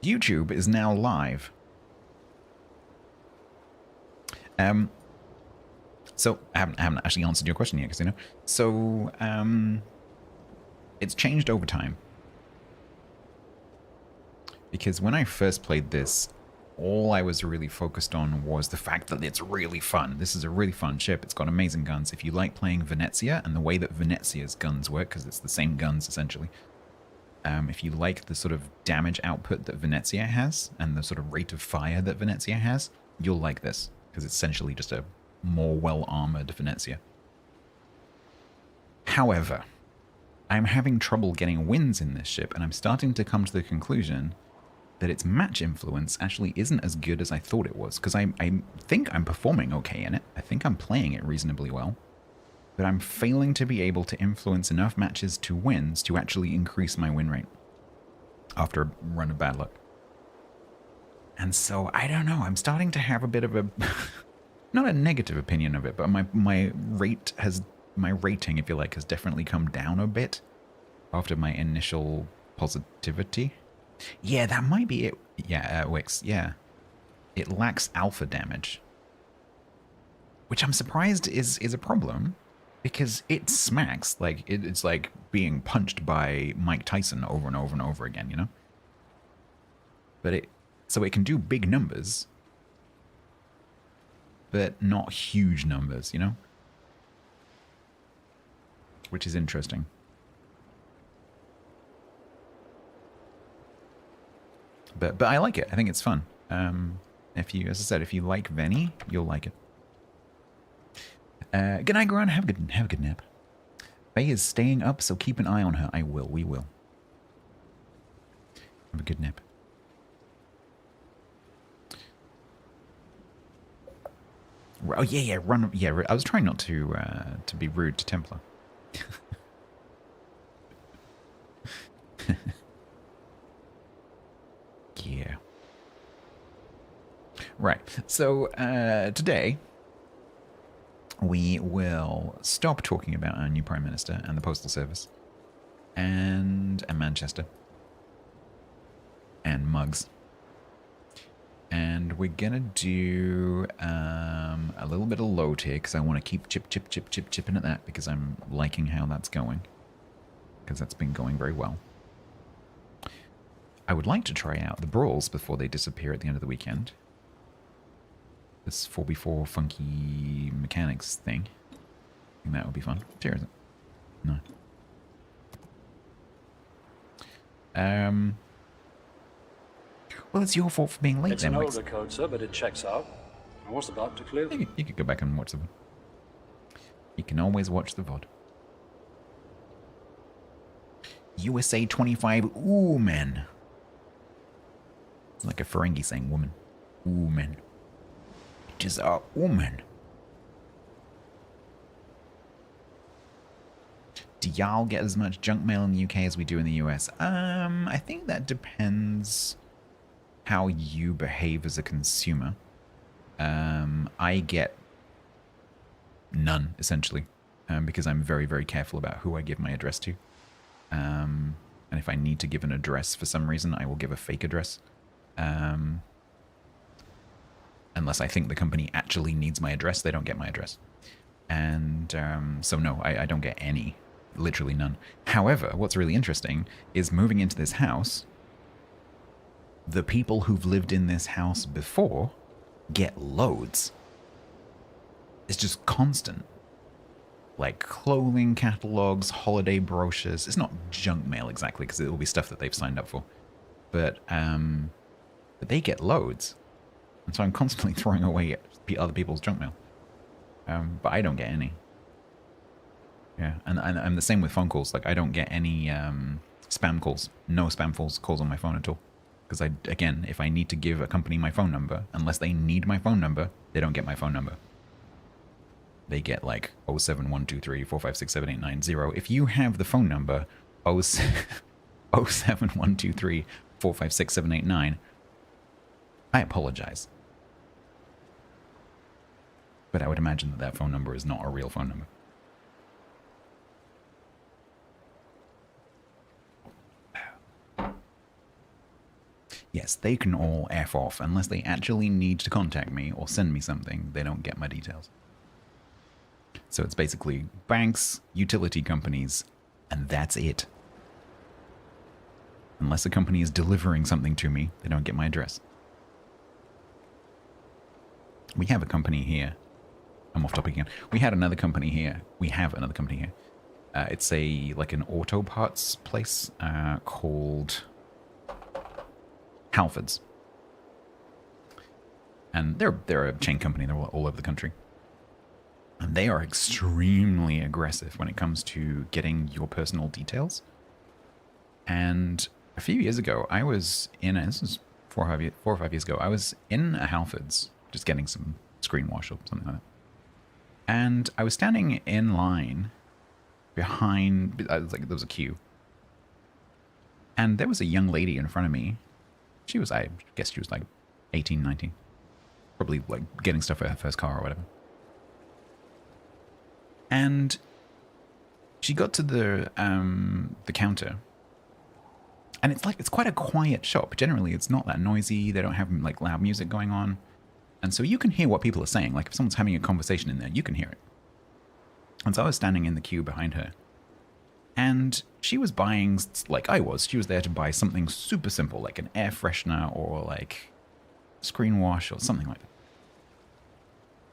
YouTube is now live. So I haven't actually answered your question yet, Casino. So it's changed over time. Because when I first played this, all I was really focused on was the fact that it's really fun. This is a really fun ship. It's got amazing guns. If you like playing Venezia and the way that Venezia's guns work, because it's the same guns essentially, if you like the sort of damage output that Venezia has and the sort of rate of fire that Venezia has, you'll like this, because it's essentially just a more well-armored Venezia. However, I'm having trouble getting wins in this ship, and I'm starting to come to the conclusion that its match influence actually isn't as good as I thought it was, because I think I'm performing okay in it. I think I'm playing it reasonably well, but I'm failing to be able to influence enough matches to wins to actually increase my win rate after a run of bad luck. And so, I don't know, I'm starting to have a bit of a, not a negative opinion of it, but my rating, if you like, has definitely come down a bit after my initial positivity. Yeah, that might be it. Yeah, Wix, yeah. It lacks alpha damage. Which I'm surprised is a problem, because it smacks. Like, it's like being punched by Mike Tyson over and over and over again, you know? But so it can do big numbers, but not huge numbers, you know? Which is interesting. But I like it. I think it's fun. If you, as I said, if you like Venny, you'll like it. Good night, Goran. Have a good nap. Faye is staying up, so keep an eye on her. I will. We will. Have a good nap. Oh yeah, run. Yeah, I was trying not to be rude to Templar. Yeah. Right. So today we will stop talking about our new Prime Minister and the Postal Service and Manchester and mugs. And we're gonna do a little bit of low tier because I want to keep chipping at that because I'm liking how that's going, because that's been going very well. I would like to try out the brawls before they disappear at the end of the weekend. This 4v4 funky mechanics thing. I think that would be fun. Tier is it? No. Well, it's your fault for being late. It's then, an Wix. older code, sir, but it checks out. I was about to clear them. You could go back and watch the VOD. You can always watch the VOD. USA 25 ooh men. It's like a Ferengi saying woman. Ooh men. It is a woman. Do y'all get as much junk mail in the UK as we do in the US? I think that depends how you behave as a consumer. I get none, essentially, because I'm very, very careful about who I give my address to. And if I need to give an address for some reason, I will give a fake address. Unless I think the company actually needs my address, they don't get my address. And so no, I don't get any. Literally none. However, what's really interesting is moving into this house, the people who've lived in this house before get loads. It's just constant. Like clothing catalogs, holiday brochures. It's not junk mail exactly, because it will be stuff that they've signed up for. But they get loads. And so I'm constantly throwing away other people's junk mail. But I don't get any. Yeah, and I'm the same with phone calls. Like, I don't get any spam calls. No spam calls on my phone at all. Because, again, if I need to give a company my phone number, unless they need my phone number, they don't get my phone number. They get, like, 07123456789. If you have the phone number 07123456789, I apologize. But I would imagine that that phone number is not a real phone number. Yes, they can all F off unless they actually need to contact me or send me something. They don't get my details. So it's basically banks, utility companies, and that's it. Unless a company is delivering something to me, they don't get my address. We have a company here. I'm off topic again. We had another company here. We have another company here. It's like an auto parts place called Halfords. And they're a chain company. They're all over the country. And they are extremely aggressive when it comes to getting your personal details. And a few years ago, I was this was 4 or 5 years ago, I was in a Halfords just getting some screen wash or something like that. And I was standing in line behind, there was a queue. And there was a young lady in front of me. I guess she was like 18, 19. Probably like getting stuff for her first car or whatever. And she got to the counter. And it's quite a quiet shop. Generally, it's not that noisy. They don't have like loud music going on. And so you can hear what people are saying. Like if someone's having a conversation in there, you can hear it. And so I was standing in the queue behind her. And she was buying, like I was, she was there to buy something super simple, like an air freshener or like screen wash or something like that.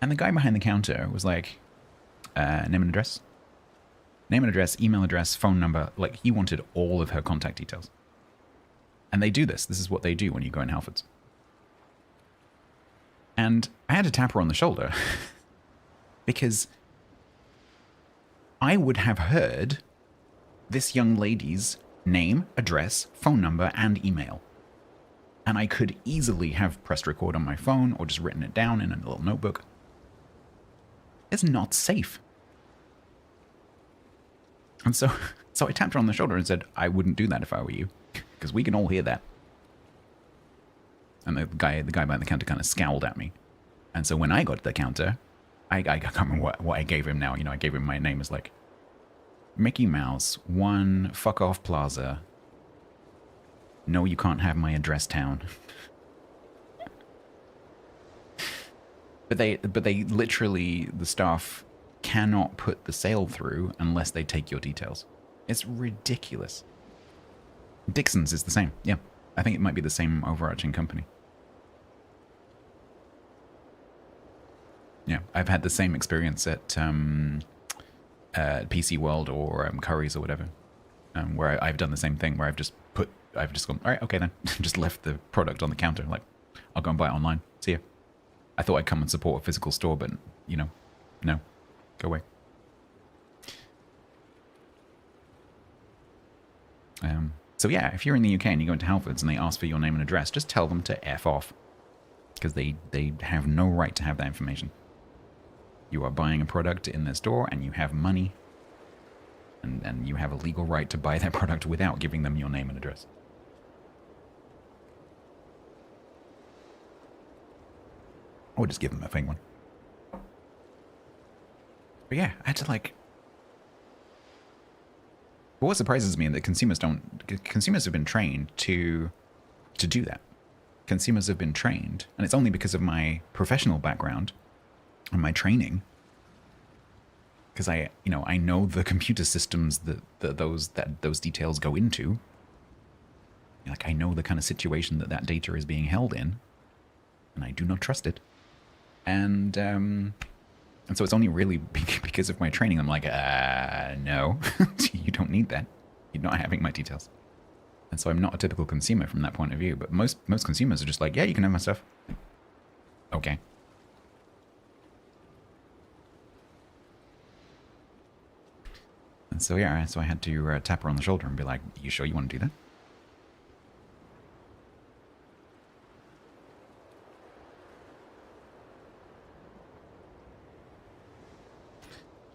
And the guy behind the counter was like, name and address? Name and address, email address, phone number. Like he wanted all of her contact details. And they do this. This is what they do when you go in Halfords. And I had to tap her on the shoulder because I would have heard this young lady's name, address, phone number, and email. And I could easily have pressed record on my phone or just written it down in a little notebook. It's not safe. And so I tapped her on the shoulder and said, I wouldn't do that if I were you, because we can all hear that. And the guy behind the counter kind of scowled at me. And so when I got to the counter, I can't remember what I gave him now. You know, I gave him my name as like Mickey Mouse, 1 Fuck Off Plaza. No, you can't have my address town. But they literally, the staff cannot put the sale through unless they take your details. It's ridiculous. Dixon's is the same. Yeah, I think it might be the same overarching company. Yeah, I've had the same experience at PC World or Curry's or whatever, where I've done the same thing, where I've just gone, all right, okay then, just left the product on the counter, like, I'll go and buy it online, see ya. I thought I'd come and support a physical store, but, you know, no, go away. So yeah, if you're in the UK and you go into Halfords and they ask for your name and address, just tell them to F off, because they have no right to have that information. You are buying a product in their store and you have money, and you have a legal right to buy that product without giving them your name and address. Or just give them a fake one. But yeah, I had to like... But what surprises me is that consumers have been trained to do that. Consumers have been trained, and it's only because of my professional background and my training, because I know the computer systems that those details go into. Like I know the kind of situation that data is being held in, and I do not trust it. And so it's only really because of my training. I'm like, no, you don't need that. You're not having my details. And so I'm not a typical consumer from that point of view. But most consumers are just like, yeah, you can have my stuff. Okay. And so yeah, so I had to tap her on the shoulder and be like, you sure you want to do that?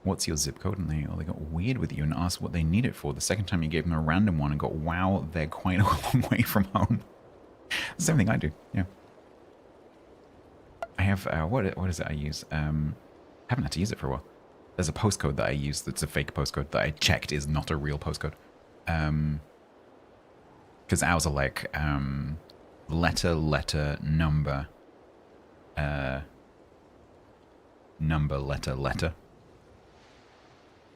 What's your zip code? And they got weird with you and asked what they need it for. The second time you gave them a random one and got, wow, they're quite a long way from home. The same thing I do, yeah. I have, what is it I use? Haven't had to use it for a while. There's a postcode that I use that's a fake postcode that I checked is not a real postcode. Because ours are like, letter, number, number, letter.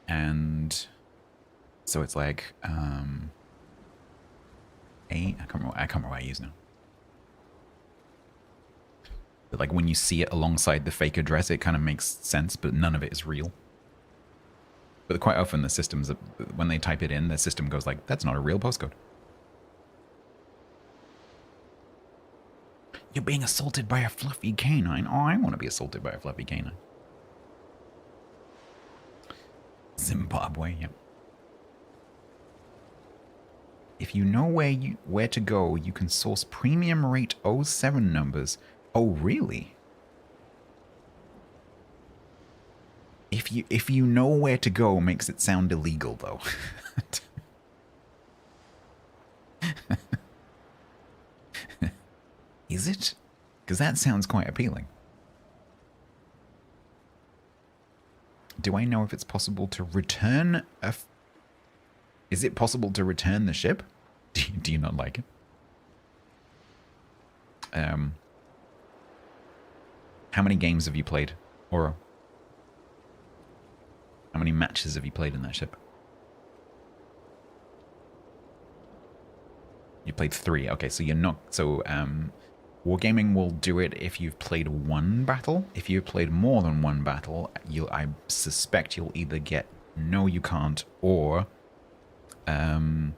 And so it's like, I can't remember what I use now. But like when you see it alongside the fake address, it kind of makes sense, but none of it is real. But quite often the systems, when they type it in, the system goes like, that's not a real postcode. You're being assaulted by a fluffy canine. Oh, I want to be assaulted by a fluffy canine. Zimbabwe, yep. If you know where to go, you can source premium rate 07 numbers. Oh, really? If you know where to go makes it sound illegal, though. Is it? Because that sounds quite appealing. Do I know if it's possible to return a... Is it possible to return the ship? Do you not like it? How many games have you played, Oro? How many matches have you played in that ship? You played 3. Okay, so you're not... So, Wargaming will do it if you've played 1 battle. If you've played more than 1 battle, I suspect you'll either get no, you can't, or they'll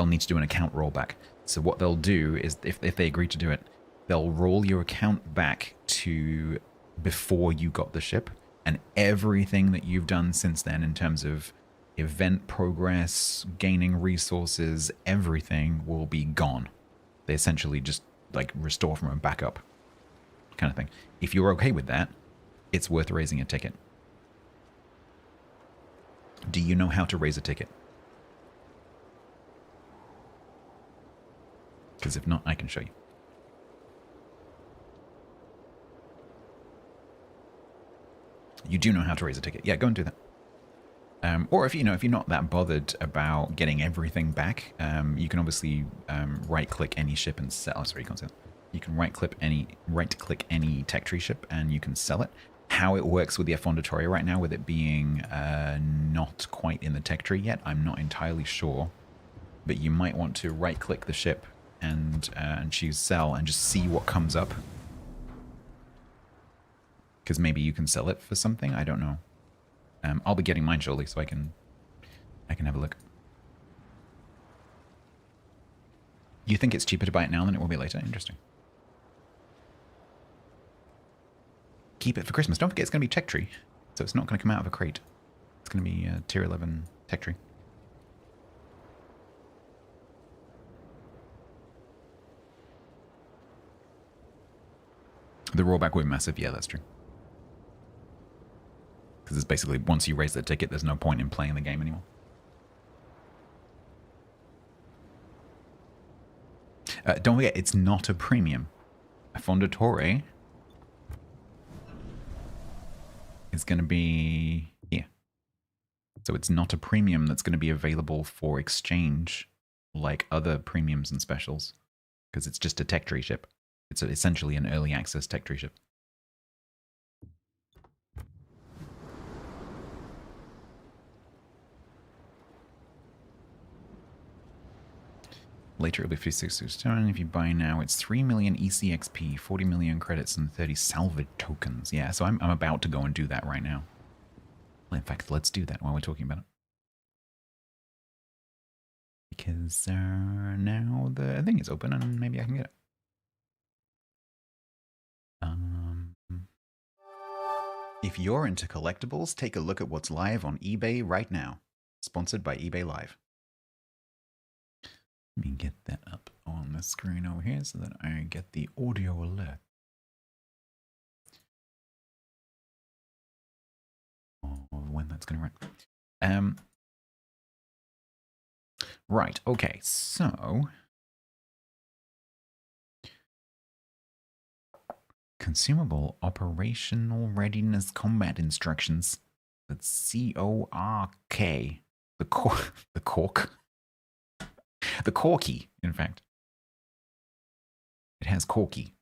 need to do an account rollback. So what they'll do is, if they agree to do it, they'll roll your account back to before you got the ship, and everything that you've done since then in terms of event progress, gaining resources, everything will be gone. They essentially just like restore from a backup kind of thing. If you're okay with that, it's worth raising a ticket. Do you know how to raise a ticket? Because if not, I can show you. You do know how to raise a ticket. Yeah, go and do that. Or if you're not that bothered about getting everything back, you can obviously right-click any ship and sell. Oh, sorry, you can't sell it. You can right-click any tech tree ship and you can sell it. How it works with the Affondatore right now, with it being not quite in the tech tree yet, I'm not entirely sure. But you might want to right-click the ship and choose sell and just see what comes up. Because maybe you can sell it for something. I don't know. I'll be getting mine shortly, so I can have a look. You think it's cheaper to buy it now than it will be later? Interesting. Keep it for Christmas. Don't forget, it's going to be tech tree, so it's not going to come out of a crate. It's going to be tier 11 tech tree. The rollback will be massive. Yeah, that's true. Because it's basically, once you raise the ticket, there's no point in playing the game anymore. Don't forget, it's not a premium. Affondatore is going to be here. So it's not a premium that's going to be available for exchange like other premiums and specials. Because it's just a tech tree ship. It's essentially an early access tech tree ship. Later it'll be 56.67. If you buy now, it's 3 million ECXP, 40 million credits, and 30 salvage tokens. Yeah, so I'm about to go and do that right now. Well, in fact, let's do that while we're talking about it. Because now the thing is open and maybe I can get it. If you're into collectibles, take a look at what's live on eBay right now. Sponsored by eBay Live. Let me get that up on the screen over here so that I get the audio alert. Oh, when that's going to run. Right, okay, so... Consumable Operational Readiness Combat Instructions. That's C-O-R-K. The cork. The corky, in fact. It has Corky.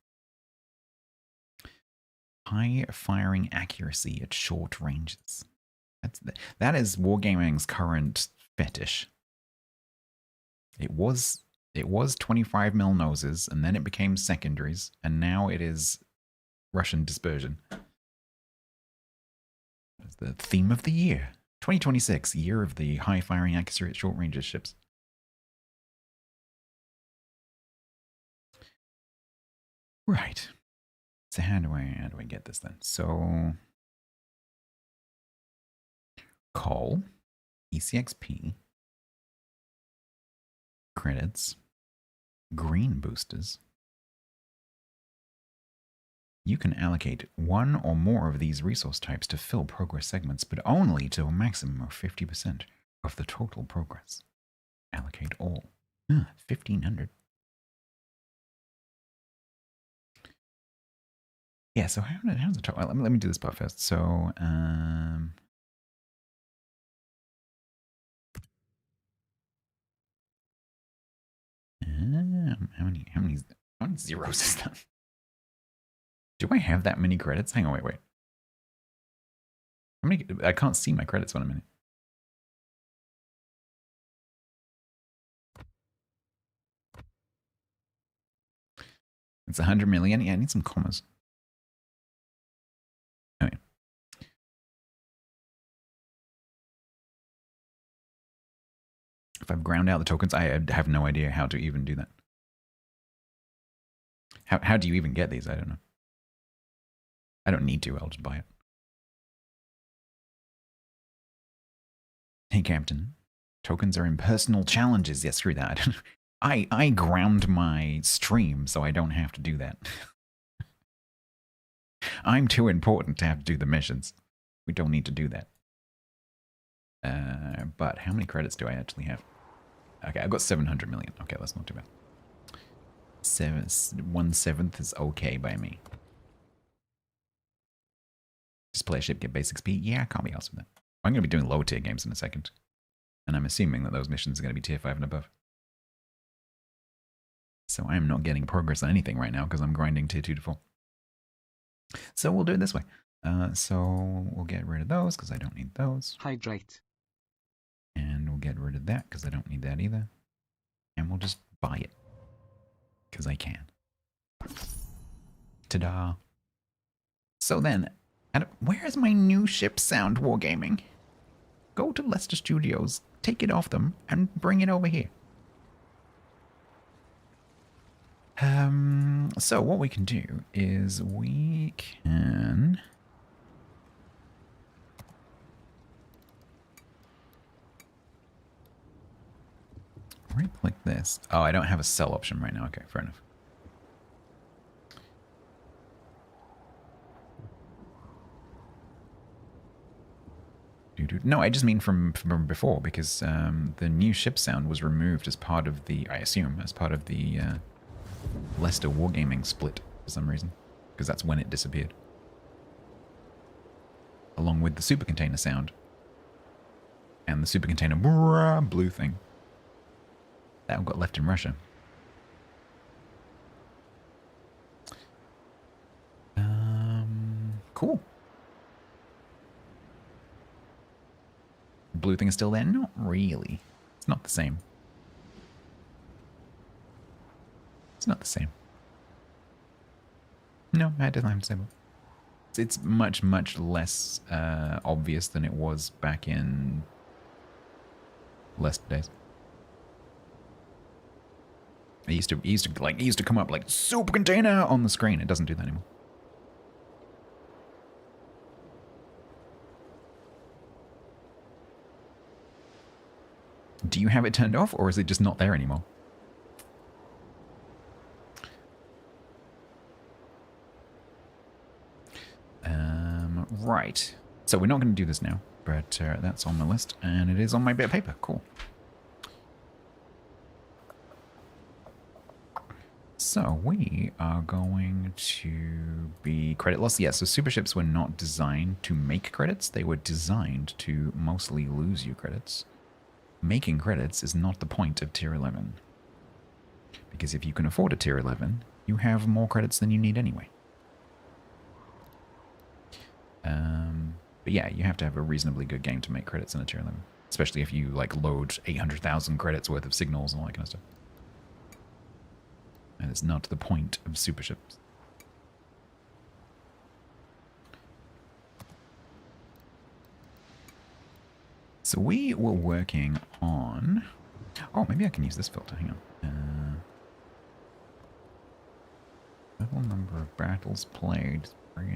High firing accuracy at short ranges. That is Wargaming's current fetish. It was 25 mil noses, and then it became secondaries, and now it is Russian dispersion. That's the theme of the year. 2026, year of the high firing accuracy at short ranges ships. Right. So how do I get this then? So coal, ECXP, credits, green boosters. You can allocate one or more of these resource types to fill progress segments, but only to a maximum of 50% of the total progress. Allocate all. 1,500. Yeah, so how's the total? Let me do this part first. So, how many zeros is that? Do I have that many credits? Hang on, wait. How many? I can't see my credits when I'm in it. It's 100 million. Yeah, I need some commas. Okay. If I've ground out the tokens, I have no idea how to even do that. How do you even get these? I don't know. I don't need to. I'll just buy it. Hey, Captain. Tokens are impersonal challenges. Yeah, screw that. I ground my stream, so I don't have to do that. I'm too important to have to do the missions. We don't need to do that. But how many credits do I actually have? Okay, I've got 700 million. Okay, that's not too bad. 1/7 is okay by me. Just play a ship, get basic speed. Yeah, I can't be asked with that. I'm going to be doing low tier games in a second. And I'm assuming that those missions are going to be tier 5 and above. So I'm not getting progress on anything right now because I'm grinding tier 2 to 4. So we'll do it this way. So we'll get rid of those because I don't need those. Hydrate. And we'll get rid of that because I don't need that either. And we'll just buy it. Because I can. Ta-da. So then, where is my new ship sound, Wargaming? Go to Leicester Studios, take it off them, and bring it over here. So what we can do is we can... right-click this. Oh, I don't have a sell option right now. Okay, fair enough. No, I just mean from before, because the new ship sound was removed as part of the, I assume, as part of the Leicester Wargaming split for some reason, because that's when it disappeared. Along with the super container sound. And the super container blue thing. That got left in Russia. Cool. The blue thing is still there? Not really. It's not the same. It's not the same. No, it doesn't have the same. It's much, much less obvious than it was back in Leicester days. It used to come up like super container on the screen. It doesn't do that anymore. Do you have it turned off, or is it just not there anymore? Right. So we're not going to do this now, but that's on the list, and it is on my bit of paper. Cool. So we are going to be credit loss. Yeah, so super ships were not designed to make credits. They were designed to mostly lose you credits. Making credits is not the point of tier 11. Because if you can afford a tier 11, you have more credits than you need anyway. But yeah, you have to have a reasonably good game to make credits in a tier 11. Especially if you like load 800,000 credits worth of signals and all that kind of stuff. And it's not the point of super ships. So we were working on... Oh, maybe I can use this filter. Hang on. Total number of battles played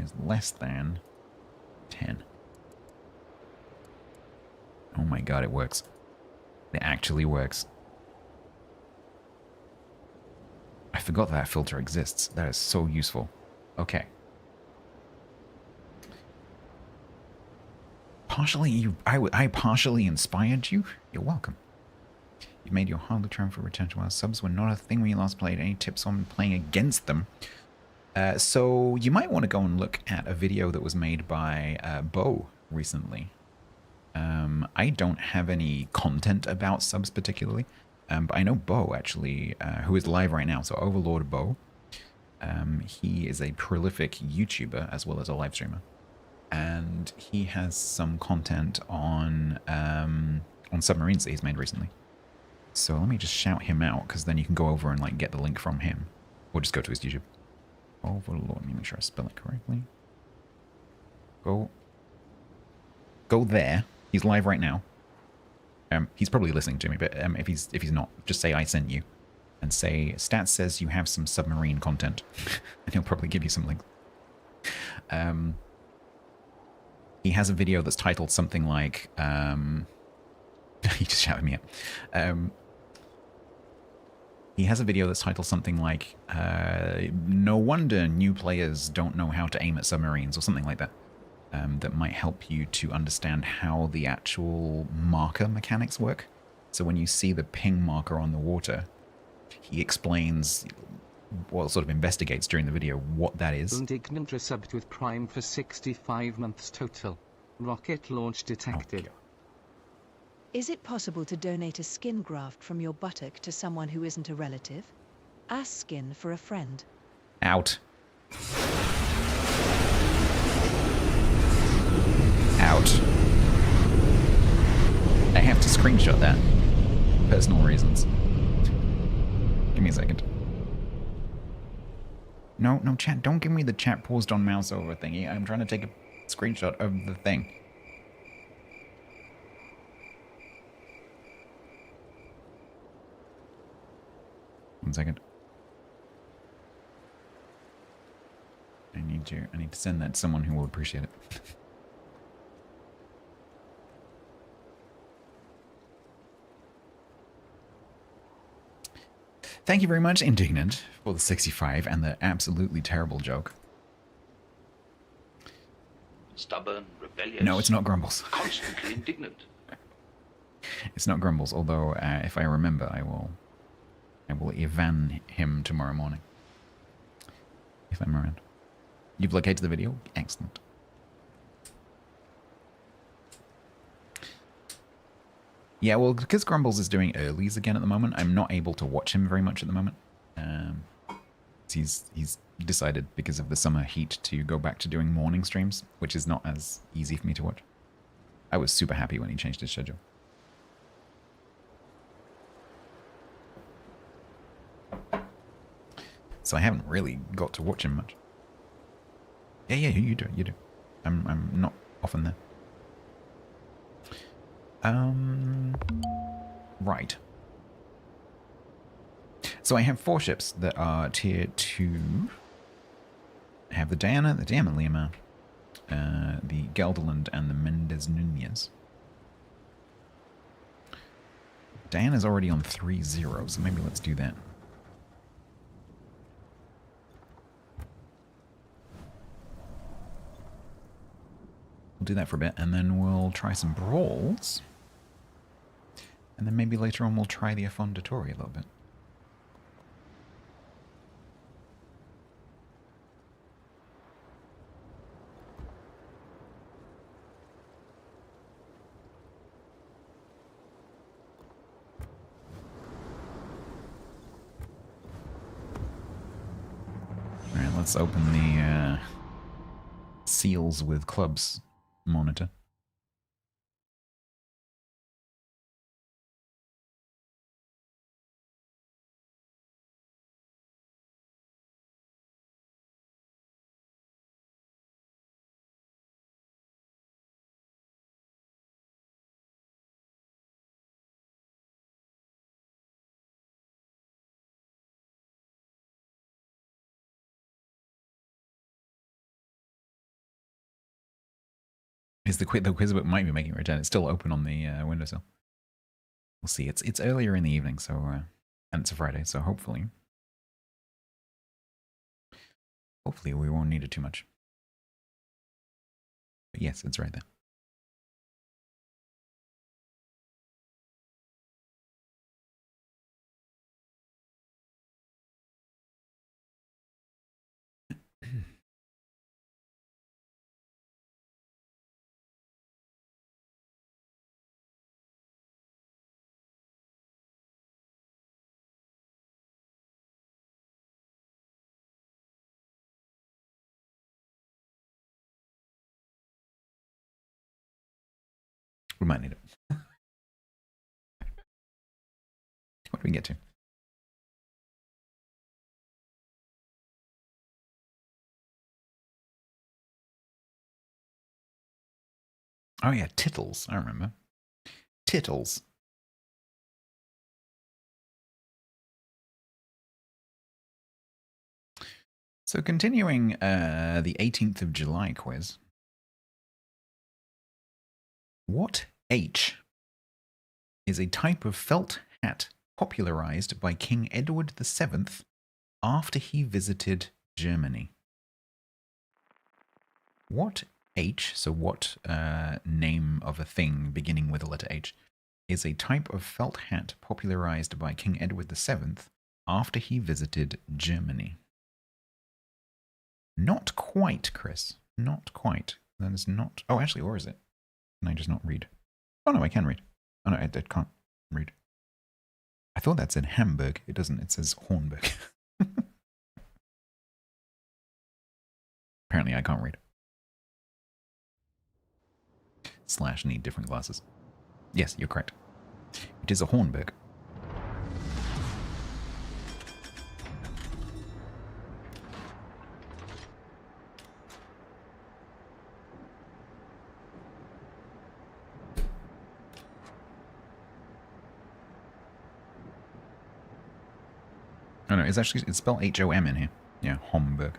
is less than 10. Oh my god, it works. It actually works. I forgot that filter exists. That is so useful. Okay. Partially, I partially inspired you? You're welcome. You made your hardly triumphant return to our subs were not a thing when you last played. Any tips on playing against them? So you might want to go and look at a video that was made by Bo recently. I don't have any content about subs particularly, but I know Bo actually, who is live right now. So Overlord Bo, he is a prolific YouTuber as well as a live streamer, and he has some content on submarines that he's made recently. So let me just shout him out, because then you can go over and like get the link from him, or just go to his YouTube. Overlord, let me make sure I spell it correctly. Go there. He's live right now. He's probably listening to me, but if he's not, just say I sent you, and say Stats says you have some submarine content, and he'll probably give you some links. He has a video that's titled something like he just shouted me out. He has a video that's titled something like no wonder new players don't know how to aim at submarines, or something like that. That might help you to understand how the actual marker mechanics work. So when you see the ping marker on the water, he explains, well, sort of investigates during the video what that is. Indignant resubbed with Prime for 65 months total. Rocket launch detected. Oh, Is it possible to donate a skin graft from your buttock to someone who isn't a relative? Ass skin for a friend. Out. Out. I have to screenshot that. Personal reasons. Give me a second. No, chat. Don't give me the chat paused on mouse over thingy. I'm trying to take a screenshot of the thing. One second. I need to send that to someone who will appreciate it. Thank you very much, Indignant, for the 65 and the absolutely terrible joke. Stubborn, rebellious. No, it's not Grumbles. Constantly indignant. It's not Grumbles, although if I remember, I will Ivan him tomorrow morning. If I'm around. You've located the video? Excellent. Yeah, well, because Grumbles is doing earlies again at the moment, I'm not able to watch him very much at the moment. He's decided, because of the summer heat, to go back to doing morning streams, which is not as easy for me to watch. I was super happy when he changed his schedule. So I haven't really got to watch him much. Yeah, you do. I'm not often there. Right. So I have 4 ships that are tier 2. I have the Diana, the Diamantlima, the Gelderland, and the Mendez Nunez. Diana's already on 3-0, so maybe let's do that. We'll do that for a bit, and then we'll try some brawls. And then maybe later on we'll try the Affondatore a little bit. Let's open the seals with clubs monitor. The quiz book might be making a return. It's still open on the windowsill. We'll see. It's earlier in the evening, so and it's a Friday, so hopefully we won't need it too much. But yes, it's right there. We might need it. What do we get to? Oh yeah, Tittles. I remember. Tittles. So continuing the 18th of July quiz. What H is a type of felt hat popularized by King Edward VII after he visited Germany? What H, so what name of a thing beginning with the letter H, is a type of felt hat popularized by King Edward VII after he visited Germany? Not quite, Chris. Not quite. That is not... Oh, actually, or is it? Can I just not read? Oh, no, I can read. Oh, no, I can't read. I thought that said Hamburg. It doesn't. It says Hornburg. Apparently, I can't read. / need different glasses. Yes, you're correct. It is a Hornburg. Oh no, it's spelled H-O-M in here. Yeah, Homburg.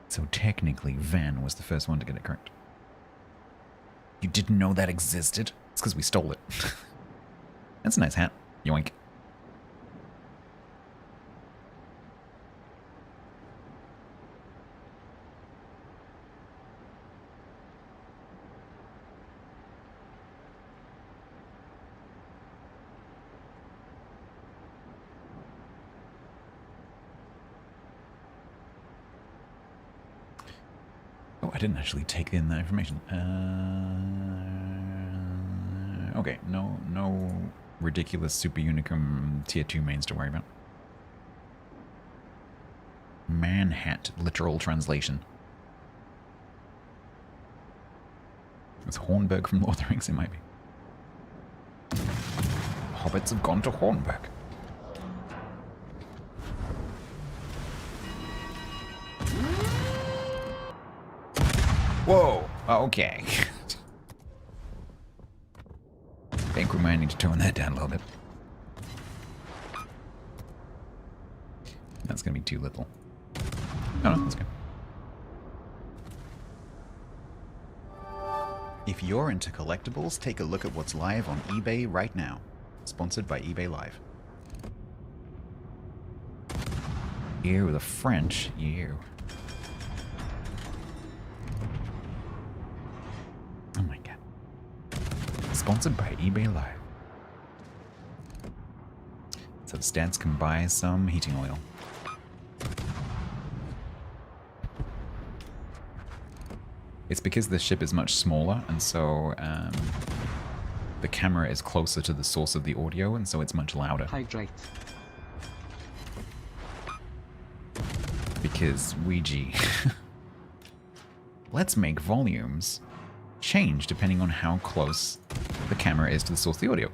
So technically, Van was the first one to get it correct. You didn't know that existed? It's because we stole it. That's a nice hat. Yoink. I didn't actually take in that information. Okay, no ridiculous Super Unicum Tier 2 mains to worry about. Manhat, literal translation. It's Hornburg from Lord of the Rings, it might be. Hobbits have gone to Hornburg. Whoa, okay. I think we might need to tone that down a little bit. That's going to be too little. Oh, no, that's good. If you're into collectibles, take a look at what's live on eBay right now. Sponsored by eBay Live. Ew, the French. Ew. Oh my god. Sponsored by eBay Live. So Stats can buy some heating oil. It's because the ship is much smaller, and so the camera is closer to the source of the audio, and so it's much louder. Hydrate. Because Ouija. Let's make volumes change depending on how close the camera is to the source of the audio.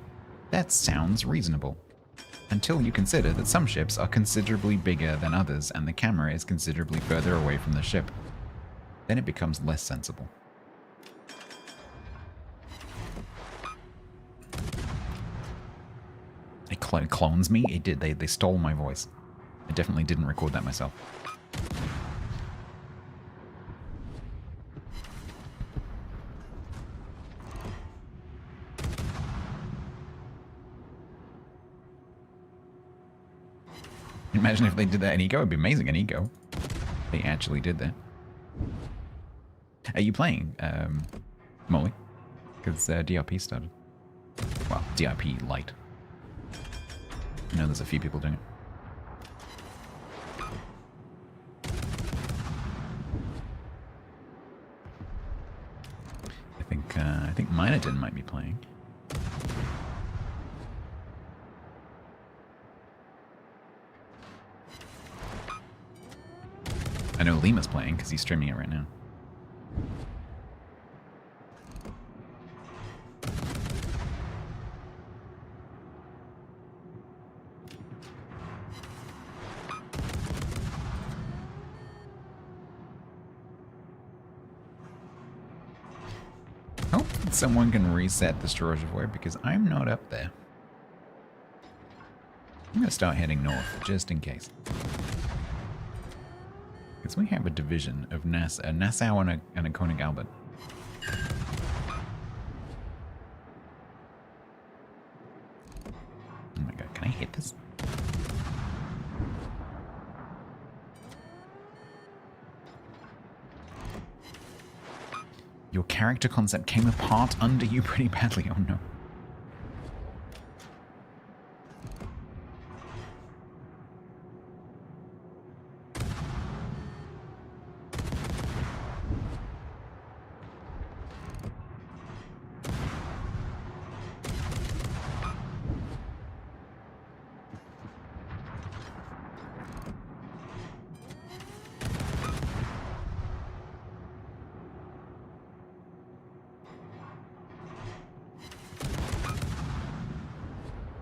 That sounds reasonable. Until you consider that some ships are considerably bigger than others and the camera is considerably further away from the ship. Then it becomes less sensible. It clones me? It did. They stole my voice. I definitely didn't record that myself. Imagine if they did that in Eco. It'd be amazing in Eco. They actually did that. Are you playing, Molly? Because DRP started. Well, DRP Lite. I know there's a few people doing it. I think Minodin might be playing. I know Lima's playing because he's streaming it right now. Hope that someone can reset the storage void because I'm not up there. I'm going to start heading north just in case. Because we have a division of Nassau and a Koenig Albert. Oh my god, can I hit this? Your character concept came apart under you pretty badly, oh no.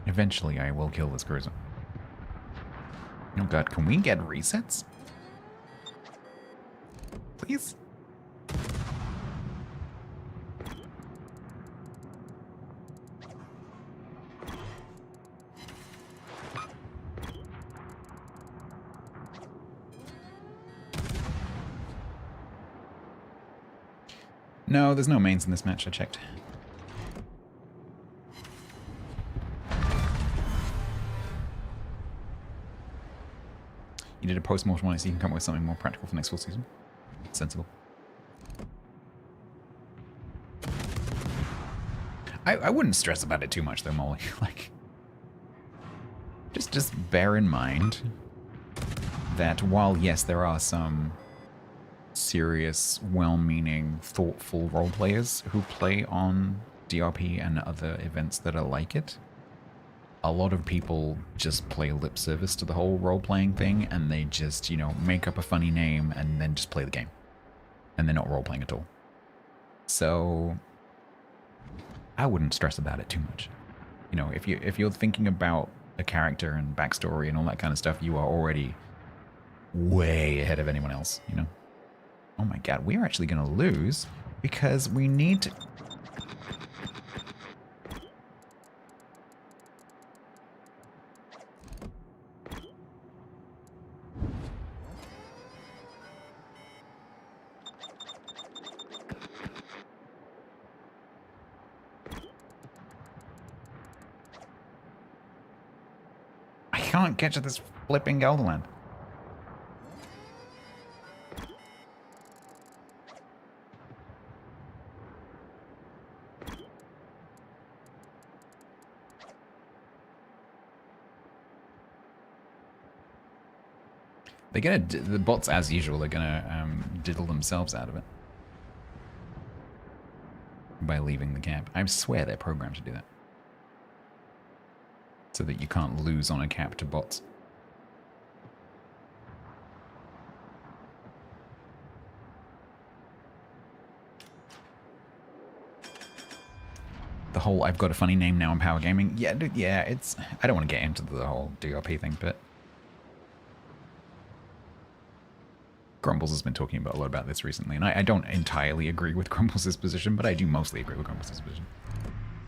Eventually, I will kill this cruiser. Oh god, can we get resets? Please? No, there's no mains in this match, I checked. You did a post-mortem on it so you can come up with something more practical for next full season. Sensible. I wouldn't stress about it too much though, Molly. Like, just bear in mind that while, yes, there are some serious, well-meaning, thoughtful role players who play on DRP and other events that are like it, a lot of people just play lip service to the whole role-playing thing, and they just, you know, make up a funny name and then just play the game. And they're not role-playing at all. So I wouldn't stress about it too much. You know, if you're thinking about a character and backstory and all that kind of stuff, you are already way ahead of anyone else, you know? Oh my god, we're actually going to lose because we need to... I can't get to this flipping Elderland. They're gonna, the bots as usual are gonna diddle themselves out of it by leaving the cap. I swear they're programmed to do that. So that you can't lose on a cap to bots. whole I've got a funny name now in Power Gaming. Yeah, dude, yeah, it's... I don't want to get into the whole DRP thing, but... Grumbles has been talking about a lot about this recently, and I don't entirely agree with Grumbles' position, but I do mostly agree with Grumbles' position.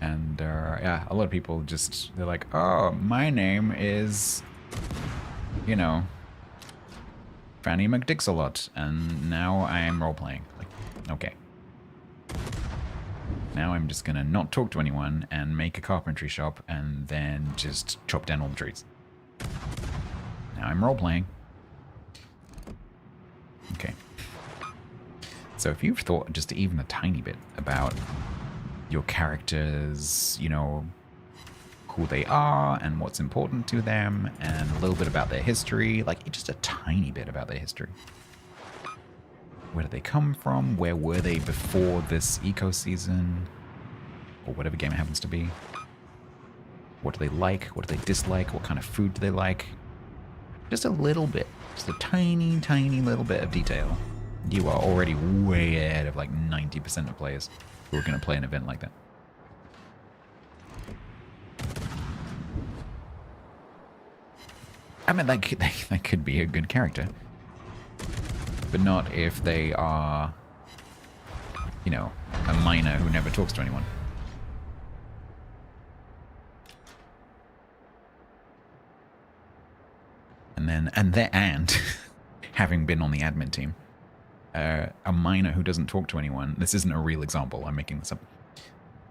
And, yeah, a lot of people just... They're like, oh, my name is... You know... Fanny McDixalot, and now I'm role-playing. Like, okay. Now I'm just gonna not talk to anyone and make a carpentry shop and then just chop down all the trees. Now I'm role-playing. Okay. So if you've thought just even a tiny bit about your characters, you know, who they are and what's important to them, and a little bit about their history, like just a tiny bit about their history. Where did they come from? Where were they before this eco season? Or whatever game it happens to be. What do they like? What do they dislike? What kind of food do they like? Just a little bit. Just a tiny, tiny little bit of detail. You are already way ahead of like 90% of players who are going to play an event like that. I mean, that could be a good character. But not if they are, you know, a miner who never talks to anyone. And having been on the admin team, a miner who doesn't talk to anyone. This isn't a real example. I'm making this up.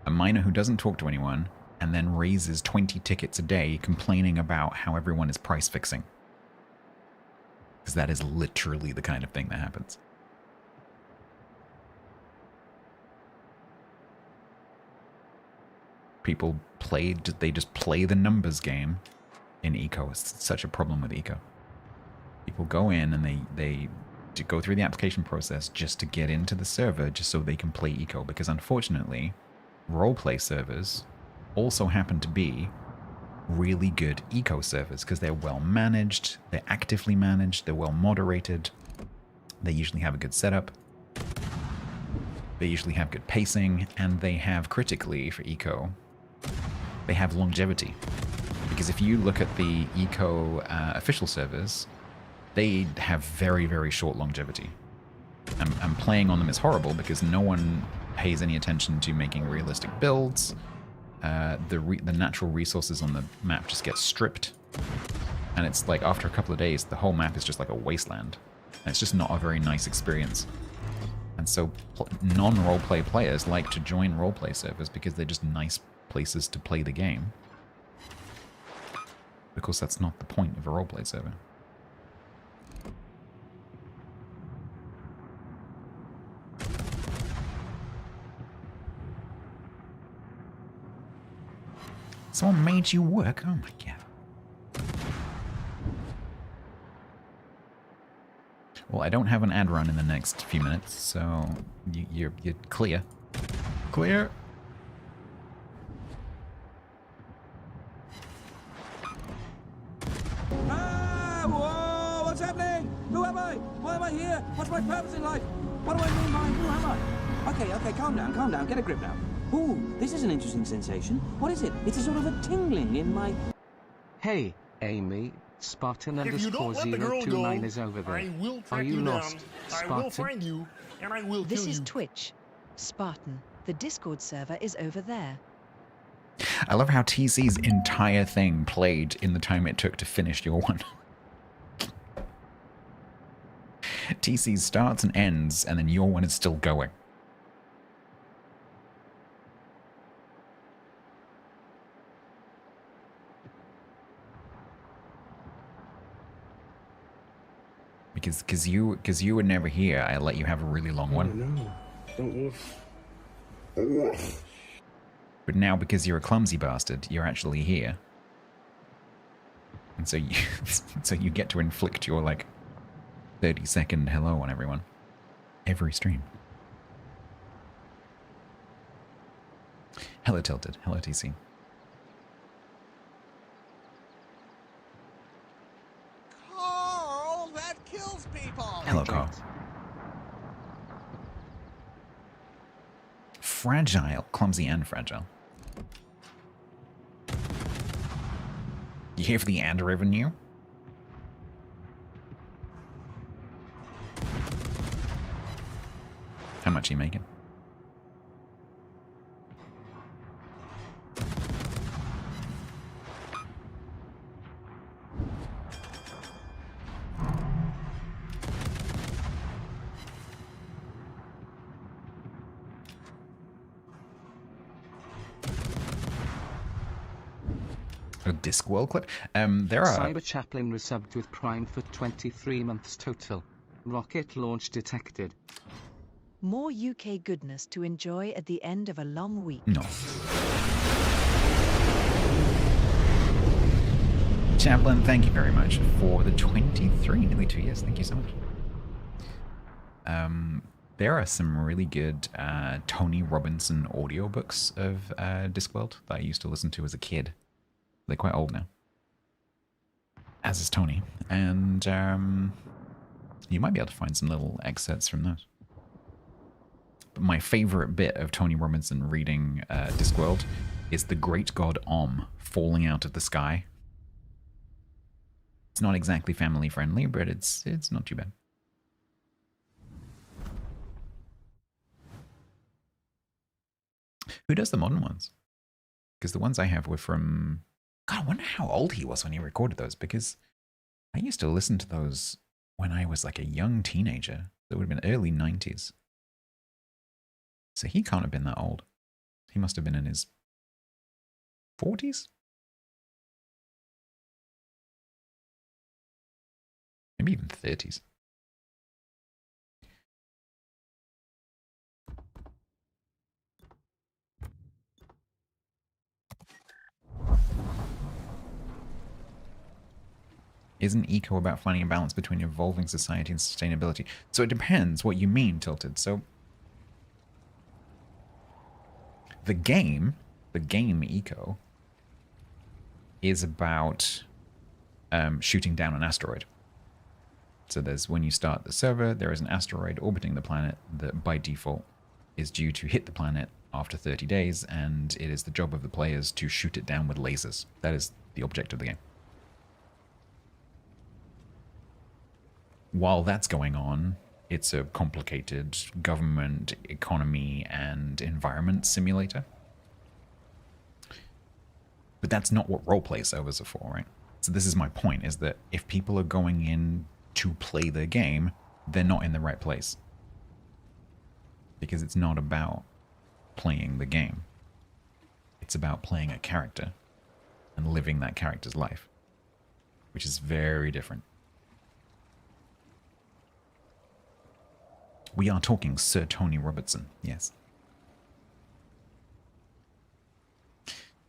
A miner who doesn't talk to anyone and then raises 20 tickets a day complaining about how everyone is price fixing. Because that is literally the kind of thing that happens. People they just play the numbers game in eco. It's such a problem with eco. People go in and they go through the application process just to get into the server just so they can play eco. Because unfortunately, roleplay servers also happen to be really good eco servers because they're well managed, they're actively managed, they're well moderated, they usually have a good setup, they usually have good pacing, and they have, critically for eco, they have longevity. Because if you look at the eco official servers, they have very, very short longevity. And playing on them is horrible because no one pays any attention to making realistic builds. The natural resources on the map just get stripped, and it's like after a couple of days the whole map is just like a wasteland, and it's just not a very nice experience. And so non-roleplay players like to join roleplay servers because they're just nice places to play the game, because that's not the point of a roleplay server. Someone made you work? Oh my god. Well, I don't have an ad run in the next few minutes, so you're clear. Clear. Ah, whoa, what's happening? Who am I? Why am I here? What's my purpose in life? What do I mean by who am I? Okay, calm down, get a grip now. Ooh, this is an interesting sensation. What is it? It's a sort of a tingling in my... Hey, Amy, Spartan If you don't let the girl go, 029 is over there. I will Are track you you lost, down. Spartan? I will find you, and I will This kill is you. Twitch. Spartan, the Discord server is over there. I love how TC's entire thing played in the time it took to finish your one. TC starts and ends, and then your one is still going. Because you were never here, I let you have a really long one. But now, because you're a clumsy bastard, you're actually here, and so you get to inflict your like 30-second hello on everyone every stream. Hello Tilted, hello TC. Carl, that kills people. Hello Carl. Fragile, clumsy and fragile. You here for the ad revenue? How much are you making? A Discworld clip? There are... Cyber Chaplain resubbed with Prime for 23 months total. Rocket launch detected. More UK goodness to enjoy at the end of a long week. No. Chaplain, thank you very much for the 23, nearly 2 years. Thank you so much. There are some really good Tony Robinson audiobooks of Discworld that I used to listen to as a kid. They're quite old now. As is Tony. And you might be able to find some little excerpts from those. But my favorite bit of Tony Robinson reading Discworld is the great god Om falling out of the sky. It's not exactly family friendly, but it's not too bad. Who does the modern ones? Because the ones I have were from... God, I wonder how old he was when he recorded those, because I used to listen to those when I was like a young teenager. That would have been early 90s. So he can't have been that old. He must have been in his 40s? Maybe even 30s. Isn't eco about finding a balance between evolving society and sustainability? So it depends what you mean, Tilted. So the game eco is about shooting down an asteroid. So there's, when you start the server, there is an asteroid orbiting the planet that by default is due to hit the planet after 30 days, and it is the job of the players to shoot it down with lasers. That is the object of the game. While that's going on, it's a complicated government, economy, and environment simulator. But that's not what roleplay servers are for, right? So this is my point, is that if people are going in to play the game, they're not in the right place. Because it's not about playing the game. It's about playing a character and living that character's life, which is very different. We are talking Sir Tony Robertson, yes.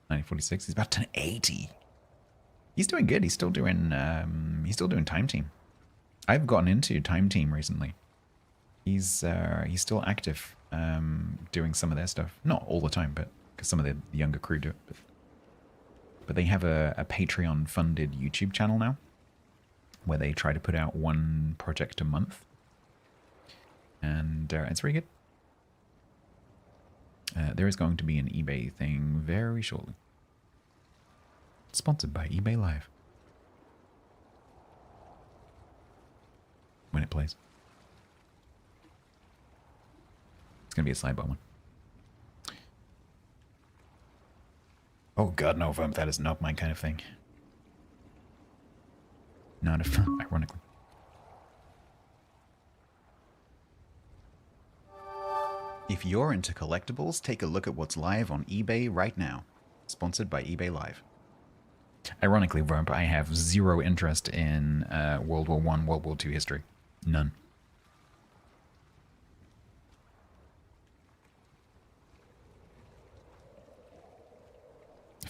1946, he's about to turn 80. He's doing good. He's still doing Time Team. I've gotten into Time Team recently. He's still active, doing some of their stuff. Not all the time, but because some of the younger crew do it. But they have a Patreon-funded YouTube channel now, where they try to put out one project a month. And it's really good. There is going to be an eBay thing very shortly. Sponsored by eBay Live. When it plays. It's going to be a sidebar one. Oh god, no, Vump, that is not my kind of thing. Not if, ironically. If you're into collectibles, take a look at what's live on eBay right now. Sponsored by eBay Live. Ironically, Verb, I have zero interest in World War I, World War II history. None.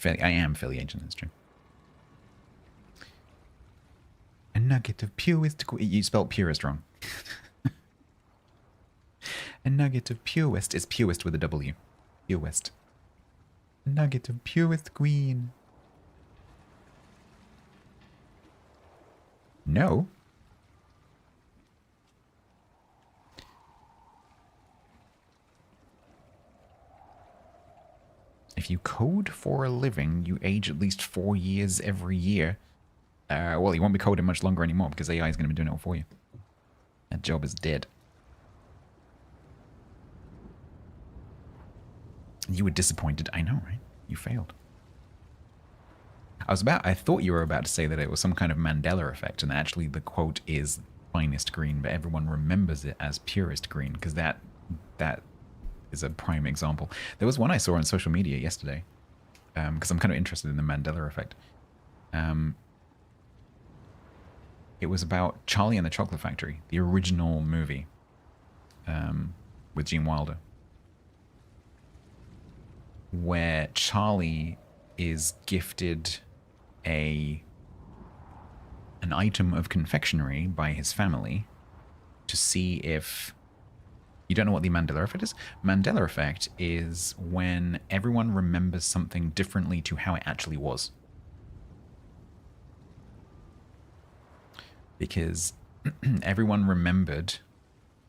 I am fairly ancient, that's true. A nugget of purest... You spelled purest wrong. A nugget of purest is purest with a W. Purest. A nugget of purest green. No. if you code for a living, you age at least 4 years every year. Well, you won't be coding much longer anymore because AI is going to be doing it all for you. That job is dead. You were disappointed. I know, right? You failed. I thought you were about to say that it was some kind of Mandela effect, and actually the quote is finest green, but everyone remembers it as purest green, because that is a prime example. There was one I saw on social media yesterday, because I'm kind of interested in the Mandela effect. It was about Charlie and the Chocolate Factory, the original movie, with Gene Wilder, where Charlie is gifted an item of confectionery by his family to see if... You don't know what the Mandela effect is? Mandela effect is when everyone remembers something differently to how it actually was. Because everyone remembered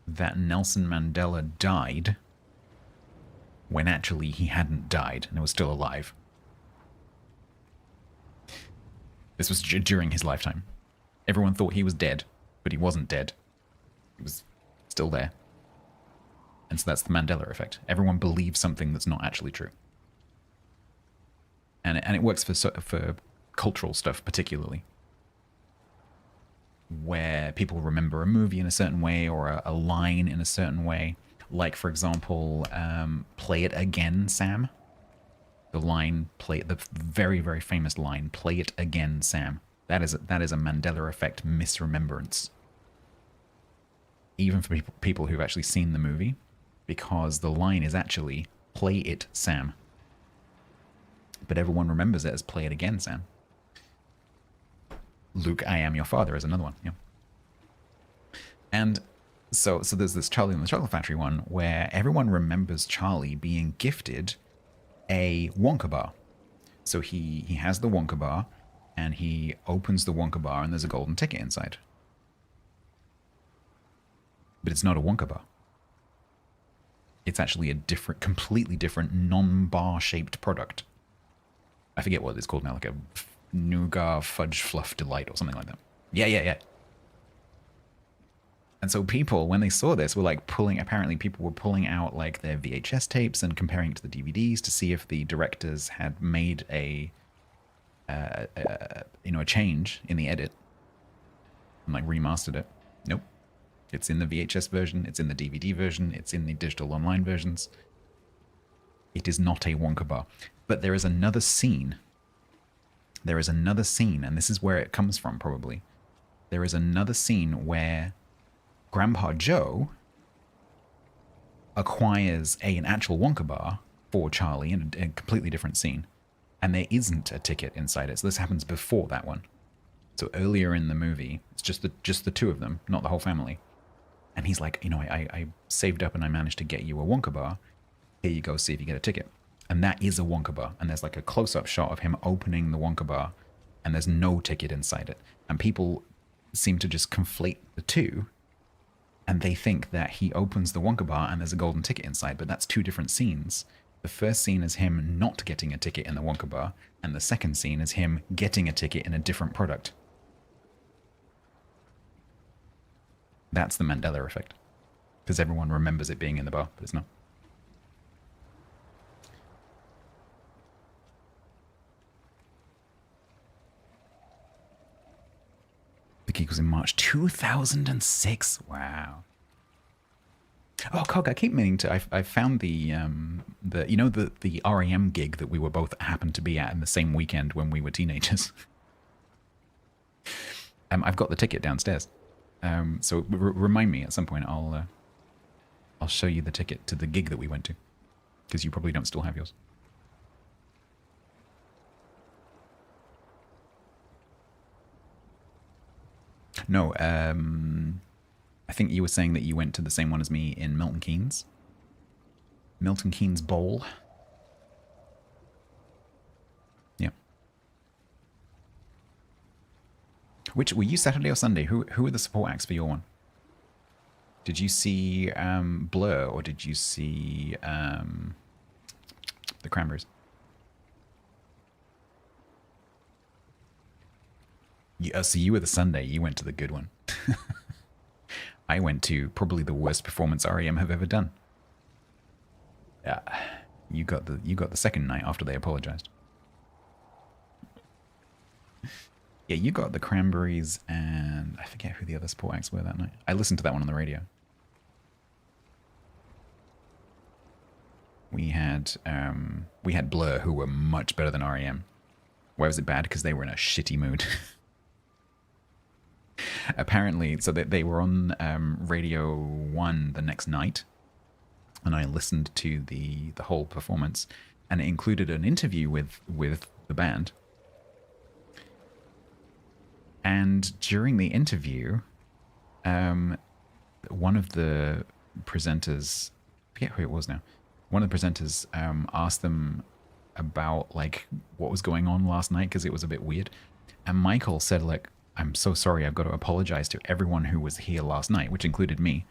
that Nelson Mandela died when actually he hadn't died and was still alive. This was during his lifetime. Everyone thought he was dead, but he wasn't dead. He was still there. And so that's the Mandela effect. Everyone believes something that's not actually true. And it works for cultural stuff particularly, where people remember a movie in a certain way or a line in a certain way. Like, for example, play it again, Sam. The very, very famous line, play it again, Sam. That is a Mandela effect misremembrance. Even for people who've actually seen the movie, because the line is actually, play it, Sam. But everyone remembers it as play it again, Sam. Luke, I am your father is another one, yeah. And so there's this Charlie and the Chocolate Factory one where everyone remembers Charlie being gifted a Wonka bar. So he has the Wonka bar, and he opens the Wonka bar, and there's a golden ticket inside. But it's not a Wonka bar. It's actually a completely different, non-bar shaped product. I forget what it's called now, like a Nougat Fudge Fluff Delight or something like that. Yeah. And so people, when they saw this, were like apparently people were pulling out like their VHS tapes and comparing it to the DVDs to see if the directors had made a change in the edit and like remastered it. Nope. It's in the VHS version, it's in the DVD version, it's in the digital online versions. It is not a Wonka bar. But there is another scene. There is another scene, and this is where it comes from probably. There is another scene where Grandpa Joe acquires an actual Wonka bar for Charlie in a completely different scene, and there isn't a ticket inside it. So this happens before that one. So earlier in the movie, it's just the two of them, not the whole family. And he's like, I saved up and I managed to get you a Wonka bar. Here you go, see if you get a ticket. And that is a Wonka bar. And there's like a close-up shot of him opening the Wonka bar, and there's no ticket inside it. And people seem to just conflate the two, and they think that he opens the Wonka bar and there's a golden ticket inside, but that's two different scenes. The first scene is him not getting a ticket in the Wonka bar, and the second scene is him getting a ticket in a different product. That's the Mandela effect. Because everyone remembers it being in the bar, but it's not. The gig was in March 2006. Wow. Oh, Cog, I keep meaning to... I found the REM gig that we were both happened to be at in the same weekend when we were teenagers. I've got the ticket downstairs. So remind me at some point. I'll show you the ticket to the gig that we went to, because you probably don't still have yours. No, I think you were saying that you went to the same one as me in Milton Keynes. Milton Keynes Bowl. Yeah. Which were you, Saturday or Sunday? Who were the support acts for your one? Did you see Blur, or did you see the Cranberries? So you were the Sunday. You went to the good one. I went to probably the worst performance REM have ever done. Yeah, you got the second night after they apologized. Yeah, you got the Cranberries, and I forget who the other support acts were that night. I listened to that one on the radio. We had Blur, who were much better than REM. Why was it bad? Because they were in a shitty mood. Apparently, so they were on Radio 1 the next night, and I listened to the whole performance, and it included an interview with the band. And during the interview, one of the presenters, I forget who it was now, one of the presenters asked them about like what was going on last night because it was a bit weird. And Michael said, like, I'm so sorry, I've got to apologize to everyone who was here last night, which included me.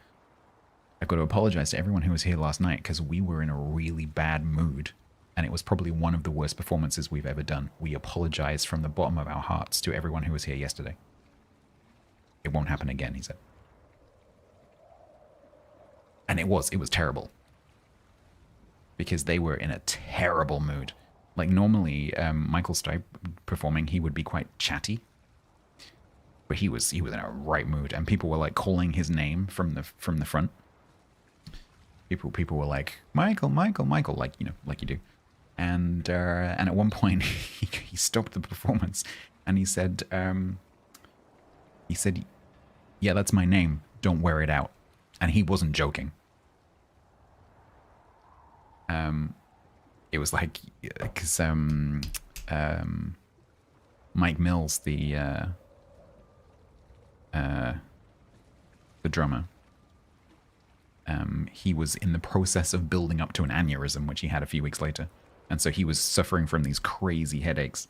I've got to apologize to everyone who was here last night because we were in a really bad mood. And it was probably one of the worst performances we've ever done. We apologize from the bottom of our hearts to everyone who was here yesterday. It won't happen again, he said. And it was terrible. Because they were in a terrible mood. Like normally, Michael Stipe performing, he would be quite chatty. But he was in a right mood, and people were like calling his name from the front. People were like, Michael, Michael, Michael, like, you know, like you do. And at one point he stopped the performance and he said, yeah, that's my name. Don't wear it out. And he wasn't joking. It was like, because Mike Mills, the drummer, he was in the process of building up to an aneurysm, which he had a few weeks later. And so he was suffering from these crazy headaches.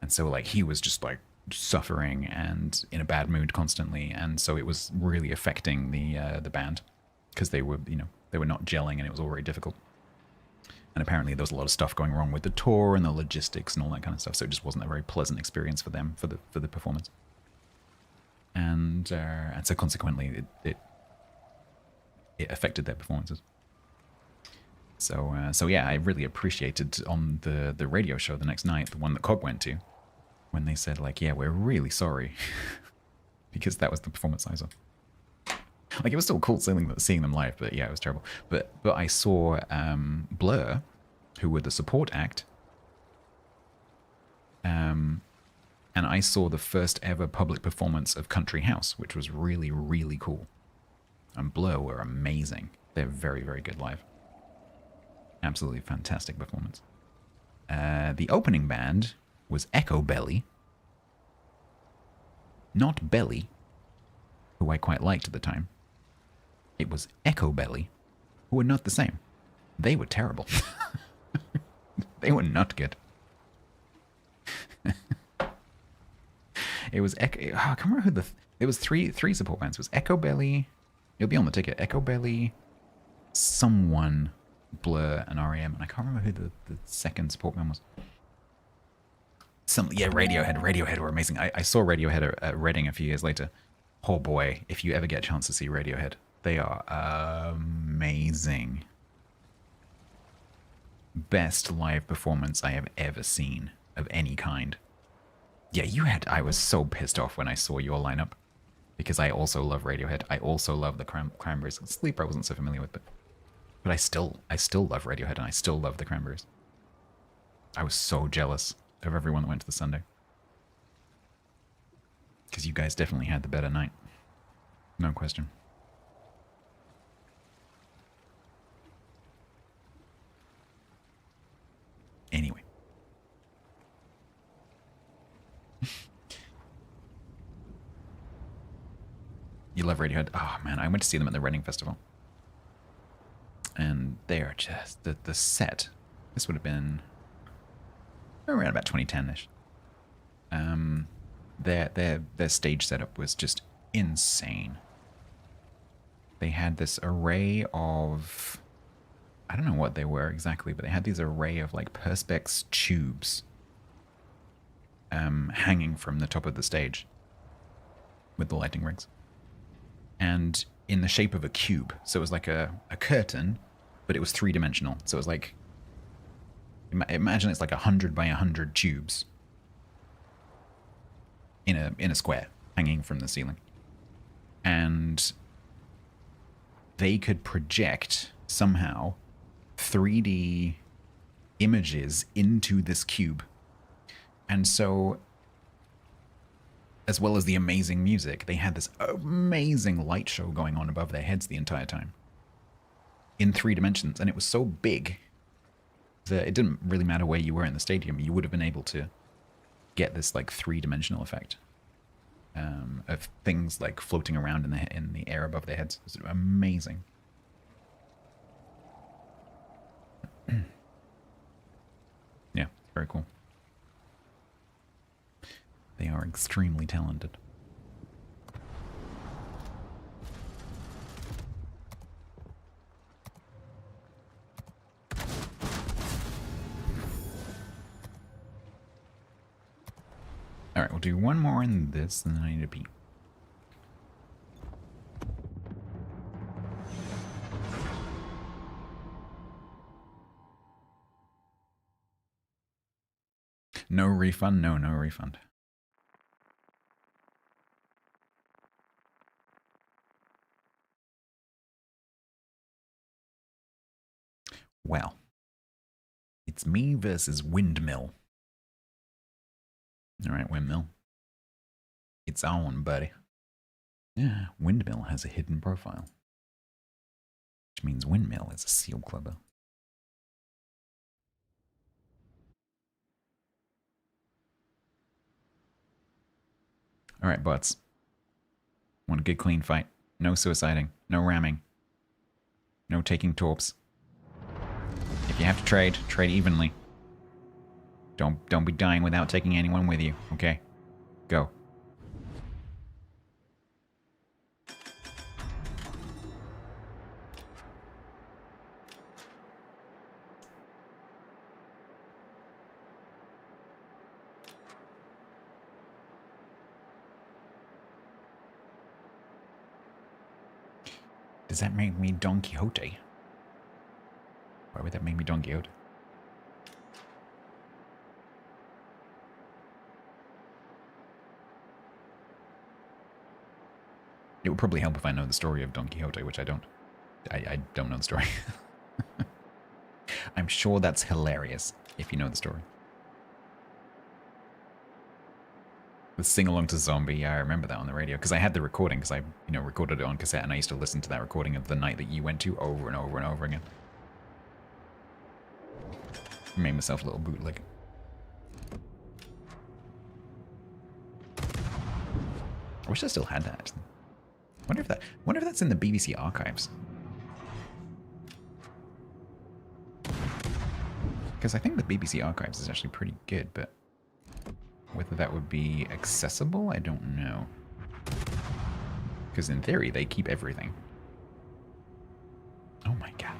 And so like he was just like suffering and in a bad mood constantly. And so it was really affecting the band because they were, you know, they were not gelling and it was all very difficult. And apparently there was a lot of stuff going wrong with the tour and the logistics and all that kind of stuff. So it just wasn't a very pleasant experience for them for the performance. And so consequently it affected their performances. So yeah, I really appreciated on the radio show the next night, the one that Cog went to, when they said like, yeah, we're really sorry, because that was the performance I saw. Like it was still cool seeing them live, but yeah, it was terrible. But I saw Blur, who were the support act, and I saw the first ever public performance of Country House, which was really, really cool. And Blur were amazing. They're very, very good live. Absolutely fantastic performance. The opening band was Echo Belly. Not Belly, who I quite liked at the time. It was Echo Belly, who were not the same. They were terrible. They were not good. It was Echo. I can't remember who it was. Three support bands. It was Echo Belly. It'll be on the ticket. Echo Belly, someone, Blur, and REM, and I can't remember who the second support band was. Radiohead. Radiohead were amazing. I saw Radiohead at Reading a few years later. Oh boy, if you ever get a chance to see Radiohead, they are amazing. Best live performance I have ever seen of any kind. Yeah, I was so pissed off when I saw your lineup, because I also love Radiohead. I also love the Cranberries. Sleeper I wasn't so familiar with, but I still love Radiohead, and I still love the Cranberries. I was so jealous of everyone that went to the Sunday, because you guys definitely had the better night. No question. Anyway. You love Radiohead? Oh man, I went to see them at the Reading Festival. And they are just, the set, this would have been around about 2010-ish. Their stage setup was just insane. They had this array of, I don't know what they were exactly, but they had these array of like Perspex tubes hanging from the top of the stage with the lighting rigs. And in the shape of a cube. So it was like a curtain, but it was three-dimensional. So it was like, imagine it's like 100 by 100 tubes in a square hanging from the ceiling. And they could project somehow 3D images into this cube. And so, as well as the amazing music, they had this amazing light show going on above their heads the entire time in 3 dimensions. And it was so big that it didn't really matter where you were in the stadium. You would have been able to get this like 3-dimensional effect of things like floating around in the air above their heads. It was amazing. Yeah, very cool. They are extremely talented. Alright, we'll do one more in this, and then I need to pee. No refund? No refund. Well, it's me versus Windmill. Alright, Windmill. It's on, buddy. Yeah, Windmill has a hidden profile. Which means Windmill is a seal clubber. Alright, butts. Want a good clean fight. No suiciding. No ramming. No taking torps. If you have to trade, trade evenly. Don't be dying without taking anyone with you, okay? Go. Does that make me Don Quixote? Why would that make me Don Quixote? It would probably help if I know the story of Don Quixote, which I don't. I don't know the story. I'm sure that's hilarious if you know the story. The sing-along to Zombie, yeah, I remember that on the radio. Because I had the recording, because I recorded it on cassette, and I used to listen to that recording of the night that you went to over and over and over again. I made myself a little bootleg. I wish I still had that, actually. Wonder if that's in the BBC archives. Because I think the BBC archives is actually pretty good, but whether that would be accessible, I don't know. Because in theory, they keep everything. Oh my god.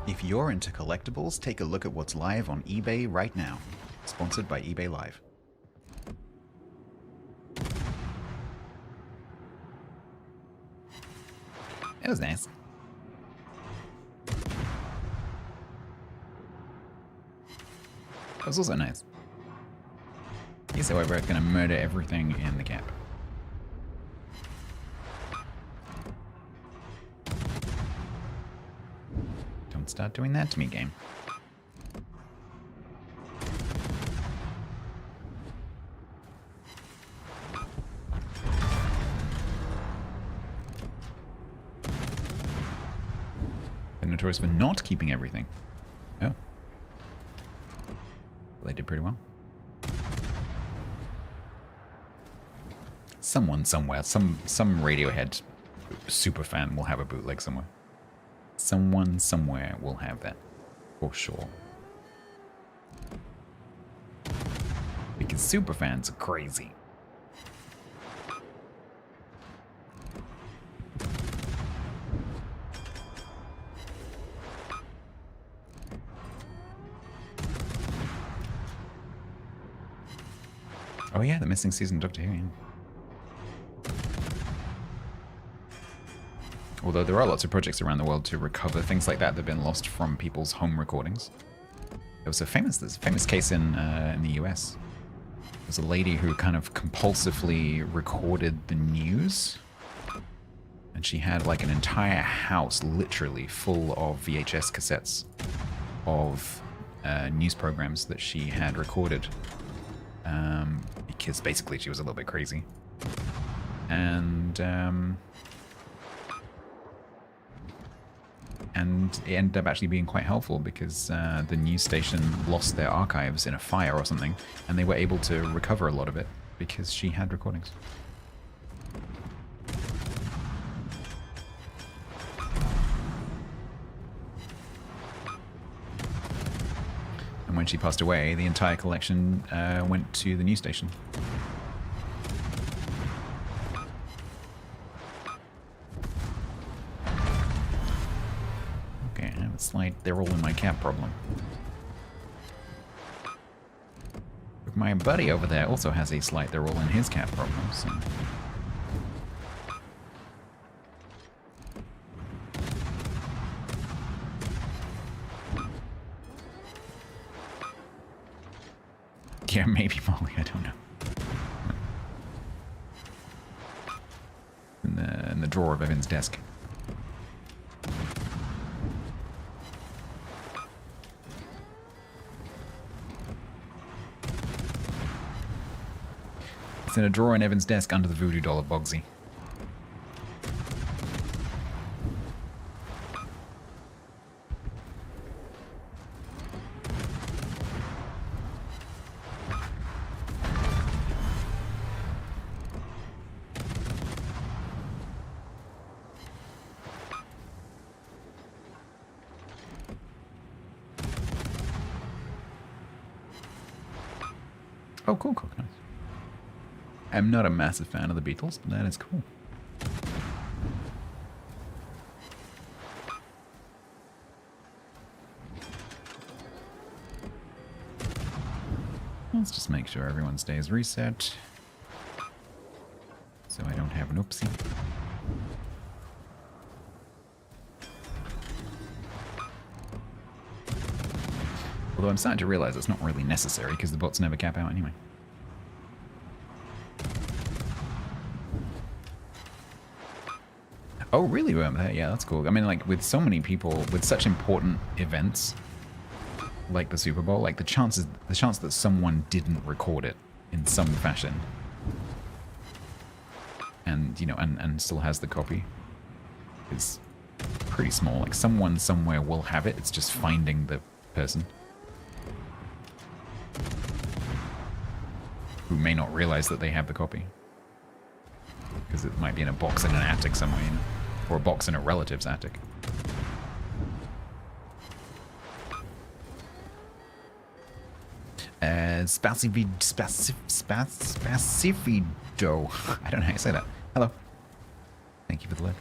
If you're into collectibles, take a look at what's live on eBay right now. Sponsored by eBay Live. That was nice. That was also nice. He's, however, gonna murder everything in the gap. Don't start doing that to me, game. They're notorious for not keeping everything. Oh. Well, they did pretty well. Someone somewhere, some Radiohead super fan will have a bootleg somewhere. Someone somewhere will have that, for sure. Because super fans are crazy. Oh yeah, the missing season of Doctor Who. Yeah. Although there are lots of projects around the world to recover things like that that have been lost from people's home recordings. There's a famous case in the US. There's a lady who kind of compulsively recorded the news, and she had like an entire house literally full of VHS cassettes of news programs that she had recorded, because basically she was a little bit crazy. And it ended up actually being quite helpful because the news station lost their archives in a fire or something, and they were able to recover a lot of it because she had recordings. And when she passed away, the entire collection went to the news station. It's like they're all in my cap problem. My buddy over there also has a slight they're all in his cap problem, so. Yeah, maybe Molly, I don't know. In the drawer of Evan's desk. In a drawer in Evan's desk under the voodoo doll of Bogsy. Oh, cool, cool, nice. I'm not a massive fan of the Beatles, but that is cool. Let's just make sure everyone stays reset, so I don't have an oopsie. Although I'm starting to realize it's not really necessary because the bots never cap out anyway. Oh, really? Yeah, that's cool. I mean, like, with so many people, with such important events, like the Super Bowl, like, the chance that someone didn't record it in some fashion, and, you know, and still has the copy, is pretty small. Like, someone somewhere will have it, it's just finding the person, who may not realize that they have the copy. Because it might be in a box in an attic somewhere, you know? Or a box in a relative's attic. Spacifido. I don't know how you say that. Hello. Thank you for the love.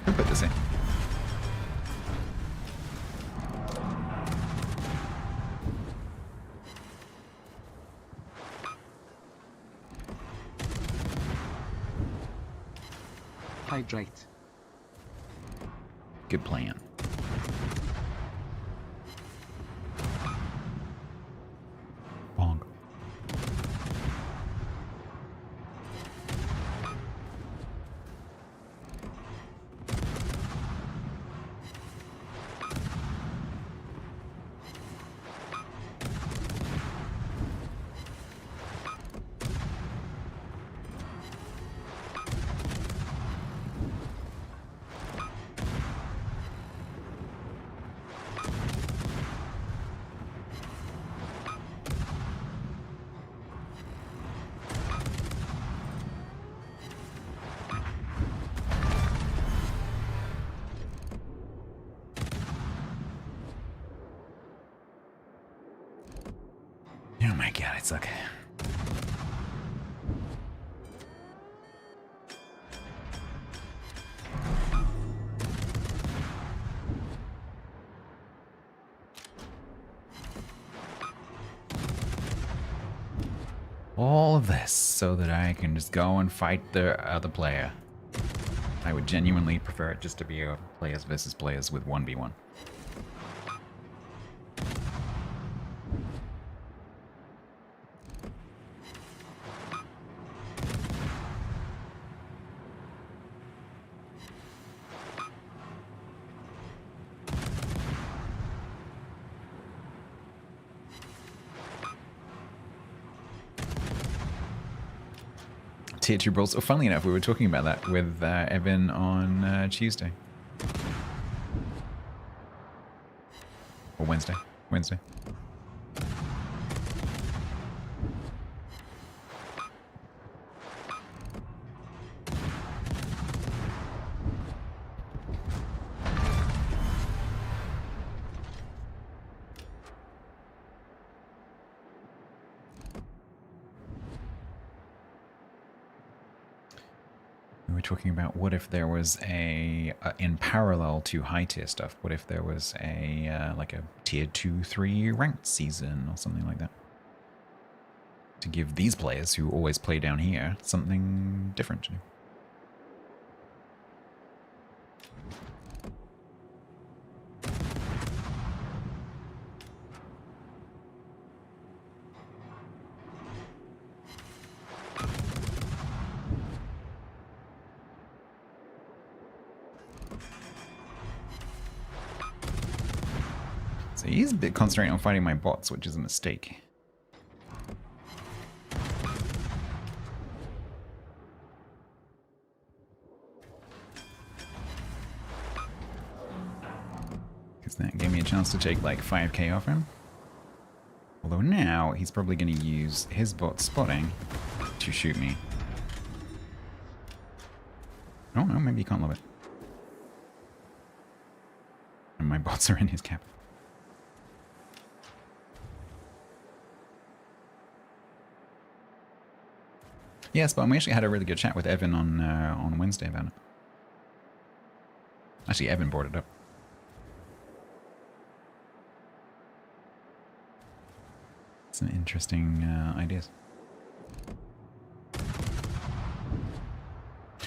Who put this in? Hydrate. Good plan. Bonk. my god, I suck. All of this so that I can just go and fight the other player. I would genuinely prefer it just to be a players versus players with 1v1. Tier 2 brawls. Oh, funnily enough, we were talking about that with Evan on Tuesday. Or Wednesday. Wednesday. We were talking about what if there was a in parallel to high tier stuff, what if there was a like a tier 2-3 ranked season or something like that, to give these players who always play down here something different to do. So he's a bit concentrating on fighting my bots, which is a mistake. Because that gave me a chance to take like 5k off him. Although now he's probably going to use his bot spotting to shoot me. Oh no, maybe he can't love it. And my bots are in his cap. Yes, but we actually had a really good chat with Evan on Wednesday about it. Actually, Evan brought it up. Some interesting ideas.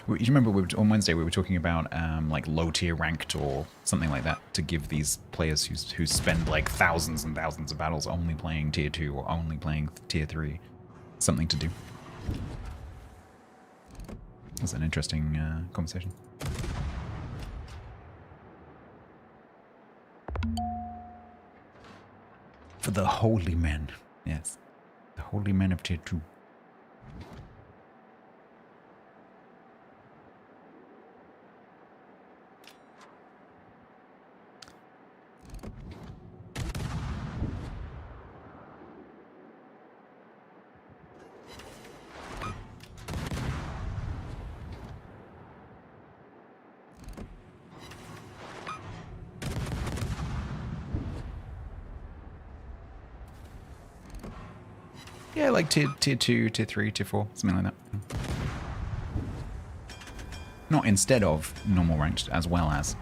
You remember on Wednesday we were talking about like low tier ranked or something like that to give these players who spend like thousands and thousands of battles only playing tier 2 or only playing tier 3 something to do. That's an interesting conversation. For the holy men. Yes. The holy men of tier 2. Yeah, like tier 2, tier 3, tier 4, something like that. Not instead of normal ranked, as well as.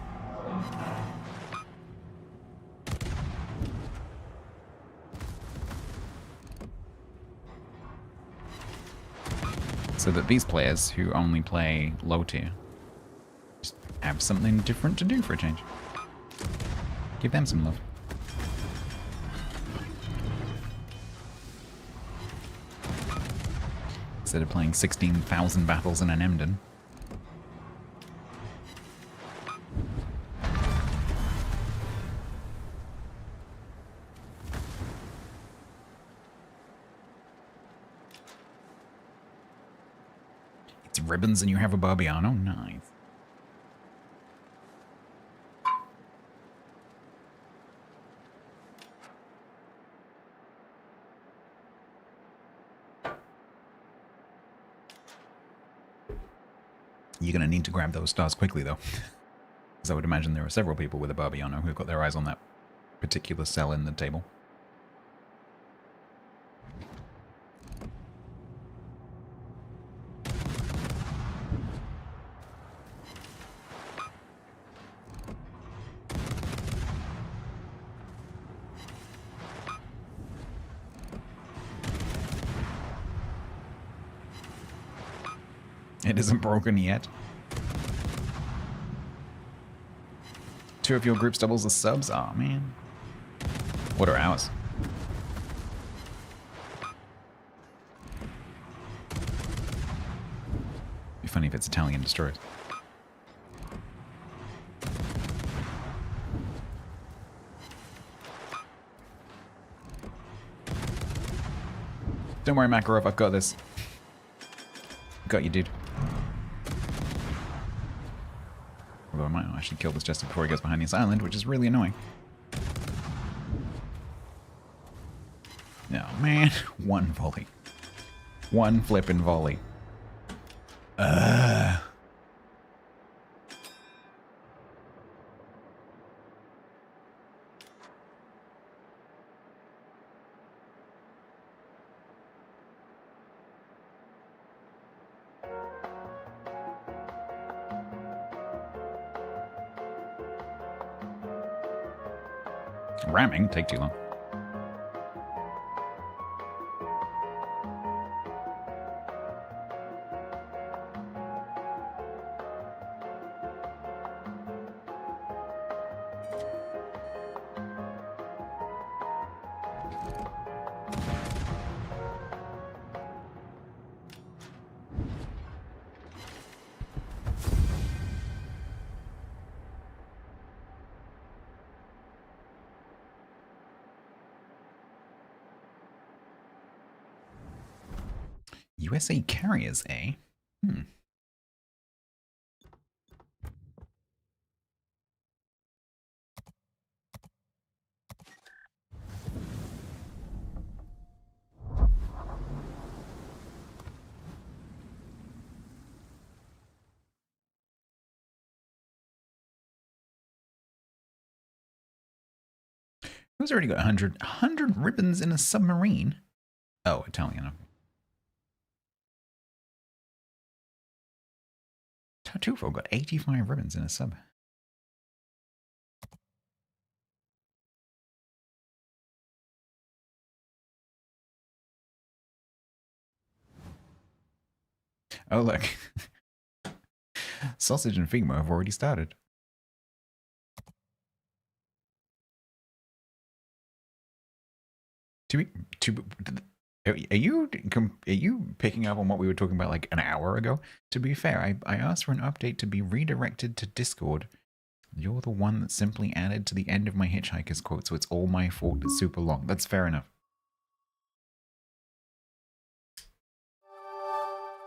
So that these players who only play low tier just have something different to do for a change. Give them some love. Instead of playing 16,000 battles in an Emden. It's ribbons and you have a Barbiano? Nice. You're going to need to grab those stars quickly, though. Because I would imagine there are several people with a Barbiano who've got their eyes on that particular cell in the table. It isn't broken yet. 2 of your groups doubles the subs? Aw, man. What are ours? Be funny if it's Italian destroyed. Don't worry, Makarov, I've got this. Got you, dude. Although I might actually kill this just before he goes behind this island, which is really annoying. Oh, man. One volley. One flippin' volley. Ramming take too long. USA carriers, eh? Hmm. Who's already got 100 ribbons in a submarine? Oh, Italian. Tartufo got 85 ribbons in a sub. Oh, look. Sausage and Figma have already started. Are you picking up on what we were talking about like an hour ago? To be fair, I asked for an update to be redirected to Discord. You're the one that simply added to the end of my Hitchhiker's quote, so it's all my fault. It's super long. That's fair enough.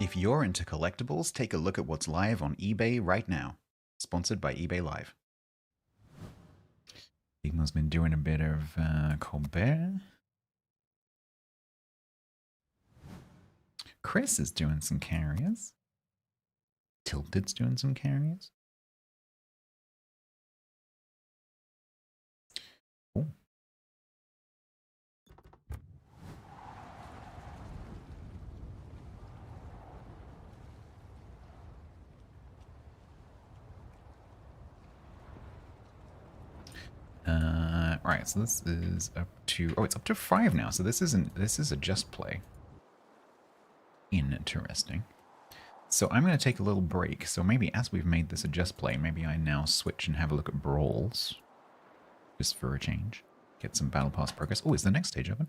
If you're into collectibles, take a look at what's live on eBay right now. Sponsored by eBay Live. Figma's been doing a bit of Colbert. Chris is doing some carriers. Tilted's doing some carriers. Oh. Right, so this is up to, oh, it's up to 5 now. So this is a just play. Interesting. So I'm going to take a little break. So maybe as we've made this a just play, maybe I now switch and have a look at brawls. Just for a change. Get some battle pass progress. Oh, is the next stage open?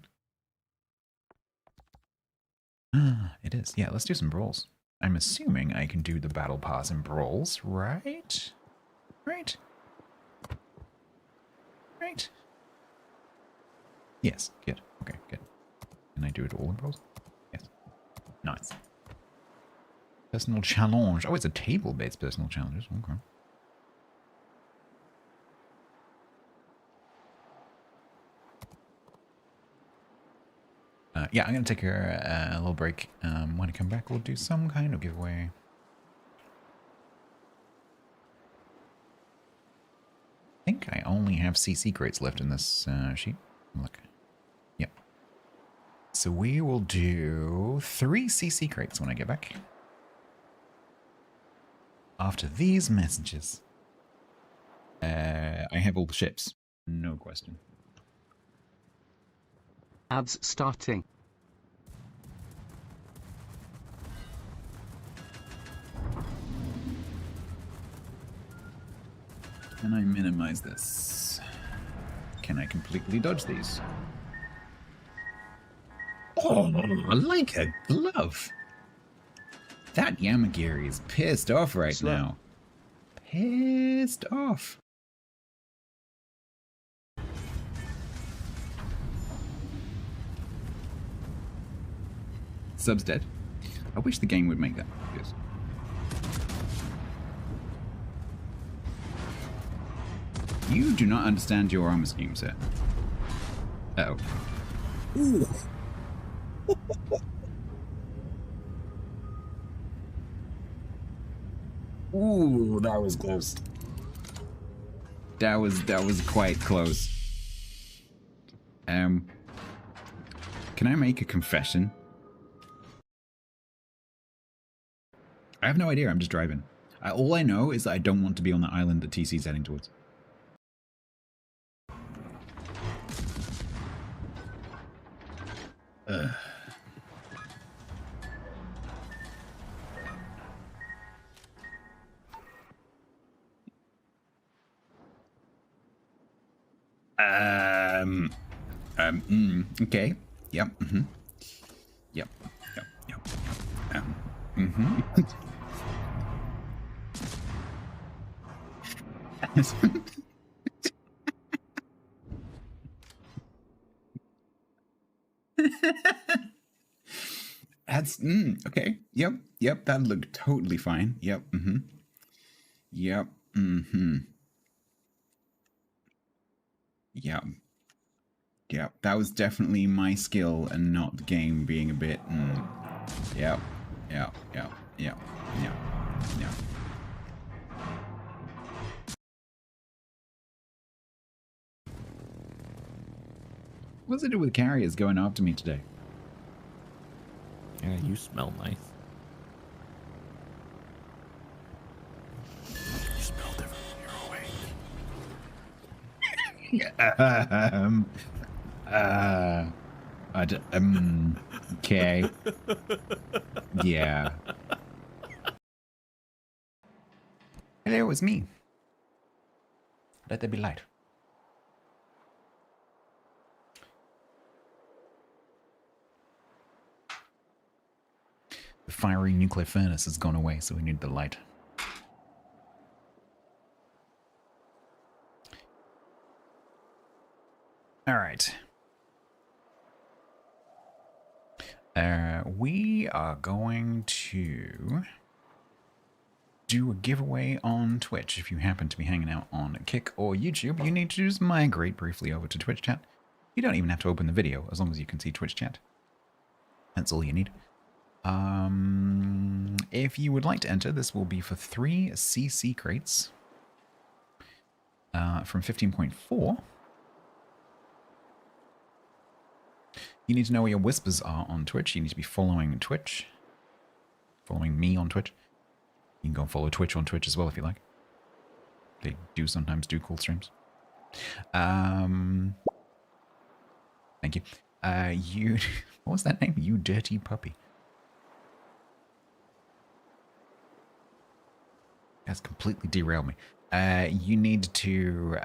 It is. Yeah, let's do some brawls. I'm assuming I can do the battle pass in brawls, right? Right? Right? Yes, good. Okay, good. Can I do it all in brawls? Yes. Nice. Personal challenge. Oh, it's a table-based personal challenge. Okay. Yeah, I'm going to take a little break. When I come back, we'll do some kind of giveaway. I think I only have CC crates left in this sheet. Look. Yep. So we will do 3 CC crates when I get back. After these messages. I have all the ships. No question. Ads starting. Can I minimize this? Can I completely dodge these? Oh, like a glove. That Yamagiri is pissed off right now. Pissed off. Sub's dead. I wish the game would make that obvious. You do not understand your armor scheme, sir. Uh-oh. Ooh. Ooh, that was close. That was quite close. Can I make a confession? I have no idea. I'm just driving. All I know is that I don't want to be on the island that TC's heading towards. Ugh. Okay. Yep. Mm-hmm. Yep. Yep. Yep. Mm-hmm. That's okay. Yep. Yep. That looked totally fine. Yep. Mm-hmm. Yep. Mm-hmm. Yep. Yep. That was definitely my skill and not the game being a bit. Yep. Yep. Yep. Yep. Yep. Yep. What's it do with carriers going after me today? Yeah, you smell nice. You smell different when you're awake. Okay. Yeah. Hello, it was me. Let there be light. The fiery nuclear furnace has gone away, so we need the light. All right. We are going to do a giveaway on Twitch. If you happen to be hanging out on Kick or YouTube, you need to just migrate briefly over to Twitch chat. You don't even have to open the video, as long as you can see Twitch chat. That's all you need. If you would like to enter, this will be for 3 CC crates from 15.4. You need to know where your whispers are on Twitch. You need to be following Twitch. Following me on Twitch. You can go and follow Twitch on Twitch as well if you like. They do sometimes do cool streams. Thank you. You... What was that name? You dirty puppy. That's completely derailed me. You need to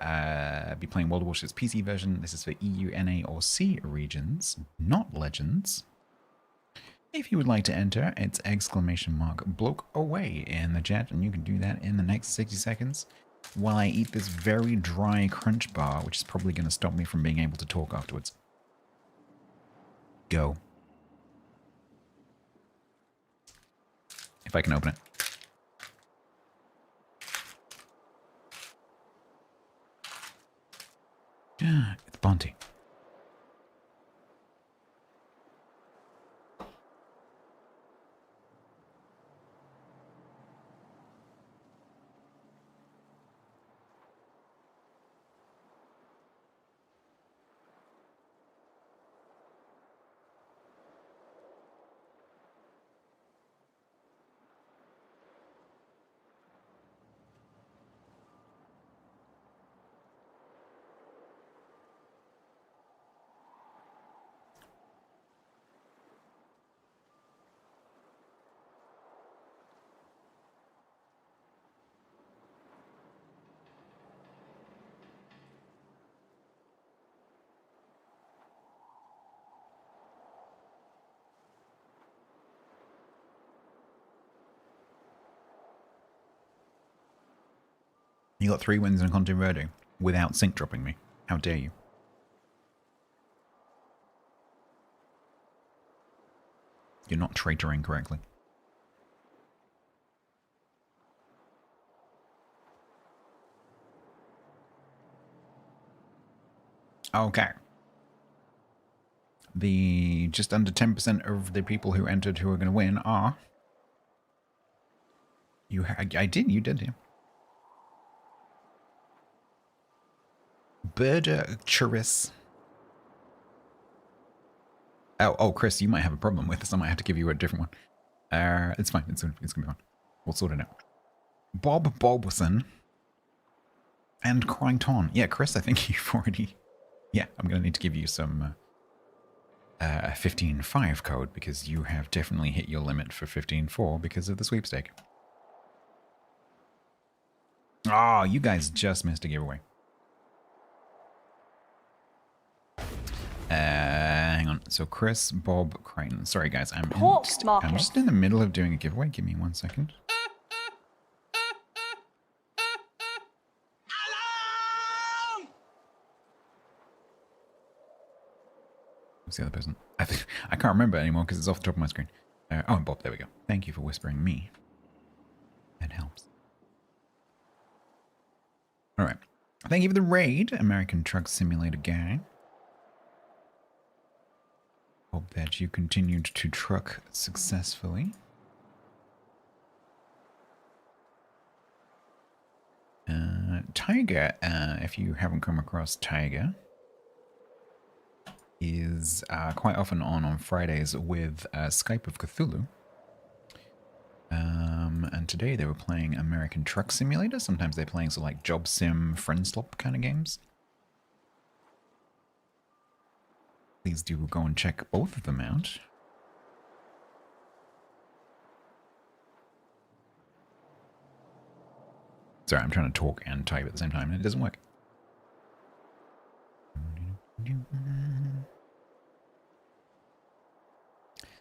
be playing World of Warships PC version. This is for EU, NA, or C regions, not Legends. If you would like to enter, it's !bloke away in the chat, and you can do that in the next 60 seconds while I eat this very dry crunch bar, which is probably going to stop me from being able to talk afterwards. Go. If I can open it. It's Bonte. You got 3 wins in Conte Verde without sync dropping me. How dare you? You're not traitoring correctly. Okay. The just under 10% of the people who entered who are going to win are... You did, yeah. Birder Churis. Oh, Chris, you might have a problem with this. I might have to give you a different one. It's fine. It's gonna be fine. We'll sort it out. Bob Bobson and Cryington. Yeah, Chris, I think you've already... Yeah, I'm going to need to give you some... a 15.5 code, because you have definitely hit your limit for 15.4 because of the sweepstake. Oh, you guys just missed a giveaway. Hang on. So Chris, Bob, Crichton. Sorry, guys. I'm just in the middle of doing a giveaway. Give me 1 second. Who's the other person? I can't remember anymore because it's off the top of my screen. Oh, Bob. There we go. Thank you for whispering me. That helps. All right. Thank you for the raid, American Truck Simulator gang. Hope that you continued to truck successfully. Tiger, if you haven't come across Tiger, is quite often on Fridays with Skype of Cthulhu. And today they were playing American Truck Simulator. Sometimes they're playing sort of like Job Sim, Friend Slop kind of games. Please do go and check both of them out. Sorry, I'm trying to talk and type at the same time, and it doesn't work.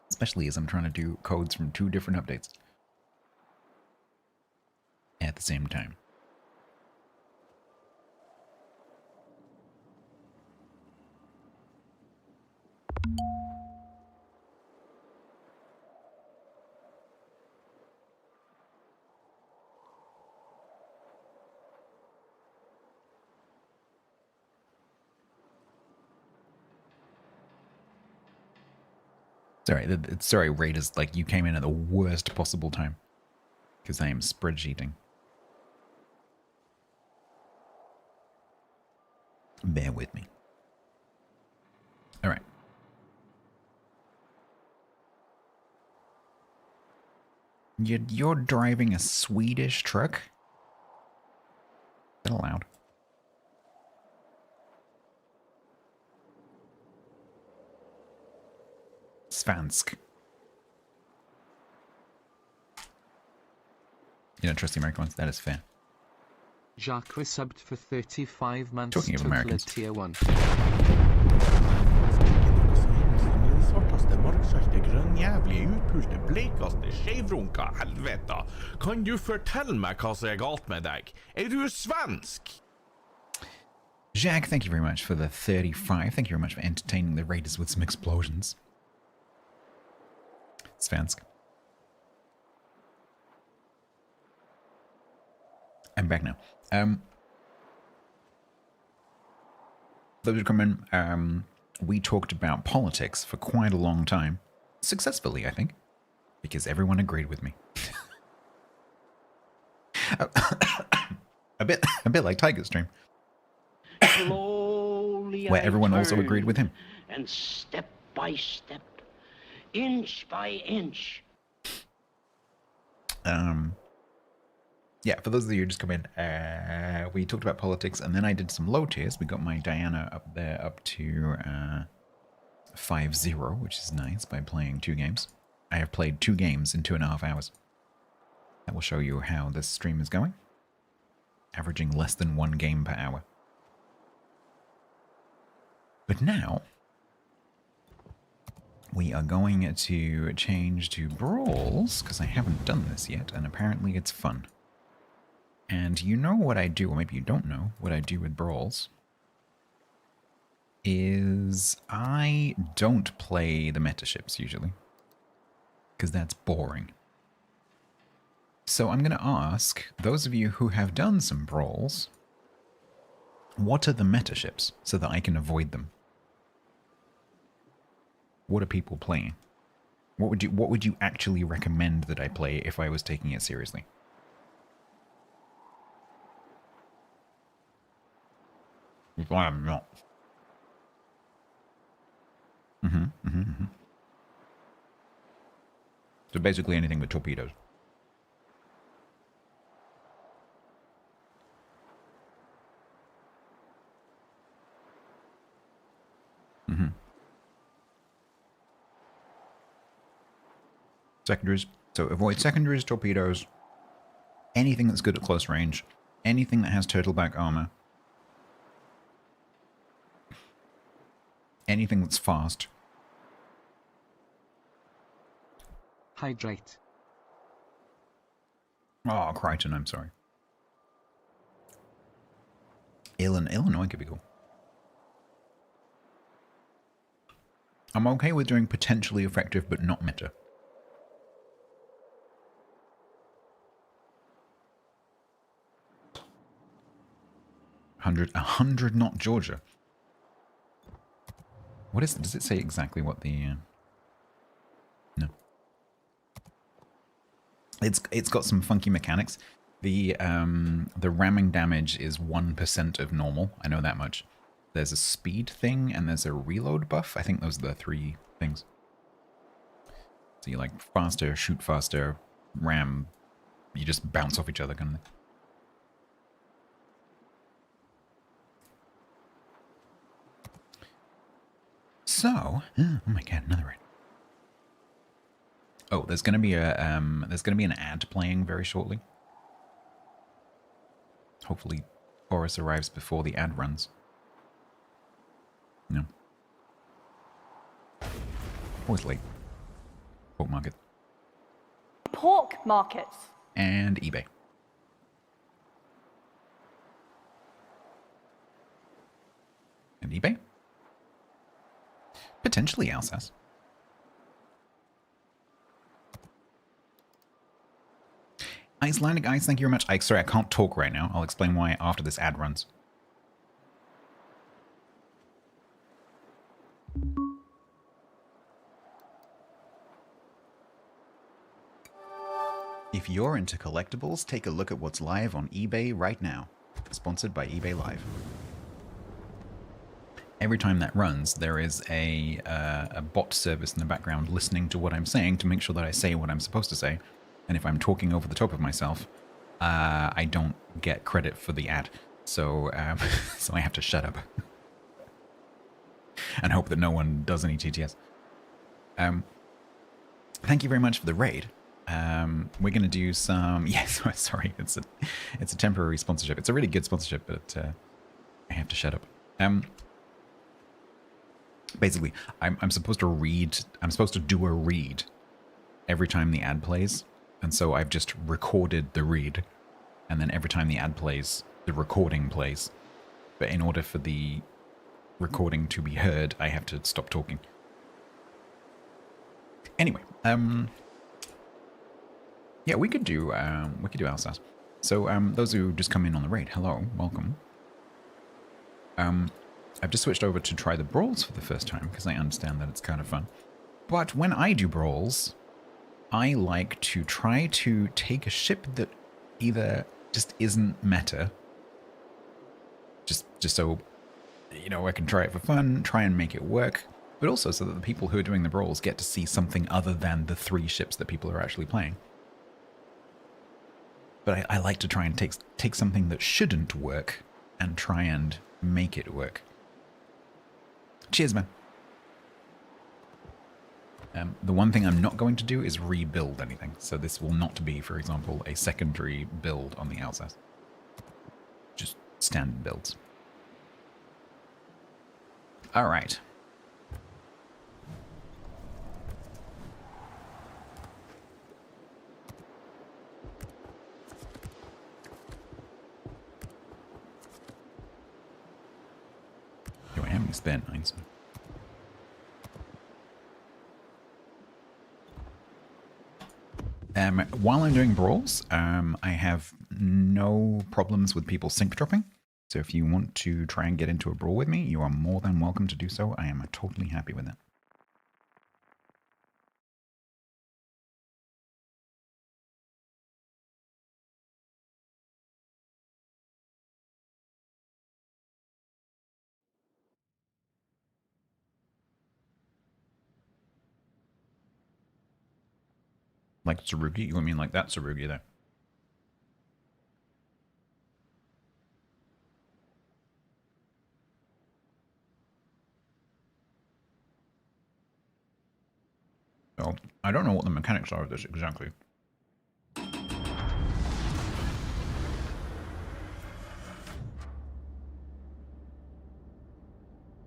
Especially as I'm trying to do codes from 2 different updates at the same time. Sorry, Raiders, like you came in at the worst possible time. Because I am spreadsheeting. Bear with me. Alright. You're driving a Swedish truck? Is that allowed? Svensk. You don't trust the American ones? That is fair. Jacques subbed for 35 months. Talking of Americans. Tier 1. Svartaste, mørksølte, grønnjævlige, utpulte, bleikaste, skjevrunka, helvete. Kan du fortelle meg hva som galt med deg? Du svensk? Jack, thank you very much for the 35. Thank you very much for entertaining the Raiders with some explosions. Svensk. I'm back now. Those who come in, we talked about politics for quite a long time. Successfully, I think. Because everyone agreed with me. a bit like Tiger's stream. Slowly where everyone I also agreed with him. And step by step, inch by inch. Yeah, for those of you who just come in, we talked about politics, and then I did some low tiers. We got my Diana up there up to 5-0, which is nice, by playing 2 games. I have played 2 games in 2.5 hours. That will show you how this stream is going. Averaging less than 1 game per hour. But now, we are going to change to Brawls, because I haven't done this yet, and apparently it's fun. And you know what I do, or maybe you don't know what I do with brawls, is I don't play the meta ships usually, because that's boring. So I'm going to ask those of you who have done some brawls, what are the meta ships so that I can avoid them? What are people playing? What would you actually recommend that I play if I was taking it seriously? If I am not. So basically anything with torpedoes. Secondaries. So avoid secondaries, torpedoes, anything that's good at close range, anything that has turtleback armor, anything that's fast. Hydrate. Oh, Crichton, I'm sorry. Illinois could be cool. I'm okay with doing potentially effective but not meta. 100 not Georgia. What is it? Does it say exactly what the... No. It's got some funky mechanics. The ramming damage is 1% of normal. I know that much. There's a speed thing and there's a reload buff. I think those are the 3 things. So you like faster, shoot faster, ram. You just bounce off each other kind of thing. So, oh my god, another raid. Oh, there's gonna be an ad playing very shortly. Hopefully, Boris arrives before the ad runs. No. Always late. Pork market. Pork markets. And eBay. And eBay? Potentially Alsace. Icelandic Ice, thank you very much. Sorry, I can't talk right now. I'll explain why after this ad runs. If you're into collectibles, take a look at what's live on eBay right now. Sponsored by eBay Live. Every time that runs, there is a bot service in the background listening to what I'm saying to make sure that I say what I'm supposed to say. And if I'm talking over the top of myself, I don't get credit for the ad. So, so I have to shut up. And hope that no one does any TTS. Thank you very much for the raid. We're going to do some... Yes, sorry. It's a temporary sponsorship. It's a really good sponsorship, but I have to shut up. Basically, I'm supposed to read... I'm supposed to do a read every time the ad plays. And so I've just recorded the read. And then every time the ad plays, the recording plays. But in order for the recording to be heard, I have to stop talking. Anyway, yeah, we could do Alsace. So those who just come in on the raid, hello, welcome. I've just switched over to try the brawls for the first time because I understand that it's kind of fun. But when I do brawls, I like to try to take a ship that either just isn't meta, just so, you know, I can try it for fun, try and make it work, but also so that the people who are doing the brawls get to see something other than the 3 ships that people are actually playing. But I like to try and take something that shouldn't work and try and make it work. Cheers, man. The one thing I'm not going to do is rebuild anything. So this will not be, for example, a secondary build on the Alsace. Just standard builds. All right. spare 9. So. While I'm doing brawls, I have no problems with people sync dropping. So if you want to try and get into a brawl with me, you are more than welcome to do so. I am totally happy with it. Like Tsurugi? You mean like that Tsurugi there? Well, I don't know what the mechanics are of this exactly.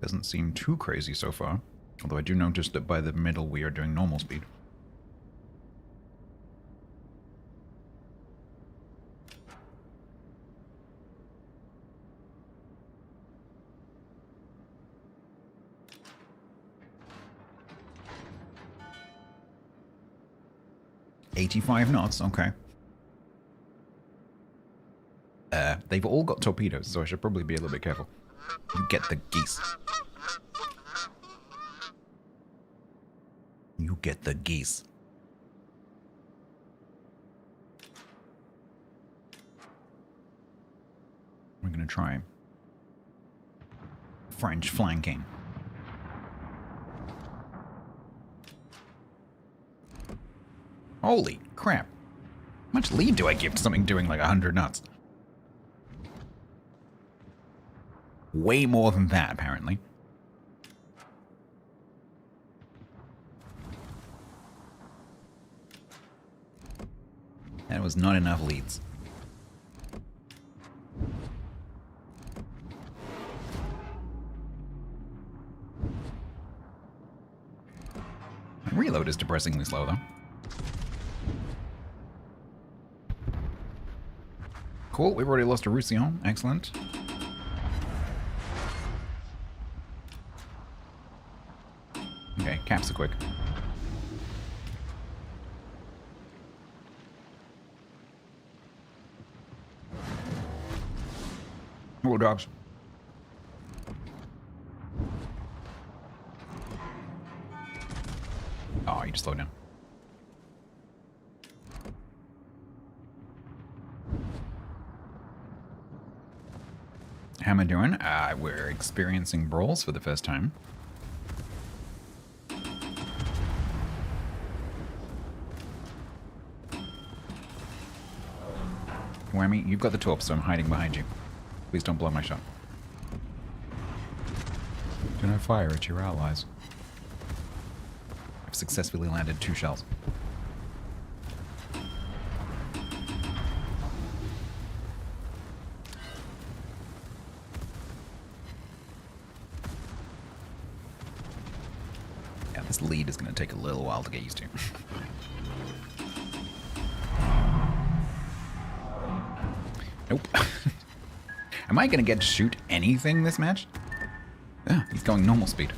Doesn't seem too crazy so far. Although I do notice that by the middle we are doing normal speed. $85 knots, okay. They've all got torpedoes, so I should probably be a little bit careful. You get the geese. You get the geese. We're gonna try French flanking. Holy crap. How much lead do I give to something doing like 100 knots? Way more than that, apparently. That was not enough leads. My reload is depressingly slow, though. Cool, we've already lost a Roussillon. Excellent. Okay, caps are quick. Hello, dogs. Oh, you just slowed down. How am I doing? We're experiencing brawls for the first time. Whammy, you've got the torp, so I'm hiding behind you. Please don't blow my shot. Do not fire at your allies. I've successfully landed 2 shells. Yeah, this lead is going to take a little while to get used to. Nope. Am I going to get to shoot anything this match? Oh, he's going normal speed.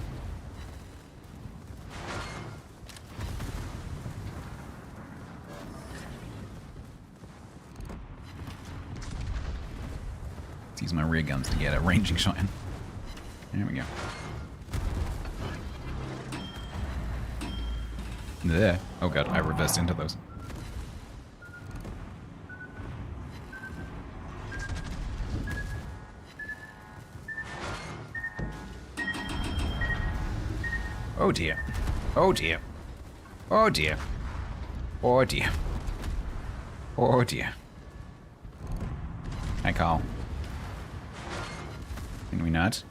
Let's use my rear guns to get a ranging shot in. There we go. There. Oh god, I reversed into those. Oh dear. Oh dear. Oh dear. Oh dear. Oh dear. Hi, Carl. Can we not?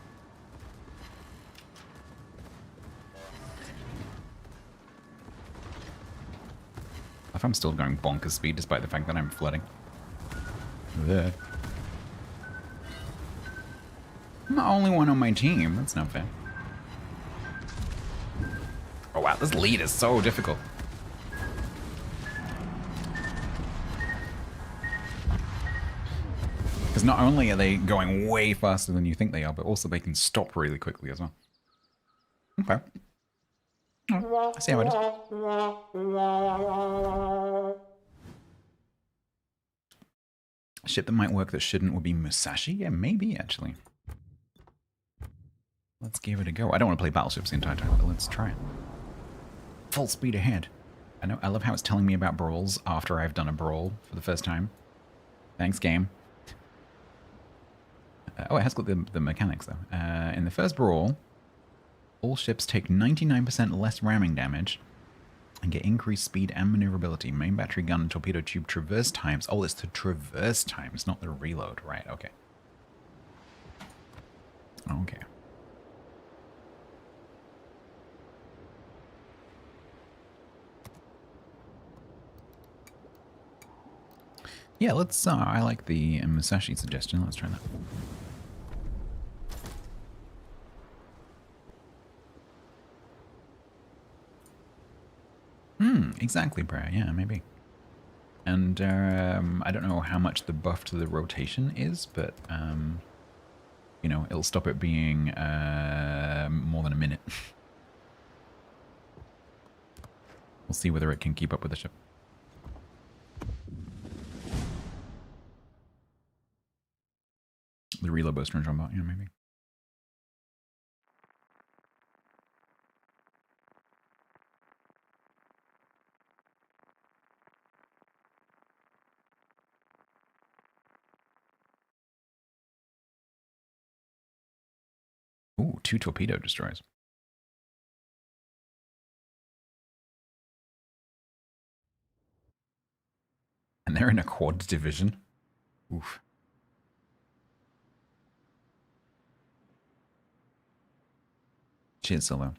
If I'm still going bonkers speed despite the fact that I'm flooding. There. I'm the only one on my team. That's not fair. Oh wow, this lead is so difficult. Because not only are they going way faster than you think they are, but also they can stop really quickly as well. Okay. I see how it is. A ship that might work that shouldn't would be Musashi? Yeah, maybe, actually. Let's give it a go. I don't want to play battleships the entire time, but let's try it. Full speed ahead. I love how it's telling me about brawls after I've done a brawl for the first time. Thanks, game. Oh, it has got the mechanics, though. In the first brawl, all ships take 99% less ramming damage and get increased speed and maneuverability. Main battery gun and torpedo tube traverse times. Oh, it's the traverse times, not the reload. Right, okay. Okay. Yeah, let's, I like the Musashi suggestion. Let's try that. Exactly, Brer. Yeah, maybe. And I don't know how much the buff to the rotation is, but, you know, it'll stop it being more than a minute. We'll see whether it can keep up with the ship. The reload booster and bot, yeah, maybe. Ooh, 2 torpedo destroyers. And they're in a quad division. Oof. Cheers, Solo.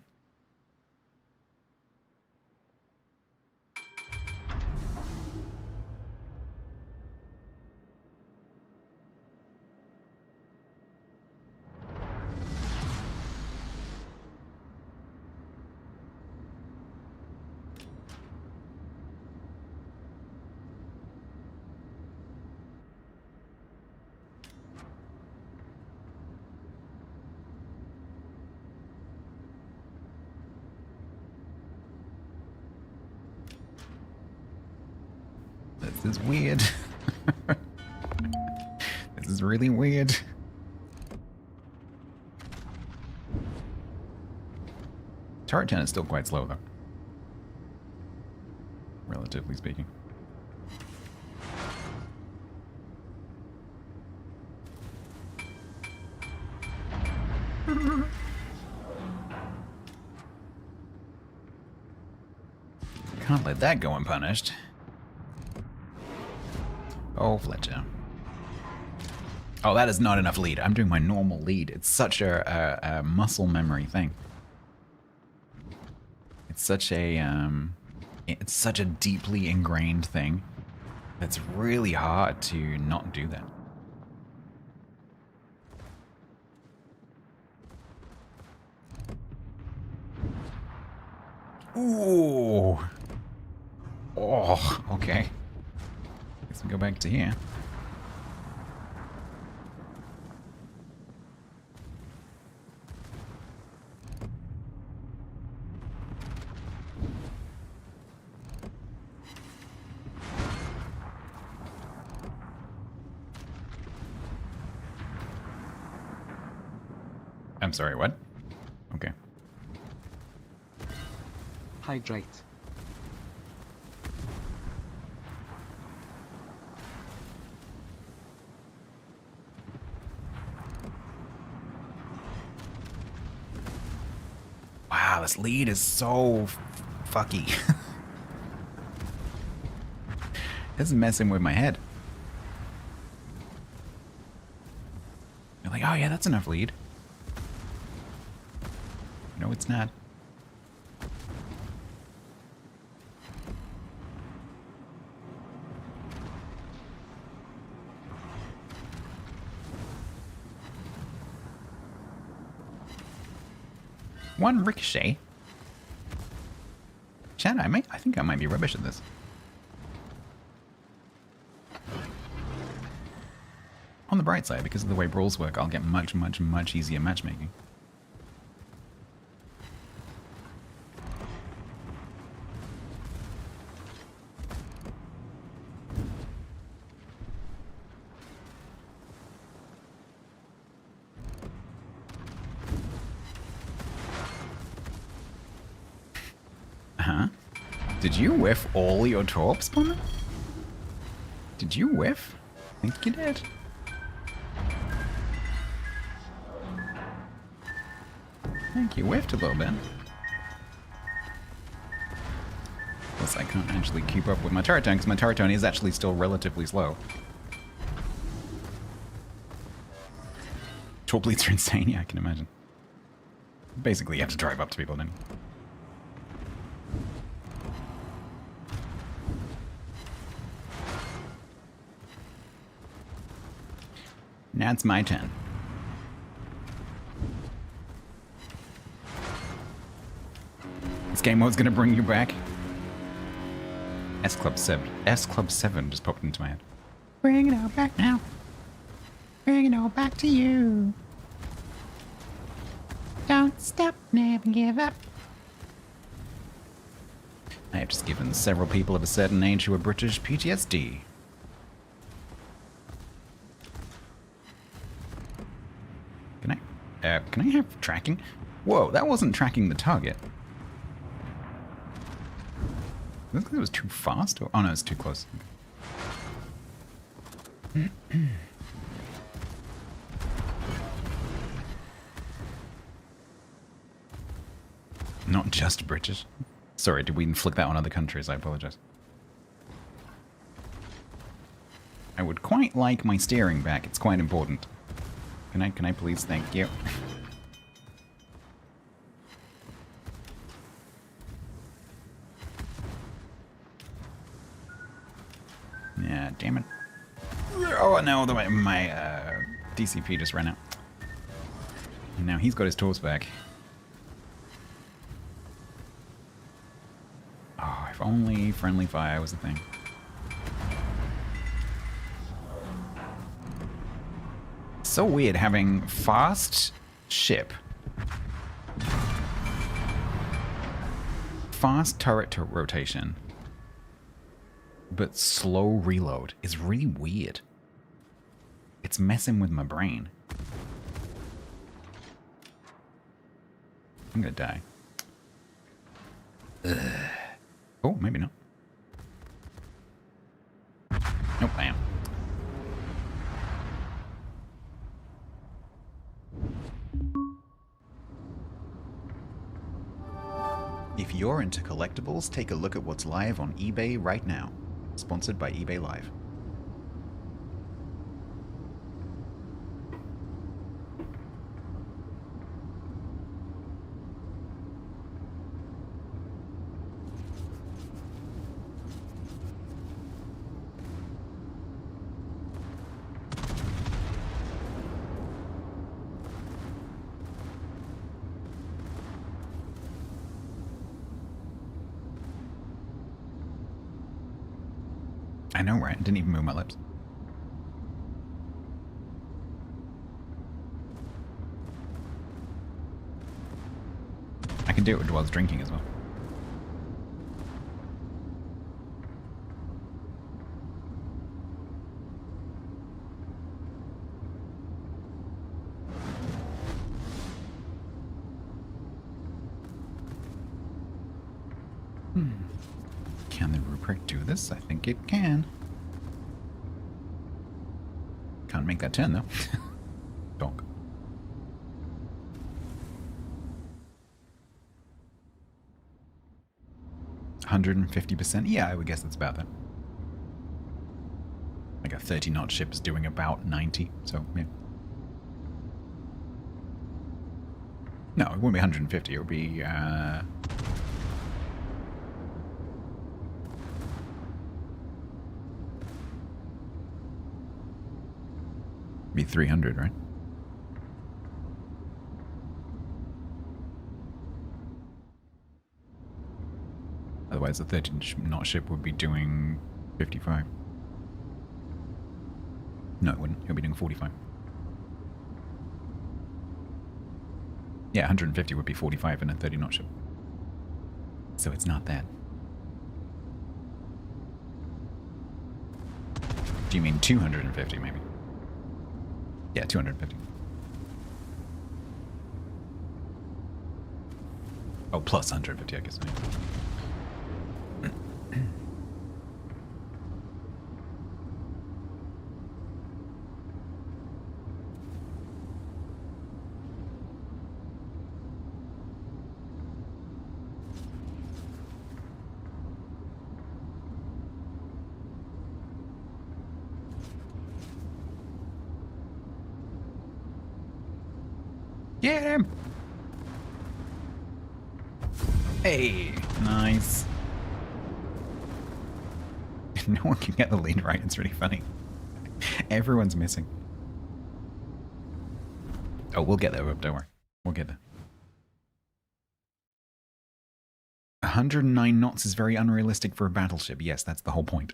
This is weird. This is really weird. Turret 10 is still quite slow, though. Relatively speaking. Can't let that go unpunished. Oh, Fletcher. Oh, that is not enough lead. I'm doing my normal lead. It's such a muscle memory thing. It's such a deeply ingrained thing. It's really hard to not do that. Ooh. Oh, okay. Guess we go back to here. I'm sorry, what? Okay. Hydrate. Wow, this lead is so fucky. This is messing with my head. You're like, oh yeah, that's enough lead. No, it's not. One ricochet. Chad, I think I might be rubbish at this. On the bright side, because of the way brawls work, I'll get much, much, much easier matchmaking. Huh? Did you whiff all your torps, Bomber? Did you whiff? I think you did. I think you whiffed a little bit. Plus, I can't actually keep up with my turret tone because my turret tone is actually still relatively slow. Torp leads are insane, yeah, I can imagine. Basically, you have to drive up to people, don't you? Now it's my turn. This game mode's gonna bring you back. S Club 7 just popped into my head. Bring it all back now. Bring it all back to you. Don't stop, never give up. I have just given several people of a certain age who are British PTSD. Can I have tracking? Whoa, that wasn't tracking the target. Looks like it was too fast. Or, oh no, it's too close. Not just British. Sorry, did we inflict that on other countries? I apologize. I would quite like my steering back. It's quite important. Can I please? Thank you. Yeah, damn it. Oh no, my DCP just ran out. And now he's got his torps back. Oh, if only friendly fire was a thing. So weird having fast ship, fast turret rotation, but slow reload is really weird. It's messing with my brain. I'm gonna die. Ugh. Oh, maybe not. Nope, I am. If you're into collectibles, take a look at what's live on eBay right now. Sponsored by eBay Live. I know, right? Didn't even move my lips. I can do it while I was drinking as well. Can the rubric do this? I think it can. Can't make that turn though. Donk. %150%? Yeah, I would guess that's about that. Like a 30-knot ship is doing about 90, so yeah. No, it wouldn't be 150, it would be be 300, right? Otherwise, the 30-knot ship would be doing 55. No, it wouldn't. He'll be doing 45. Yeah, 150 would be 45 in a 30 knot ship. So it's not that. Do you mean 250 maybe? Yeah, 250. Oh, plus 150, I guess. Get him! Hey, nice. No one can get the lead right, it's really funny. Everyone's missing. Oh, we'll get there, don't worry. We'll get there. 109 knots is very unrealistic for a battleship. Yes, that's the whole point.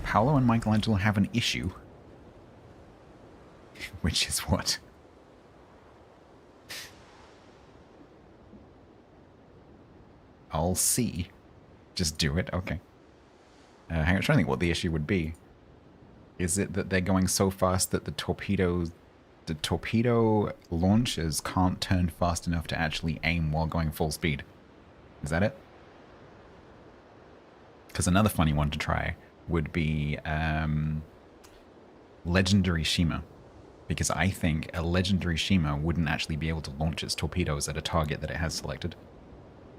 Paolo and Michelangelo have an issue. Which is what? I'll see. Just do it? Okay. Hang on, I'm trying to think what the issue would be. Is it that they're going so fast that the torpedo launchers can't turn fast enough to actually aim while going full speed? Is that it? Because another funny one to try would be Legendary Shima. Because I think a Legendary Shima wouldn't actually be able to launch its torpedoes at a target that it has selected.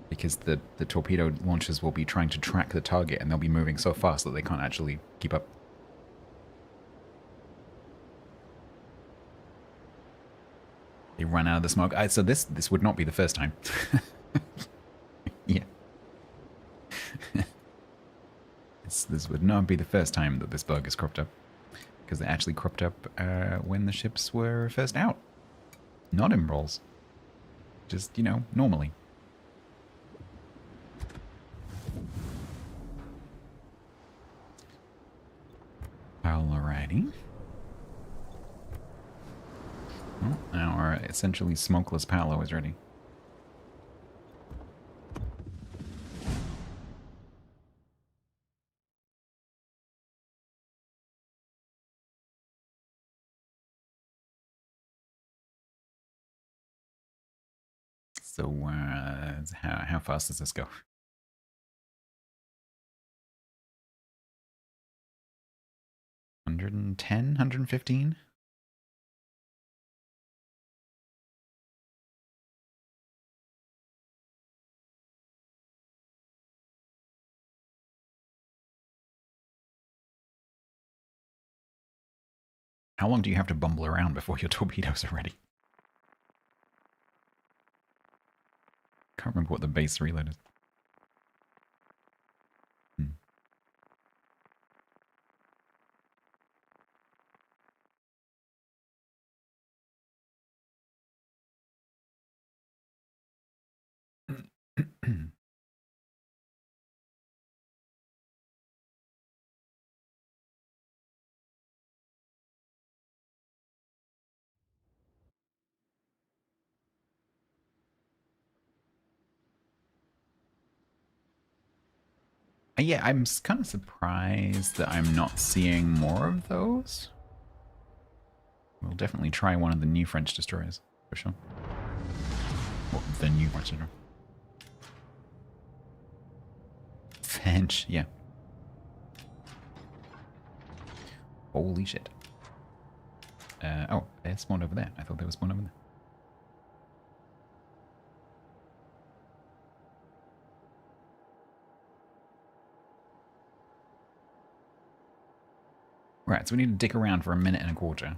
Because the torpedo launchers will be trying to track the target and they'll be moving so fast that they can't actually keep up. They run out of the smoke. So this would not be the first time. Yeah. This would not be the first time that this bug has cropped up. Because it actually cropped up when the ships were first out. Not in rolls. Just, you know, normally. Alrighty. Well, now our essentially smokeless Paolo is ready. So, how fast does this go? 110, 115? How long do you have to bumble around before your torpedoes are ready? Can't remember what the base reload is. Yeah, I'm kind of surprised that I'm not seeing more of those. We'll definitely try one of the new French destroyers, for sure. Well, the new French destroyer. French, yeah. Holy shit. Oh, there's one over there. I thought there was one over there. Right, so we need to dick around for a minute and a quarter.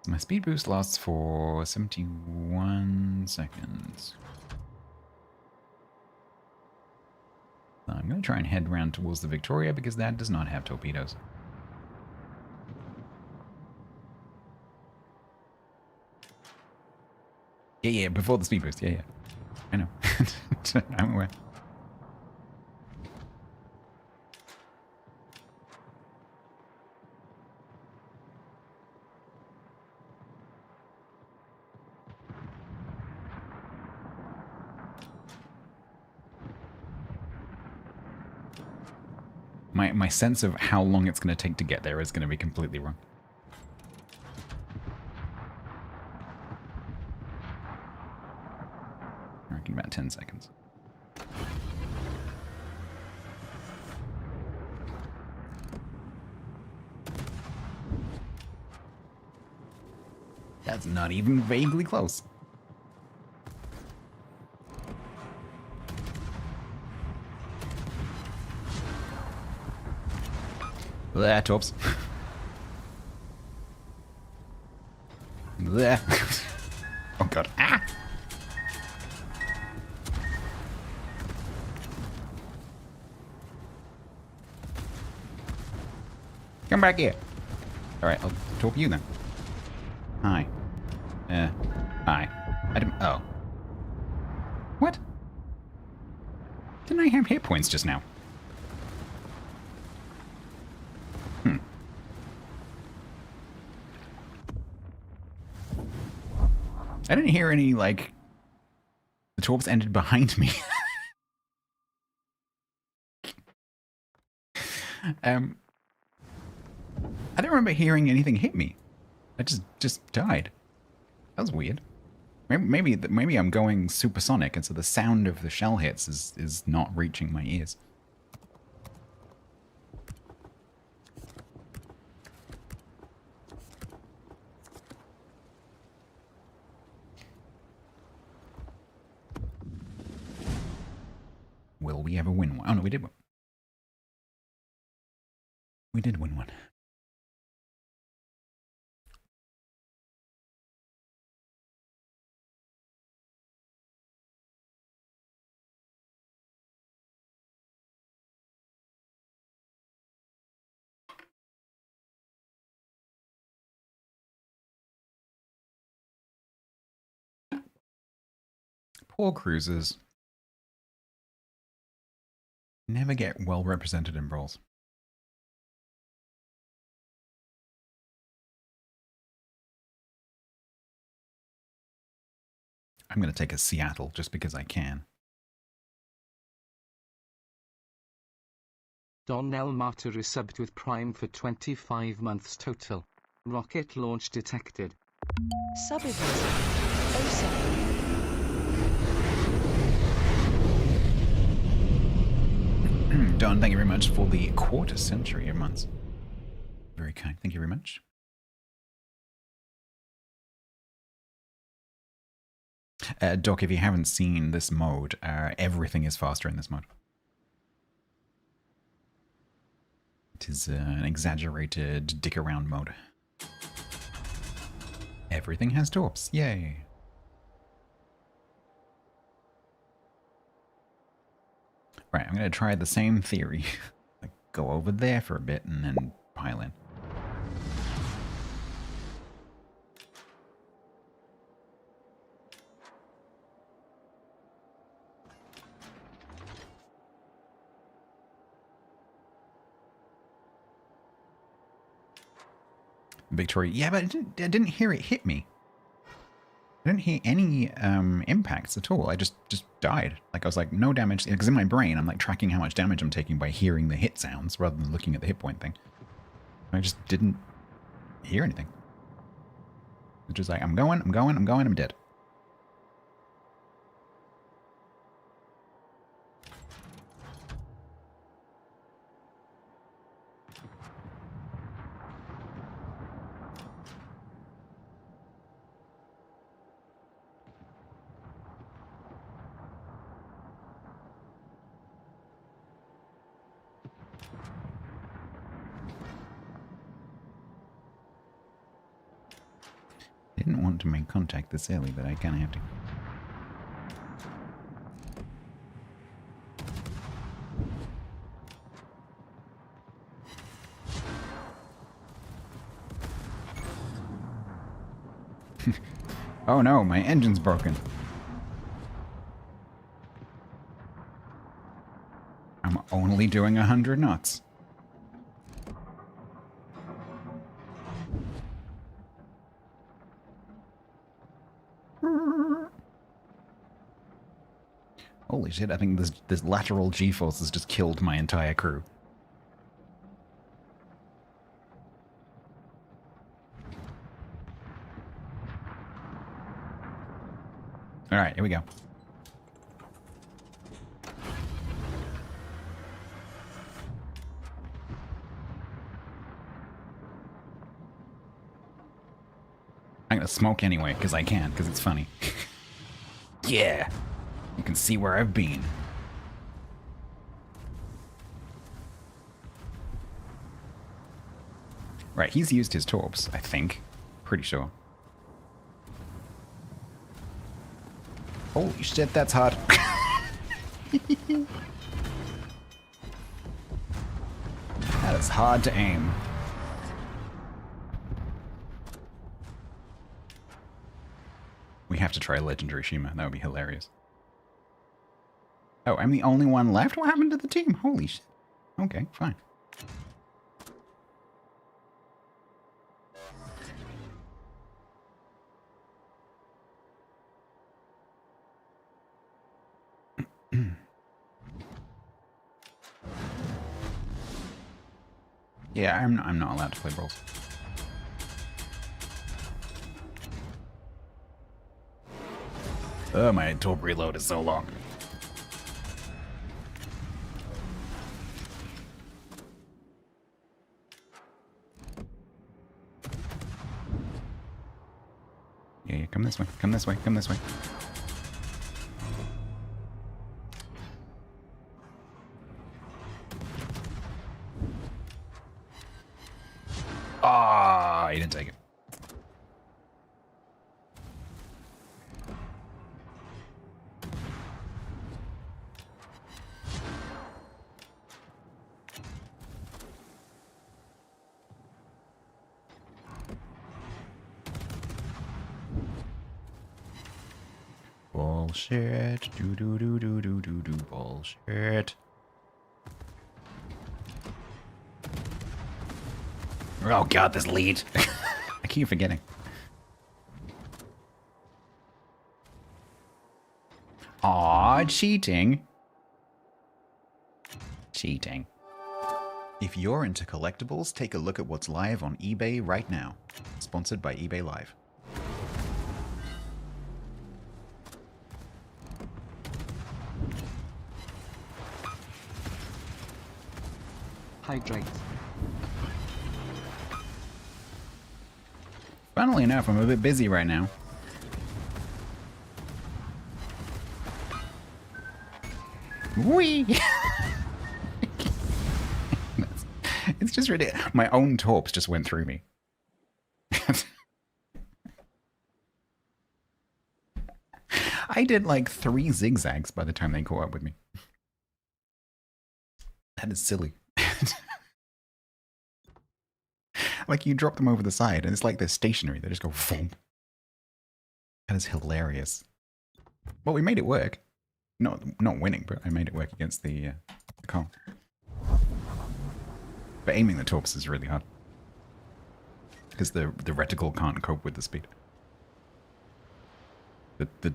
My speed boost lasts for 71 seconds. So I'm going to try and head round towards the Victoria because that does not have torpedoes. Yeah, before the speed boost. Yeah. I know. I'm aware. My sense of how long it's going to take to get there is going to be completely wrong. I reckon about 10 seconds. That's not even vaguely close. There, Torps. There. Oh god. Ah! Come back here. Alright, I'll torp you then. Hi. Hi. I didn't. Oh. What? Didn't I have hit points just now? I didn't hear any, like, the torps ended behind me. I don't remember hearing anything hit me. I just died. That was weird. Maybe I'm going supersonic, and so the sound of the shell hits is not reaching my ears. Will we ever win one? Oh no, we did one. We did win one. Poor cruisers. Never get well represented in brawls. I'm going to take a Seattle just because I can. Donnell Martyr is subbed with Prime for 25 months total. Rocket launch detected. Sub event. Oh, sorry. Don, thank you very much for the quarter century of months. Very kind. Thank you very much. Doc, if you haven't seen this mode, everything is faster in this mode. It is an exaggerated dick around mode. Everything has torps. Yay. Right, I'm going to try the same theory. Like, go over there for a bit and then pile in. Victoria, yeah, but I didn't hear it hit me. I didn't hear any impacts at all. I just died. Like, I was like, no damage. Because in my brain, I'm like tracking how much damage I'm taking by hearing the hit sounds rather than looking at the hit point thing. I just didn't hear anything. It's just like, I'm going, I'm dead. Didn't want to make contact this early, but I kind of have to. Oh no, my engine's broken. I'm only doing 100 knots. Holy shit, I think this lateral G-force has just killed my entire crew. Alright, here we go. I'm gonna smoke anyway, because I can, because it's funny. Yeah! You can see where I've been. Right, he's used his torps, I think. Pretty sure. Holy shit, that's hard. That is hard to aim. We have to try Legendary Shima. That would be hilarious. Oh, I'm the only one left? What happened to the team? Holy shit. Okay, fine. Yeah, I'm not allowed to play brawls. Oh, my torp reload is so long. Yeah, come this way, come this way, come this way. Ah, he didn't take it. Bullshit. Do do do do do do do bullshit. Oh god, this lead. I keep forgetting. Aw, cheating. Cheating. If you're into collectibles, take a look at what's live on eBay right now. Sponsored by eBay Live. Hydrate. Funnily enough, I'm a bit busy right now. Whee! It's just ridiculous. My own torps just went through me. I did like 3 zigzags by the time they caught up with me. That is silly. Like you drop them over the side and it's like they're stationary. They just go boom. That is hilarious. Well, we made it work. Not winning, but I made it work against the car. But aiming the torps is really hard. Because the reticle can't cope with the speed. The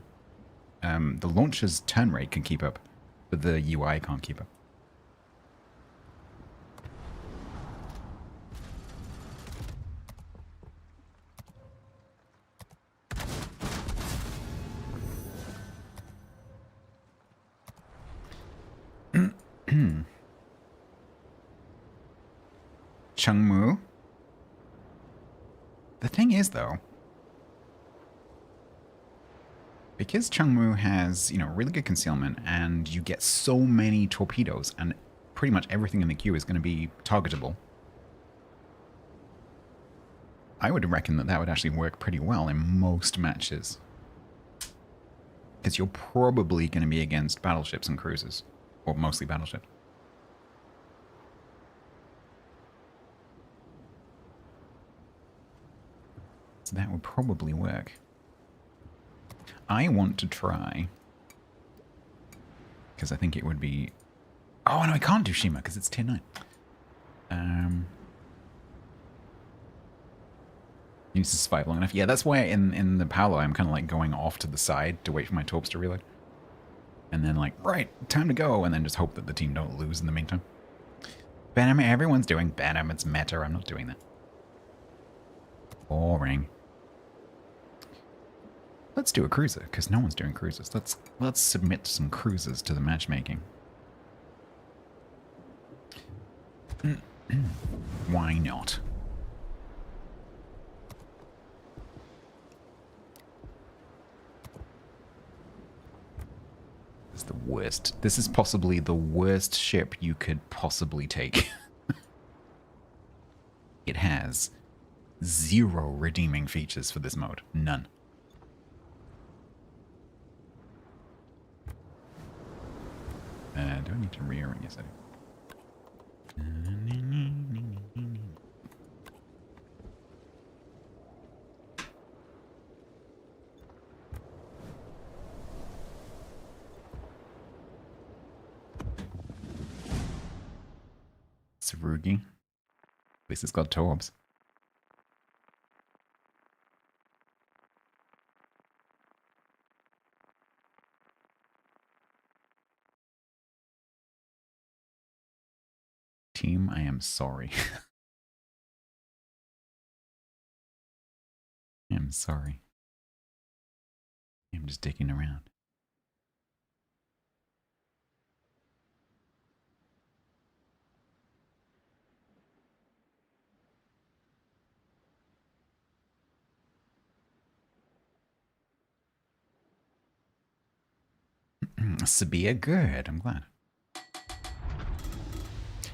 launcher's turn rate can keep up, but the UI can't keep up. Chungmu. The thing is, though, because Chungmu has, really good concealment, and you get so many torpedoes, and pretty much everything in the queue is going to be targetable, I would reckon that would actually work pretty well in most matches. Because you're probably going to be against battleships and cruisers, or mostly battleships. So that would probably work. I want to try, because I think it would be... Oh, no, I can't do Shima because it's tier 9. Needs to survive long enough. Yeah, that's why in the Paolo I'm kind of like going off to the side to wait for my torps to reload. And then like, right, time to go, and then just hope that the team don't lose in the meantime. Benham, everyone's doing Benham, it's meta, I'm not doing that. Boring. Let's do a cruiser, because no one's doing cruisers. Let's submit some cruisers to the matchmaking. Why not? This is the worst. This is possibly the worst ship you could possibly take. It has 0 redeeming features for this mode. None. Do I need to rearrange? Yes, I do. Tsurugi. At least it's got torps. Team, I am sorry. I am sorry. I'm just dicking around. Sabia, good. I'm glad.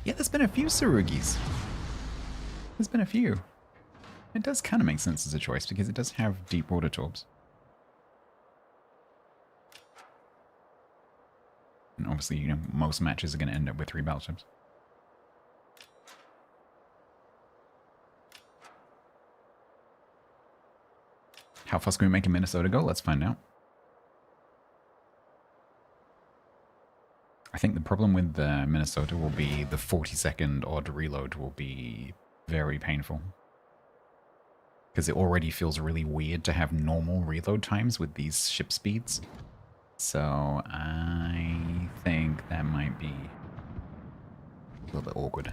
Yeah, there's been a few Tsurugis. There's been a few. It does kind of make sense as a choice because it does have deep water torps. And obviously, you know, most matches are going to end up with 3 battleships. How fast can we make a Minnesota go? Let's find out. I think the problem with Minnesota will be the 40-second odd reload will be very painful. Because it already feels really weird to have normal reload times with these ship speeds. So I think that might be a little bit awkward.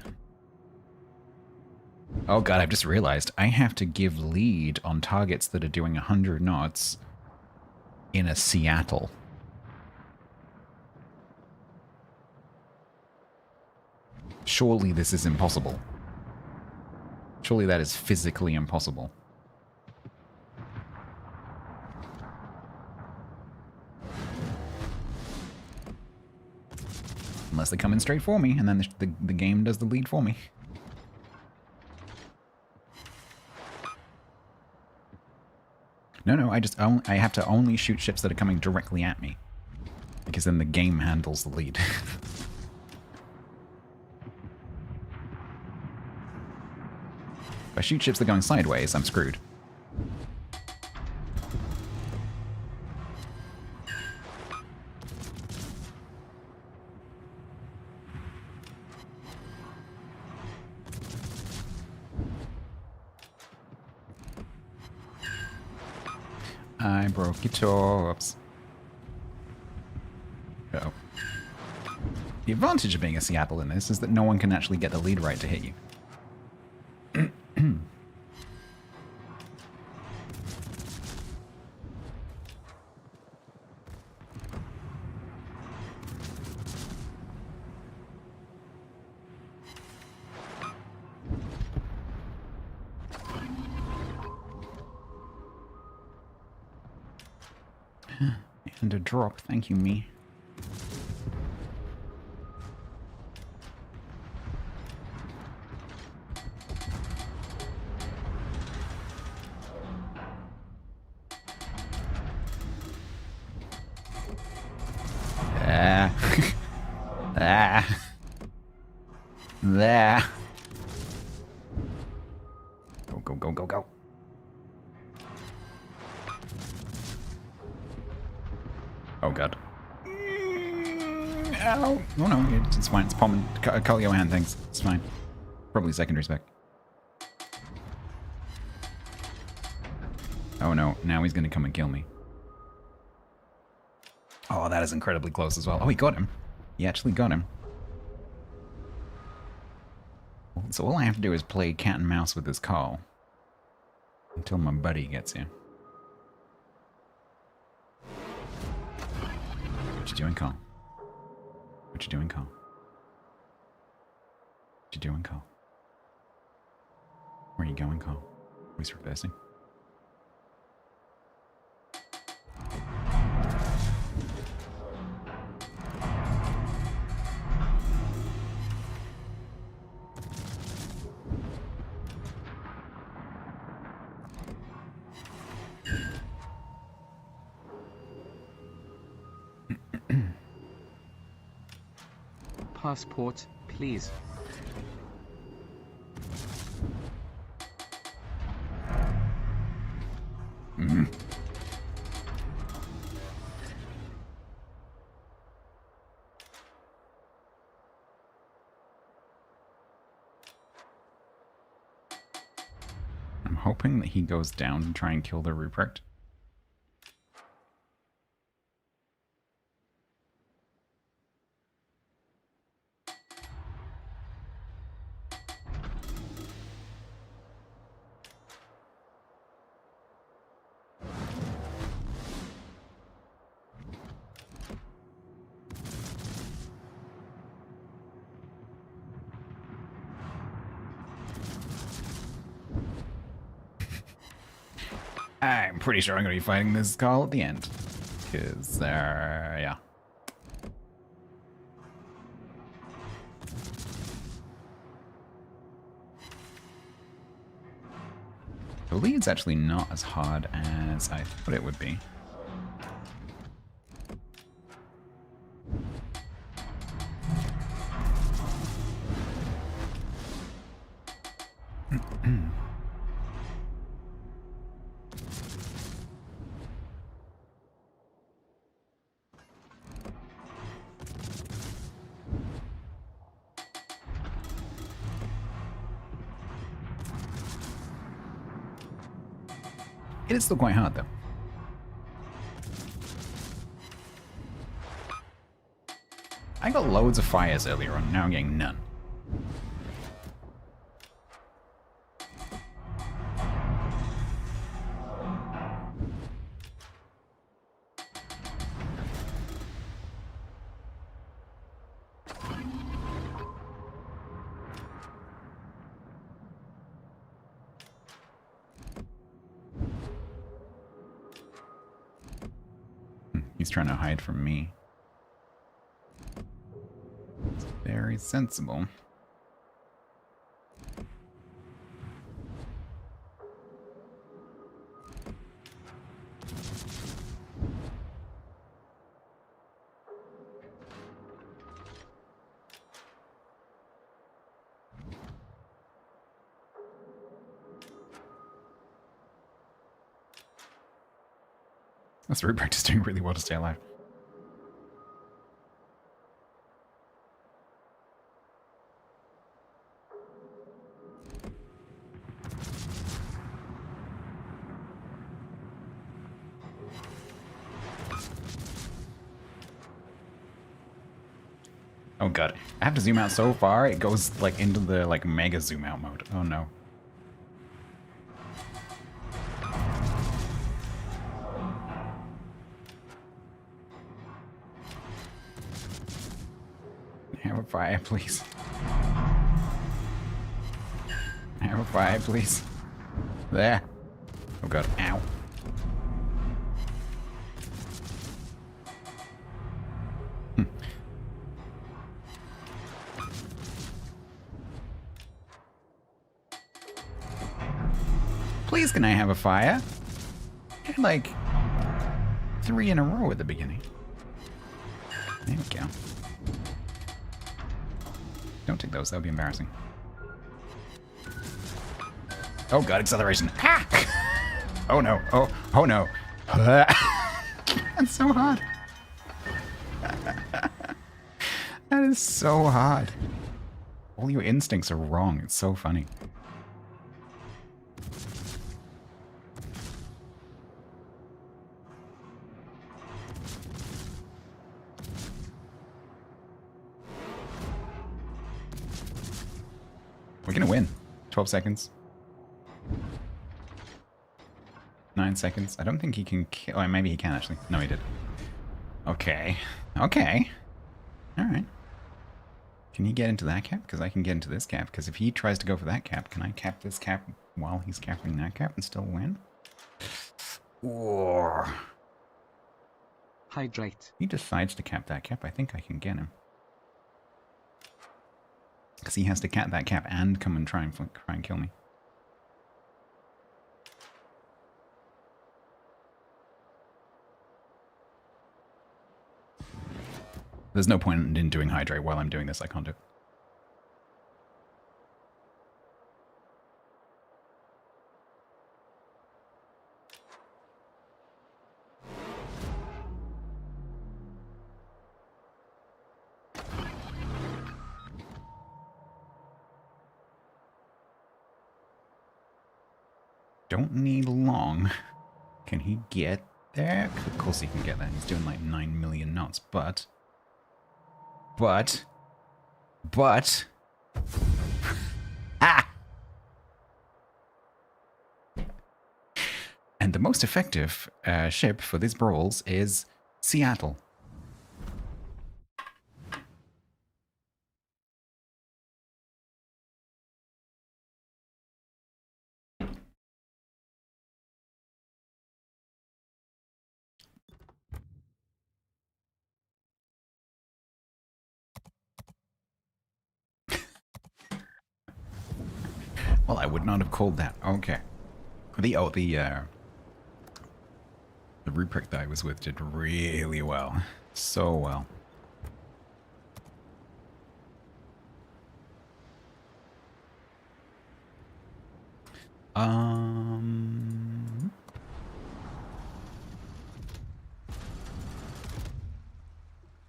Oh god, I've just realized I have to give lead on targets that are doing 100 knots in a Seattle. Surely this is impossible. Surely that is physically impossible. Unless they come in straight for me, and then the game does the lead for me. No, I have to only shoot ships that are coming directly at me. Because then the game handles the lead. If I shoot ships that are going sideways, I'm screwed. I broke your torps. Uh-oh. The advantage of being a Seattle in this is that no one can actually get the lead right to hit you. And a drop, thank you, me. There. Go, go, go, go, go. Oh god. Ow. Oh no, it's fine. It's palm and call your hand things. It's fine. Probably secondary spec. Oh no, now he's gonna come and kill me. Oh, that is incredibly close as well. Oh, he got him. He actually got him. So all I have to do is play cat and mouse with this call. Until my buddy gets here. What you doing, Cole? What you doing, Cole? What you doing, Cole? Where are you going, Cole? He's reversing. Passport, please. Mm-hmm. I'm hoping that he goes down to try and kill the Ruprecht. I'm pretty sure I'm going to be fighting this call at the end. Because, yeah. The lead's actually not as hard as I thought it would be. It is still quite hard, though. I got loads of fires earlier on, now I'm getting none. He's trying to hide from me. It's very sensible. This Ruprecht is doing really well to stay alive. Oh god, I have to zoom out so far, it goes like into the like mega zoom out mode. Oh no. Have a fire, please. Have a fire, please. There. Oh god, ow. Please, can I have a fire? I had like 3 in a row at the beginning. There we go. Don't take those, that would be embarrassing. Oh god, acceleration. Ah! Oh no, oh no. That's so hard. That is so hard. All your instincts are wrong. It's so funny. We're gonna win. 12 seconds. 9 seconds. I don't think he can kill... Oh, maybe he can, actually. No, he did. Okay. Okay. Alright. Can he get into that cap? Because I can get into this cap. Because if he tries to go for that cap, can I cap this cap while he's capping that cap and still win? Or... Hydrate. He decides to cap that cap. I think I can get him. Because he has to cap that cap and come and try and kill me. There's no point in doing hydrate while I'm doing this. I can't do it. Don't need long. Can he get there? Of course he can get there. He's doing like 9 million knots, but... Ah! And the most effective ship for these brawls is Seattle. Well, I would not have called that. Okay. The rubric that I was with did really well. So well.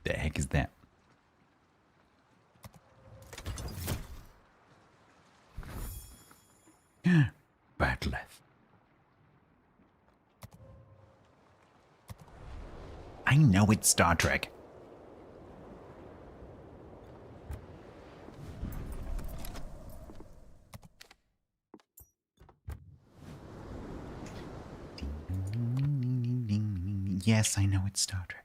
The heck is that? Battleth. I know it's Star Trek. Yes, I know it's Star Trek.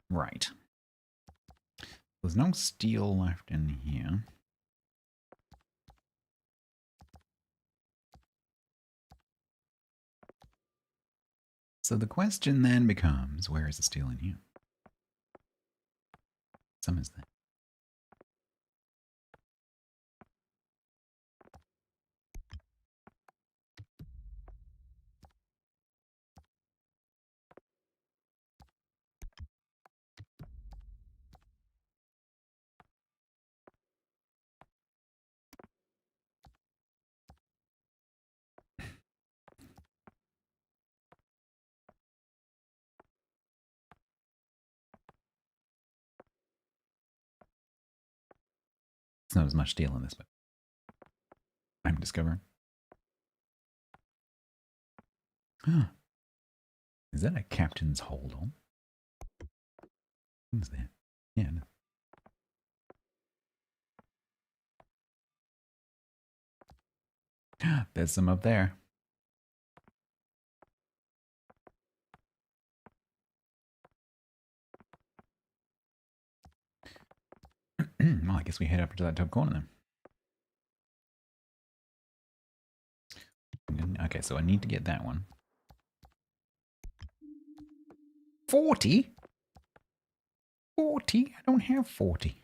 Right. There's no steel left in here. So the question then becomes, where is the steel in here? Some is there. There's not as much steel in this, but I'm discovering. Huh. Is that a captain's hold on? What's that? Yeah. No. There's some up there. Well, I guess we head up to that top corner then. Okay, so I need to get that one. 40? 40? I don't have 40.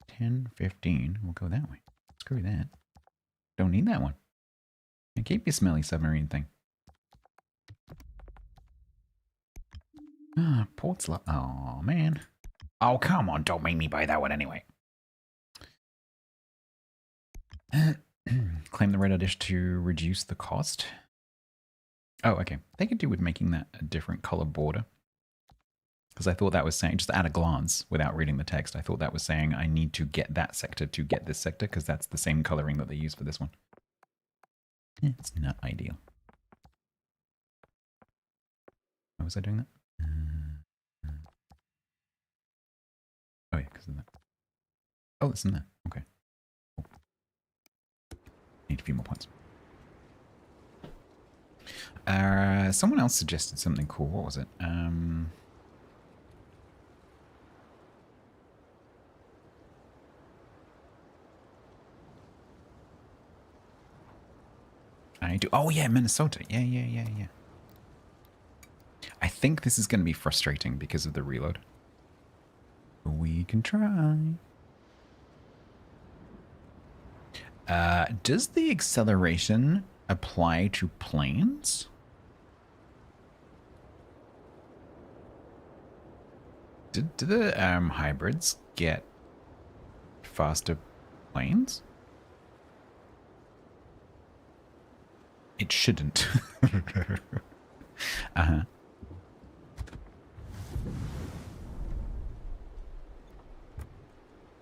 10, 15. We'll go that way. Screw that. Don't need that one. And keep your smelly submarine thing. Ah, Portsmouth. Oh, man. Oh, come on. Don't make me buy that one anyway. Claim the red dish to reduce the cost. Oh, okay. They could do with making that a different color border. Because I thought that was saying, just at a glance, without reading the text, I thought that was saying I need to get that sector to get this sector, because that's the same coloring that they use for this one. It's not ideal. Why was I doing that? Oh, yeah, because of that. Oh, it's in there. Okay. Cool. Need a few more points. Someone else suggested something cool. What was it? I do. Oh, yeah, Minnesota. Yeah. I think this is going to be frustrating because of the reload. We can try. Does the acceleration apply to planes? Do the hybrids get faster planes? It shouldn't. Uh-huh.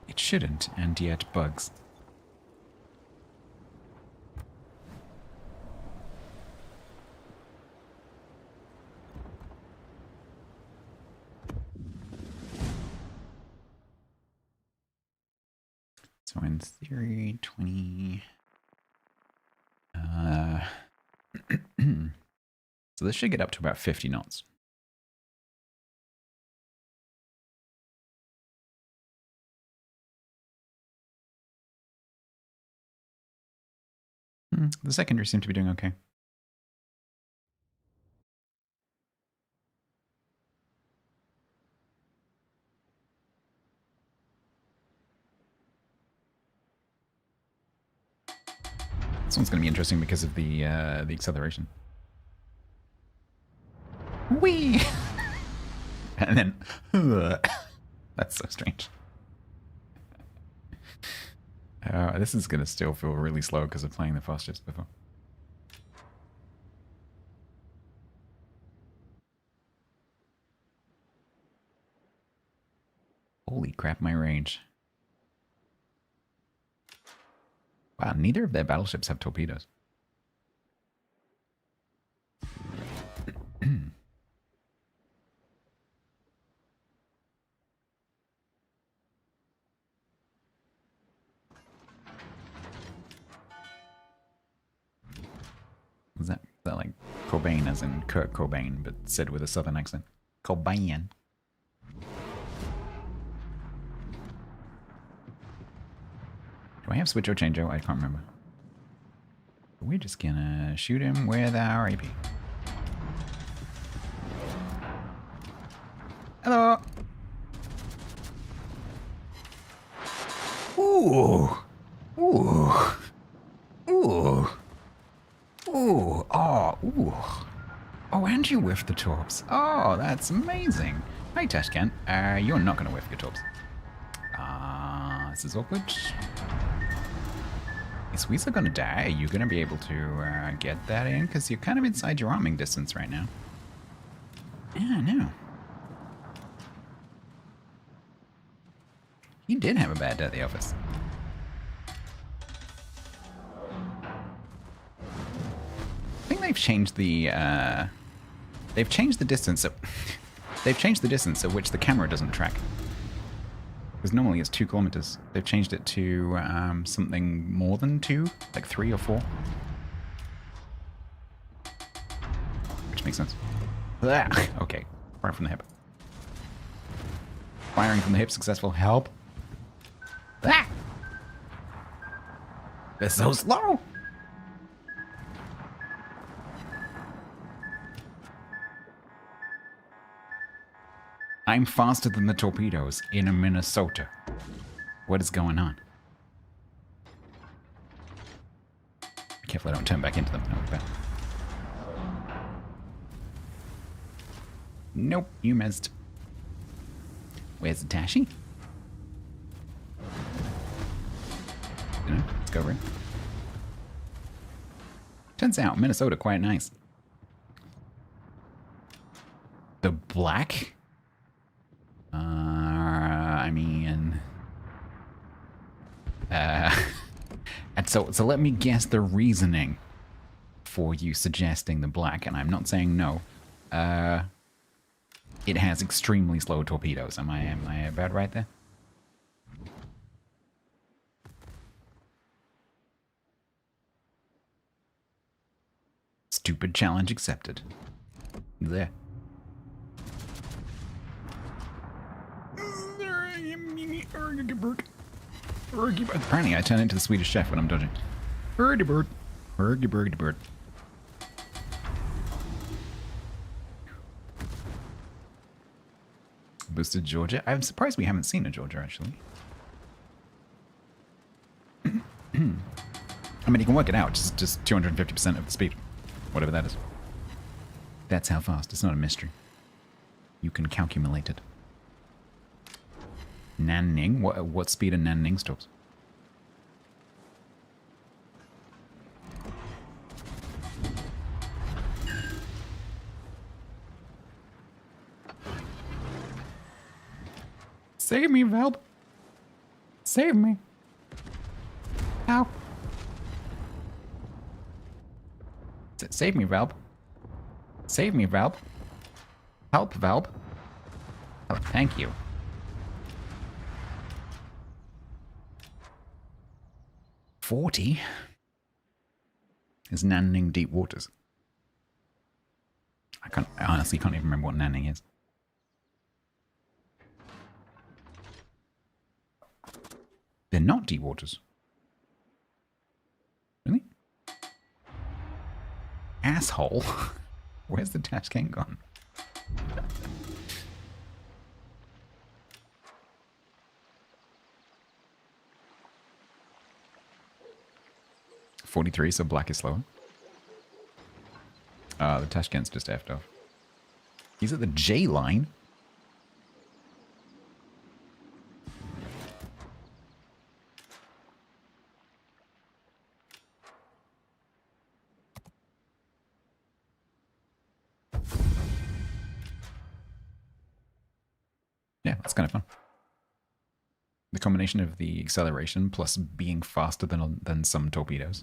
It shouldn't, and yet bugs. So in theory, 20... so this should get up to about 50 knots. The secondary seem to be doing okay. This one's going to be interesting because of the acceleration. Whee! And then... That's so strange. This is going to still feel really slow because of playing the fast ships before. Holy crap, my range. Wow, neither of their battleships have torpedoes. Was that like Cobain as in Kurt Cobain, but said with a southern accent? Cobain. Do I have switch or change? I can't remember. We're just gonna shoot him with our AP. Hello. Ooh. Ooh. Ooh. Ooh. Oh. Ooh. Oh, and you whiffed the torps. Oh, that's amazing. Hi, Tashkent. You're not gonna whiff your torps. This is awkward. Is Weezer gonna die? Are you gonna be able to get that in? Because you're kind of inside your arming distance right now. Yeah, I know. He did have a bad day at the office. I think they've changed the distance. They've changed the distance at which the camera doesn't track. Because normally it's 2 kilometers. They've changed it to something more than 2, like 3 or 4. Which makes sense. Okay, fire from the hip. Firing from the hip, successful. Help. Ah! They're so slow. I'm faster than the torpedoes in Minnesota. What is going on? Be careful I don't turn back into them. That would be bad. Nope, you missed. Where's the Tashi? Let's go over it. Turns out Minnesota quite nice. The black? I mean... and so let me guess the reasoning for you suggesting the black, and I'm not saying no. It has extremely slow torpedoes. Am I about right there? Stupid challenge accepted. There. Apparently I turn into the Swedish chef when I'm dodging. Birdie bird. Birdie birdie bird. Boosted Georgia. I'm surprised we haven't seen a Georgia, actually. I mean, you can work it out. Just 250% of the speed. Whatever that is. That's how fast. It's not a mystery. You can calculate it. Nanning? What speed are Nanning stops? Save me, Valb. Save me. Ow. Save me, Valb. Save me, Valb. Help, Valb. Oh, thank you. $40 is Nanning deep waters. I honestly can't even remember what Nanning is. They're not deep waters. Really? Asshole. Where's the Tashkent gone? $43, so black is slower. The Tashkent's just effed off. He's at the J line. Yeah, that's kind of fun. The combination of the acceleration plus being faster than some torpedoes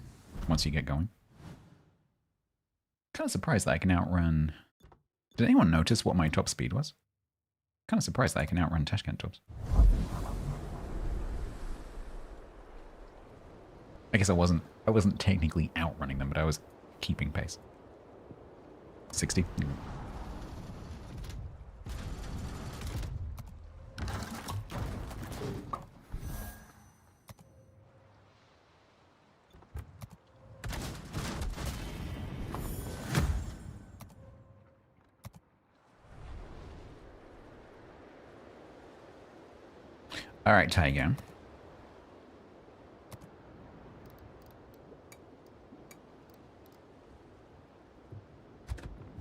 once you get going. Kind of surprised that I can outrun... Did anyone notice what my top speed was? Kind of surprised that I can outrun Tashkent tops. I guess I wasn't technically outrunning them, but I was keeping pace. 60. All right, Tiger.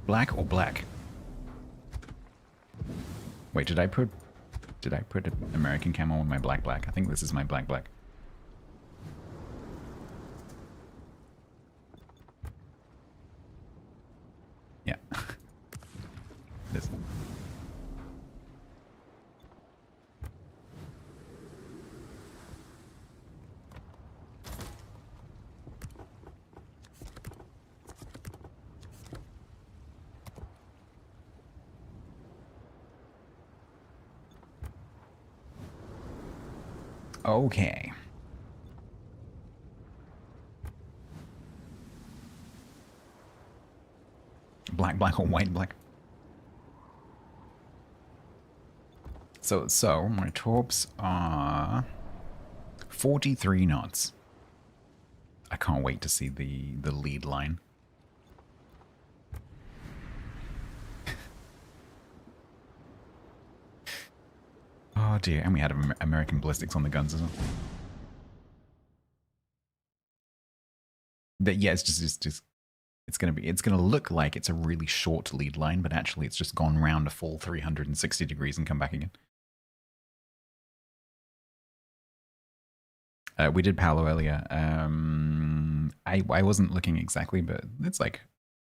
Black or black? Wait, did I put an American camo on my black? I think this is my black. Yeah. This. Okay. Black or white black. So my torps are 43 knots. I can't wait to see the lead line. Oh dear, and we had American ballistics on the guns as well. But yeah, it's just it's gonna look like it's a really short lead line, but actually it's just gone round a full 360 degrees and come back again. We did Paolo earlier. I wasn't looking exactly, but it's like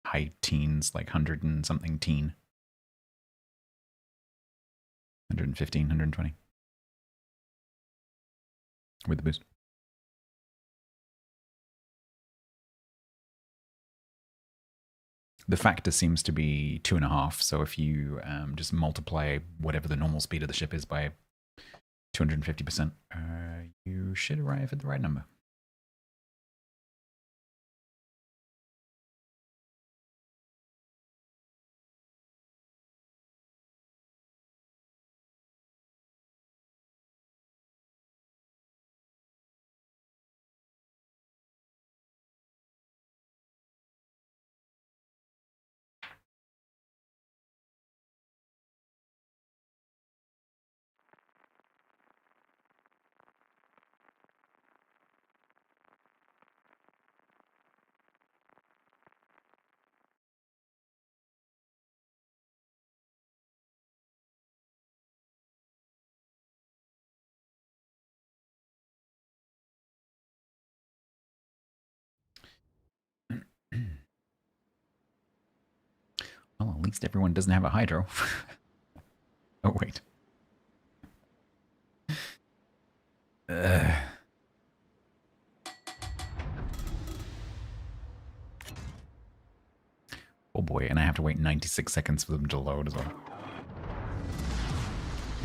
high teens, like 100 and something teen. 115, 120. With the boost. The factor seems to be 2.5, so if you just multiply whatever the normal speed of the ship is by 250%, you should arrive at the right number. Well, at least everyone doesn't have a hydro. Oh, wait. Oh boy, and I have to wait 96 seconds for them to load as well.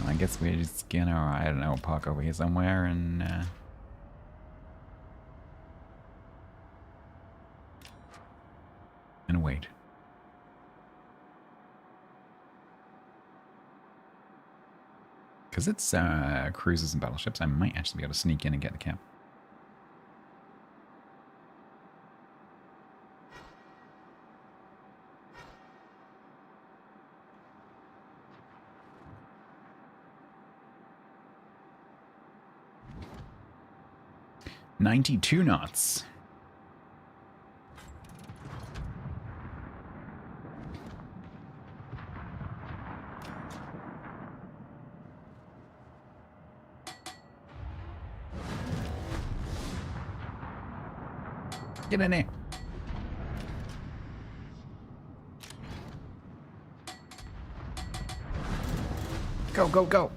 I guess we're just gonna, I don't know, park over here somewhere and wait. Because it's cruisers and battleships, I might actually be able to sneak in and get the cap. $92 knots. Get in there. Go, go, go.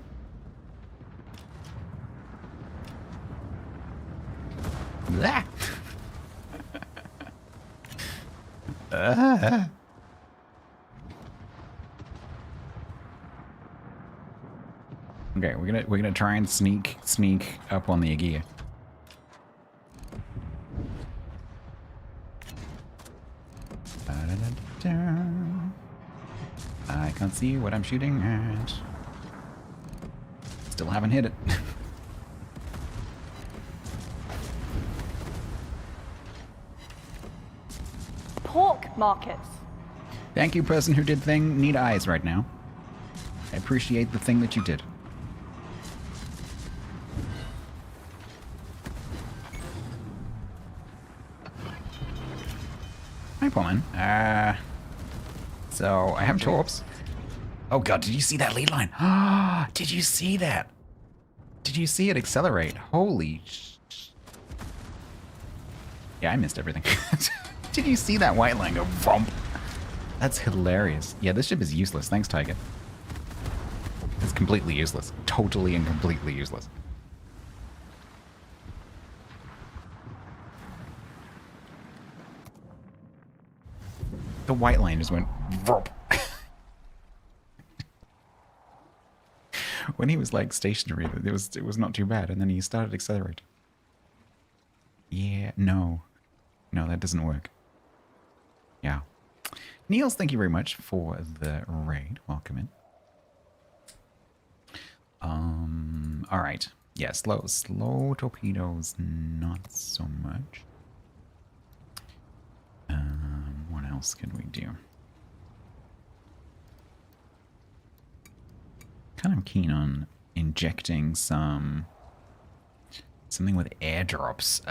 Blah. Okay, we're gonna try and sneak up on the Aegea. I can't see what I'm shooting at. Still haven't hit it. Pork markets. Thank you, person who did thing. Need eyes right now. I appreciate the thing that you did. Hi, Pullman. So I have torps. Oh god, did you see that lead line? Did you see that? Did you see it accelerate? Holy yeah, I missed everything. Did you see that white line go bump? That's hilarious. Yeah, this ship is useless. Thanks, Tiger. It's completely useless. Totally and completely useless. The white line just went vrop. When he was like stationary, it was not too bad, and then he started accelerating. Yeah, no, that doesn't work. Yeah, Niels, thank you very much for the raid. Welcome in. All right. Yeah, slow torpedoes, not so much. What else can we do? Kind of keen on injecting something with airdrops.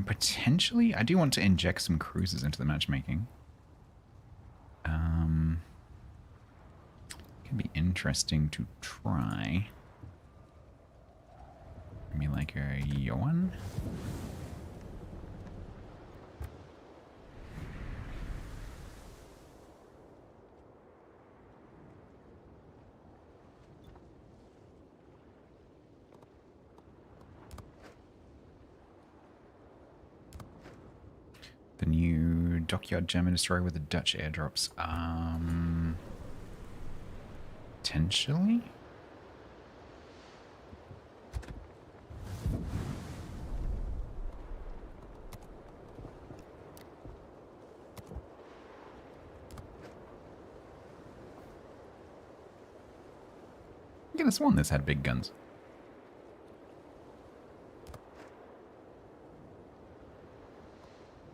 Potentially, I do want to inject some cruisers into the matchmaking. Could be interesting to try. Maybe like a yawn. dockyard German destroyer with the Dutch airdrops. Potentially? I could have sworn this had big guns.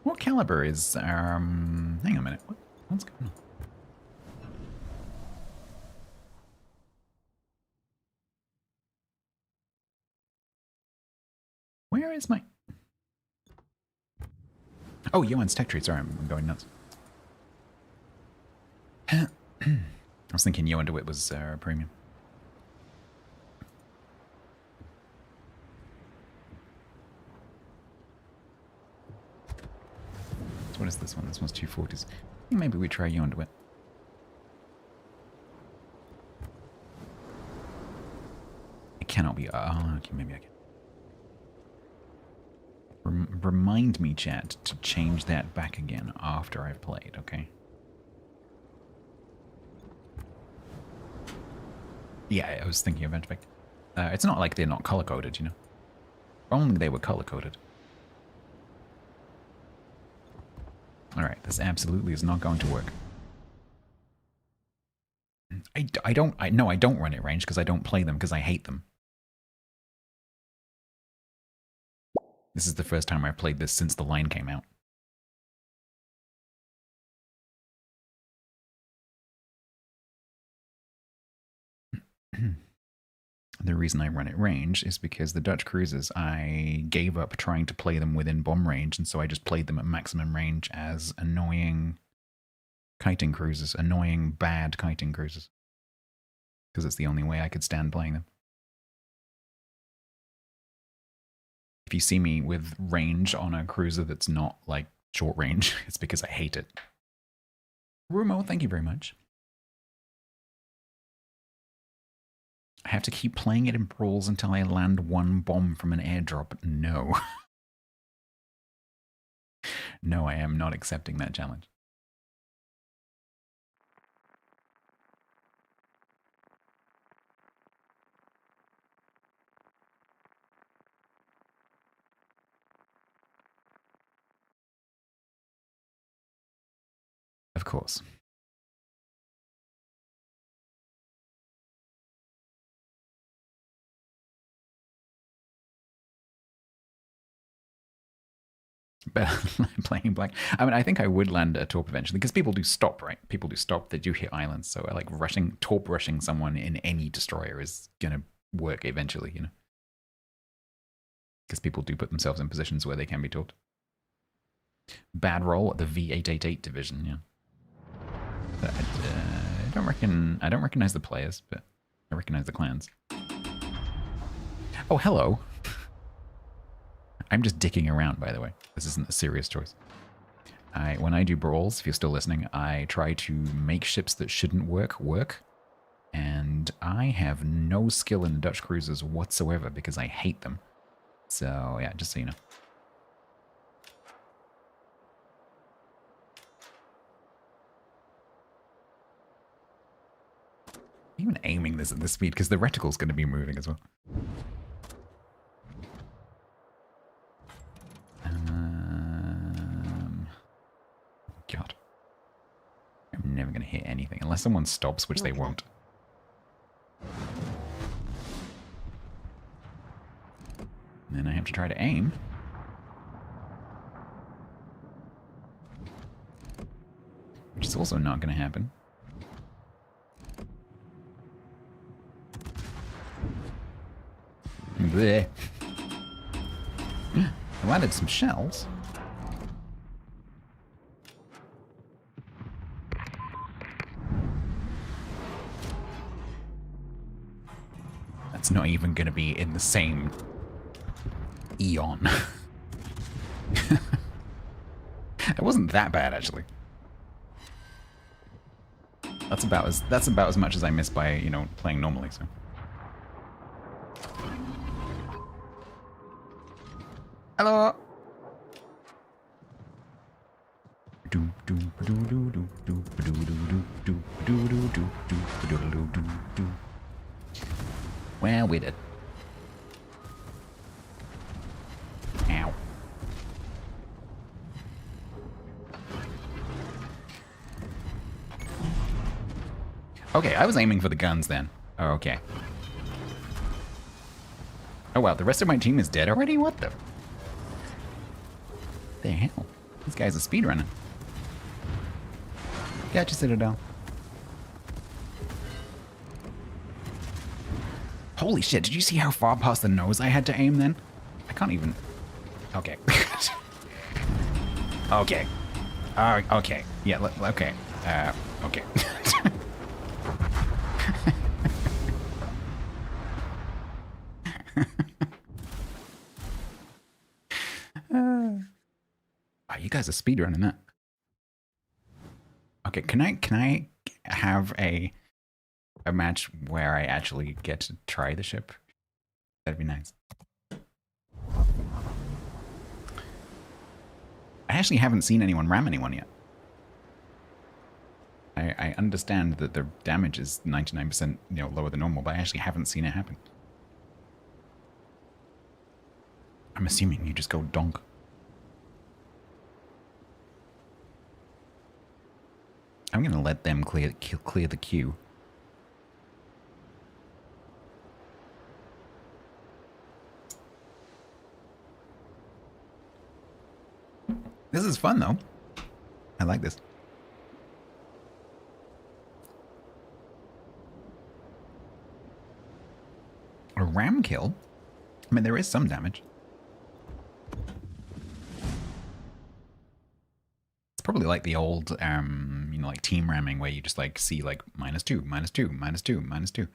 What caliber is, hang on a minute. What's going on? Where is my... Oh, Johan's tech tree. Sorry, I'm going nuts. I was thinking Johan DeWitt was premium. So what is this one? This one's 240s. Maybe we try Johan DeWitt. It cannot be... Oh, okay, maybe I can. Remind me, chat, to change that back again after I've played, okay? Yeah, I was thinking of Vengefect. It's not like they're not color-coded, you know? If only they were color-coded. Alright, this absolutely is not going to work. I don't run at range because I don't play them because I hate them. This is the first time I've played this since the line came out. The reason I run at range is because the Dutch cruisers, I gave up trying to play them within bomb range, and so I just played them at maximum range as annoying kiting cruisers, annoying bad kiting cruisers. Because it's the only way I could stand playing them. If you see me with range on a cruiser that's not, like, short range, it's because I hate it. Rumo, thank you very much. I have to keep playing it in brawls until I land one bomb from an airdrop. No. No, I am not accepting that challenge. Of course. Better playing black. I mean, I think I would land a torp eventually because people do stop, right? People do stop. They do hit islands. So like torp rushing someone in any destroyer is gonna work eventually, you know. Because people do put themselves in positions where they can be torped. Bad roll at the V888 division, yeah. But, I don't recognize the players, but I recognize the clans. Oh, hello. I'm just dicking around, by the way. This isn't a serious choice. When I do brawls, if you're still listening, I try to make ships that shouldn't work. And I have no skill in Dutch cruisers whatsoever because I hate them. So, yeah, just so you know. Even aiming this at this speed because the reticle's going to be moving as well. God. I'm never going to hit anything unless someone stops, which they won't. And then I have to try to aim. Which is also not going to happen. Blech. I landed some shells. That's not even going to be in the same eon. It wasn't that bad, actually. That's about as much as I miss by, you know, playing normally, so. Hello. Well, we did. Ow. Okay, I was aiming for the guns then. Oh, okay. Oh wow, the rest of my team is dead already? What the hell? These guys are speedrunning. Gotcha, Citadel. Holy shit, did you see how far past the nose I had to aim then? I can't even... Okay. Okay. Okay. Yeah, okay. Okay. Oh, you guys are speedrunning that. Okay, can I have a match where I actually get to try the ship? That'd be nice. I actually haven't seen anyone ram anyone yet. I understand that the damage is 99%, lower than normal, but I actually haven't seen it happen. I'm assuming you just go donk. I'm gonna let them clear the queue. This is fun though. I like this. A ram kill? I mean, there is some damage. It's probably like the old, like team ramming where you just like see like -2, -2, -2, -2.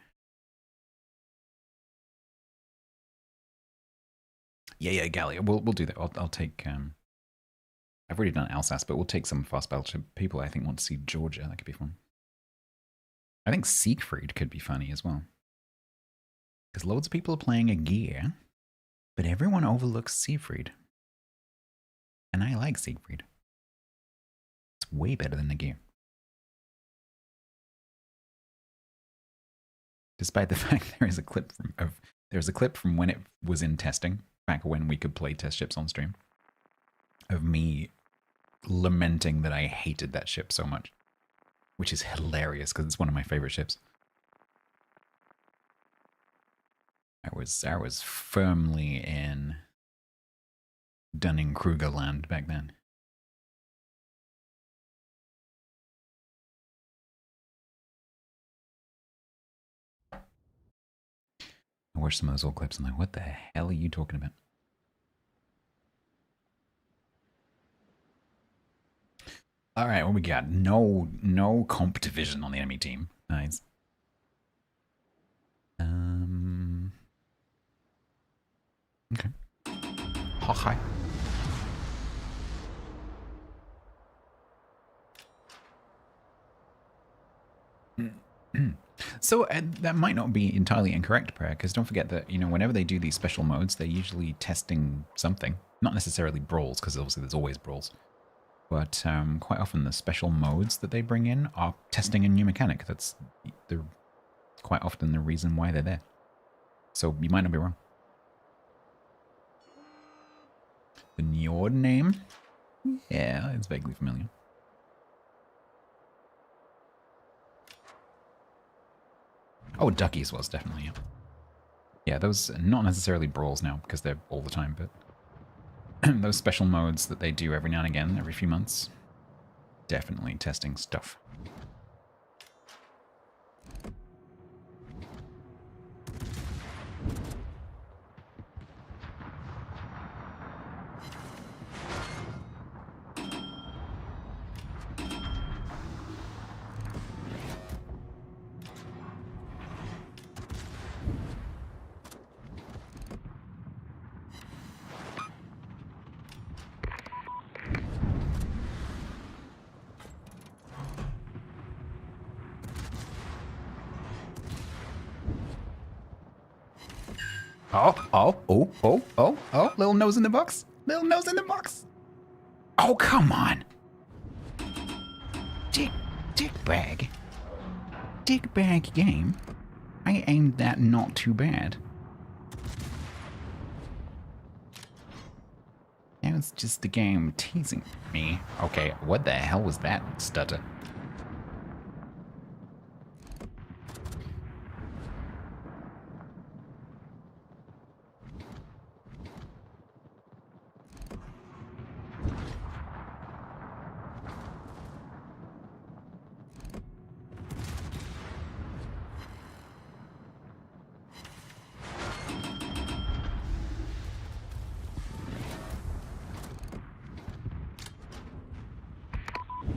Yeah, Gallia. We'll do that. I'll take. I've already done Alsace, but we'll take some fast battleship people. I think want to see Georgia. That could be fun. I think Siegfried could be funny as well. Because loads of people are playing a gear, but everyone overlooks Siegfried. And I like Siegfried. It's way better than the gear. Despite the fact there's a clip from when it was in testing, back when we could play test ships on stream, of me lamenting that I hated that ship so much, which is hilarious because it's one of my favorite ships. I was firmly in Dunning-Kruger land back then. I watched some of those old clips and I'm like, what the hell are you talking about? All right, what we got? No comp division on the enemy team. Nice. Okay. Hi. So that might not be entirely incorrect, Prayer, because don't forget that, whenever they do these special modes, they're usually testing something. Not necessarily brawls, because obviously there's always brawls. But quite often the special modes that they bring in are testing a new mechanic. That's quite often the reason why they're there. So you might not be wrong. The Njord name? Yeah, it's vaguely familiar. Oh, Duckies was definitely, yeah. Yeah, those not necessarily brawls now, because they're all the time, but those special modes that they do every now and again, every few months, definitely testing stuff. Oh, little nose in the box. Little nose in the box. Oh, come on. Dickbag. Dickbag game. I aimed that not too bad. Now it's just the game teasing me. Okay, what the hell was that stutter?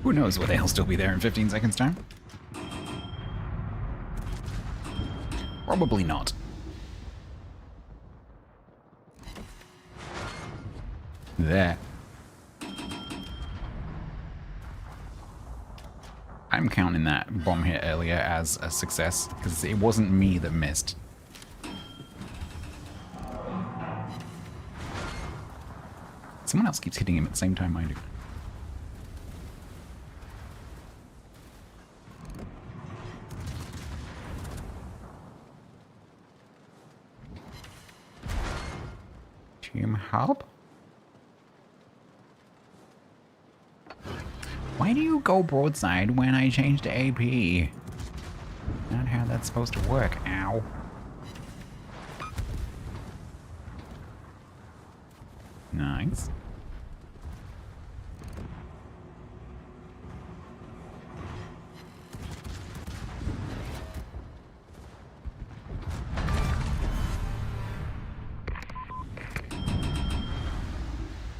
Who knows what they'll still be there in 15 seconds time? Probably not. There. I'm counting that bomb hit earlier as a success, because it wasn't me that missed. Someone else keeps hitting him at the same time I do. Team help? Why do you go broadside when I change to AP? Not how that's supposed to work. Ow. Nice.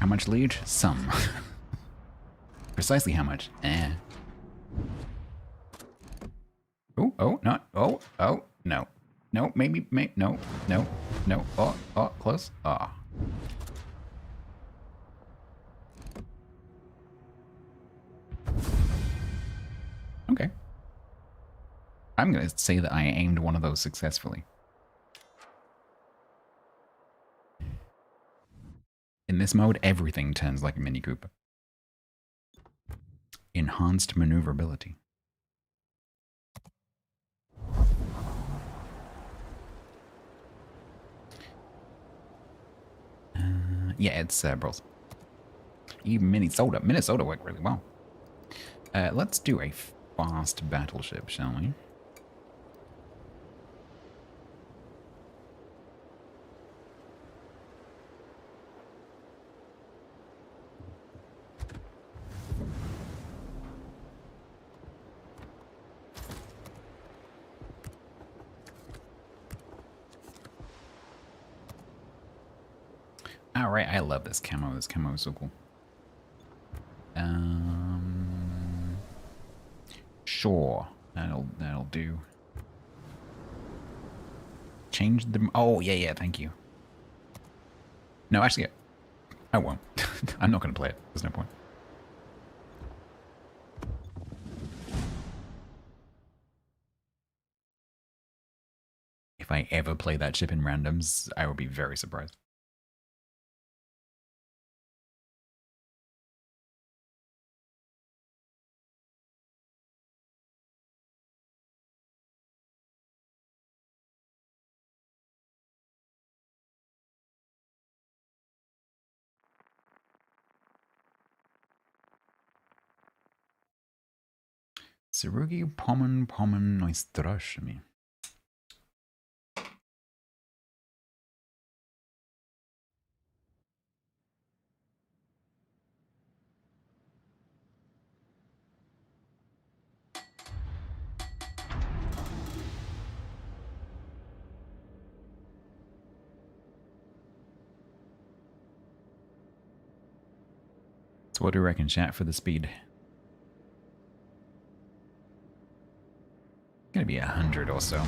How much lead? Some. Precisely how much? Eh. Oh, not. Oh, no. No, maybe, no, no. Oh, close. Ah. Okay. I'm gonna say that I aimed one of those successfully. In this mode, everything turns like a Mini Cooper. Enhanced maneuverability. Yeah, it's bros. Even Minnesota worked really well. Let's do a fast battleship, shall we? Alright, I love this camo. This camo is so cool. Sure. That'll do. Change them. Oh, yeah, thank you. No, actually, I won't. I'm not going to play it. There's no point. If I ever play that ship in randoms, I will be very surprised. Tsurugi Pommen Neustrashmi. So what do you reckon, chat, for the speed? Gonna be 100 or so.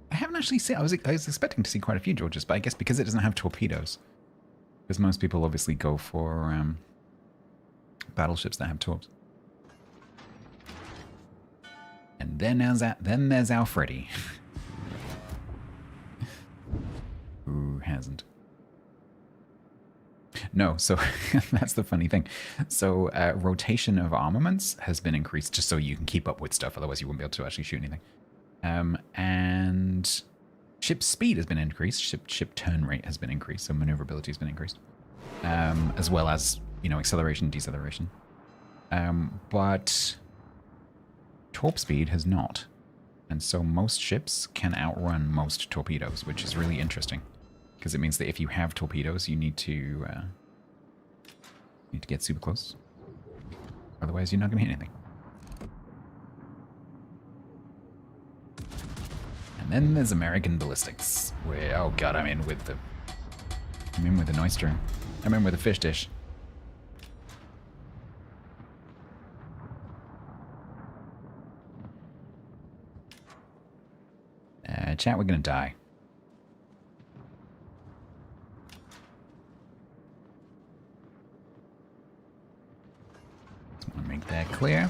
I haven't actually seen. I was expecting to see quite a few Georges, but I guess because it doesn't have torpedoes, because most people obviously go for battleships that have torps. And then there's our Freddy. Who hasn't? No, so that's the funny thing. So rotation of armaments has been increased just so you can keep up with stuff. Otherwise, you wouldn't be able to actually shoot anything. And ship speed has been increased. Ship turn rate has been increased. So maneuverability has been increased, as well as acceleration, deceleration. But torp speed has not, and so most ships can outrun most torpedoes, which is really interesting. Because it means that if you have torpedoes, you need to get super close. Otherwise, you're not going to hit anything. And then there's American ballistics, where oh god, I'm in with the Neustrom. I'm in with the fish dish. Chat, we're gonna die. Just want to make that clear.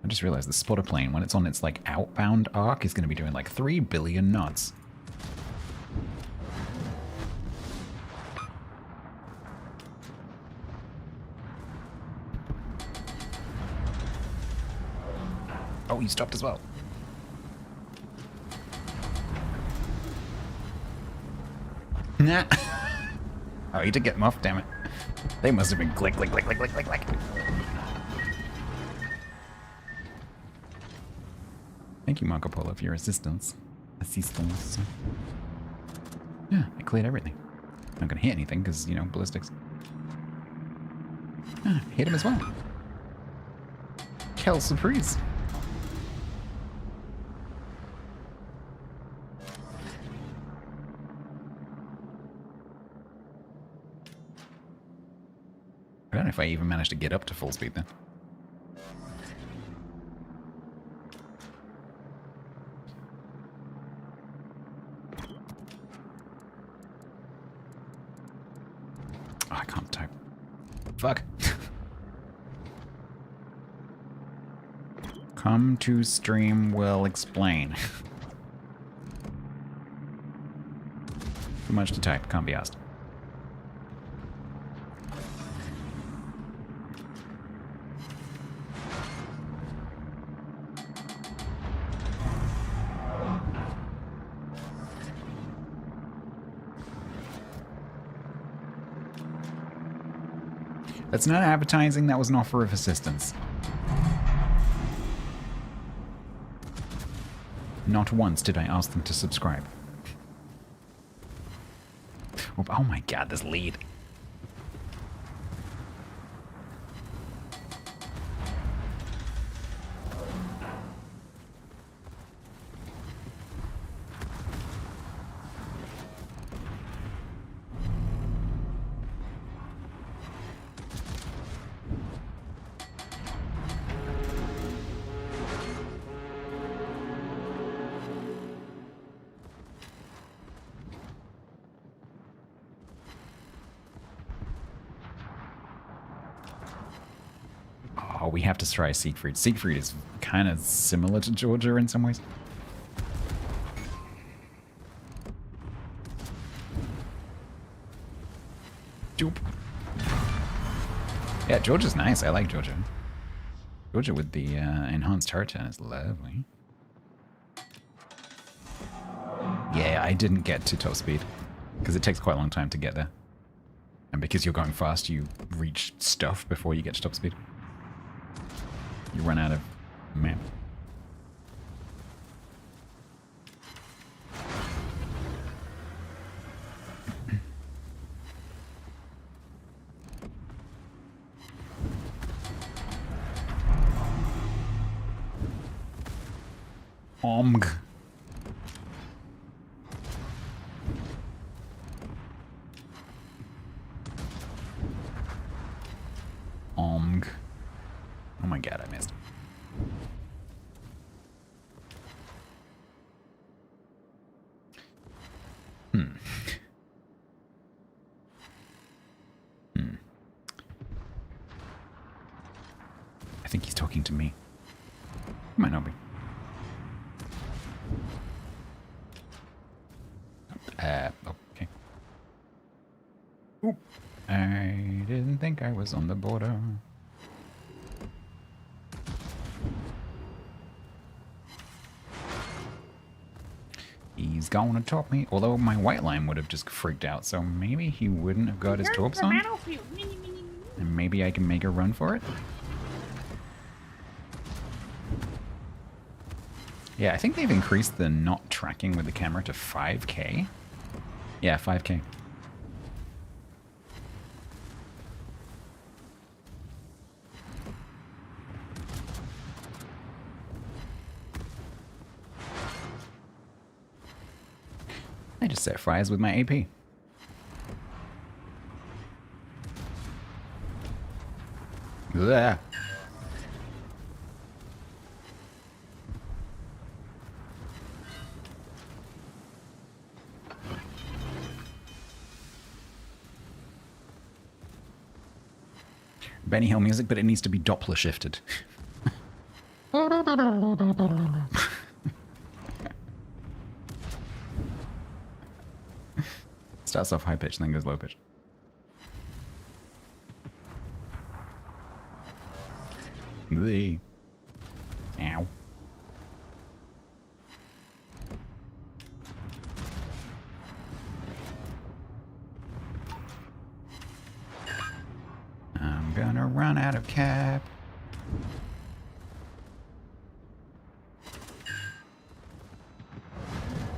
I just realized the spotter plane, when it's on its like outbound arc, is going to be doing like 3 billion knots. Oh, you stopped as well. Nah. Oh, you did get them off, damn it. They must have been click, click, click, click, click, click, click. Thank you, Marco Polo, for your assistance. Yeah, I cleared everything. Not gonna hit anything, because, ballistics. Ah, hit him as well. Quelle surprise. I don't know if I even managed to get up to full speed then. Oh, I can't type. Fuck. Come to stream will explain. Too much to type, can't be asked. That's not advertising, that was an offer of assistance. Not once did I ask them to subscribe. Oh my god, this lead. Oh, we have to try Siegfried. Siegfried is kind of similar to Georgia in some ways. Joop. Yeah, Georgia's nice. I like Georgia. Georgia with the enhanced turret is lovely. Yeah, I didn't get to top speed because it takes quite a long time to get there. And because you're going fast, you reach stuff before you get to top speed. You run out of map. Omg. Omg. Oh my god, I missed. to me. Might not be. Okay. Oop. I didn't think I was on the border. He's gonna top me, although my white line would have just freaked out, so maybe he wouldn't have got his torps on. And maybe I can make a run for it. Yeah, I think they've increased the not tracking with the camera to 5K. Yeah, 5K. I just set fires with my AP. Ugh. Benny Hill music, but it needs to be Doppler shifted. Starts off high pitch and then goes low pitch. Ow. I'm gonna run out of cap.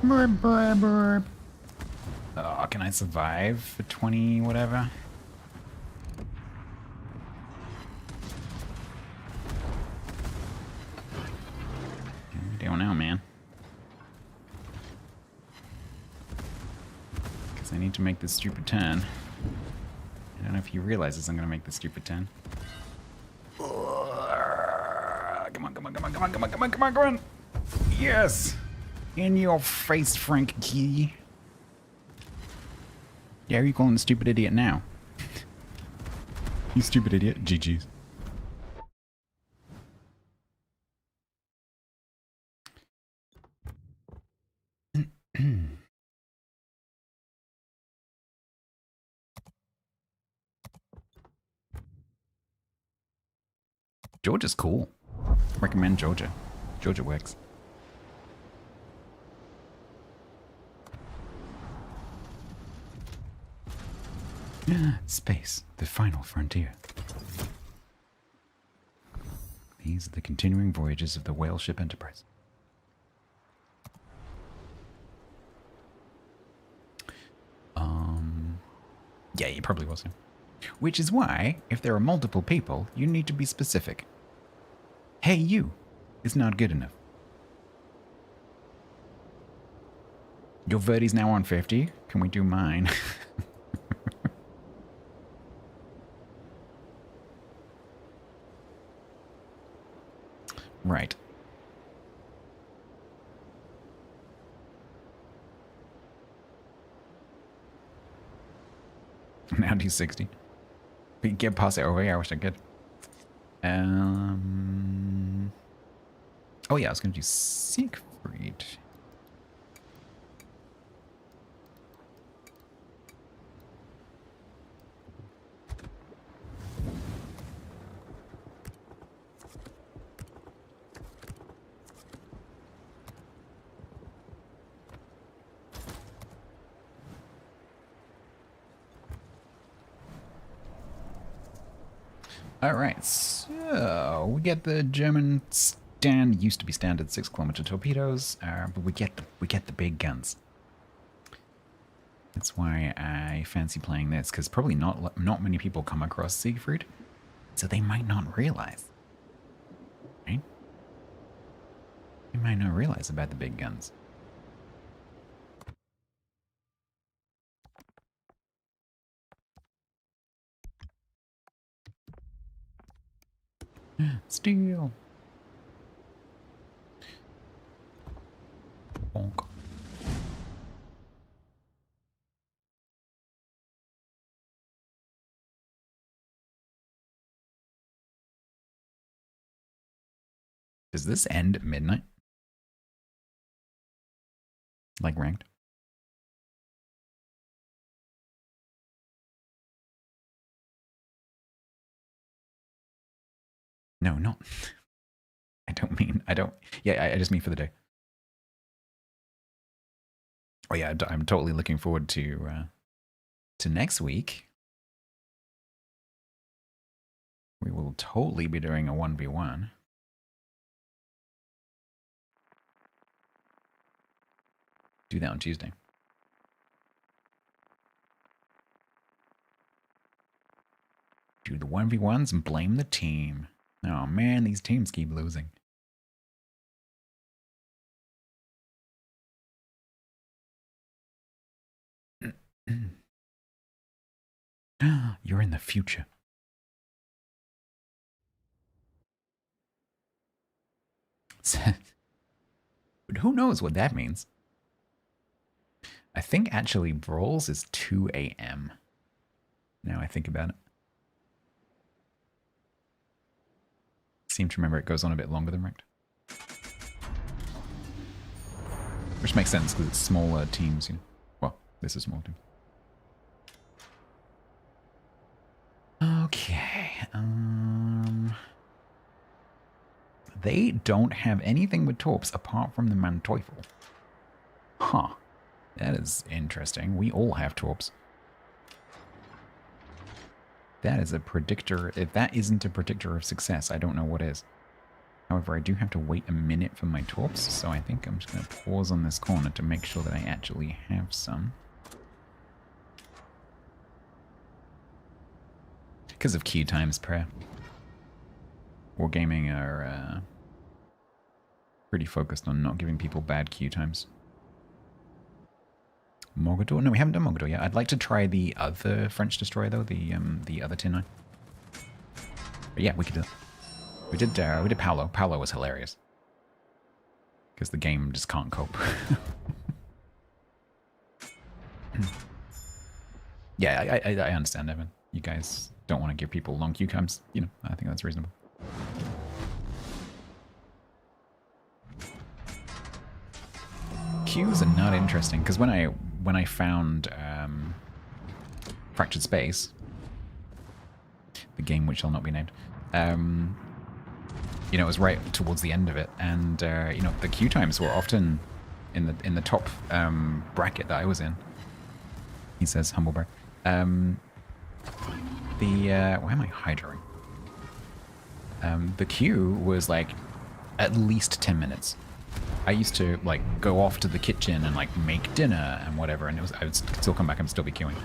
Burp, burp, burp. Oh, can I survive for 20 whatever? I don't know, man. Because I need to make this stupid turn. I don't know if he realizes I'm going to make this stupid turn. Come on, come on, come on, come on, come on, come on, come on, come on. Yes! In your face, Frank Key. Yeah, are you calling the stupid idiot now? You stupid idiot. GG's. Georgia's cool. Recommend Georgia. Georgia works. Space, the final frontier. These are the continuing voyages of the whale ship Enterprise. Yeah, he probably was. Which is why, if there are multiple people, you need to be specific. Hey, you is not good enough. Your verdi's now on 50. Can we do mine? Right. Now do 60. But get past it. Oh, yeah, I wish I could. Oh, yeah, I was going to do Siegfried. Alright, so we get the German used to be standard 6-kilometer torpedoes, but we get the big guns. That's why I fancy playing this, because probably not many people come across Siegfried, so they might not realize. Right? They might not realize about the big guns. Steel. Bonk. Does this end at midnight? Like ranked? No, not. I don't. Yeah, I just mean for the day. Oh yeah, I'm totally looking forward to next week. We will totally be doing a 1v1. Do that on Tuesday. Do the 1v1s and blame the team. Oh man, these teams keep losing. You're in the future. But who knows what that means? I think actually Brawls is 2 a.m. Now I think about it. Seem to remember it goes on a bit longer than ranked. Which makes sense because it's smaller teams, you know. Well, this is a small team. Okay. They don't have anything with Torps apart from the Manteuffel. Huh. That is interesting. We all have Torps. That is a predictor. If that isn't a predictor of success, I don't know what is. However, I do have to wait a minute for my Torps, so I think I'm just going to pause on this corner to make sure that I actually have some. Because of queue times, prayer. Wargaming are pretty focused on not giving people bad queue times. Mogador? No, we haven't done Mogador yet. I'd like to try the other French destroyer though, the other Tin 9. But yeah, we could do it. We did Paolo. Paolo was hilarious. Because the game just can't cope. Yeah, I understand, Evan. You guys don't want to give people long queue times. You know, I think that's reasonable. Queues are not interesting because when I found Fractured Space, the game which shall not be named, you know, it was right towards the end of it, and you know, the queue times were often in the top bracket that I was in. He says, humble brag. Why am I hydering? The queue was like at least 10 minutes. I used to like go off to the kitchen and like make dinner and whatever, and I would still come back and still be queuing.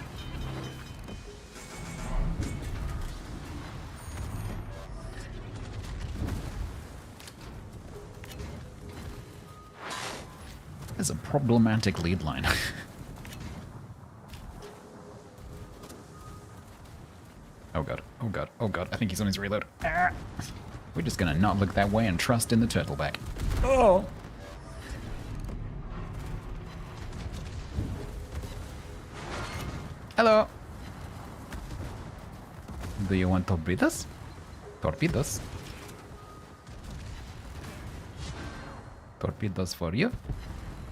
There's a problematic lead line. Oh god, oh god, oh god, I think he's on his reload. Ah. We're just gonna not look that way and trust in the turtleback. Oh! Hello! Do you want torpedoes? Torpedoes? Torpedoes for you?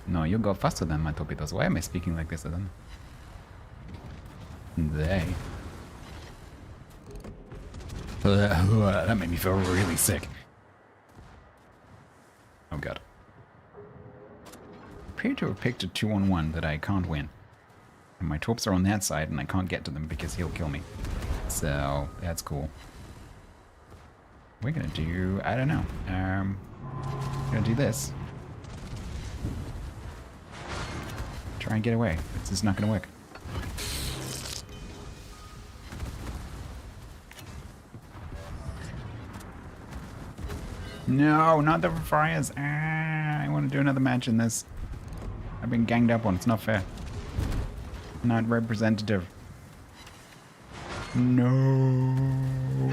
No, you go faster than my torpedoes. Why am I speaking like this? I don't know. They. That made me feel really sick. Oh god. Appear to have picked a 2-on-1 that I can't win. And my torps are on that side and I can't get to them because he'll kill me. So, that's cool. We're gonna do, I don't know. Gonna do this. Try and get away. It's just not gonna work. No, not the fryers. I want to do another match in this. I've been ganged up on. It's not fair. Not representative. No.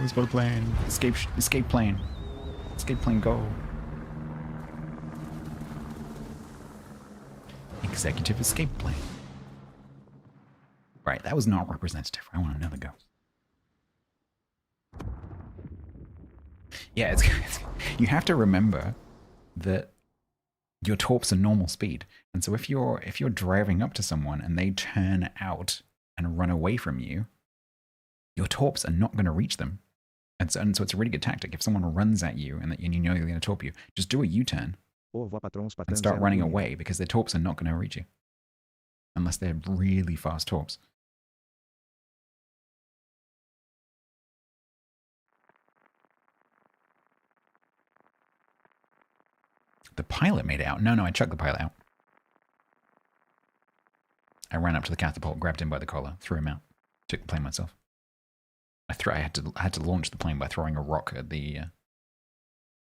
Escape plane. Escape plane. Escape plane, go. Executive escape plane. Right, that was not representative. I want another go. Yeah, You have to remember that your torps are normal speed. And so if you're driving up to someone and they turn out and run away from you, your torps are not going to reach them. And so it's a really good tactic. If someone runs at you and you know they're going to torp you, just do a U-turn and start running away, because their torps are not going to reach you. Unless they're really fast torps. The pilot made it out. No, I chucked the pilot out. I ran up to the catapult, grabbed him by the collar, threw him out, took the plane myself. I had to launch the plane by throwing a rock at the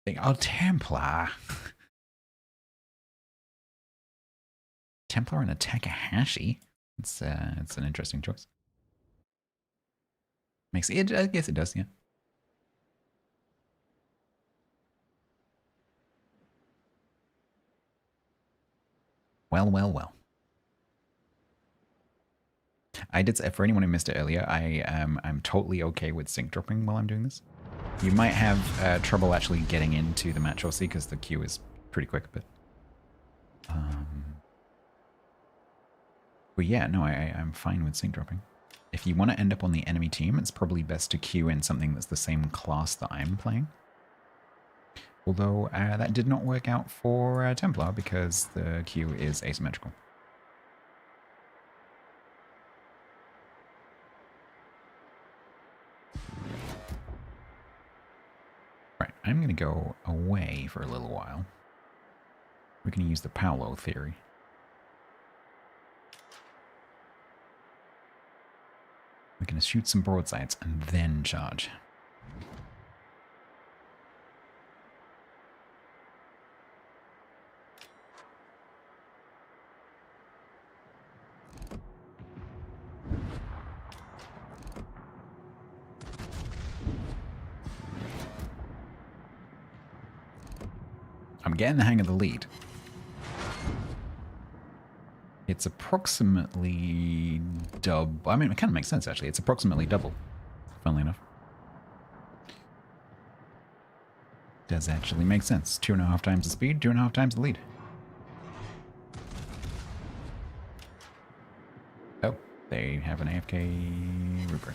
thing. Oh, Templar. Templar and a Takahashi. It's an interesting choice. Makes it. I guess it does. Yeah. Well. I did say, for anyone who missed it earlier, I'm totally okay with sync dropping while I'm doing this. You might have trouble actually getting into the match, obviously, because the queue is pretty quick, but yeah, no, I'm fine with sync dropping. If you want to end up on the enemy team, it's probably best to queue in something that's the same class that I'm playing. Although that did not work out for Templar because the queue is asymmetrical. Right, I'm going to go away for a little while. We're going to use the Paolo theory. We're going to shoot some broadsides and then charge. I'm getting the hang of the lead. It's approximately double. I mean, it kind of makes sense, actually. It's approximately double, funnily enough. Does actually make sense. 2.5 times the speed, 2.5 times the lead. Oh, they have an AFK Rupert.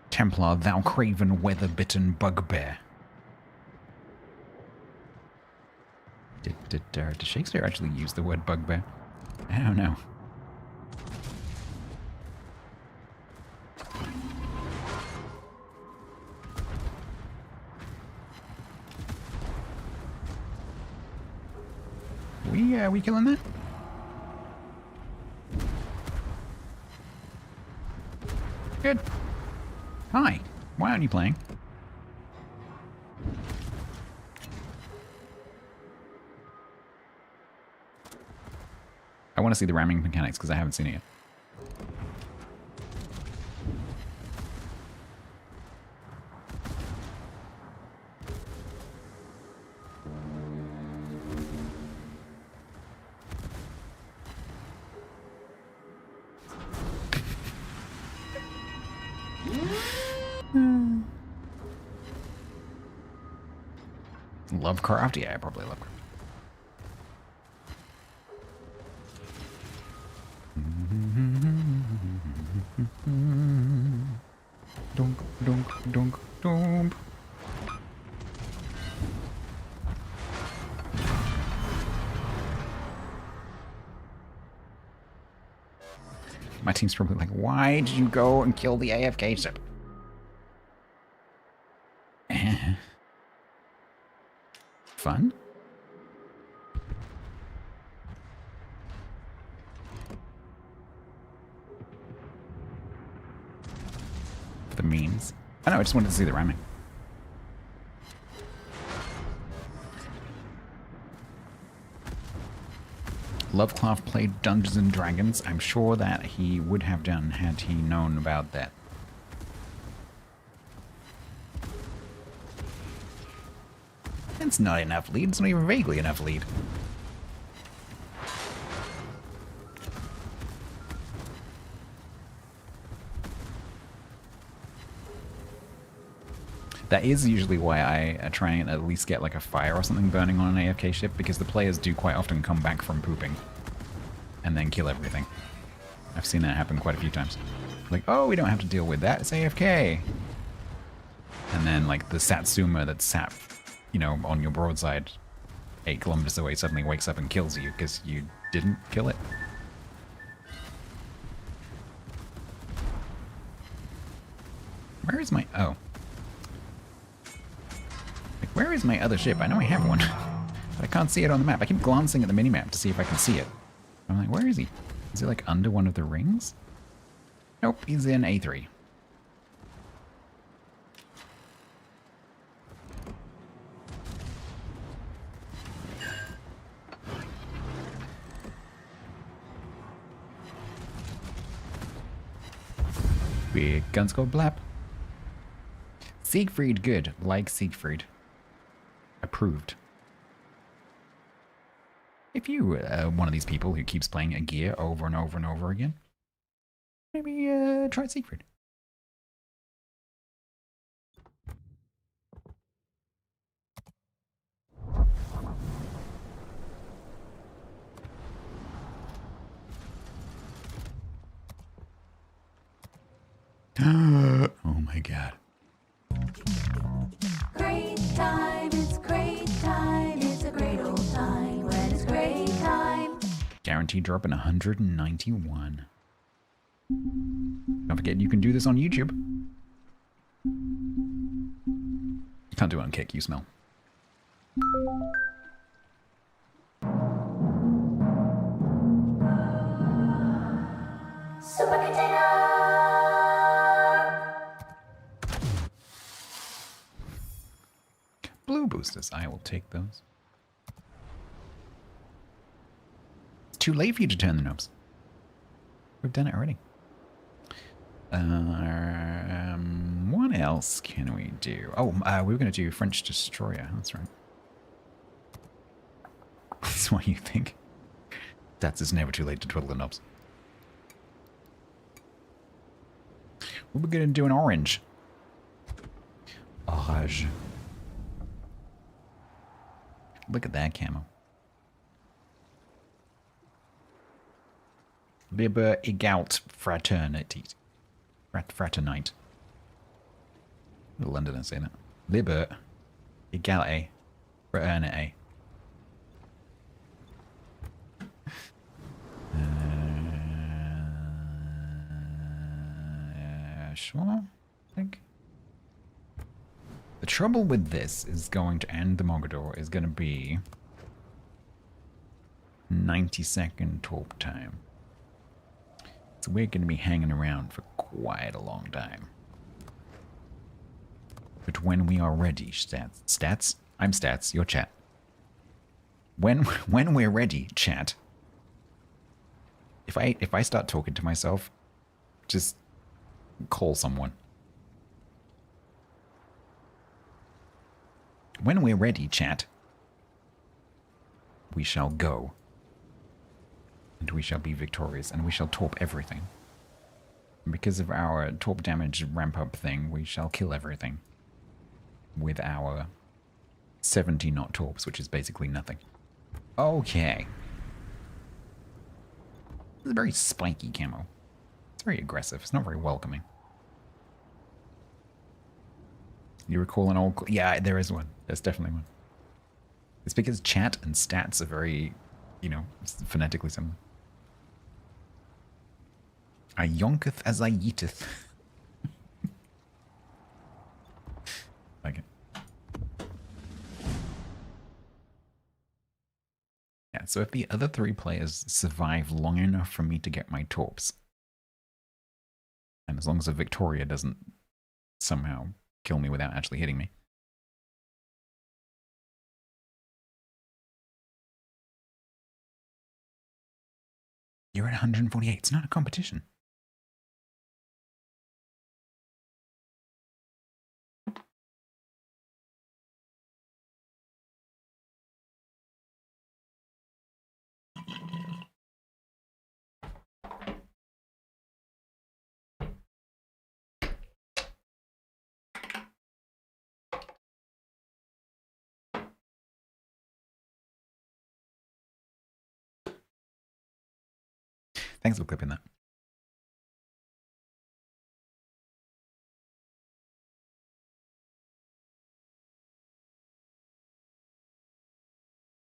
Templar, thou craven weather-bitten bugbear. Did Shakespeare actually use the word bugbear? I don't know. We killing that? Good. Hi. Why aren't you playing? I want to see the ramming mechanics because I haven't seen it yet. Lovecraft? Yeah, I probably Lovecraft. Dunk, dunk, dunk, dunk. My team's probably like, why did you go and kill the AFK ship? Fun? For the memes. I know, I just wanted to see the ramming. Lovecraft played Dungeons and Dragons. I'm sure that he would have done had he known about that. It's not enough lead. It's not even vaguely enough lead. That is usually why I try and at least get like a fire or something burning on an AFK ship, because the players do quite often come back from pooping and then kill everything. I've seen that happen quite a few times. Like, oh, we don't have to deal with that, it's AFK. And then like the Satsuma that sat, you know, on your broadside 8 kilometers away suddenly wakes up and kills you because you didn't kill it. Where is my... oh. Where is my other ship? I know I have one, but I can't see it on the map. I keep glancing at the minimap to see if I can see it. I'm like, where is he? Is he like under one of the rings? Nope, he's in A3. Big guns go blap. Siegfried, good. Like Siegfried. Approved. If you one of these people who keeps playing a gear over and over and over again, maybe try Siegfried. Oh my god. Great time, it's great time, it's a great old time when it's great time. Guaranteed drop in 191. Don't forget you can do this on YouTube. Can't do it on Kick, you smell. Super container! Blue boosters, I will take those. It's too late for you to turn the knobs. We've done it already. What else can we do? Oh, we were going to do French Destroyer. That's right. That's what you think. It's never too late to twiddle the knobs. We're going to do an orange. Orange. Look at that camo. Liber egalt fraternity. Fraternite. London saying that. Liber egalite fraternity. Sure, I think. The trouble with this is going to end the Mogador is going to be 90-second torp time. So we're going to be hanging around for quite a long time. But when we are ready, stats? I'm stats, you're chat. When we're ready, chat. If I start talking to myself, just call someone. When we're ready, chat, we shall go. And we shall be victorious, and we shall torp everything. And because of our torp damage ramp-up thing, we shall kill everything. With our 70-knot torps, which is basically nothing. Okay. This is a very spiky camo. It's very aggressive. It's not very welcoming. You recall an old... Yeah, there is one. There's definitely one. It's because chat and stats are very, you know, phonetically similar. I yonketh as I yeeteth. Okay. Yeah, so if the other 3 players survive long enough for me to get my torps, and as long as a Victoria doesn't somehow kill me without actually hitting me. You're at 148. It's not a competition. Thanks for clipping that.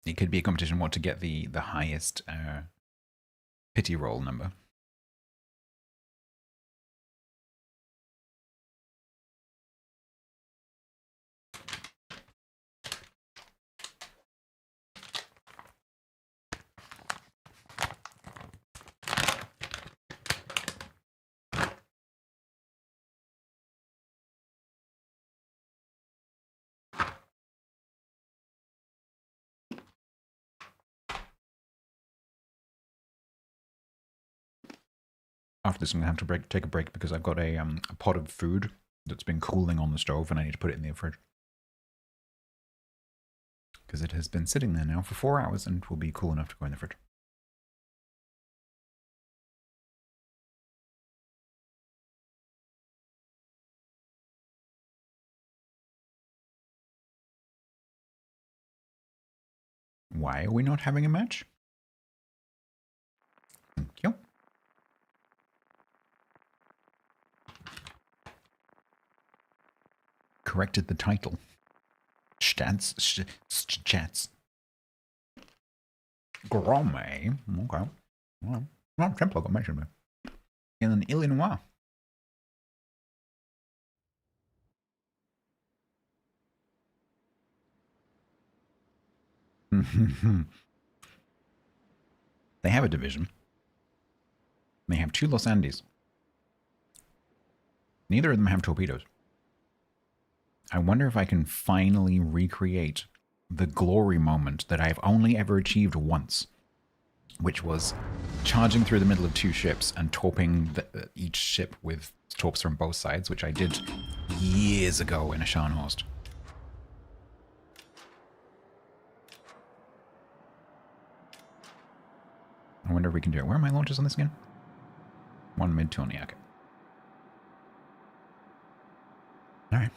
It could be a competition what to get the highest pity roll number. After this, I'm gonna have to take a break because I've got a pot of food that's been cooling on the stove, and I need to put it in the fridge because it has been sitting there now for 4 hours and will be cool enough to go in the fridge. Why are we not having a match? Thank you. Corrected the title. Chats. Gourmet. Okay. Well, StatsBloke mentioned me. In an Illinois. They have a division. They have 2 Los Andes. Neither of them have torpedoes. I wonder if I can finally recreate the glory moment that I've only ever achieved once, which was charging through the middle of 2 ships and torping each ship with torps from both sides, which I did years ago in a Scharnhorst. I wonder if we can do it. Where are my launches on this again? 1 mid, 2 on the okay. Alright.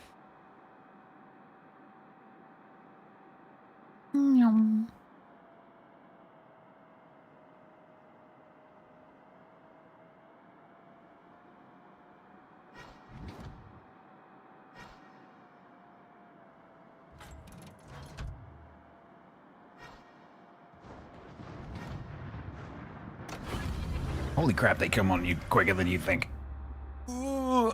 Holy crap, they come on you quicker than you think. Ooh.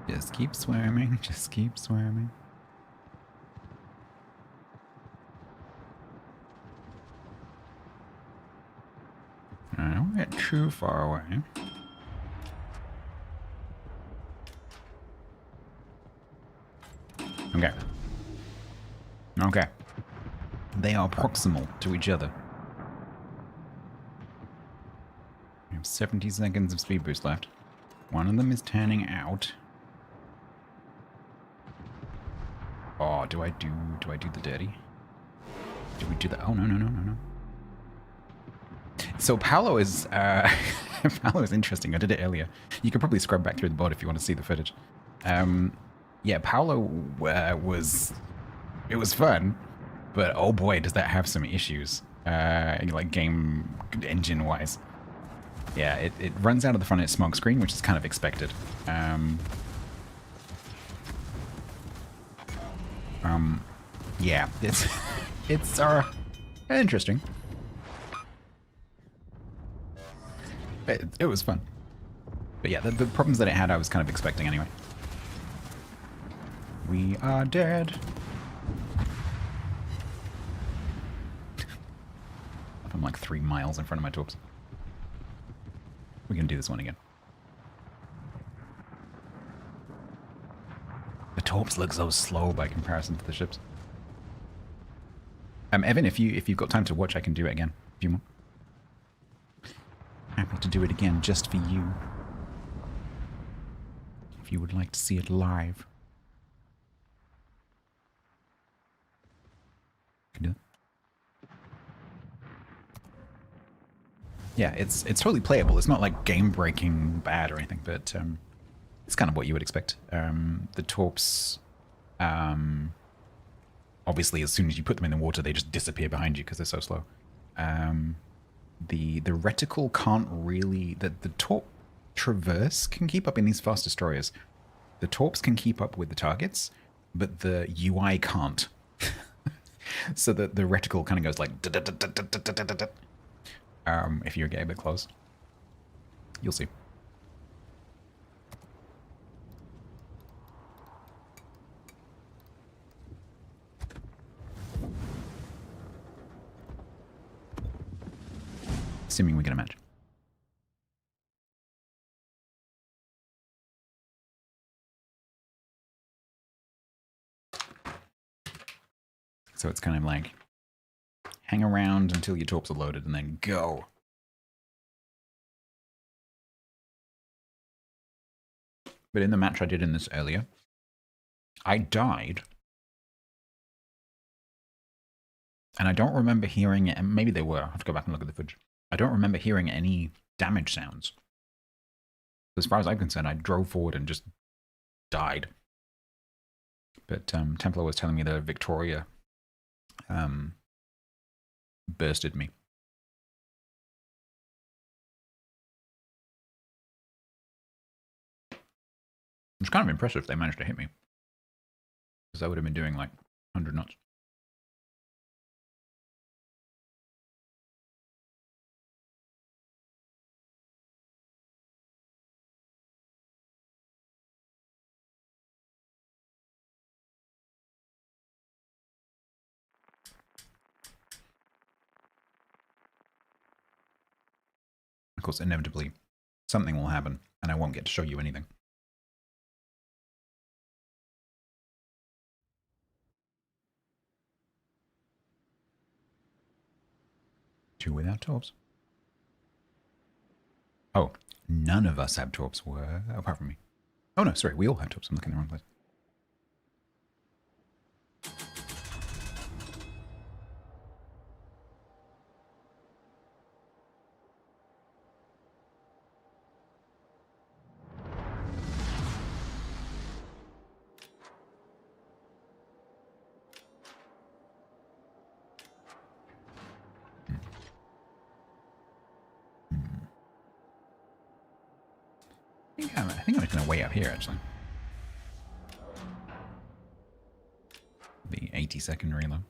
Just keep swarming, just keep swarming. I don't get too far away. Okay. Okay. They are proximal to each other. We have 70 seconds of speed boost left. One of them is turning out. Oh, do I do the dirty? Do we do that? Oh, no. So Paolo is, Paolo is interesting. I did it earlier. You could probably scrub back through the bot if you want to see the footage. Yeah, Paolo it was fun, but oh boy, does that have some issues, like game engine wise. Yeah, it runs out of the front of its smoke screen, which is kind of expected. Yeah, it's interesting. It was fun. But yeah, the problems that it had, I was kind of expecting anyway. We are dead. I'm like 3 miles in front of my torps. We're gonna do this one again. The torps look so slow by comparison to the ships. Evan, if you've got time to watch, I can do it again if you want. Happy to do it again just for you. If you would like to see it live. Can do it. Yeah, it's totally playable. It's not like game-breaking bad or anything, but It's kind of what you would expect. The torps, obviously, as soon as you put them in the water, they just disappear behind you because they're so slow. The reticle can't really... The torp traverse can keep up in these fast destroyers. The torps can keep up with the targets, but the UI can't. So the reticle kind of goes like... if you get a bit close. You'll see. Assuming we get a match. So it's kind of like hang around until your torps are loaded and then go. But in the match I did in this earlier, I died. And I don't remember hearing it, and maybe they were. I have to go back and look at the footage. I don't remember hearing any damage sounds. As far as I'm concerned, I drove forward and just died. But Templar was telling me that Victoria bursted me. It's kind of impressive if they managed to hit me. Because I would have been doing like 100 knots. Of course, inevitably, something will happen, and I won't get to show you anything. Two without torps. Oh, none of us have torps, apart from me. Oh no, sorry, we all have torps. I'm looking in the wrong place. I think I'm just going to way up here, actually. The 80-second reload.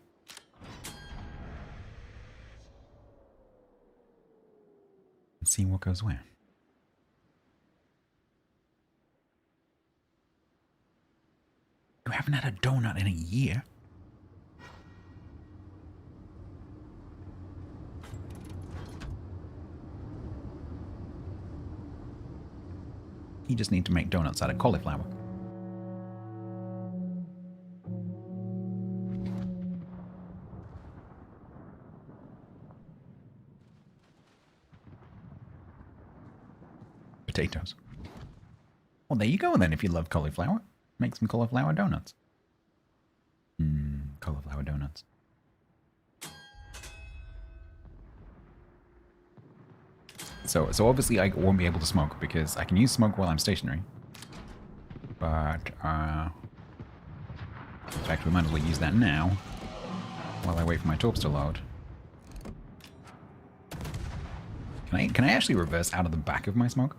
Let's see what goes where. You haven't had a donut in a year. You just need to make donuts out of cauliflower. Potatoes. Well, there you go then, if you love cauliflower. Make some cauliflower donuts. Cauliflower donuts. So obviously I won't be able to smoke because I can use smoke while I'm stationary. But, in fact, we might as well use that now while I wait for my torps to load. Can I actually reverse out of the back of my smoke?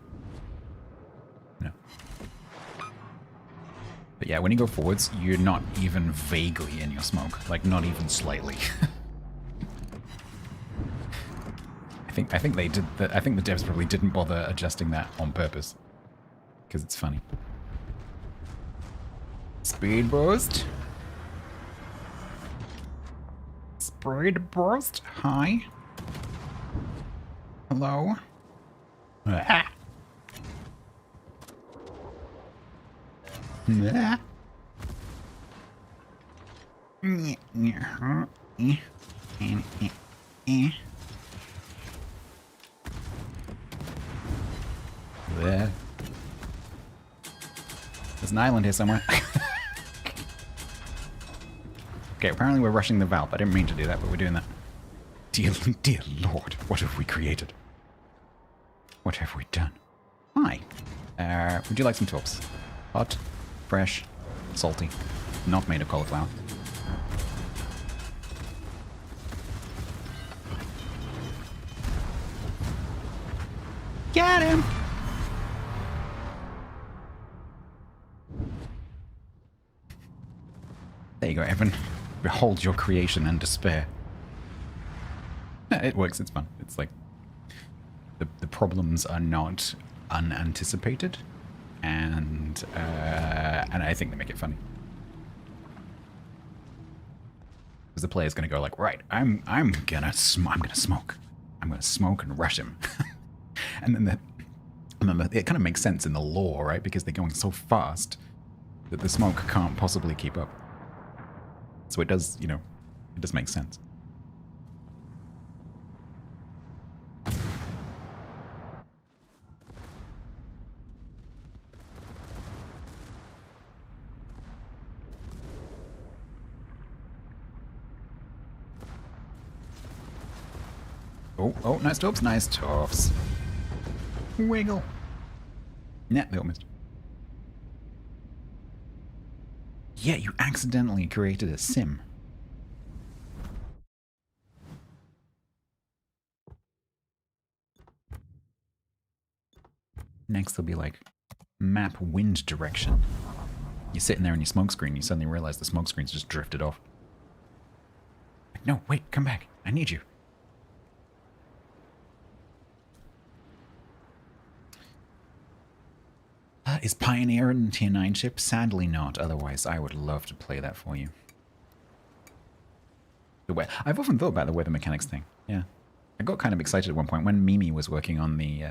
No. But yeah, when you go forwards, you're not even vaguely in your smoke. Like, not even slightly. I think they did. I think the devs probably didn't bother adjusting that on purpose, because it's funny. Speed boost. Speed boost. Hi. Hello. Ah. Ah. There. There's an island here somewhere. Okay, apparently we're rushing the valve. I didn't mean to do that, but we're doing that. Dear Lord, what have we created? What have we done? Hi. Would you like some tops? Hot, fresh, salty, not made of cauliflower. Get him! There you go, Evan. Behold your creation and despair. It works, it's fun. It's like the problems are not unanticipated, and I think they make it funny. Because the player's gonna go like, right, I'm gonna smoke. I'm gonna smoke and rush him. and then it kind of makes sense in the lore, right? Because they're going so fast that the smoke can't possibly keep up. So it does, you know, it does make sense. Oh, nice tops, nice tops. Wiggle. Nah, they all missed. Yeah, you accidentally created a sim. Next they'll be like, map wind direction. You're sitting there in your smoke screen, you suddenly realize the smoke screen's just drifted off. Like, no, wait, come back. I need you. Is Pioneer in Tier 9 ship? Sadly not, otherwise I would love to play that for you. I've often thought about the weather mechanics thing, yeah. I got kind of excited at one point when Mimi was working on the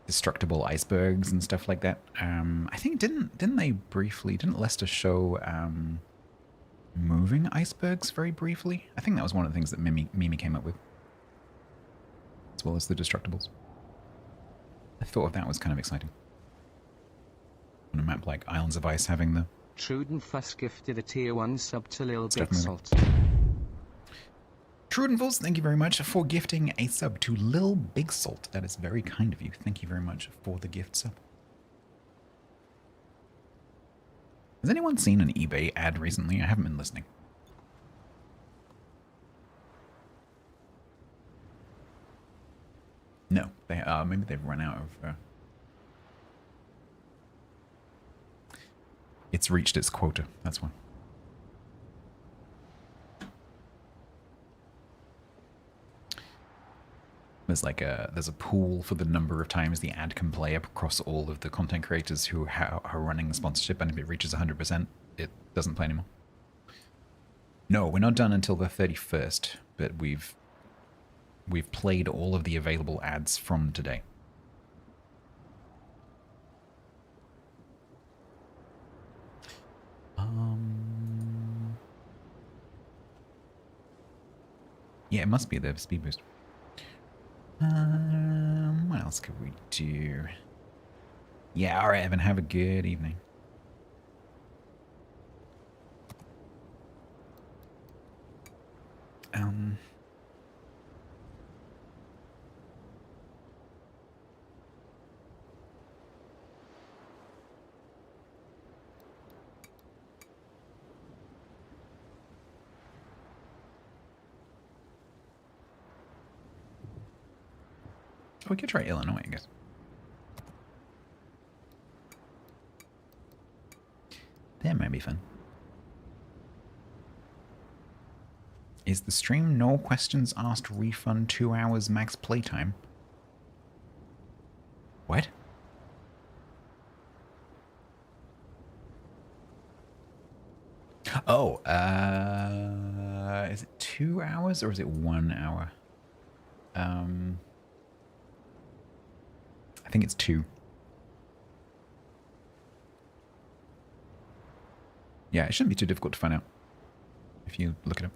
destructible icebergs and stuff like that. I think, didn't Lester show moving icebergs very briefly? I think that was one of the things that Mimi came up with. As well as the destructibles. I thought of that was kind of exciting. On a map like Islands of Ice having the... Truden first gifted a tier 1 sub to Lil Big Salt. Trudenfuls, thank you very much for gifting a sub to Lil Big Salt. That is very kind of you. Thank you very much for the gift sub. Has anyone seen an eBay ad recently? I haven't been listening. No, they maybe they've run out of... It's reached its quota, that's one. There's like there's a pool for the number of times the ad can play across all of the content creators who are running the sponsorship, and if it reaches 100%, it doesn't play anymore. No, we're not done until the 31st, but we've played all of the available ads from today. Yeah, it must be the speed boost. What else could we do? Yeah, alright, Evan, have a good evening. We could try Illinois, I guess. That might be fun. Is the stream no questions asked refund 2 hours max playtime? What? Oh, is it 2 hours or is it 1 hour? I think it's 2. Yeah, it shouldn't be too difficult to find out if you look it up.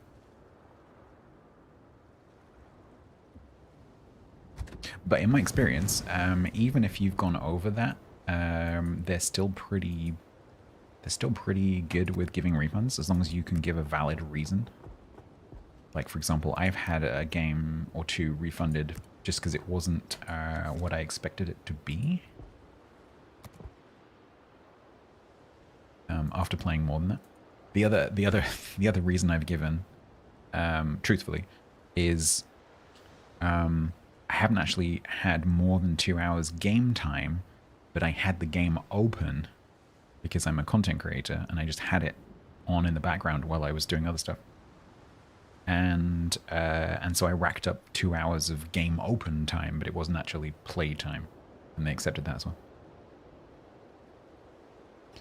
But in my experience, even if you've gone over that, they're still pretty good with giving refunds as long as you can give a valid reason. Like, for example, I've had a game or two refunded just because it wasn't what I expected it to be. after playing more than that. The other reason I've given, truthfully, is I haven't actually had more than 2 hours game time, but I had the game open because I'm a content creator and I just had it on in the background while I was doing other stuff. And so I racked up 2 hours of game open time, but it wasn't actually play time, and they accepted that as well.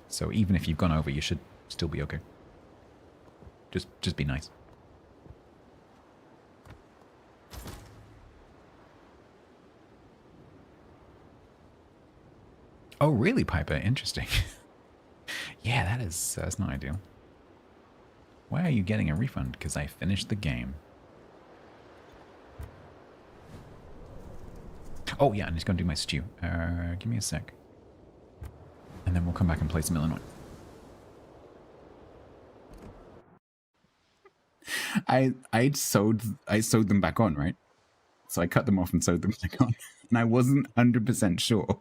So even if you've gone over, you should still be okay. Just be nice. Oh, really, Piper? Interesting. Yeah, that's not ideal. Why are you getting a refund? Because I finished the game. Oh, yeah, I'm just going to do my stew. Give me a sec. And then we'll come back and play some Illinois. I sewed them back on, right? So I cut them off and sewed them back on. And I wasn't 100% sure.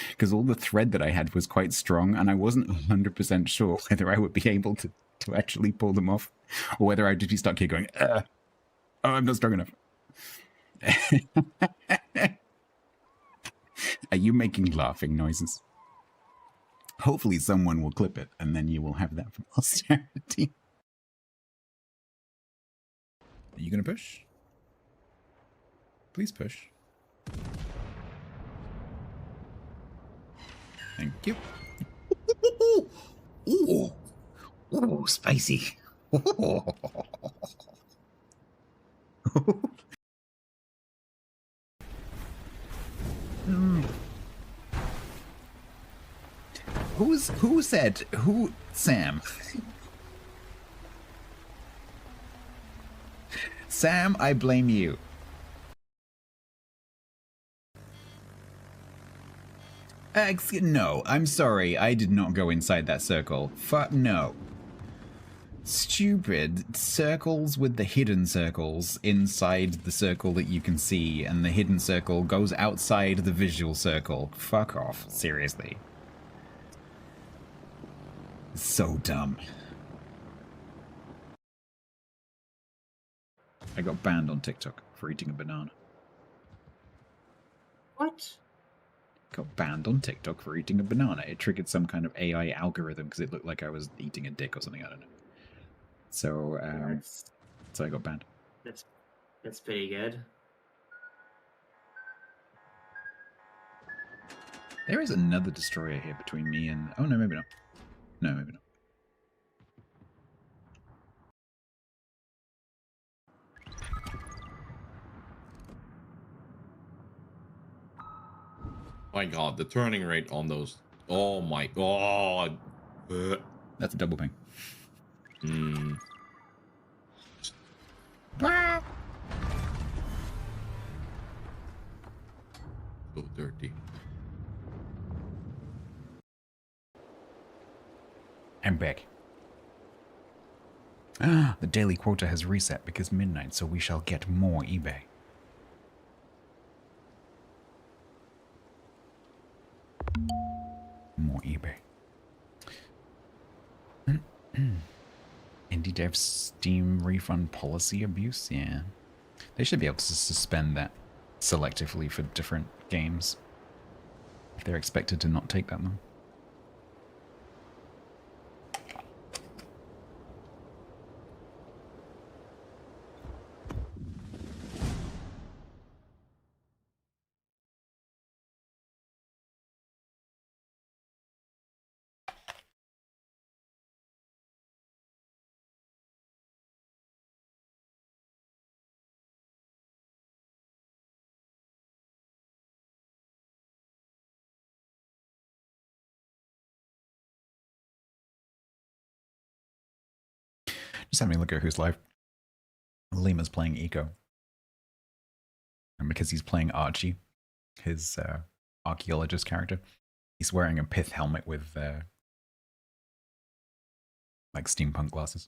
Because all the thread that I had was quite strong, and I wasn't 100% sure whether I would be able to actually pull them off, or whether I'd just be stuck here going, oh, I'm not strong enough. Are you making laughing noises? Hopefully someone will clip it, and then you will have that for posterity. Are you going to push? Please push. Thank you. Ooh, ooh, spicy. Who said Sam? Sam, I blame you. No, I'm sorry. I did not go inside that circle. No. Stupid circles with the hidden circles inside the circle that you can see, and the hidden circle goes outside the visual circle. Fuck off. Seriously. So dumb. I got banned on TikTok for eating a banana. What? Got banned on TikTok for eating a banana. It triggered some kind of AI algorithm because it looked like I was eating a dick or something. I don't know. So, so I got banned. That's pretty good. There is another destroyer here between me and... Oh, no, maybe not. No, maybe not. My god, the turning rate on those. Oh my god. That's a double ping. So dirty. I'm back. Ah, the daily quota has reset because midnight, so we shall get more eBay. More eBay. Indie dev Steam refund policy abuse? Yeah. They should be able to suspend that selectively for different games if they're expected to not take that long. Just having a look at who's live. Lima's playing Eco. And because he's playing Archie, his archaeologist character, he's wearing a pith helmet with like steampunk glasses.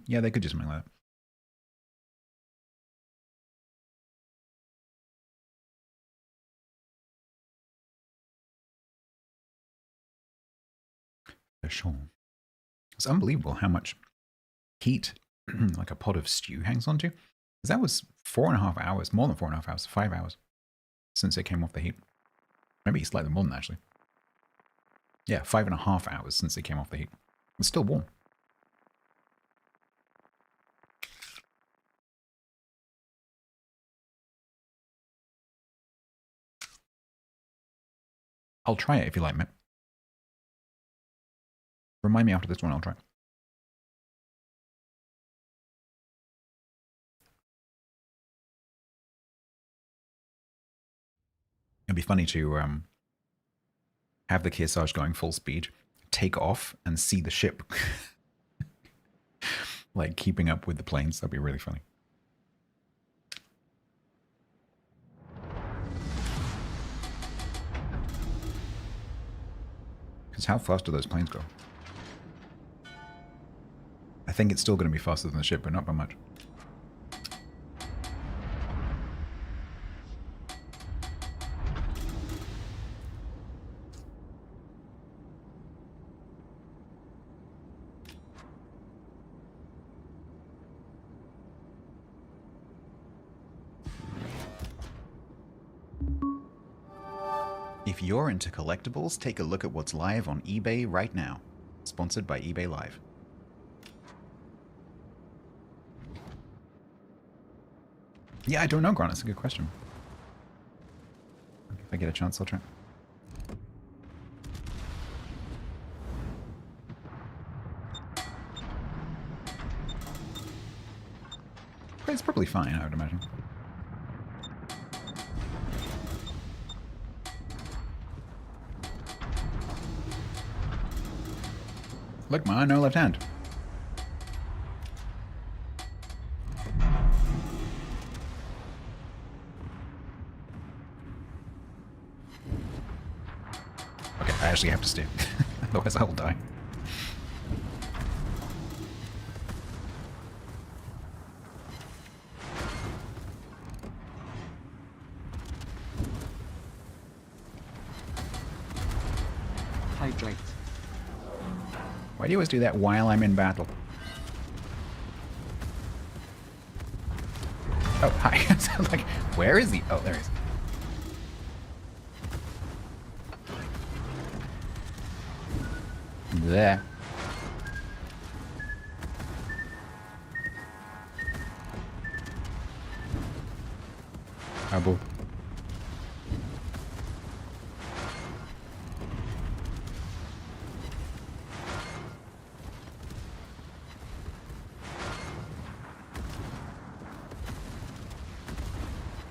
Yeah, they could do something like that. For sure. It's unbelievable how much heat like a pot of stew hangs onto. Because that was 4.5 hours, more than 4.5 hours, 5 hours since it came off the heat. Maybe slightly more than that, actually. Yeah, 5.5 hours since it came off the heat. It's still warm. I'll try it if you like, mate. Remind me after this one, I'll try it. It'd be funny to have the Kearsarge going full speed, take off, and see the ship like keeping up with the planes. That'd be really funny. Because how fast do those planes go? I think it's still going to be faster than the ship, but not by much. If you're into collectibles, take a look at what's live on eBay right now. Sponsored by eBay Live. Yeah, I don't know, Grant. That's a good question. If I get a chance, I'll try. It's probably fine, I would imagine. Look, ma, no left hand. Okay, I actually have to stay. Otherwise I'll die. Hydrate. Why do you always do that while I'm in battle? Oh, hi. Sounds like, where is he? Oh, there he is. There. Abo.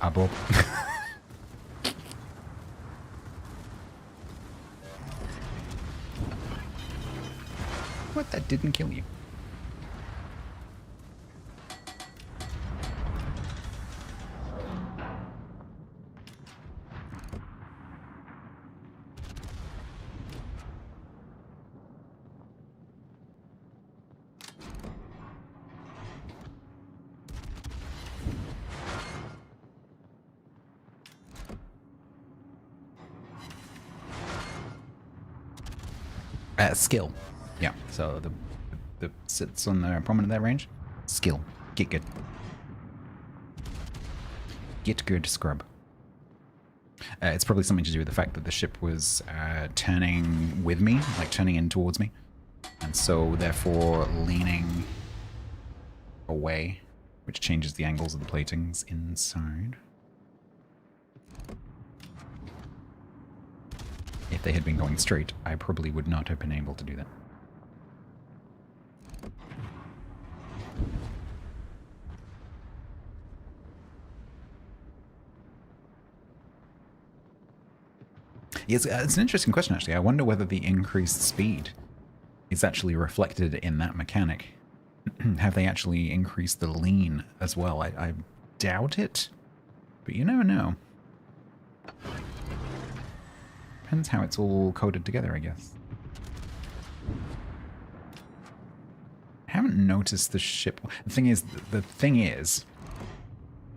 Abo. What? That didn't kill you. Skill. Yeah, so the sits on the prominent that range. Skill. Get good. Get good, scrub. It's probably something to do with the fact that the ship was turning with me, like turning in towards me. And so therefore leaning away, which changes the angles of the platings inside. If they had been going straight, I probably would not have been able to do that. Yes, it's an interesting question, actually. I wonder whether the increased speed is actually reflected in that mechanic. Have they actually increased the lean as well? I doubt it, but you never know. Depends how it's all coded together, I guess. haven't noticed the ship. The thing is,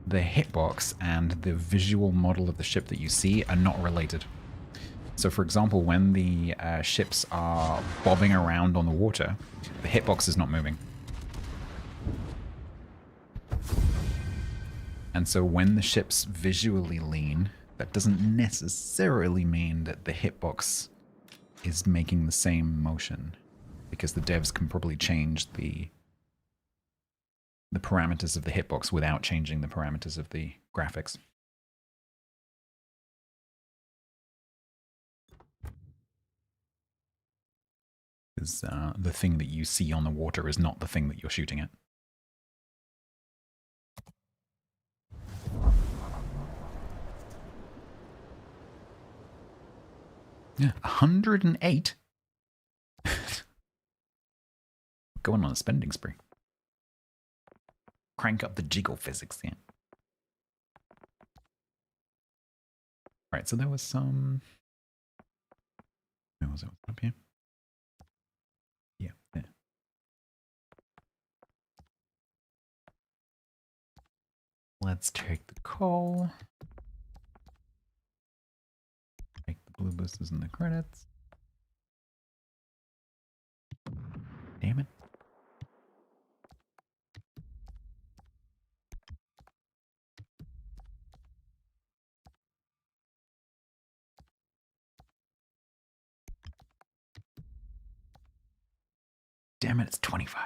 the hitbox and the visual model of the ship that you see are not related. So, for example, when the ships are bobbing around on the water, the hitbox is not moving. And so when the ships visually lean, that doesn't necessarily mean that the hitbox is making the same motion, because the devs can probably change the parameters of the hitbox without changing the parameters of the graphics. Because the thing that you see on the water is not the thing that you're shooting at. Yeah, 108. Going on a spending spree. Crank up the jiggle physics, yeah. Alright, so there was some... Where was it? Up here? Yeah, there. Let's take the coal. Take the blue boosters and the credits. Damn it. Damn it, it's 25.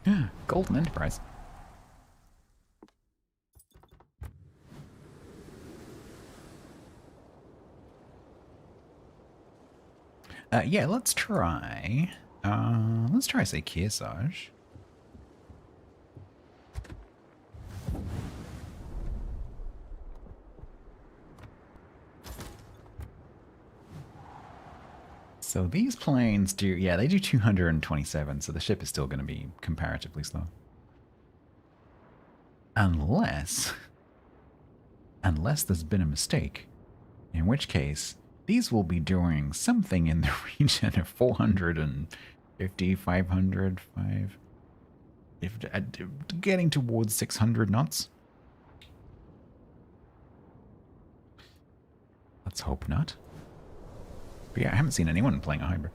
Yeah, Golden Enterprise. Yeah, let's try. Say Kearsarge. So these planes do, yeah, they do 227, so the ship is still going to be comparatively slow. Unless there's been a mistake, in which case these will be doing something in the region of 450, 500, getting towards 600 knots. Let's hope not. But yeah, I haven't seen anyone playing a hybrid.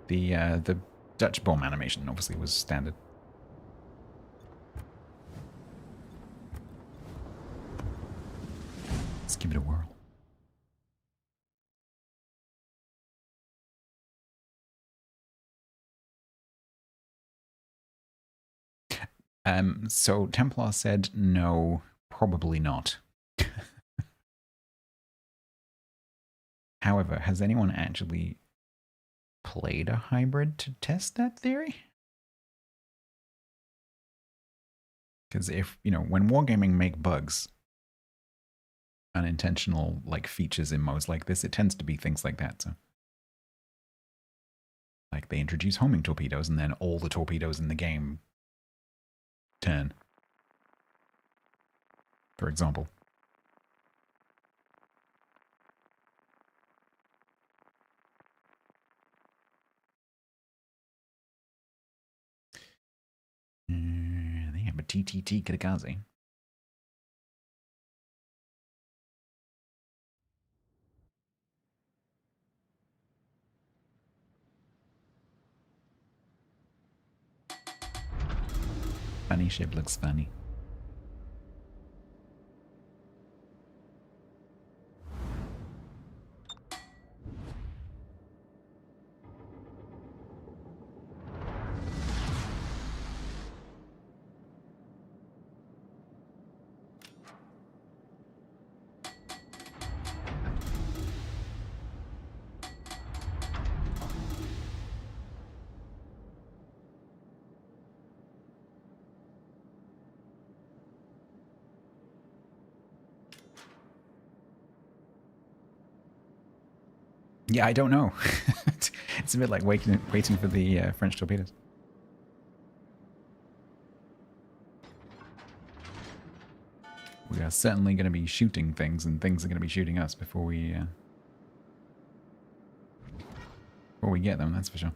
The Dutch bomb animation obviously was standard. Let's give it a whirl. So Templar said no, probably not. However, has anyone actually played a hybrid to test that theory? Because if, you know, when wargaming make bugs, unintentional like features in modes like this, it tends to be things like that. So, like they introduce homing torpedoes and then all the torpedoes in the game turn, for example. They have a TTT Katakazi. Funny ship looks funny. Yeah, I don't know. It's a bit like waiting for the French torpedoes. We are certainly going to be shooting things, and things are going to be shooting us before we get them. That's for sure.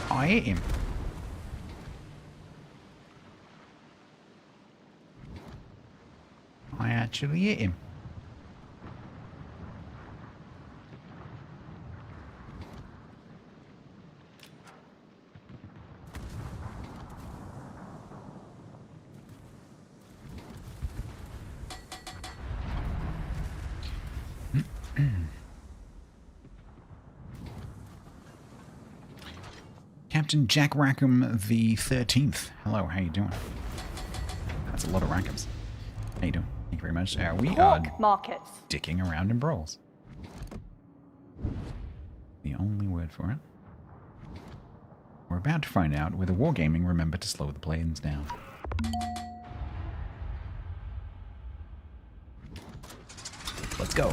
I hit him. I actually hit him. Captain Jack Rackham the 13th. Hello, how you doing? That's a lot of Rackhams. How you doing? Thank you very much. We are Pork markets. dicking around in brawls. The only word for it. We're about to find out whether Wargaming remembered to slow the planes down. Let's go.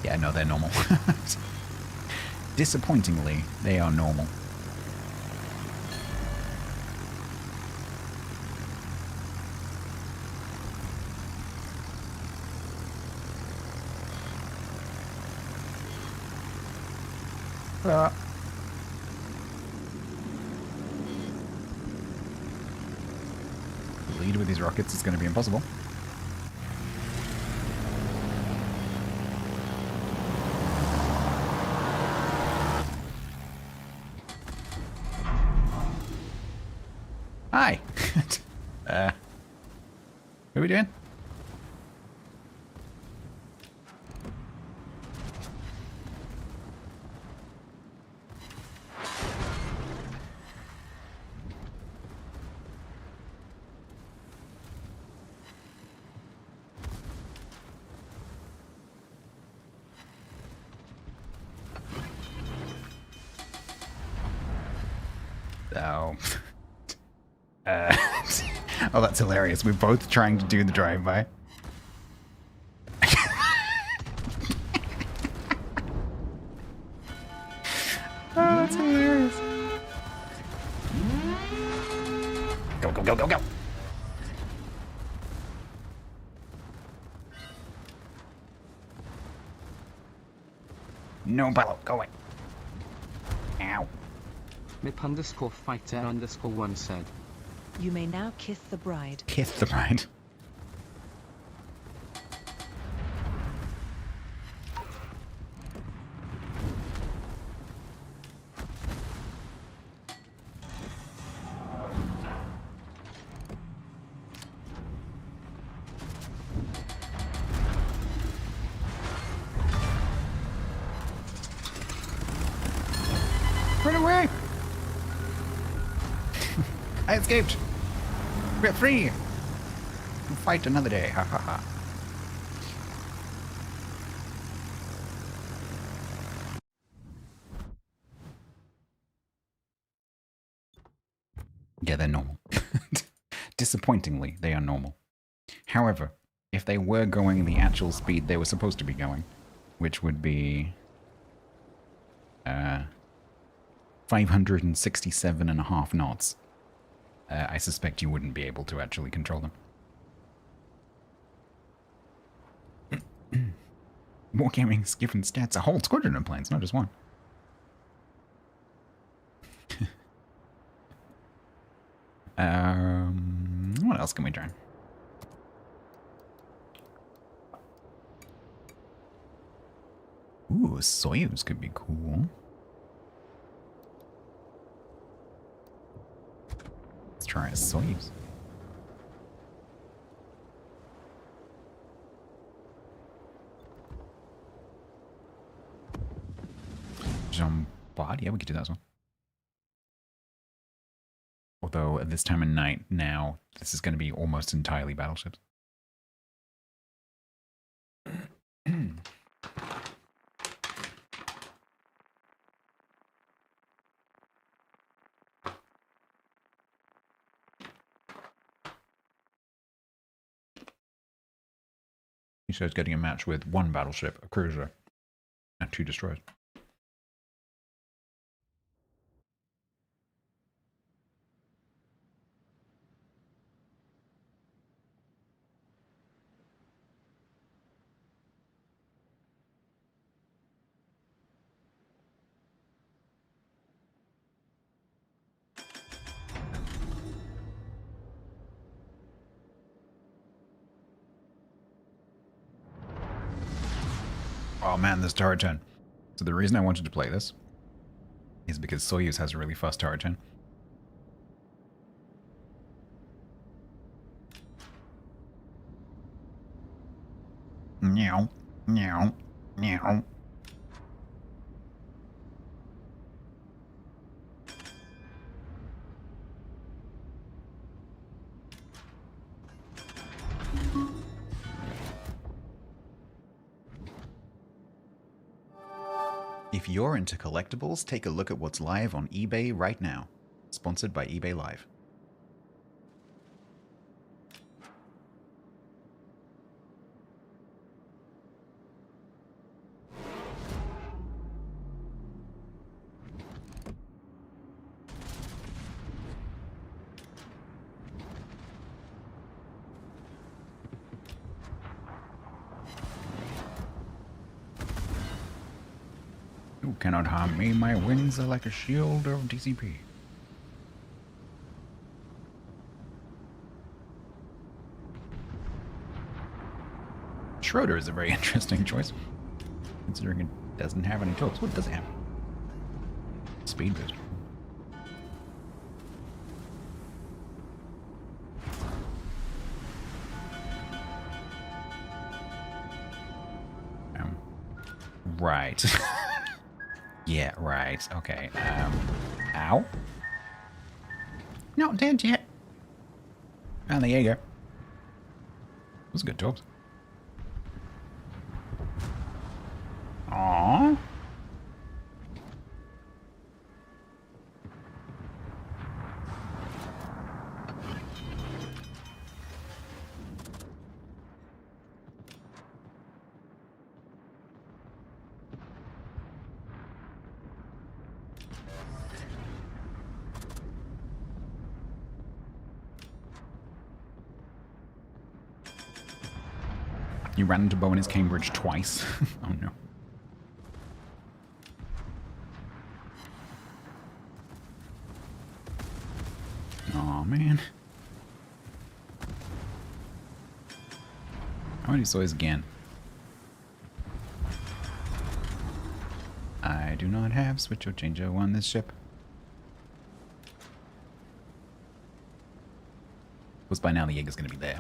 Yeah, no, they're normal. Disappointingly, they are normal. Lead with these rockets is going to be impossible. Hi. What are we doing? Oh. Oh, that's hilarious. We're both trying to do the drive-by. Oh, that's hilarious. Go, go, go, go, go. No, Bello, go away. Ow. Mip_fighter_1 said. You may now kiss the bride. Kiss the bride. Run away! I escaped! We're free! We'll fight another day, ha ha ha. Yeah, they're normal. Disappointingly, they are normal. However, if they were going the actual speed they were supposed to be going, which would be 567.5 knots, I suspect you wouldn't be able to actually control them. Wargaming's given stats a whole squadron of planes, not just one. What else can we try? Ooh, Soyuz could be cool. Let's try a Soyuz. pod. Yeah, we could do that as well. Although at this time of night now, this is going to be almost entirely battleships. He shows getting a match with one battleship, a cruiser, and 2 destroyers. Oh man, this turret turn. So the reason I wanted to play this is because Soyuz has a really fast turret turn. Meow, meow, meow. If you're into collectibles, take a look at what's live on eBay right now. Sponsored by eBay Live. You cannot harm me, my wings are like a shield of DCP. Schroeder is a very interesting choice, considering it doesn't have any tools. What does it have? Speed boost. Right. Yeah, right. Okay. Ow. Not dead yet. And there you go. Those are good jobs. Aww. You ran into Bowen Cambridge twice. Oh no. Oh man. How many soys again? I do not have switch or changer on this ship. Because by now the Jaeger's going to be there.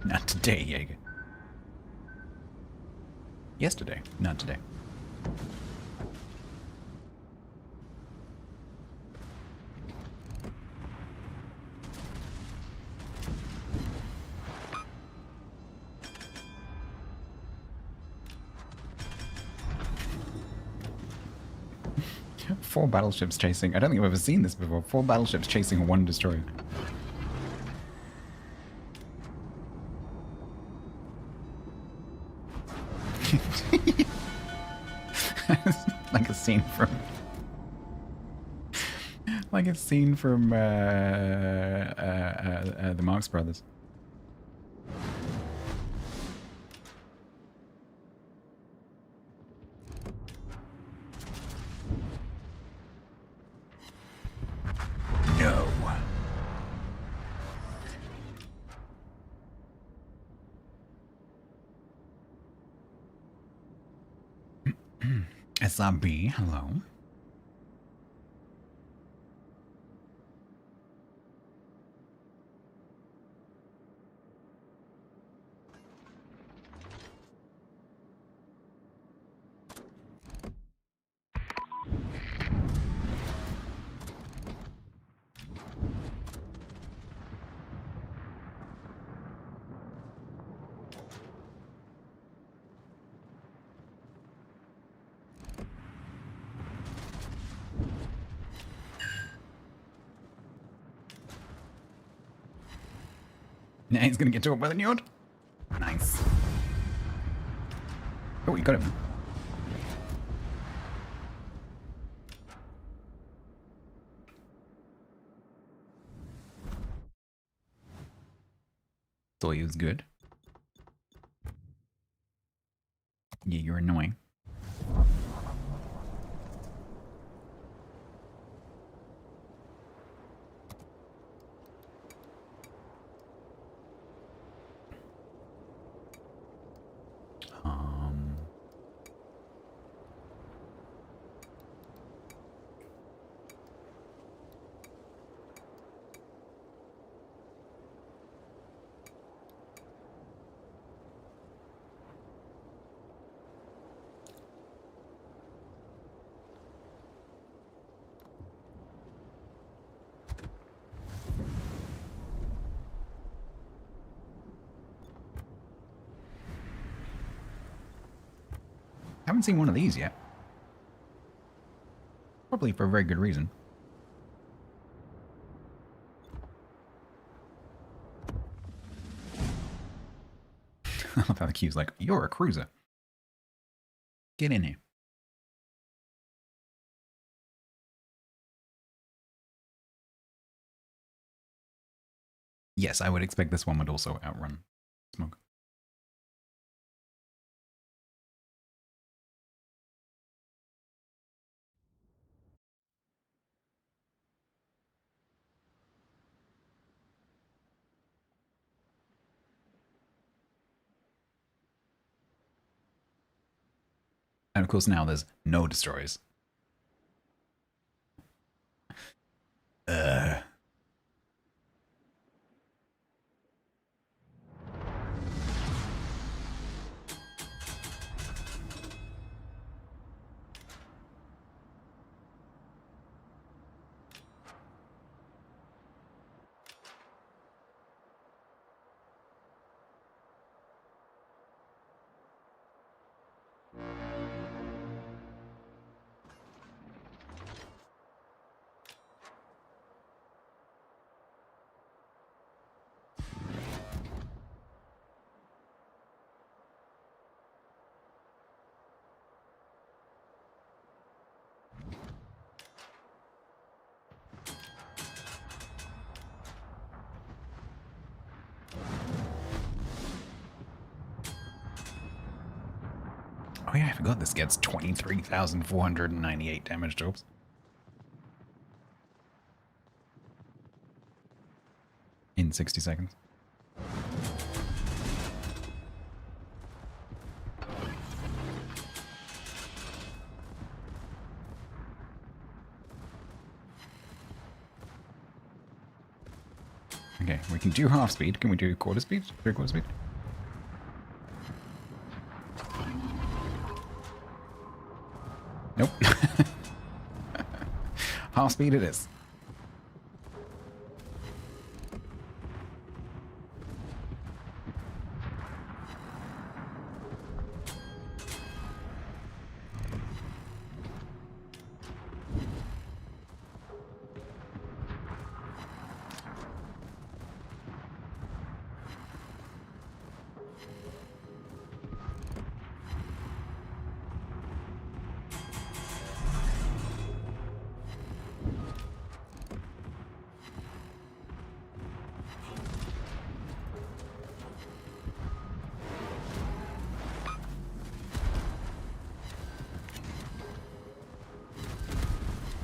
Not today, Jaeger. Yesterday, not today. Four battleships chasing. I don't think I've ever seen this before. 4 battleships chasing 1 destroyer. Like a scene from the Marx Brothers. No. SRB, hello. Now he's gonna get to it with a yacht. Nice. Oh, you got him. Thought he was good. Yeah, you're annoying. Haven't seen one of these yet. Probably for a very good reason. I love how the queue's like, you're a cruiser. Get in here. Yes, I would expect this one would also outrun Smoke. And of course now there's no destroyers. Oh yeah, I forgot this gets 23,498 damage jobs. In 60 seconds. Okay, we can do half speed. Can we do quarter speed? Three-quarter speed? Nope. Half speed it is.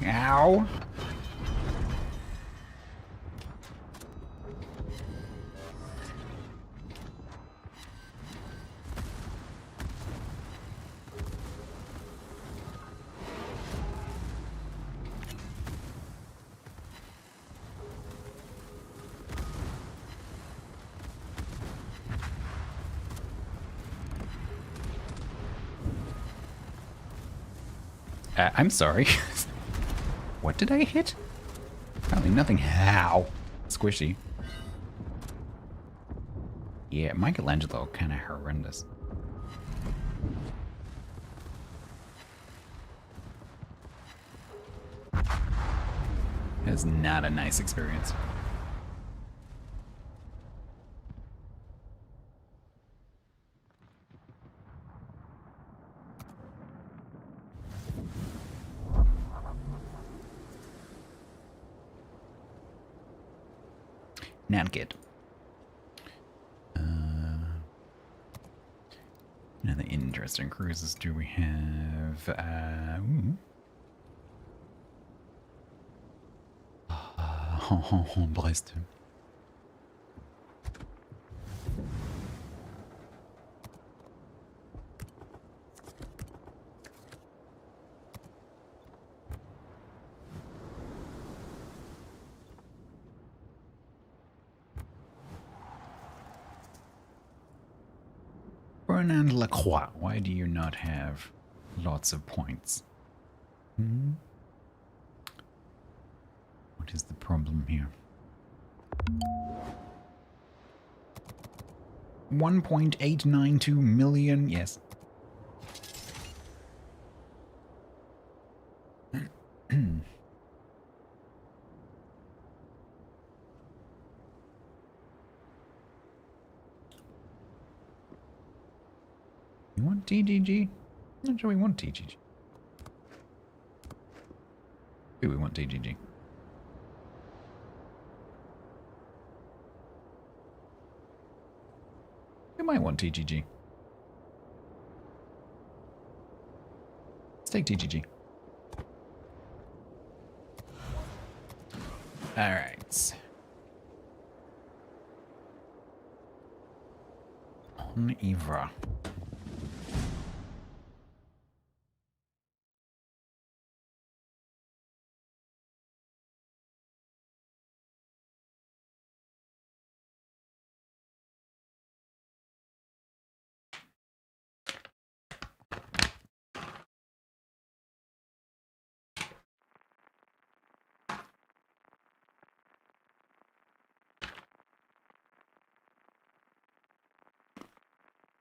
Ow. I'm sorry. What did I hit? Apparently nothing. How? Squishy. Yeah, Michelangelo kind of horrendous. It's not a nice experience. Not good. Other interesting cruises do we have? Brest. Fernand Lacroix, why do you not have lots of points? What is the problem here? 1.892 million, yes. You want TGG? Not sure we want TGG. Do we want TGG? We might want TGG. Let's take TGG. Alright. On Ivra.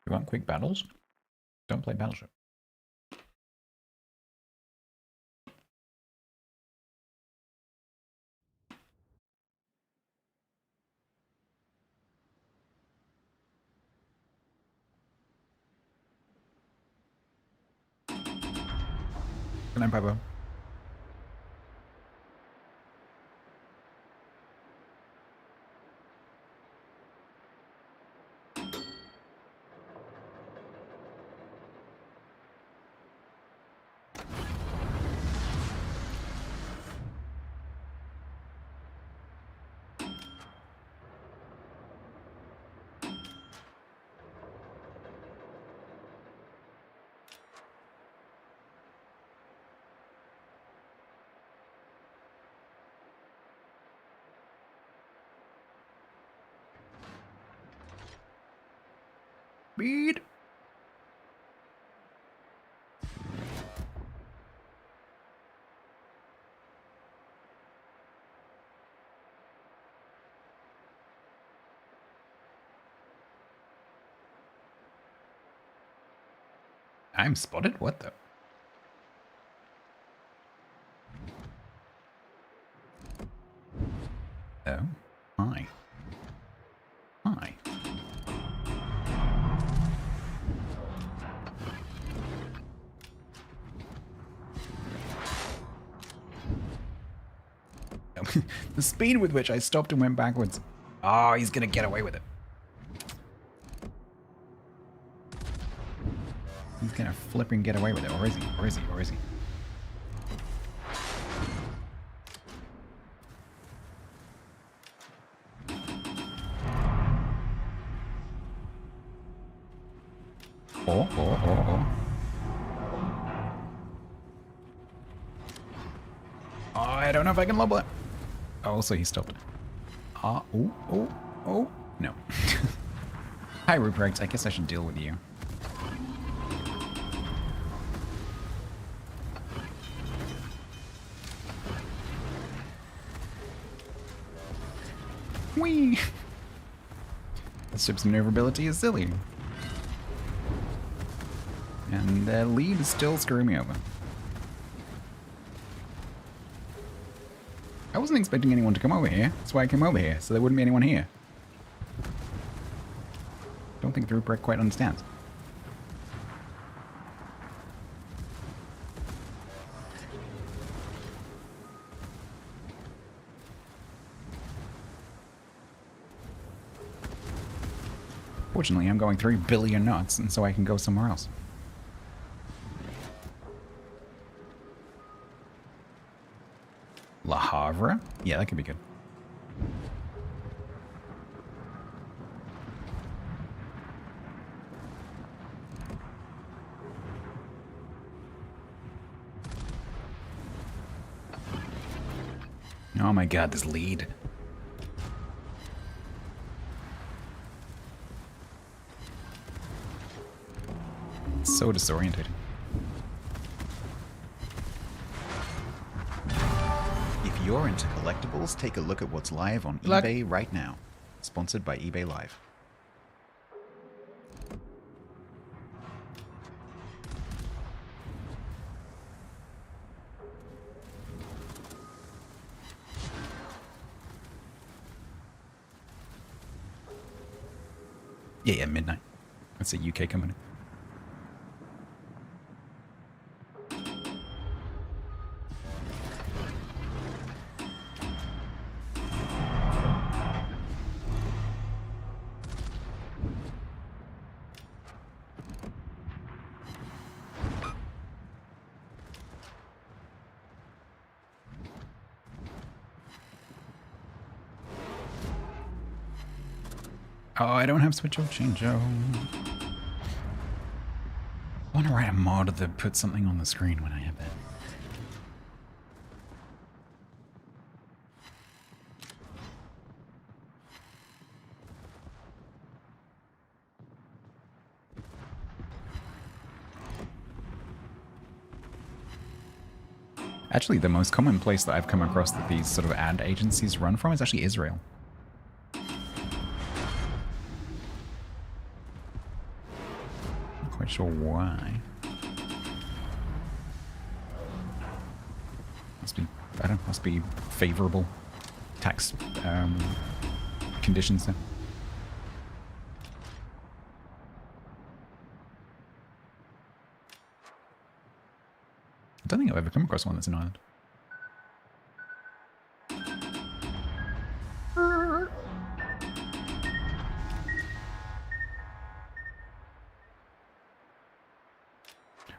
You want quick battles? Don't play Battleship. Good night, Pablo. Speed. I'm spotted? What the? Oh, hi. Hi. The speed with which I stopped and went backwards. Oh, he's gonna get away with it. He's gonna flip and get away with it. Or is he? Or is he? Or is he? Oh. Oh, I don't know if I can level it. Oh, so he stopped. Oh. No. Hi, Ruprecht. I guess I should deal with you. Whee! The ship's maneuverability is silly. And the lead is still screwing me over. I wasn't expecting anyone to come over here. That's why I came over here, so there wouldn't be anyone here. Don't think Ruprecht quite understands. Fortunately, I'm going 3 billion knots, and so I can go somewhere else. Le Havre? Yeah, that could be good. Oh my god, this lead. It's so disorientating. If you're into collectibles, take a look at what's live on eBay right now. Sponsored by eBay Live. Yeah, Midnight. That's a UK company. Oh, I don't have switch or change. I want to write a mod that puts something on the screen when I have that. Actually, the most common place that I've come across that these sort of ad agencies run from is actually Israel. Not quite sure why. Must be favorable tax conditions there. I don't think I've ever come across one that's in Ireland.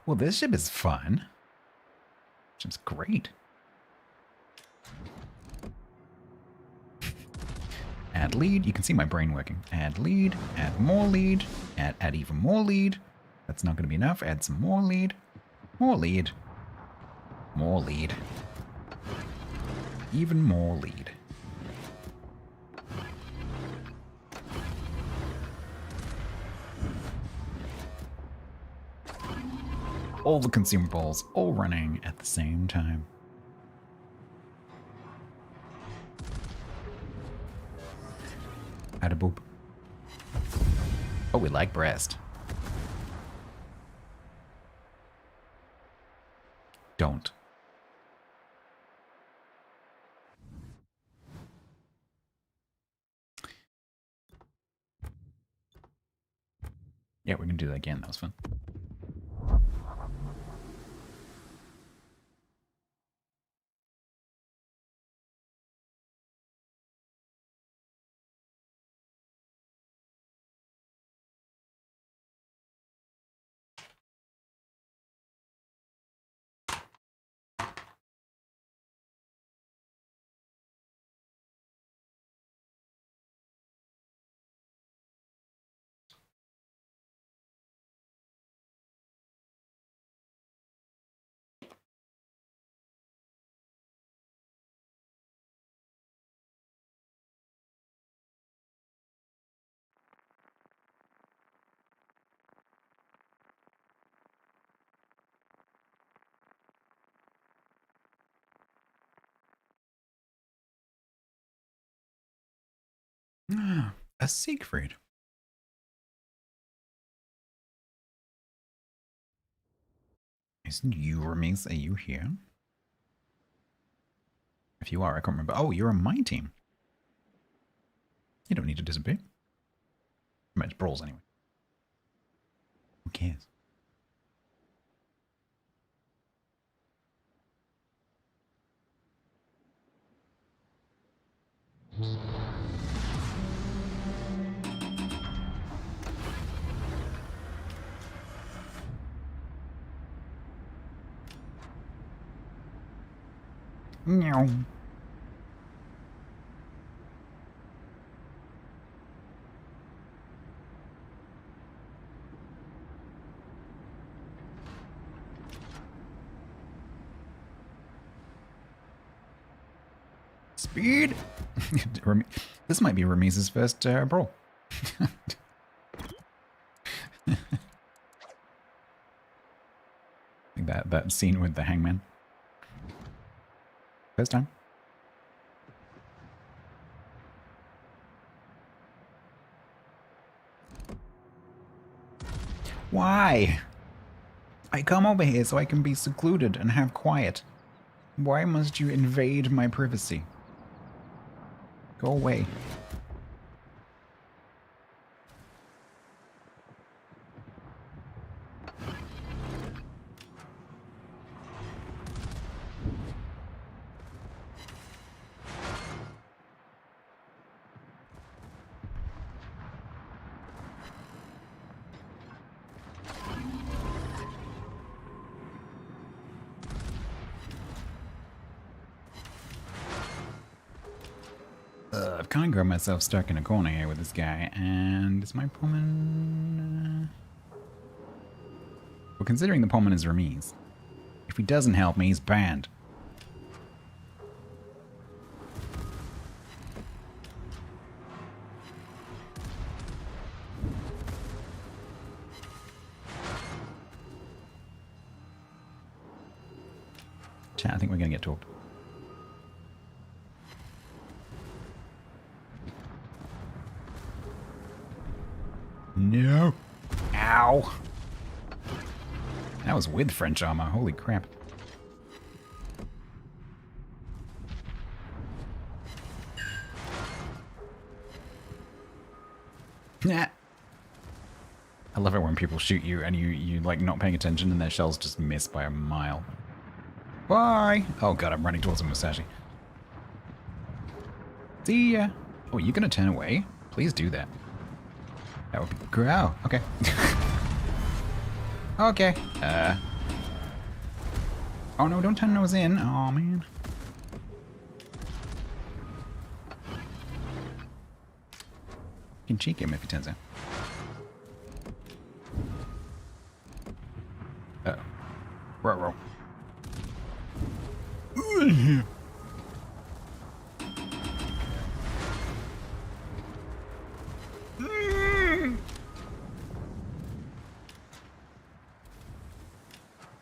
Well, this ship is fun. Ship's great. Add lead. You can see my brain working. Add lead. Add more lead. Add even more lead. That's not going to be enough. Add some more lead. More lead. More lead. Even more lead. All the consumables all running at the same time. Add a boop. Oh, we like breast. Don't. Yeah, we're gonna do that again. That was fun. A Siegfried. Isn't you, Ramis? Are you here? If you are, I can't remember. Oh, you're on my team. You don't need to disappear. I mean, it's brawls anyway. Who cares? Meow. Speed! This might be Ramiz's first brawl. Like that scene with the hangman. First time. Why? I come over here so I can be secluded and have quiet. Why must you invade my privacy? Go away. I've kind of got myself stuck in a corner here with this guy, and is my Pullman... Well, considering the Pullman is Ramiz, if he doesn't help me, he's banned. Chat, I think we're gonna get talked. No. Ow. That was with French armor. Holy crap. Nah. I love it when people shoot you and you like not paying attention and their shells just miss by a mile. Bye. Oh god, I'm running towards a Musashi. See ya. Oh, you gonna turn away? Please do that. That would be great. Oh, okay. Okay. Oh no, don't turn those in. Oh man. You can cheek him if he turns in. Uh-oh. Ruh-roh.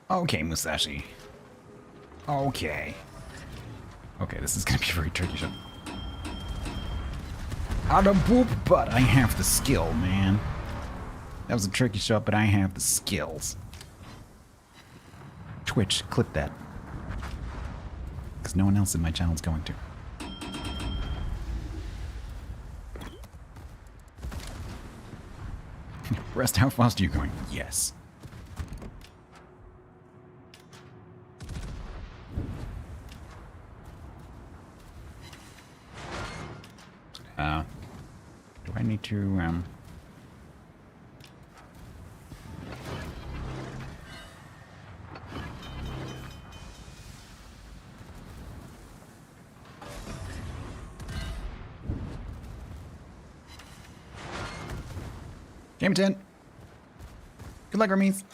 Okay, Musashi. Okay. Okay, this is gonna be a very tricky shot. Out of boop, but I have the skill, man. That was a tricky shot, but I have the skills. Twitch, clip that. Because no one else in my channel is going to. Rest, how fast are you going? Yes. Do I need to, Game 10. Good luck, Ramiz.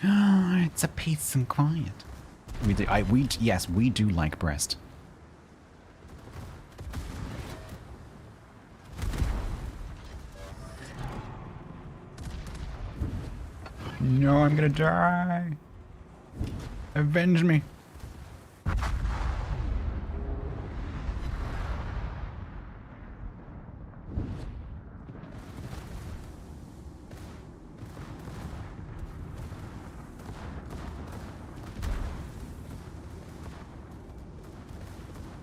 Oh, it's a peace and quiet. Yes, we do like breast. No, I'm gonna die. Avenge me.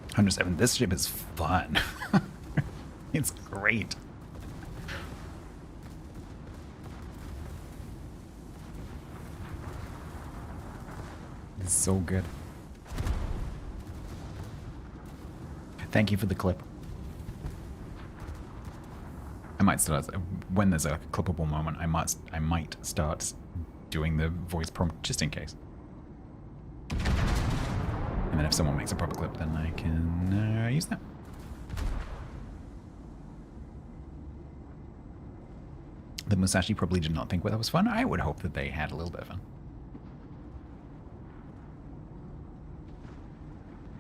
$107. This ship is fun. It's great. It's so good. Thank you for the clip. I might start, when there's a clippable moment, I might start doing the voice prompt just in case. And then if someone makes a proper clip, then I can use that. The Musashi probably did not think that was fun. I would hope that they had a little bit of fun.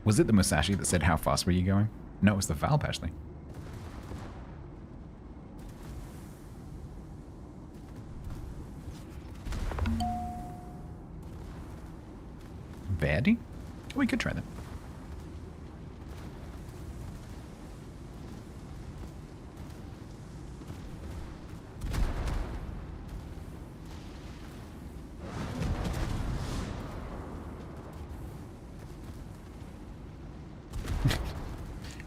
Was it the Musashi that said, how fast were you going? No, it was the Valve, actually. Verdi? We could try that.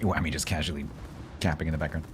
Whammy just casually capping in the background.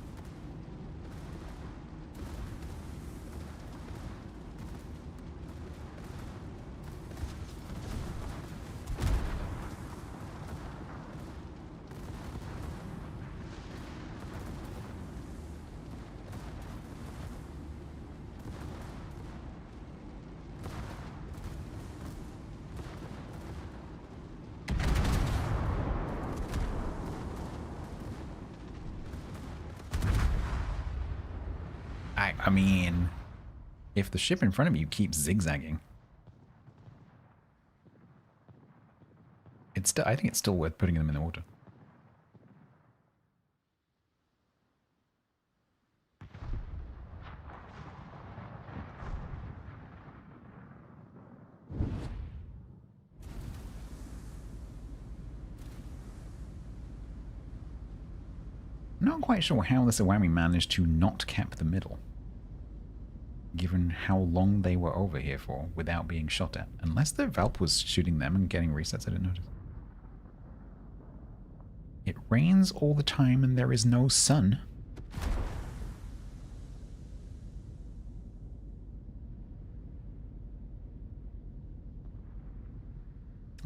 I mean, if the ship in front of you keeps zigzagging, it's still, I think it's still worth putting them in the water. Not quite sure how the Sawami managed to not cap the middle, given how long they were over here for without being shot at. Unless the Valp was shooting them and getting resets, I didn't notice. It rains all the time and there is no sun.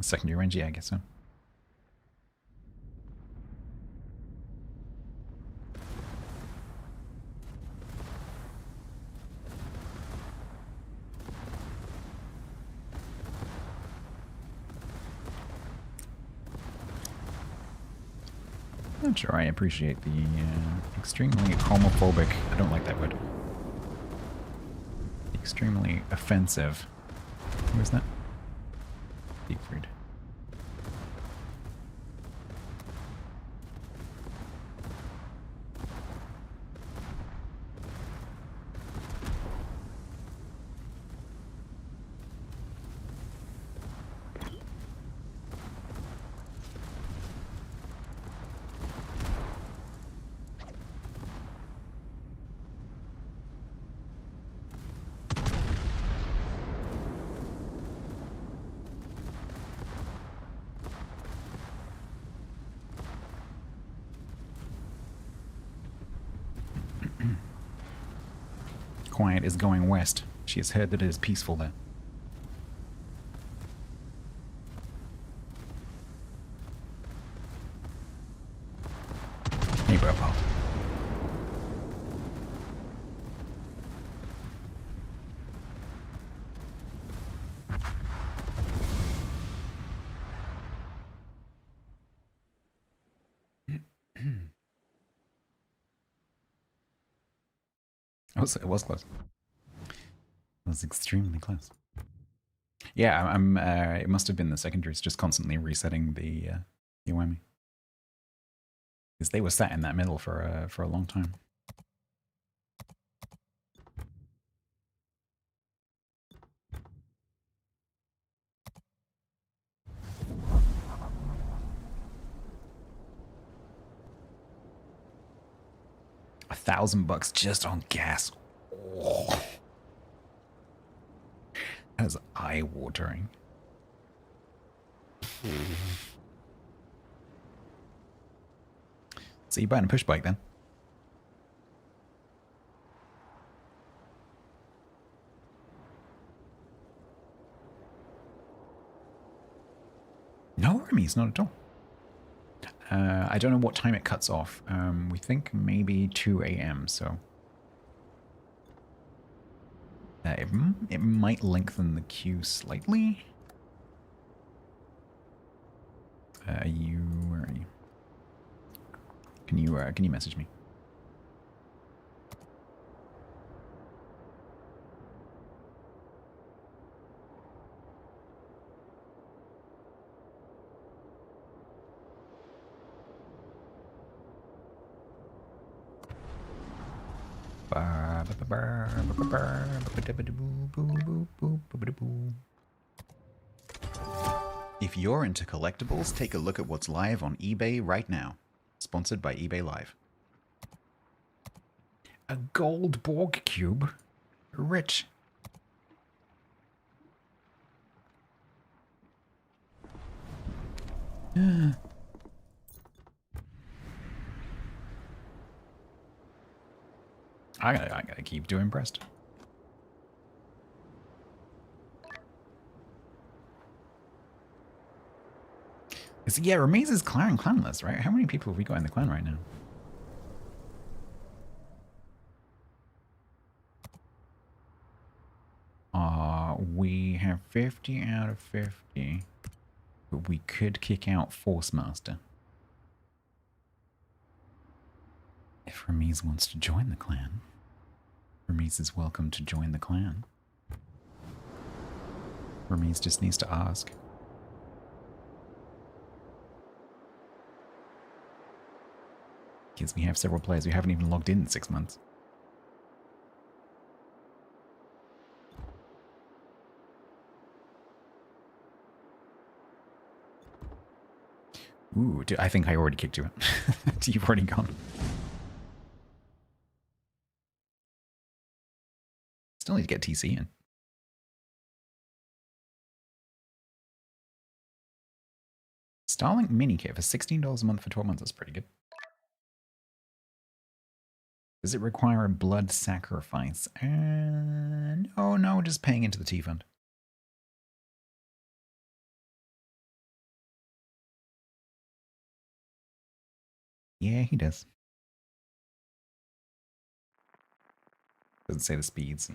Secondary range, yeah, I guess so. Not sure I appreciate the extremely homophobic, I don't like that word, extremely offensive, who is that? Siegfried. Quiet is going west. She has heard that it is peaceful there. Hey, bro. It was close. It was extremely close. Yeah, it must have been the secondaries just constantly resetting the whammy, because they were sat in that middle for a long time. $1,000 just on gas. Oh. That is eye-watering. So you buying a push bike then? No, Remy's not at all. I don't know what time it cuts off. We think maybe 2 a.m. So it might lengthen the queue slightly. Where are you? Can you message me? If you're into collectibles, take a look at what's live on eBay right now. Sponsored by eBay Live. A gold Borg cube? Rich. I gotta keep doing breast. Yeah, Ramiz is clanless, right? How many people have we got in the clan right now? We have 50 out of 50. But we could kick out Force Master. If Ramiz wants to join the clan, Ramiz is welcome to join the clan. Ramiz just needs to ask. Because we have several players who haven't even logged in 6 months. Ooh, I think I already kicked you out. You've already gone. Still need to get TC in. Starlink mini kit for $16 a month for 12 months. That's pretty good. Does it require a blood sacrifice? No, just paying into the T fund. Yeah, he does. Doesn't say the speeds.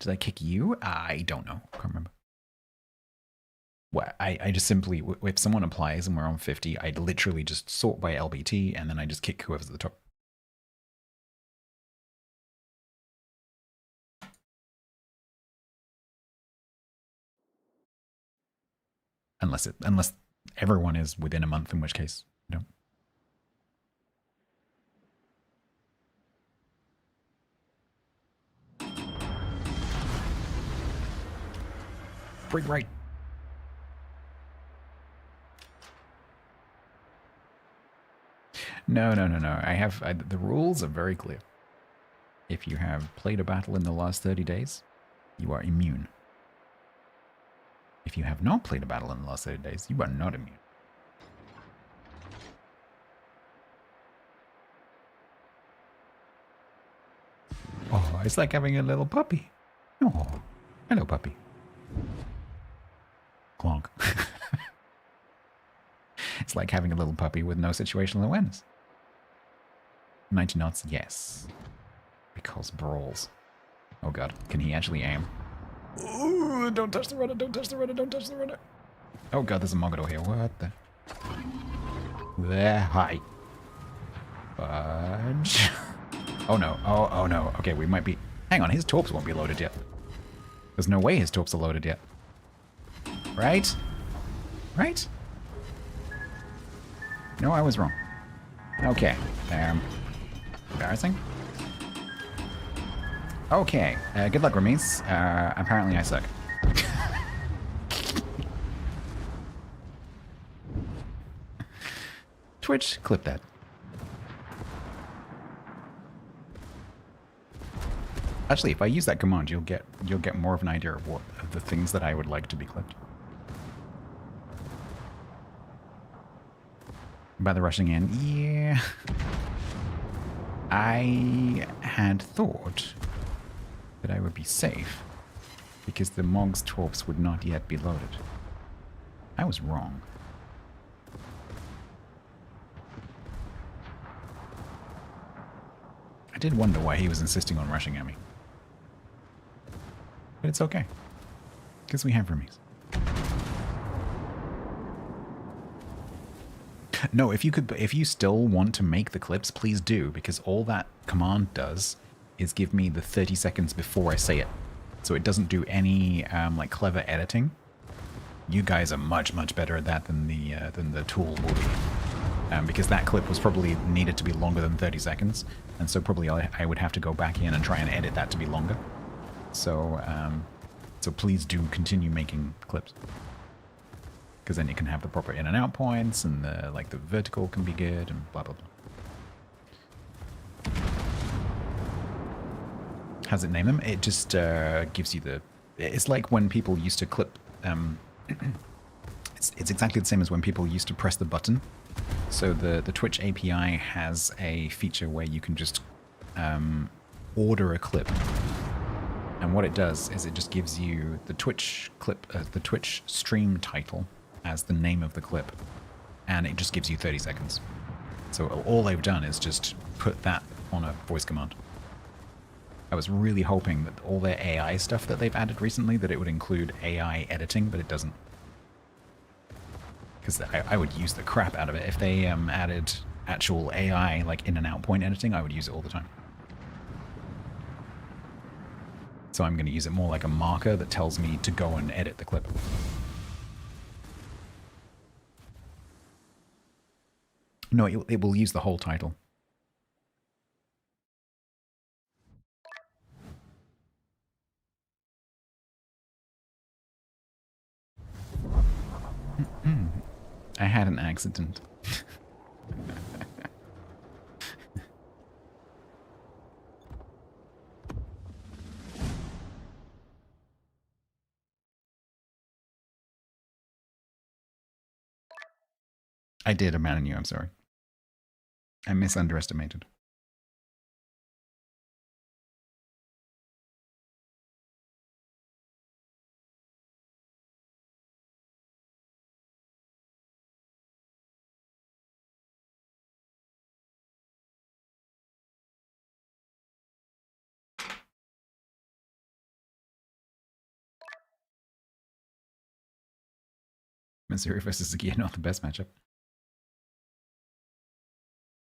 Did I kick you? I don't know. Can't remember. Well, I just simply, if someone applies and we're on 50, I'd literally just sort by LBT and then I just kick whoever's at the top. Unless everyone is within a month, in which case, you don't. Break right. No. The rules are very clear. If you have played a battle in the last 30 days, you are immune. If you have not played a battle in the last 30 days, you are not immune. Oh, it's like having a little puppy. Oh, hello, puppy. Clonk. It's like having a little puppy with no situational awareness. 90 knots, yes. Because brawls. Oh god, can he actually aim? Ooh, don't touch the rudder, don't touch the rudder, don't touch the rudder. Oh god, there's a Mogador here. What the? There, hi. Fudge. Oh no, oh no. Okay, we might be... Hang on, his torps won't be loaded yet. There's no way his torps are loaded yet. Right? Right? No, I was wrong. Okay. Embarrassing. Okay. Good luck, Ramiz. Apparently I suck. Twitch, clip that. Actually, if I use that command, you'll get more of an idea of the things that I would like to be clipped. By the rushing in, yeah. I had thought that I would be safe because the Mog's torps would not yet be loaded. I was wrong. I did wonder why he was insisting on rushing at me. But it's okay. Because we have roomies. No, if you still want to make the clips, please do, because all that command does is give me the 30 seconds before I say it. So it doesn't do any like clever editing. You guys are much better at that than the tool will be, because that clip was probably needed to be longer than 30 seconds, and so probably I would have to go back in and try and edit that to be longer. So so please do continue making clips, because then you can have the proper in and out points, and the vertical can be good, and blah blah blah. How does it name them? It just gives you the... It's like when people used to clip... it's exactly the same as when people used to press the button. So the Twitch API has a feature where you can just order a clip. And what it does is it just gives you the Twitch clip, the Twitch stream title as the name of the clip. And it just gives you 30 seconds. So all they've done is just put that on a voice command. I was really hoping that all their AI stuff that they've added recently, that it would include AI editing, but it doesn't. Because I would use the crap out of it. If they added actual AI, like in and out point editing, I would use it all the time. So I'm going to use it more like a marker that tells me to go and edit the clip. No, it will use the whole title. I had an accident. I did abandon you, I'm sorry. I misunderestimated. Missouri versus Zakia, not the best matchup.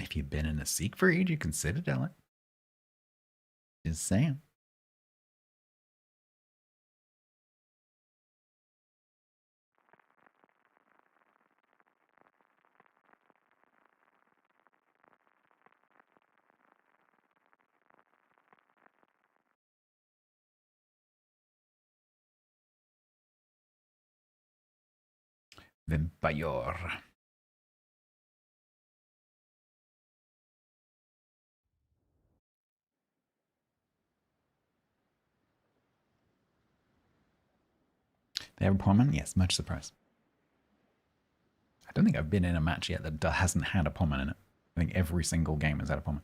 If you've been in a Siegfried, you can Citadel it. Just saying. Vampire. They have a Pommen? Yes, much surprise. I don't think I've been in a match yet that hasn't had a Pommen in it. I think every single game has had a Pommen.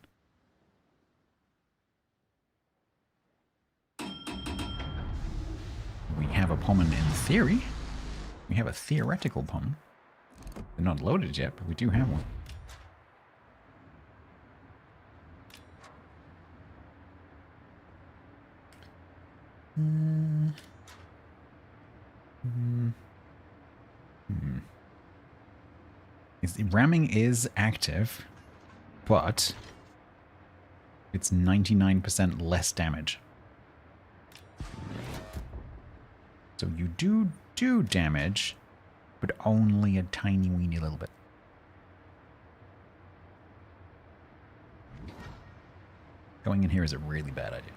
We have a Pommen in theory. We have a theoretical Pommen. They're not loaded yet, but we do have one. Ramming is active, but it's 99% less damage. So you do damage, but only a tiny weeny little bit. Going in here is a really bad idea.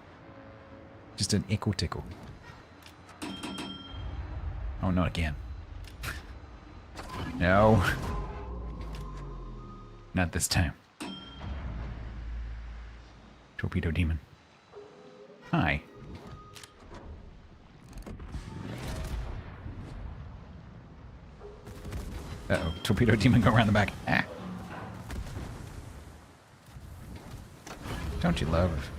Just an ickle tickle. Oh, not again. No. Not this time. Torpedo Demon. Hi. Uh-oh. Torpedo Demon, go around the back. Ah. Don't you love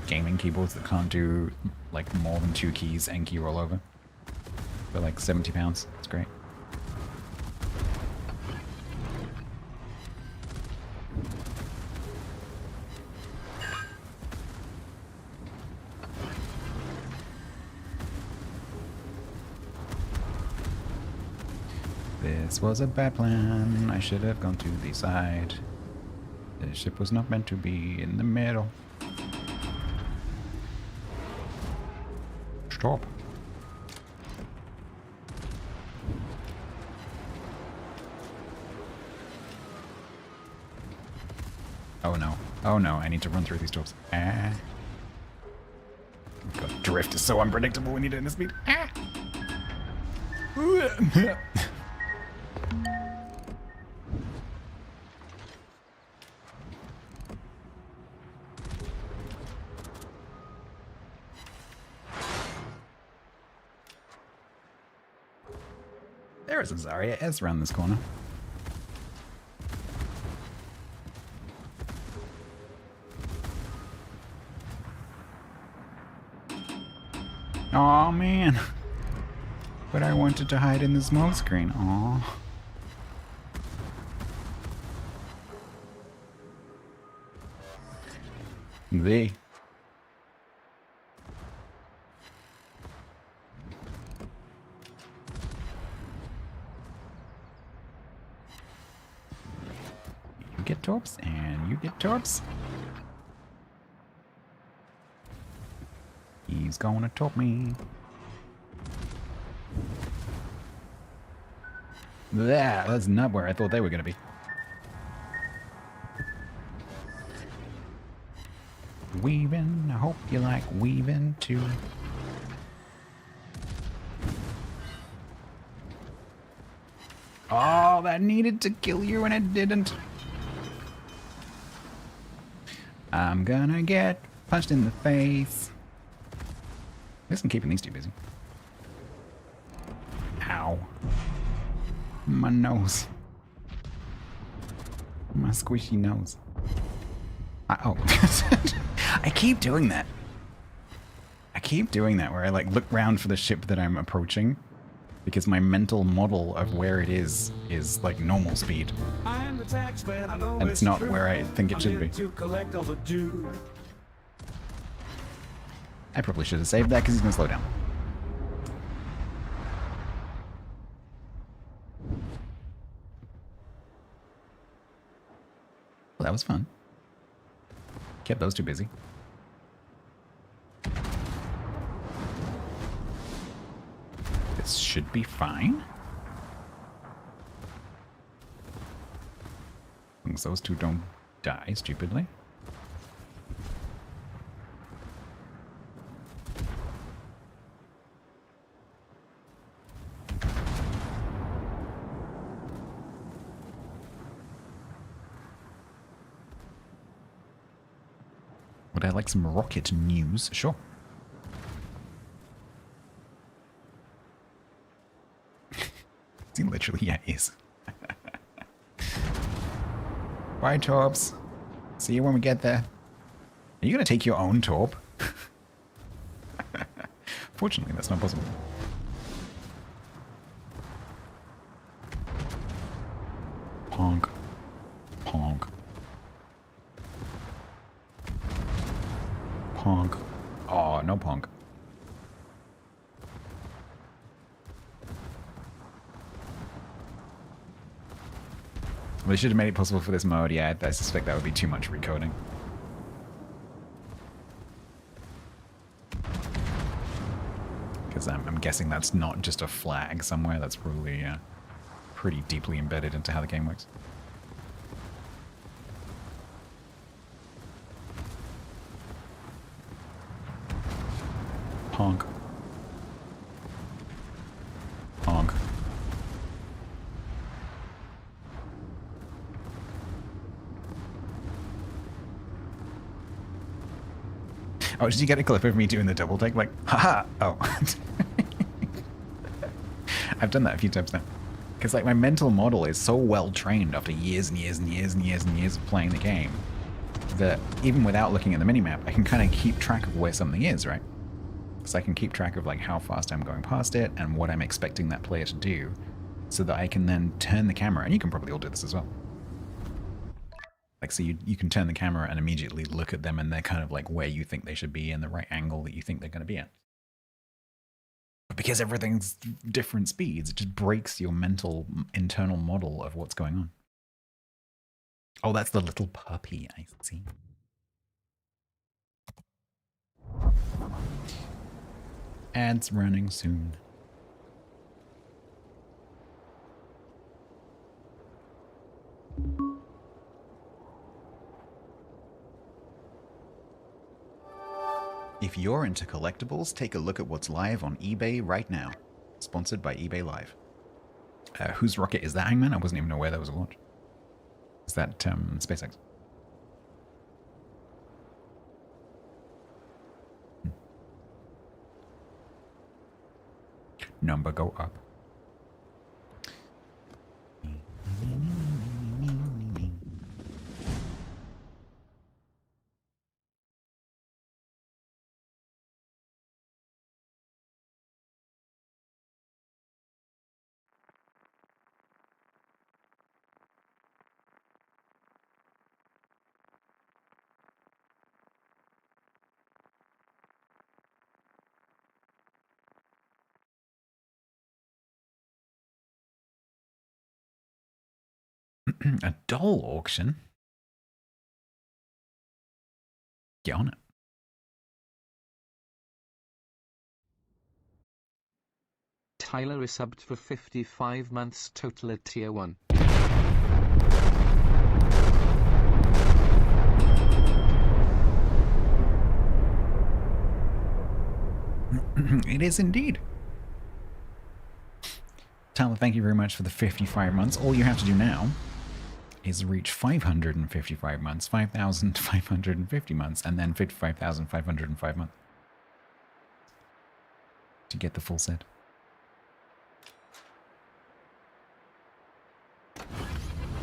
gaming keyboards that can't do like more than 2 keys and key rollover? For like 70 pounds. It's great. This was a bad plan. I should have gone to the side. The ship was not meant to be in the middle. Stop. Oh no. Oh no, I need to run through these doors. Ah. God, drift is so unpredictable when you're doing this speed. Ah. There is a Zarya S around this corner. Aw, man. But I wanted to hide in the smoke screen. Aw. The. You get torps, and you get torps. He's gonna top me. That's not where I thought they were gonna be. Weaving, I hope you like weaving too. Oh, that needed to kill you and it didn't. I'm gonna get punched in the face. I guess I'm keeping these two busy. Ow. My nose. My squishy nose. Oh. I keep doing that. I keep doing that where I like look round for the ship that I'm approaching because my mental model of where it is like normal speed. And it's not where I think it should be. I probably should have saved that because he's going to slow down. Well, that was fun. Kept those two busy. This should be fine. As long as those two don't die stupidly. Would I like some rocket news? Sure. See, literally, yeah, he is. Bye, Torps. See you when we get there. Are you going to take your own Torp? Fortunately, that's not possible. Honk. Honk. Honk. Oh, no honk. Well, they should have made it possible for this mode. Yeah, I suspect that would be too much recoding. Because I'm guessing that's not just a flag somewhere. That's probably pretty deeply embedded into how the game works. Honk. Honk. Oh, did you get a clip of me doing the double take? Like, haha! Oh. I've done that a few times now. Because like my mental model is so well trained after years and years and years and years and years of playing the game that even without looking at the minimap, I can kind of keep track of where something is, right? So I can keep track of like how fast I'm going past it and what I'm expecting that player to do so that I can then turn the camera, and you can probably all do this as well. Like, so you can turn the camera and immediately look at them and they're kind of like where you think they should be and the right angle that you think they're going to be at. because everything's different speeds, it just breaks your mental internal model of what's going on. Oh, that's the little puppy, I see. Ads running soon. If you're into collectibles, take a look at what's live on eBay right now. Sponsored by eBay Live. Whose rocket is that, Hangman? I wasn't even aware that was a launch. Is that SpaceX? Number go up. A doll auction? Get on it. Tyler is subbed for 55 months total at tier 1. It is indeed. Tyler, thank you very much for the 55 months. All you have to do now is reach 555 months, 5,550 months, and then 55,505 months to get the full set.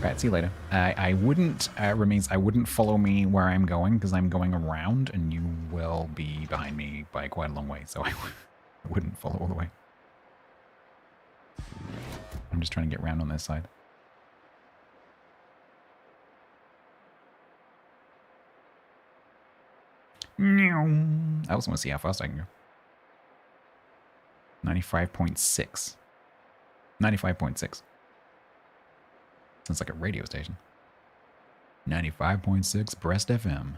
Right, see you later. I wouldn't, Remains, I wouldn't follow me where I'm going because I'm going around and you will be behind me by quite a long way, so I wouldn't follow all the way. I'm just trying to get around on this side. I also want to see how fast I can go. 95.6. 95.6. Sounds like a radio station. 95.6 Breast FM.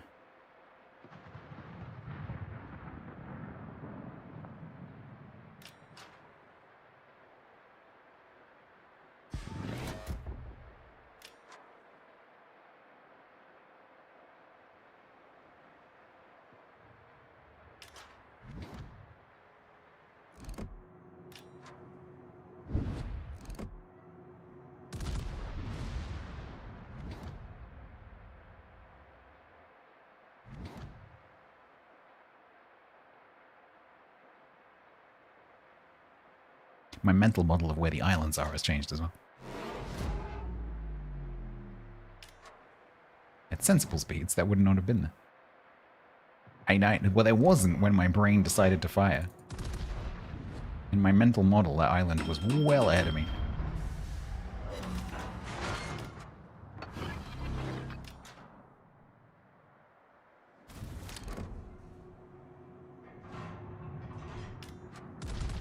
My mental model of where the islands are has changed as well. At sensible speeds, that would not have been there. Well, there wasn't when my brain decided to fire. In my mental model, that island was well ahead of me.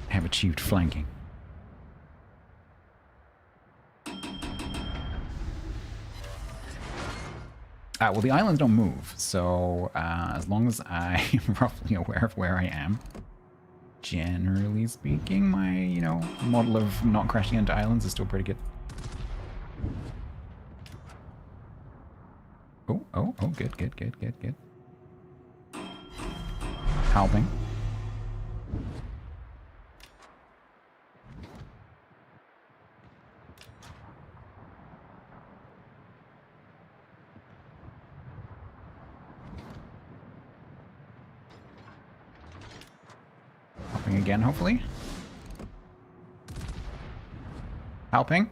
Have achieved flanking. Well, the islands don't move, so as long as I'm roughly aware of where I am, generally speaking, my, model of not crashing into islands is still pretty good. Oh, good. Helping. Again, hopefully. Helping.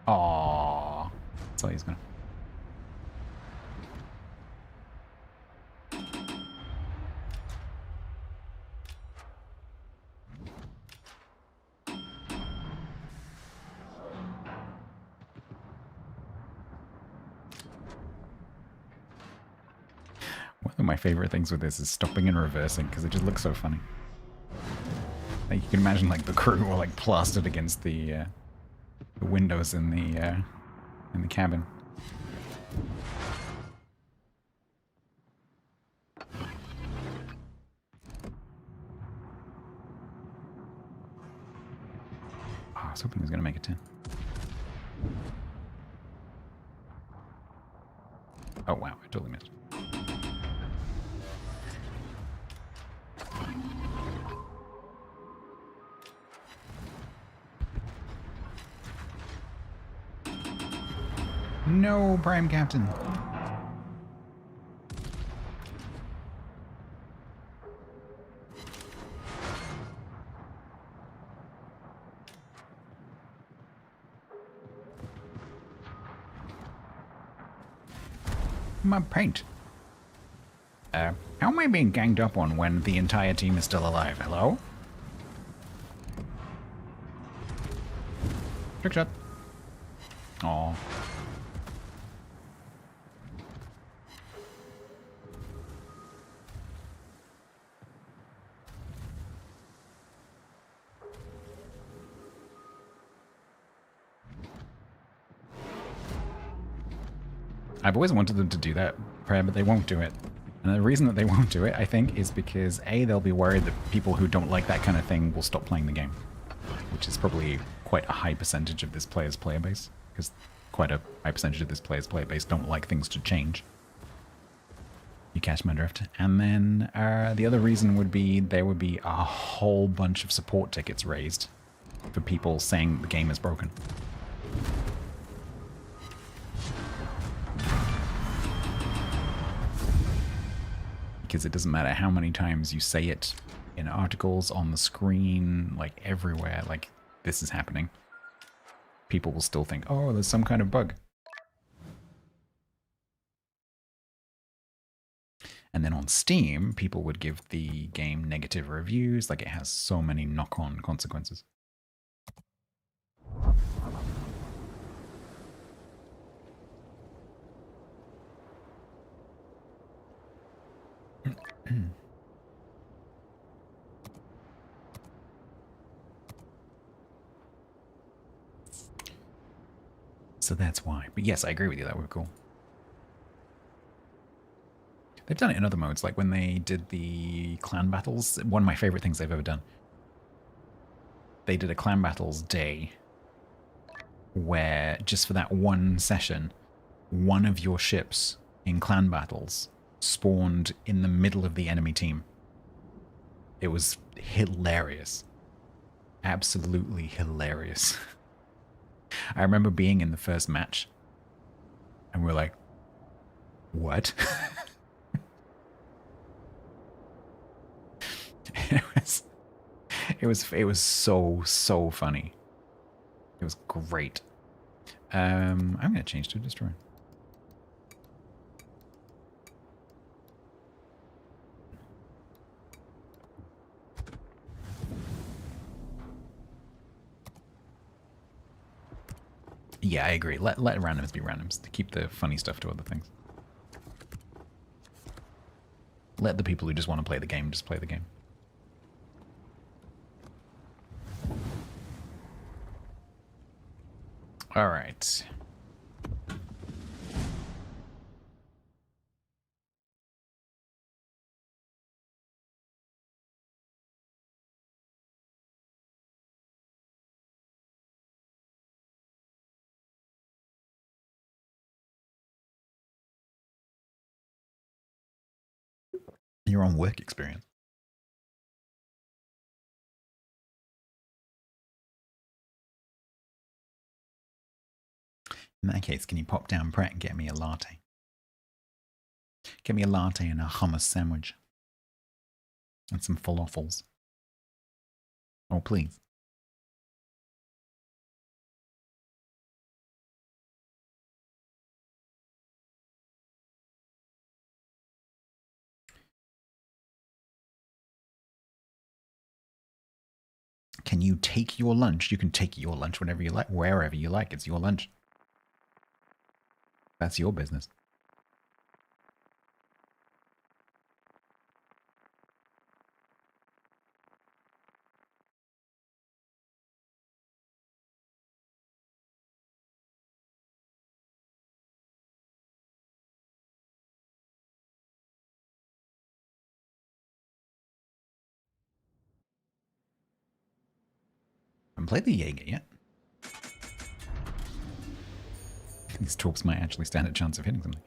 Aww. That's all he's gonna. One of my favorite things with this is stopping and reversing because it just looks so funny. Like you can imagine, like the crew were like plastered against the windows in the cabin. Oh, I was hoping he was going to make it 10. Oh, wow. I totally missed. No, Prime Captain. My paint. How am I being ganged up on when the entire team is still alive? Hello? Trick shot. Aw. I've always wanted them to do that, Prayer, but they won't do it. And the reason that they won't do it, I think, is because A, they'll be worried that people who don't like that kind of thing will stop playing the game. Which is probably quite a high percentage of this player's player base. Because quite a high percentage of this player's player base don't like things to change. You catch my drift. And then the other reason would be there would be a whole bunch of support tickets raised for people saying the game is broken. Because it doesn't matter how many times you say it in articles, on the screen, like everywhere, like this is happening. People will still think, oh, there's some kind of bug. And then on Steam, people would give the game negative reviews, like it has so many knock-on consequences. So that's why. But yes, I agree with you. That would be cool. They've done it in other modes, like when they did the clan battles. One of my favorite things they've ever done. They did a clan battles day where just for that one session, one of your ships in clan battles spawned in the middle of the enemy team. It was hilarious. Absolutely hilarious. I remember being in the first match and we're like, what? It was so funny. It was great. I'm gonna change to destroy. Yeah, I agree. Let randoms be randoms to keep the funny stuff to other things. Let the people who just want to play the game just play the game. All right. Your own work experience. In that case, can you pop down Pratt and get me a latte? Get me a latte and a hummus sandwich. And some falafels. Oh, please. Can you take your lunch? You can take your lunch whenever you like, wherever you like. It's your lunch. That's your business. haven't played the Jaeger yet. These torps might actually stand a chance of hitting something.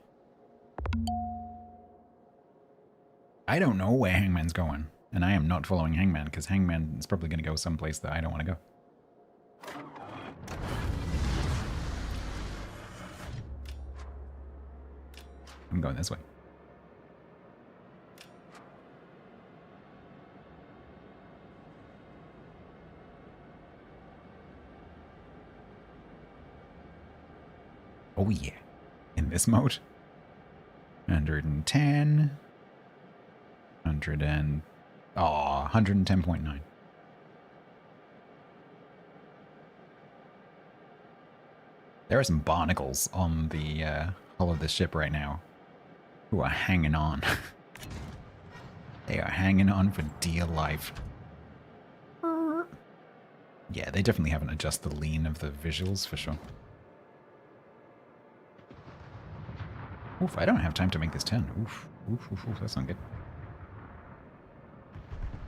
I don't know where Hangman's going, and I am not following Hangman, because Hangman is probably going to go someplace that I don't want to go. I'm going this way. Oh yeah, in this mode. 110. 110.9. There are some barnacles on the hull of this ship right now who are hanging on. They are hanging on for dear life. Yeah, they definitely haven't adjusted the lean of the visuals for sure. Oof, I don't have time to make this turn. Oof, oof, oof, oof, that's not good.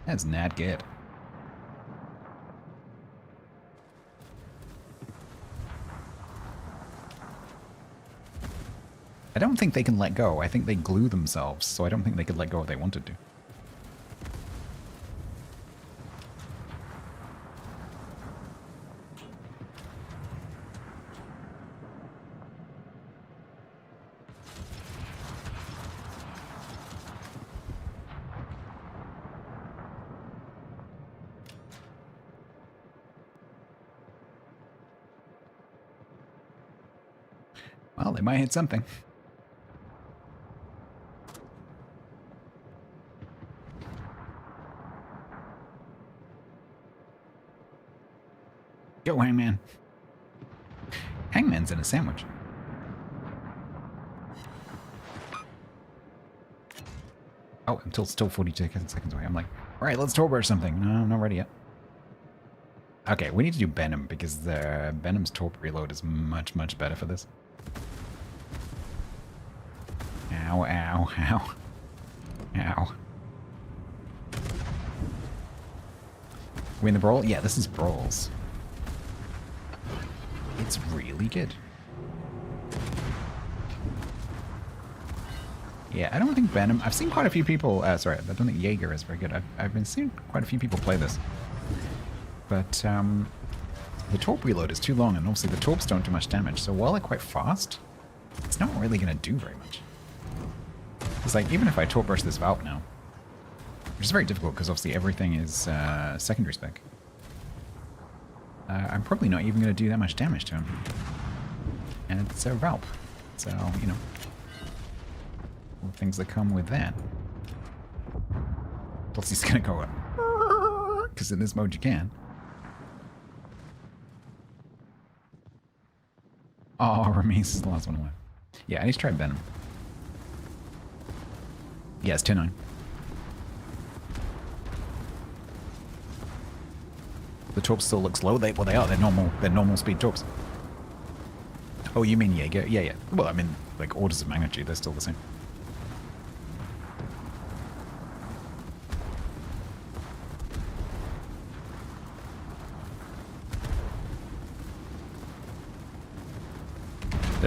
That's not good. I don't think they can let go. I think they glue themselves, so I don't think they could let go if they wanted to. Well, they might hit something. Go, Hangman. Hangman's in a sandwich. Oh, until still 42 seconds away. I'm like, all right, let's torpedo something. No, I'm not ready yet. Okay, we need to do Benham because the Benham's torp reload is much, much better for this. Ow, ow, ow. Ow. We in the brawl? Yeah, this is brawls. It's really good. Yeah, I don't think Benham... I've seen quite a few people... sorry, I don't think Jaeger is very good. I've been seeing quite a few people play this. But, the torp reload is too long, and obviously the torps don't do much damage, so while they're quite fast, it's not really going to do very much. It's like, even if I torp brush this Valve now, which is very difficult because obviously everything is secondary spec, I'm probably not even going to do that much damage to him. And it's a Valve, so, you know, all the things that come with that. Plus he's going to go, because in this mode you can. Oh, Ramis is the last one alive. Yeah, I need to try Venom. Yeah, it's 10-9. The torps still look slow. Well, they are. They're normal speed torps. Oh, you mean Jaeger? Yeah, yeah. Well, I mean, like, orders of magnitude, they're still the same.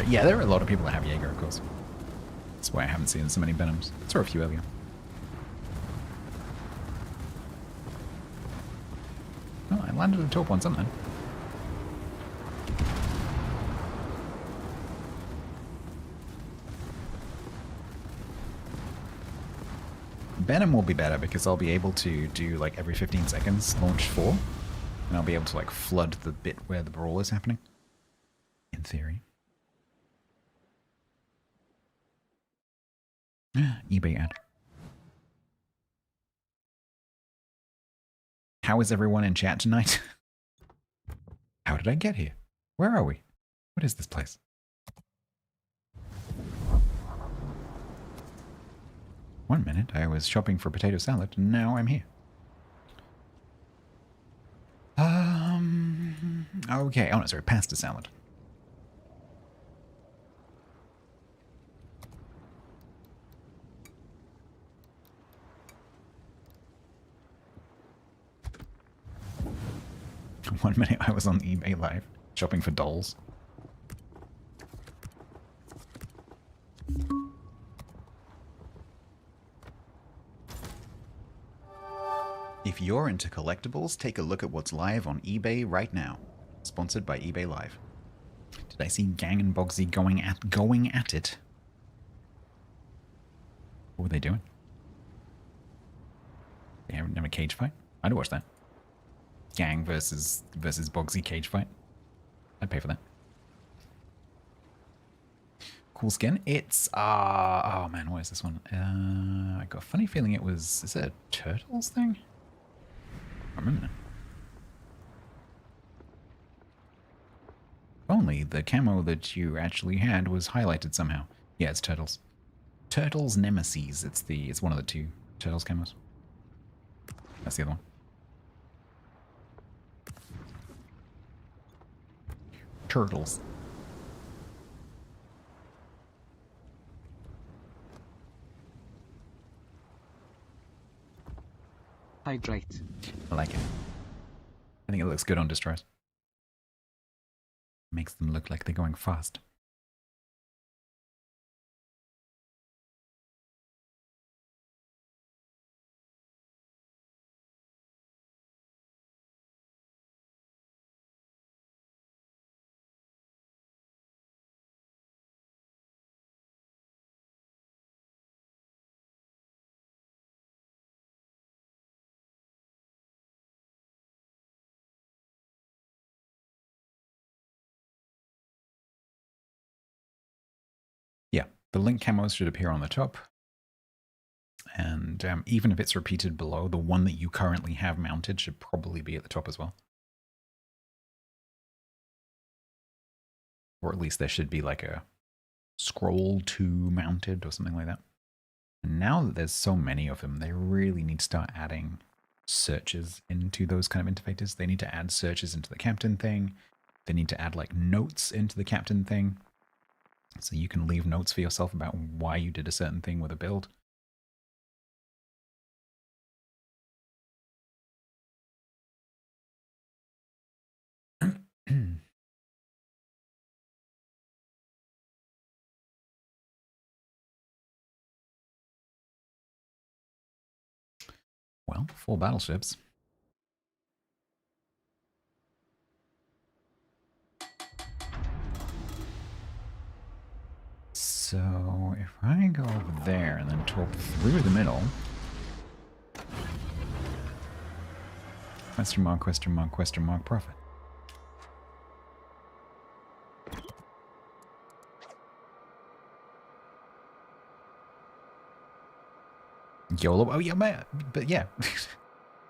Yeah, there are a lot of people that have Jaeger, of course. That's why I haven't seen so many Venoms. I saw a few earlier. Oh, I landed a torp on something. Venom will be better because I'll be able to do like every 15 seconds launch 4. And I'll be able to like flood the bit where the brawl is happening. In theory. eBay ad. How is everyone in chat tonight? How did I get here? Where are we? What is this place? One minute I was shopping for potato salad, and now I'm here. Okay. Oh no, sorry, pasta salad. 1 minute I was on eBay Live shopping for dolls. If you're into collectibles, take a look at what's live on eBay right now. Sponsored by eBay Live. Did I see Gang and Bogsy going at it? What were they doing? They having a cage fight? I'd watch that. Gang versus Bogsy cage fight. I'd pay for that. Cool skin. It's oh man, what is this one? I got a funny feeling it was, is it a Turtles thing? I don't remember now. If only the camo that you actually had was highlighted somehow. Yeah, it's Turtles. Turtles Nemesis. It's one of the two Turtles camos. That's the other one. Turtles. Hydrate. I like it. I think it looks good on destroyers. Makes them look like they're going fast. Yeah, the link camos should appear on the top. And even if it's repeated below, the one that you currently have mounted should probably be at the top as well. Or at least there should be like a scroll to mounted or something like that. And now that there's so many of them, they really need to start adding searches into those kind of interfaces. They need to add searches into the captain thing. They need to add like notes into the captain thing. So you can leave notes for yourself about why you did a certain thing with a build. Well, 4 battleships. So if I go over there and then talk through the middle. Question mark, question mark, question mark, profit. YOLO. Oh yeah, but yeah.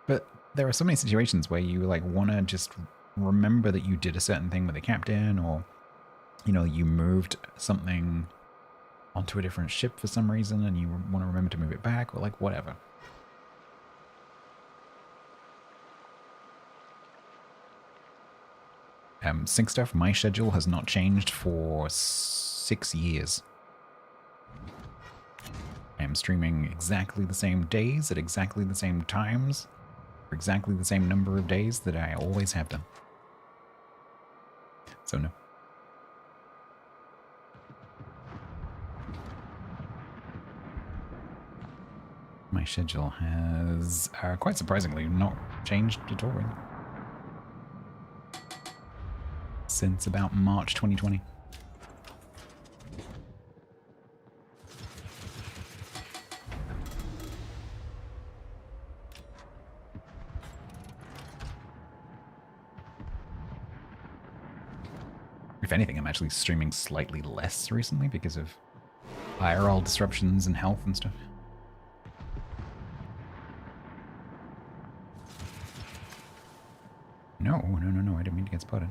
But there are so many situations where you like want to just remember that you did a certain thing with the captain, or you know, you moved something onto a different ship for some reason and you want to remember to move it back, or like whatever. Sync stuff, my schedule has not changed for 6 years. I am streaming exactly the same days at exactly the same times for exactly the same number of days that I always have done. So no. My schedule has, quite surprisingly, not changed at all, really. Since about March 2020. If anything, I'm actually streaming slightly less recently because of IRL disruptions and health and stuff. No, I didn't mean to get spotted.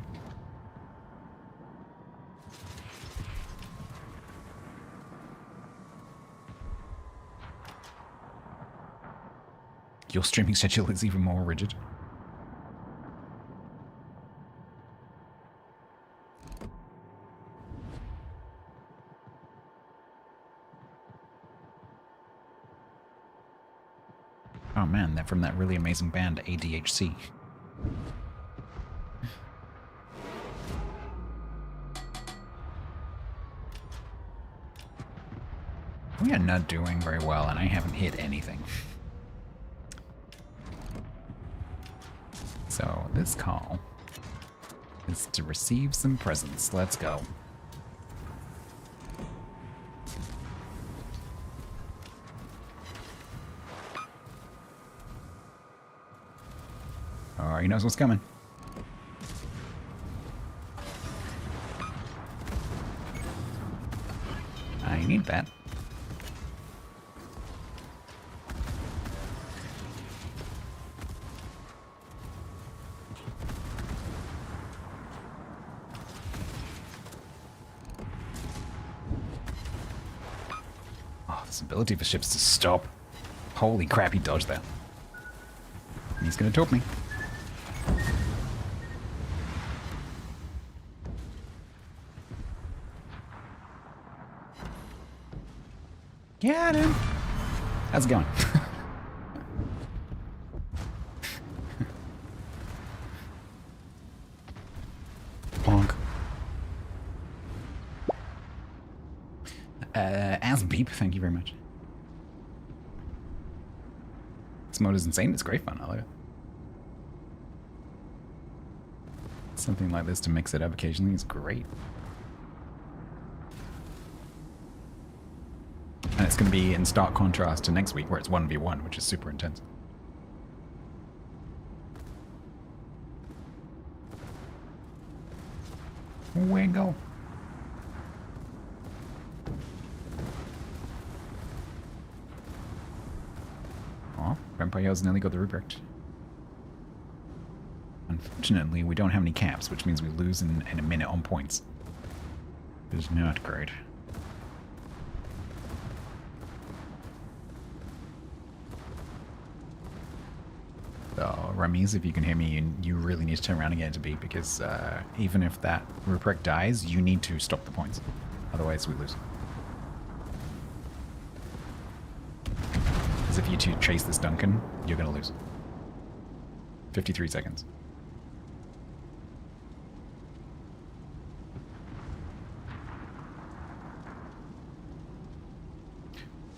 Your streaming schedule is even more rigid. Oh man, that from that really amazing band ADHC. We are not doing very well, and I haven't hit anything. So this call is to receive some presents. Let's go. Oh, he knows what's coming. I need that. Oh, this ability for ships to stop. Holy crap, he dodged that. He's gonna torp me. Get him! How's it going? Bonk. As beep, thank you very much. This mode is insane, it's great fun, I like it. Something like this to mix it up occasionally is great. And it's going to be in stark contrast to next week where it's 1v1, which is super intense. Wiggle. Oh, Vampire's nearly got the Ruprecht. Unfortunately, we don't have any caps, which means we lose in a minute on points. It is not great. So, Ramiz, if you can hear me, you really need to turn around and get into B, because even if that Ruprecht dies, you need to stop the points. Otherwise, we lose. Because if you two chase this Duncan, you're going to lose. 53 seconds.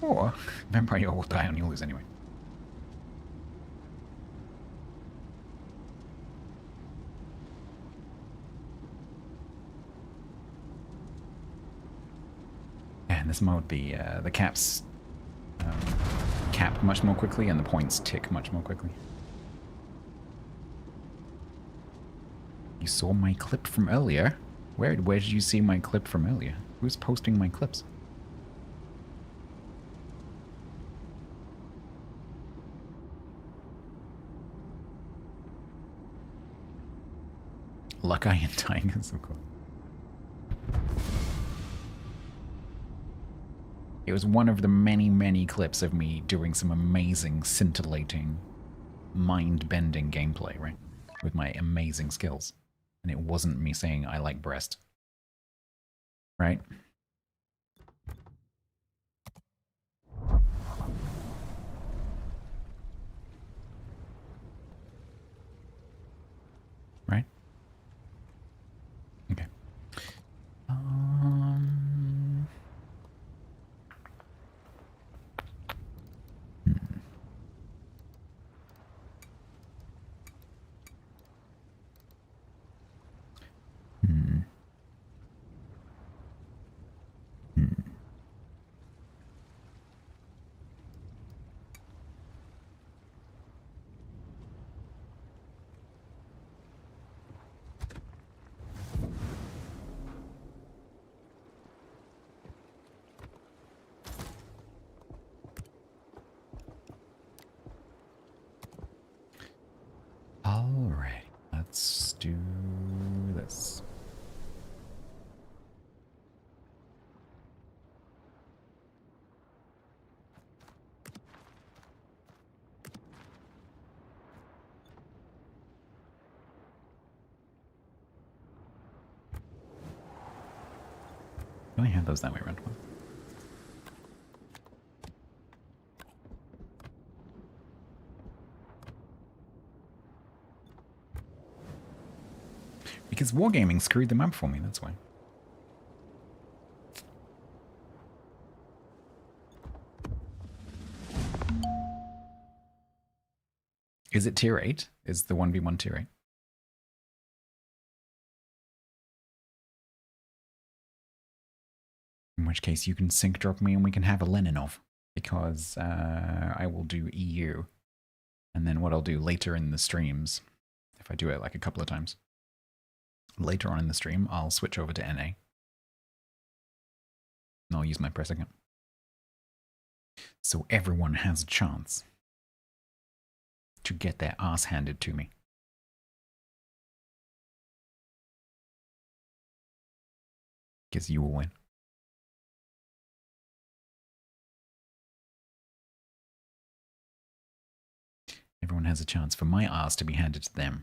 Or, Vampire will die and you'll lose anyway. And this mode, the caps cap much more quickly and the points tick much more quickly. You saw my clip from earlier? Where did you see my clip from earlier? Who's posting my clips? Luckeye and Tigers, of course. It was one of the many, many clips of me doing some amazing, scintillating, mind-bending gameplay, right? With my amazing skills. And it wasn't me saying I like breast. Right? Right? Okay. Alright, let's do this. I only have those that way around. Because Wargaming screwed them up for me, that's why. Is it tier 8? Is the 1v1 tier 8? In which case you can sync drop me and we can have a Leninov. Because I will do EU. And then what I'll do later in the streams, if I do it like a couple of times, later on in the stream, I'll switch over to NA. And I'll use my press again. So everyone has a chance to get their ass handed to me. Because you will win. Everyone has a chance for my ass to be handed to them.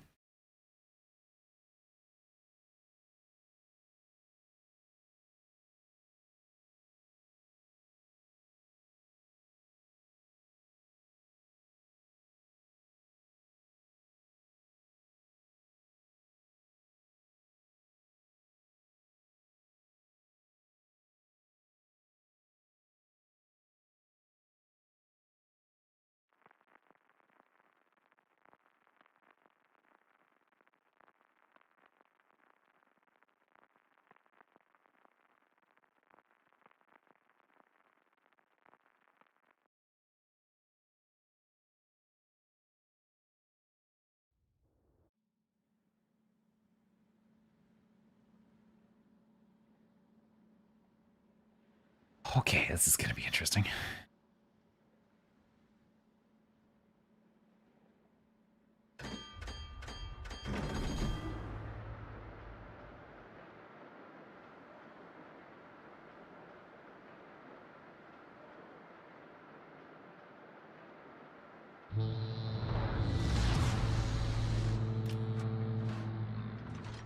Okay, this is going to be interesting.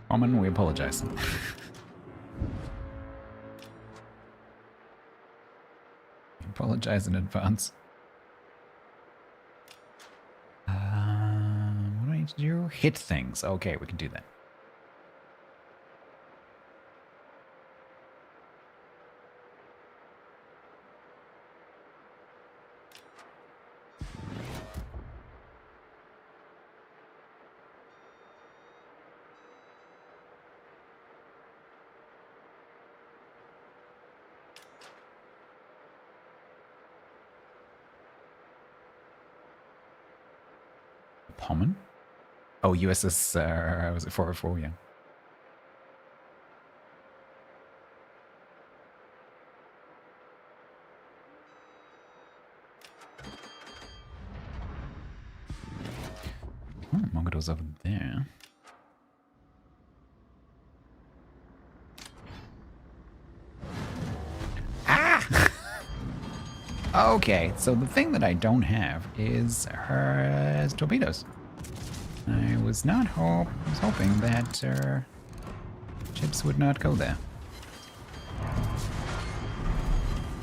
Omen, we apologize. Apologize in advance. What do I need to do? Hit things. Okay, we can do that. Pommern? Oh, USS, was it 404? Yeah. Oh, Mogador's over there. Ah! Okay, so the thing that I don't have is her torpedoes. I was hoping that ships would not go there.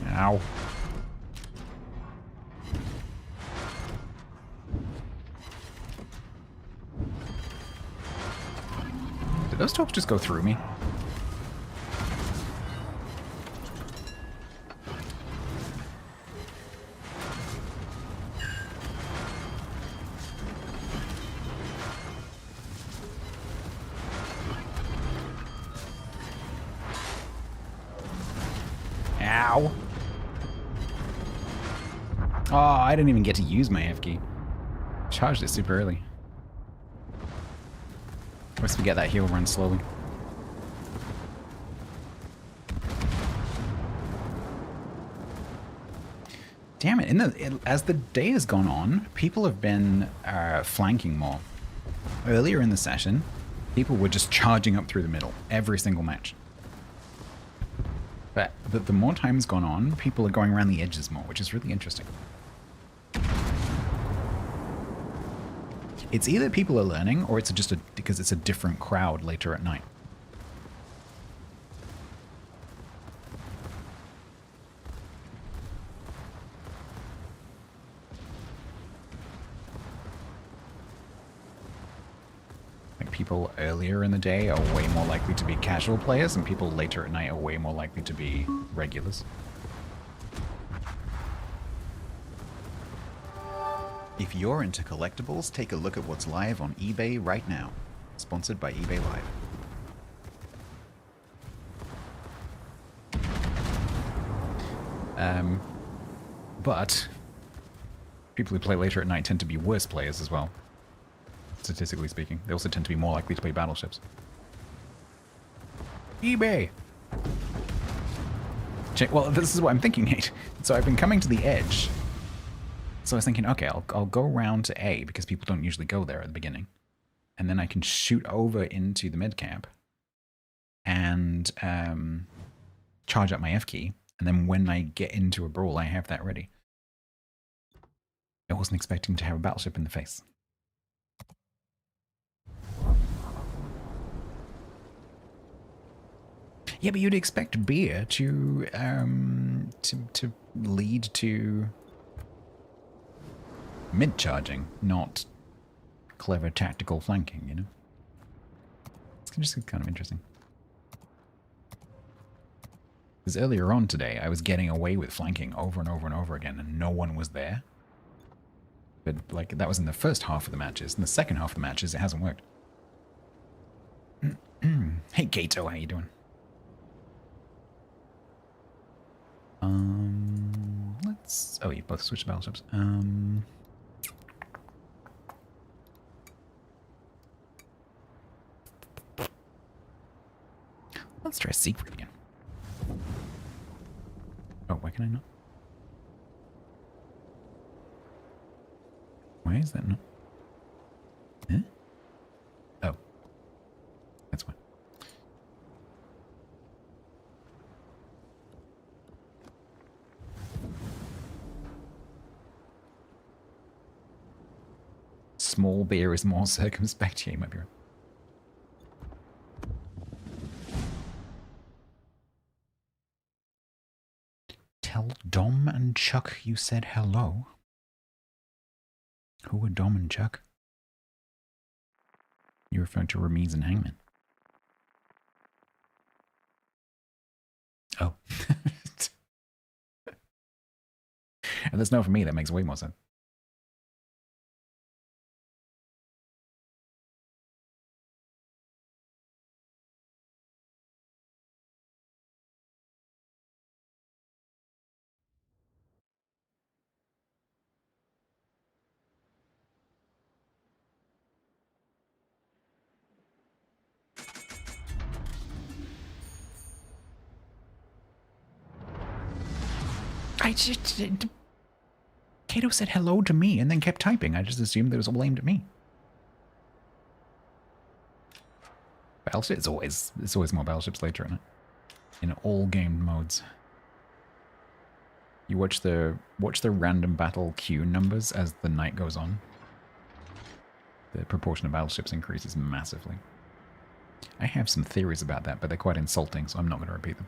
Ow. Did those torps just go through me? Ow. Oh, I didn't even get to use my F key. Charged it super early. Once we get that, he'll run slowly. Damn it, as the day has gone on, people have been flanking more. Earlier in the session, people were just charging up through the middle, every single match. But the more time's gone on, people are going around the edges more, which is really interesting. It's either people are learning, or it's just because it's a different crowd later at night. Like people earlier in the day are way more likely to be casual players, and people later at night are way more likely to be regulars. If you're into collectibles, take a look at what's live on eBay right now. Sponsored by eBay Live. But people who play later at night tend to be worse players as well. Statistically speaking. They also tend to be more likely to play battleships. eBay! Well, this is what I'm thinking, Nate. So I've been coming to the edge. So I was thinking, okay, I'll go round to A, because people don't usually go there at the beginning. And then I can shoot over into the mid-camp and charge up my F key. And then when I get into a brawl, I have that ready. I wasn't expecting to have a battleship in the face. Yeah, but you'd expect beer to lead to mid-charging, not clever tactical flanking, you know? It's just kind of interesting. Because earlier on today, I was getting away with flanking over and over and over again, and no one was there. But, like, that was in the first half of the matches. In the second half of the matches, it hasn't worked. Hey, Gato, how you doing? Let's... Oh, you both switched battleships. Let's try Siegfried again. Oh, why can I not? Why is that not? Huh? Oh. That's why. Small beer is more circumspect. Yeah, you might be right. Tell Dom and Chuck you said hello. Who are Dom and Chuck? You're referring to Ramiz and Hangman. Oh. And that's no for me, that makes way more sense. Kato said hello to me and then kept typing. I just assumed that it was all aimed at me. Battleship? It's always more battleships later, isn't it? In all game modes. You watch the random battle queue numbers as the night goes on. The proportion of battleships increases massively. I have some theories about that, but they're quite insulting, so I'm not going to repeat them.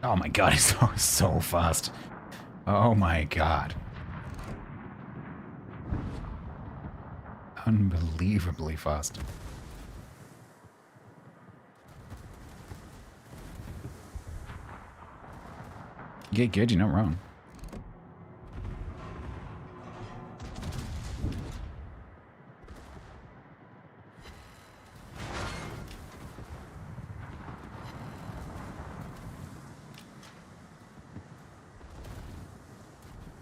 Oh my god, it's so fast. Oh my god. Unbelievably fast. You get good, you're not wrong.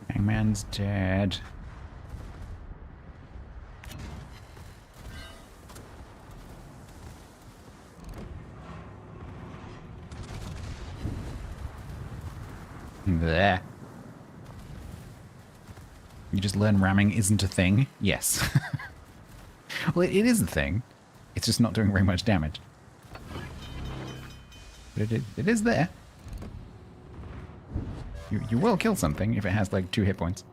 Hangman's dead. There. You just learn ramming isn't a thing? Yes. Well, it is a thing. It's just not doing very much damage. But it is there. You will kill something if it has like 2 hit points.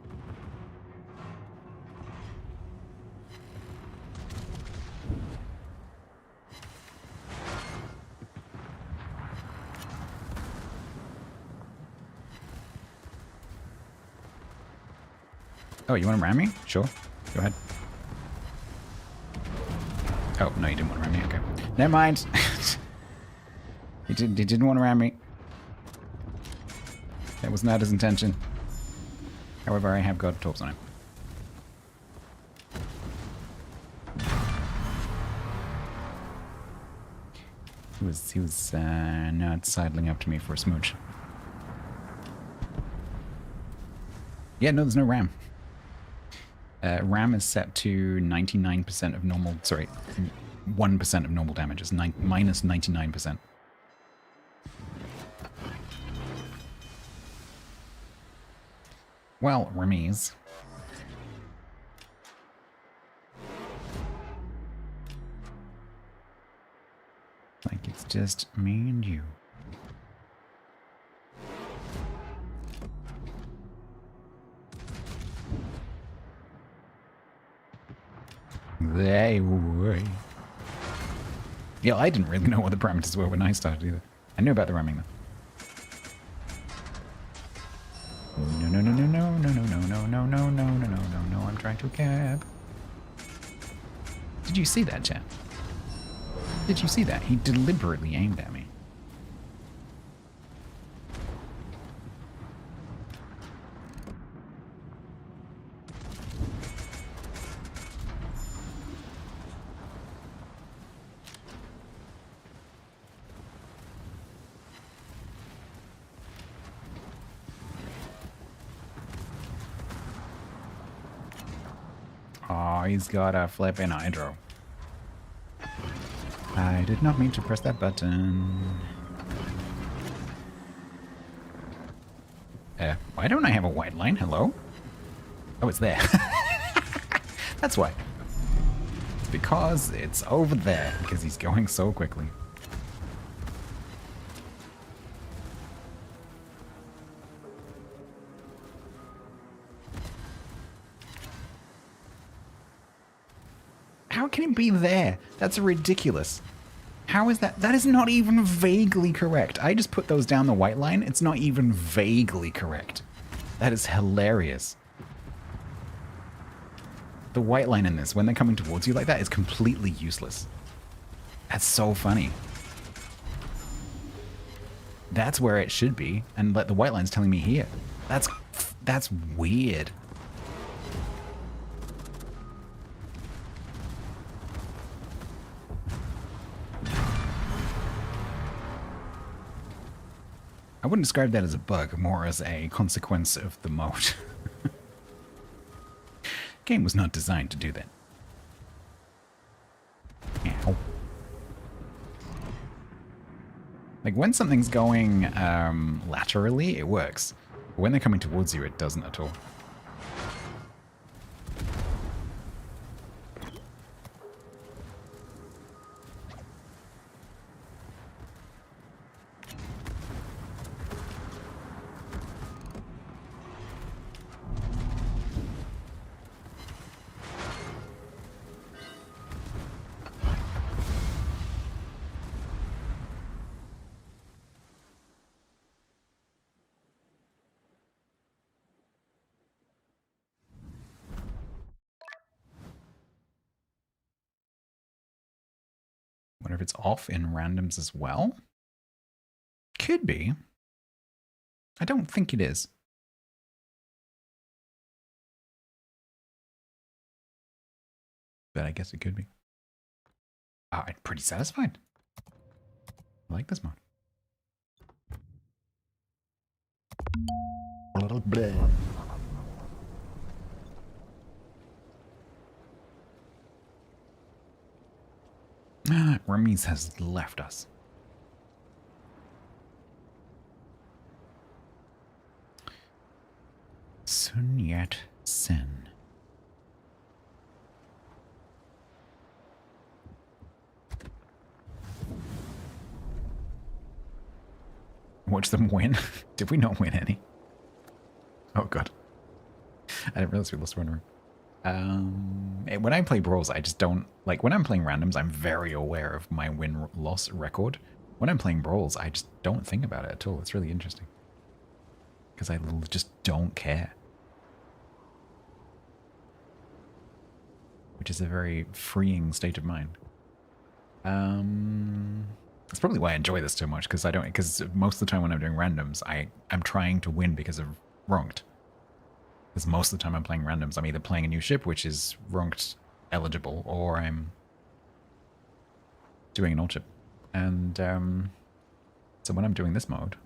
Oh, you want to ram me? Sure. Go ahead. Oh, no, you didn't want to ram me. Okay. Never mind. He didn't want to ram me. That was not his intention. However, I have got torps on him. He was not sidling up to me for a smooch. Yeah, no, there's no ram. Ram is set to 99% of normal, sorry, 1% of normal damage. It's minus 99%. Well, Ramiz. Like it's just me and you. They were. Yeah, I didn't really know what the parameters were when I started either. I knew about the ramming though. No, no, no, no, no, no, no, no, no, no, no, no, no, no, no, I'm trying to cab. Did you see that, chat? Did you see that? He deliberately aimed at me. Oh, he's got a flippin' hydro. I did not mean to press that button. Why don't I have a white line? Hello? Oh, it's there. That's why. It's because it's over there, because he's going so quickly. How can it be there? That's ridiculous. How is that? That is not even vaguely correct. I just put those down the white line. It's not even vaguely correct. That is hilarious. The white line in this, when they're coming towards you like that, is completely useless. That's so funny. That's where it should be, and the white line's telling me here. That's weird. I wouldn't describe that as a bug, more as a consequence of the mode. Game was not designed to do that. Ow. Like when something's going laterally, it works. But when they're coming towards you, it doesn't at all. Wonder if it's off in randoms as well? Could be. I don't think it is. But I guess it could be. I'm pretty satisfied. I like this mod. Blah. Ramiz has left us. Yet sin. Watch them win. Did we not win any? Oh god. I didn't realize we lost one room. When I play brawls, I just don't like when I'm playing randoms. I'm very aware of my win-loss record. When I'm playing brawls, I just don't think about it at all. It's really interesting because I just don't care, which is a very freeing state of mind. That's probably why I enjoy this so much because most of the time when I'm doing randoms, I'm trying to win because of ranked. Because most of the time I'm playing randoms, I'm either playing a new ship, which is ranked eligible, or I'm doing an old ship. And so when I'm doing this mode,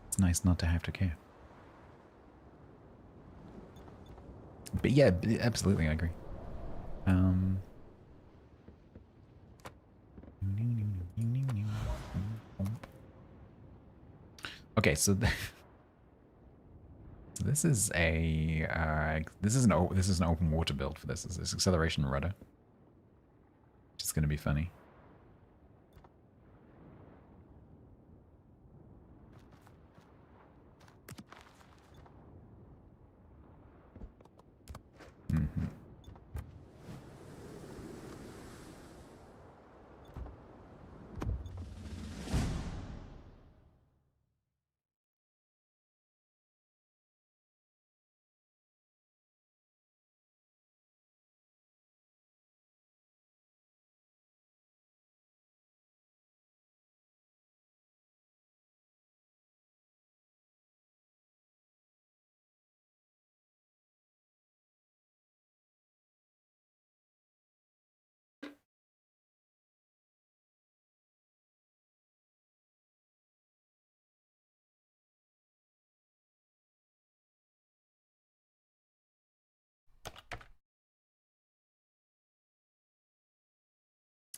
it's nice not to have to care. But yeah, absolutely, I agree. Okay, so this is a this is an open water build for this. This is acceleration rudder, which is going to be funny. Mm-hmm.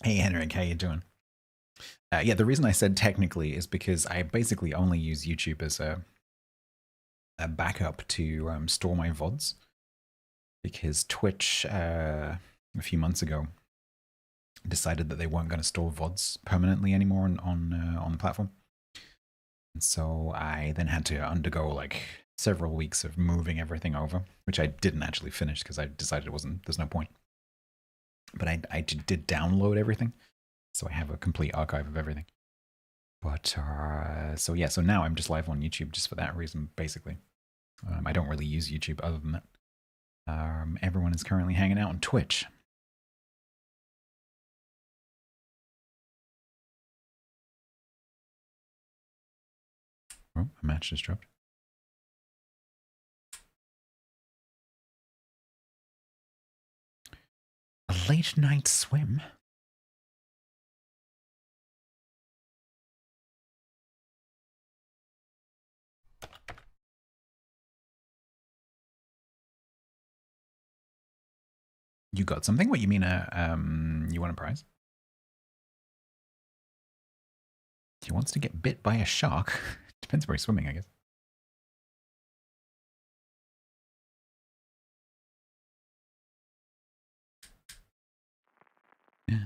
Hey Henrik, how you doing? Yeah, the reason I said technically is because I basically only use YouTube as a backup to store my VODs. Because Twitch, a few months ago, decided that they weren't going to store VODs permanently anymore on the platform. And so I then had to undergo like several weeks of moving everything over, which I didn't actually finish because I decided there's no point. But I did download everything, so I have a complete archive of everything. But so yeah, so now I'm just live on YouTube just for that reason, basically. I don't really use YouTube other than that. Everyone is currently hanging out on Twitch. Oh, a match just dropped. A late night swim? You got something? What you mean? You want a prize? He wants to get bit by a shark. Depends where he's swimming, I guess. Yeah.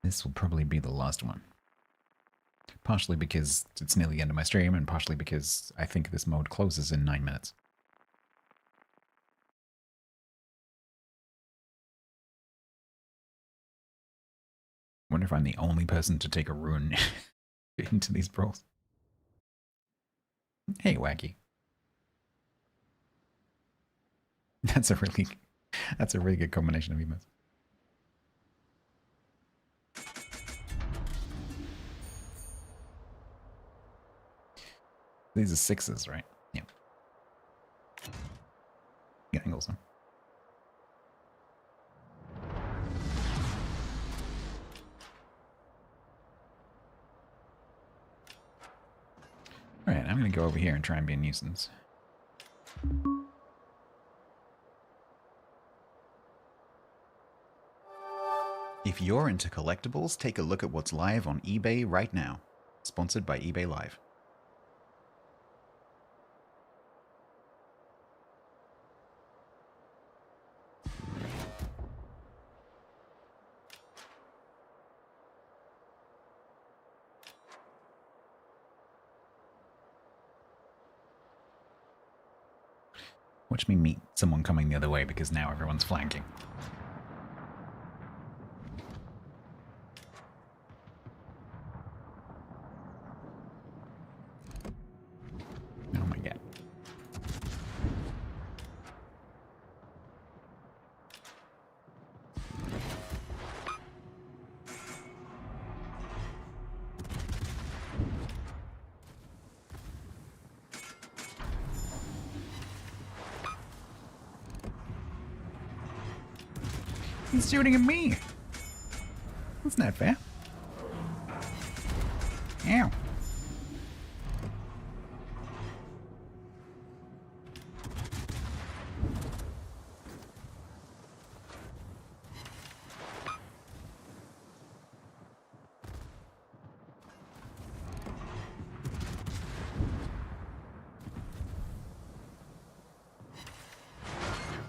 This will probably be the last one. Partially because it's nearly the end of my stream, and partially because I think this mode closes in 9 minutes. Wonder if I'm the only person to take a rune into these brawls. Hey, Wacky. That's a really good combination of emotes. These are sixes, right? Yeah. Good angles, huh? Alright, I'm going to go over here and try and be a nuisance. If you're into collectibles, take a look at what's live on eBay right now. Sponsored by eBay Live. Watch me meet someone coming the other way because now everyone's flanking. Oh my god. He's shooting at me. That's not fair. Ow.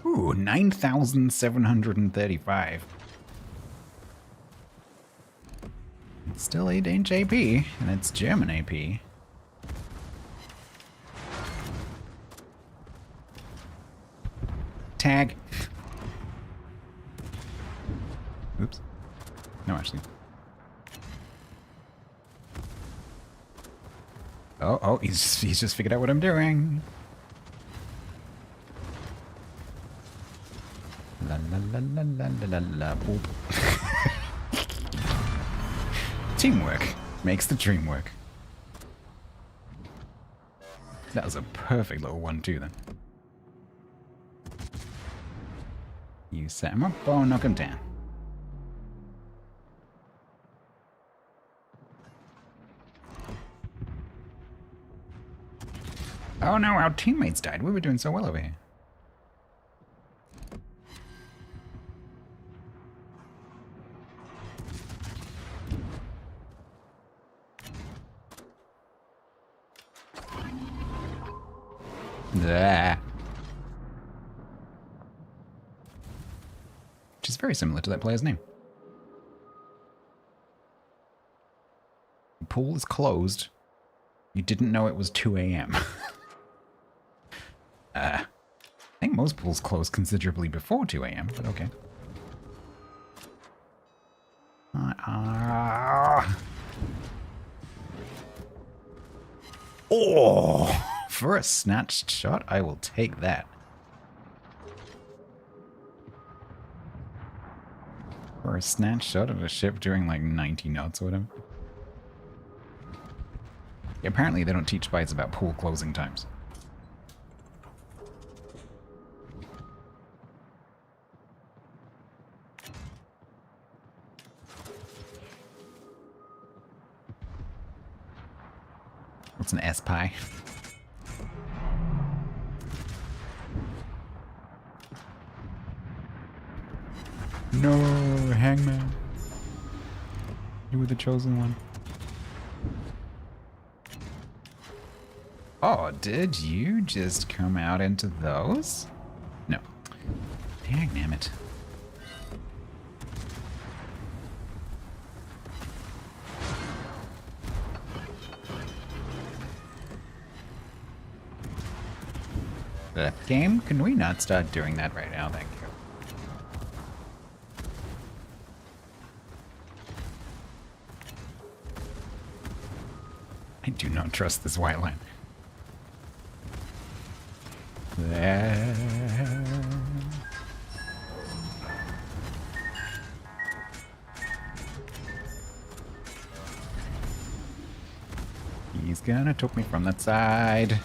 Ooh, 9,735. It's still 8-inch AP, and it's German AP. Tag. Oops. No, actually. Oh, he's just figured out what I'm doing. La la la la la la la boop. Teamwork makes the dream work. That was a perfect little 1-2 then. You set him up, oh, knock him down. Oh no, our teammates died. We were doing so well over here. Which is very similar to that player's name. The pool is closed. You didn't know it was 2 a.m. I think most pools close considerably before 2 a.m., but okay. Oh! For a snatched shot, I will take that. For a snatched shot at a ship doing like 90 knots or whatever. Yeah, apparently they don't teach spies about pool closing times. What's an S-pie? No, Hangman. You were the chosen one. Oh, did you just come out into those? No. Damn it. Game, can we not start doing that right now? Thank you. I do not trust this white line. There. He's gonna took me from that side.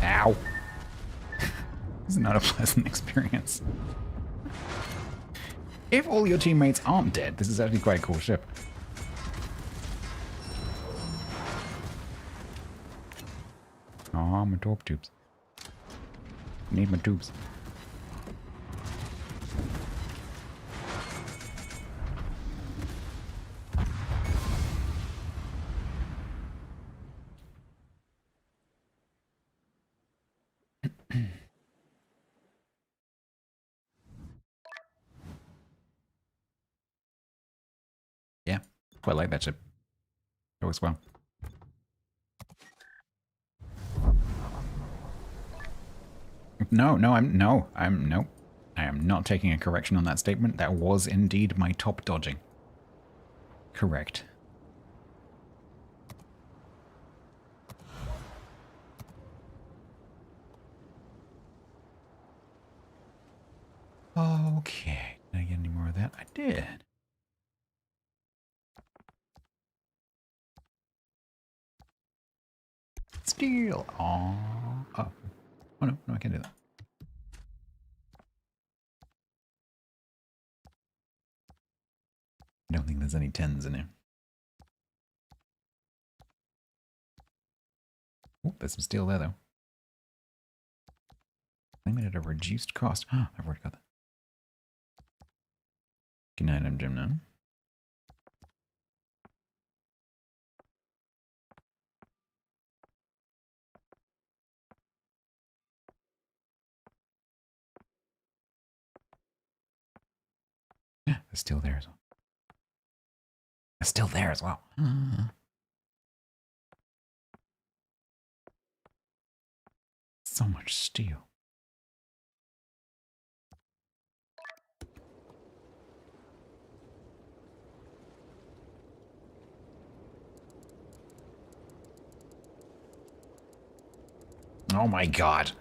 Ow. This is not a pleasant experience. If all your teammates aren't dead, this is actually quite a cool ship. Oh, my torp tubes. Need my tubes. Yeah, quite like that ship. It works well. I am not taking a correction on that statement. That was indeed my top dodging. Correct. Okay. Did I get any more of that? I did. Steel. Oh. Oh no, I can't do that. I don't think there's any 10s in here. Oh, there's some steel there, though. Claim it at a reduced cost. Oh, I've already got that. Good night, I'm Jim now. Yeah, it's still there as well. It's still there as well. So much steel. Oh my god.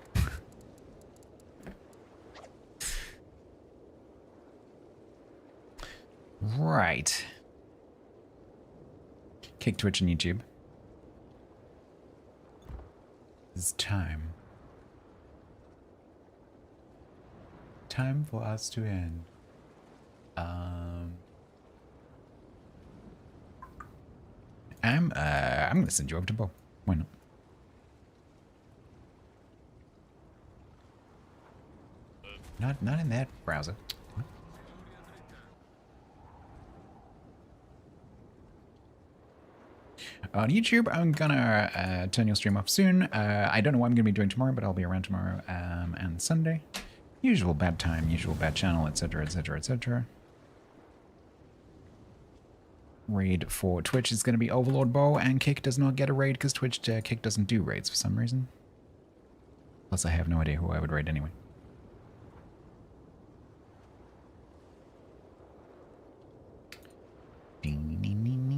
Right. Kick Twitch and YouTube. It's time. Time for us to end. I'm gonna send you over to Bob. Why not? Not in that browser. On YouTube, I'm gonna turn your stream off soon. I don't know what I'm gonna be doing tomorrow, but I'll be around tomorrow and Sunday. Usual bad time, usual bad channel, etc., etc., etc. Raid for Twitch is going to be Overlord Bow, and Kick does not get a raid because Kick doesn't do raids for some reason. Plus, I have no idea who I would raid anyway.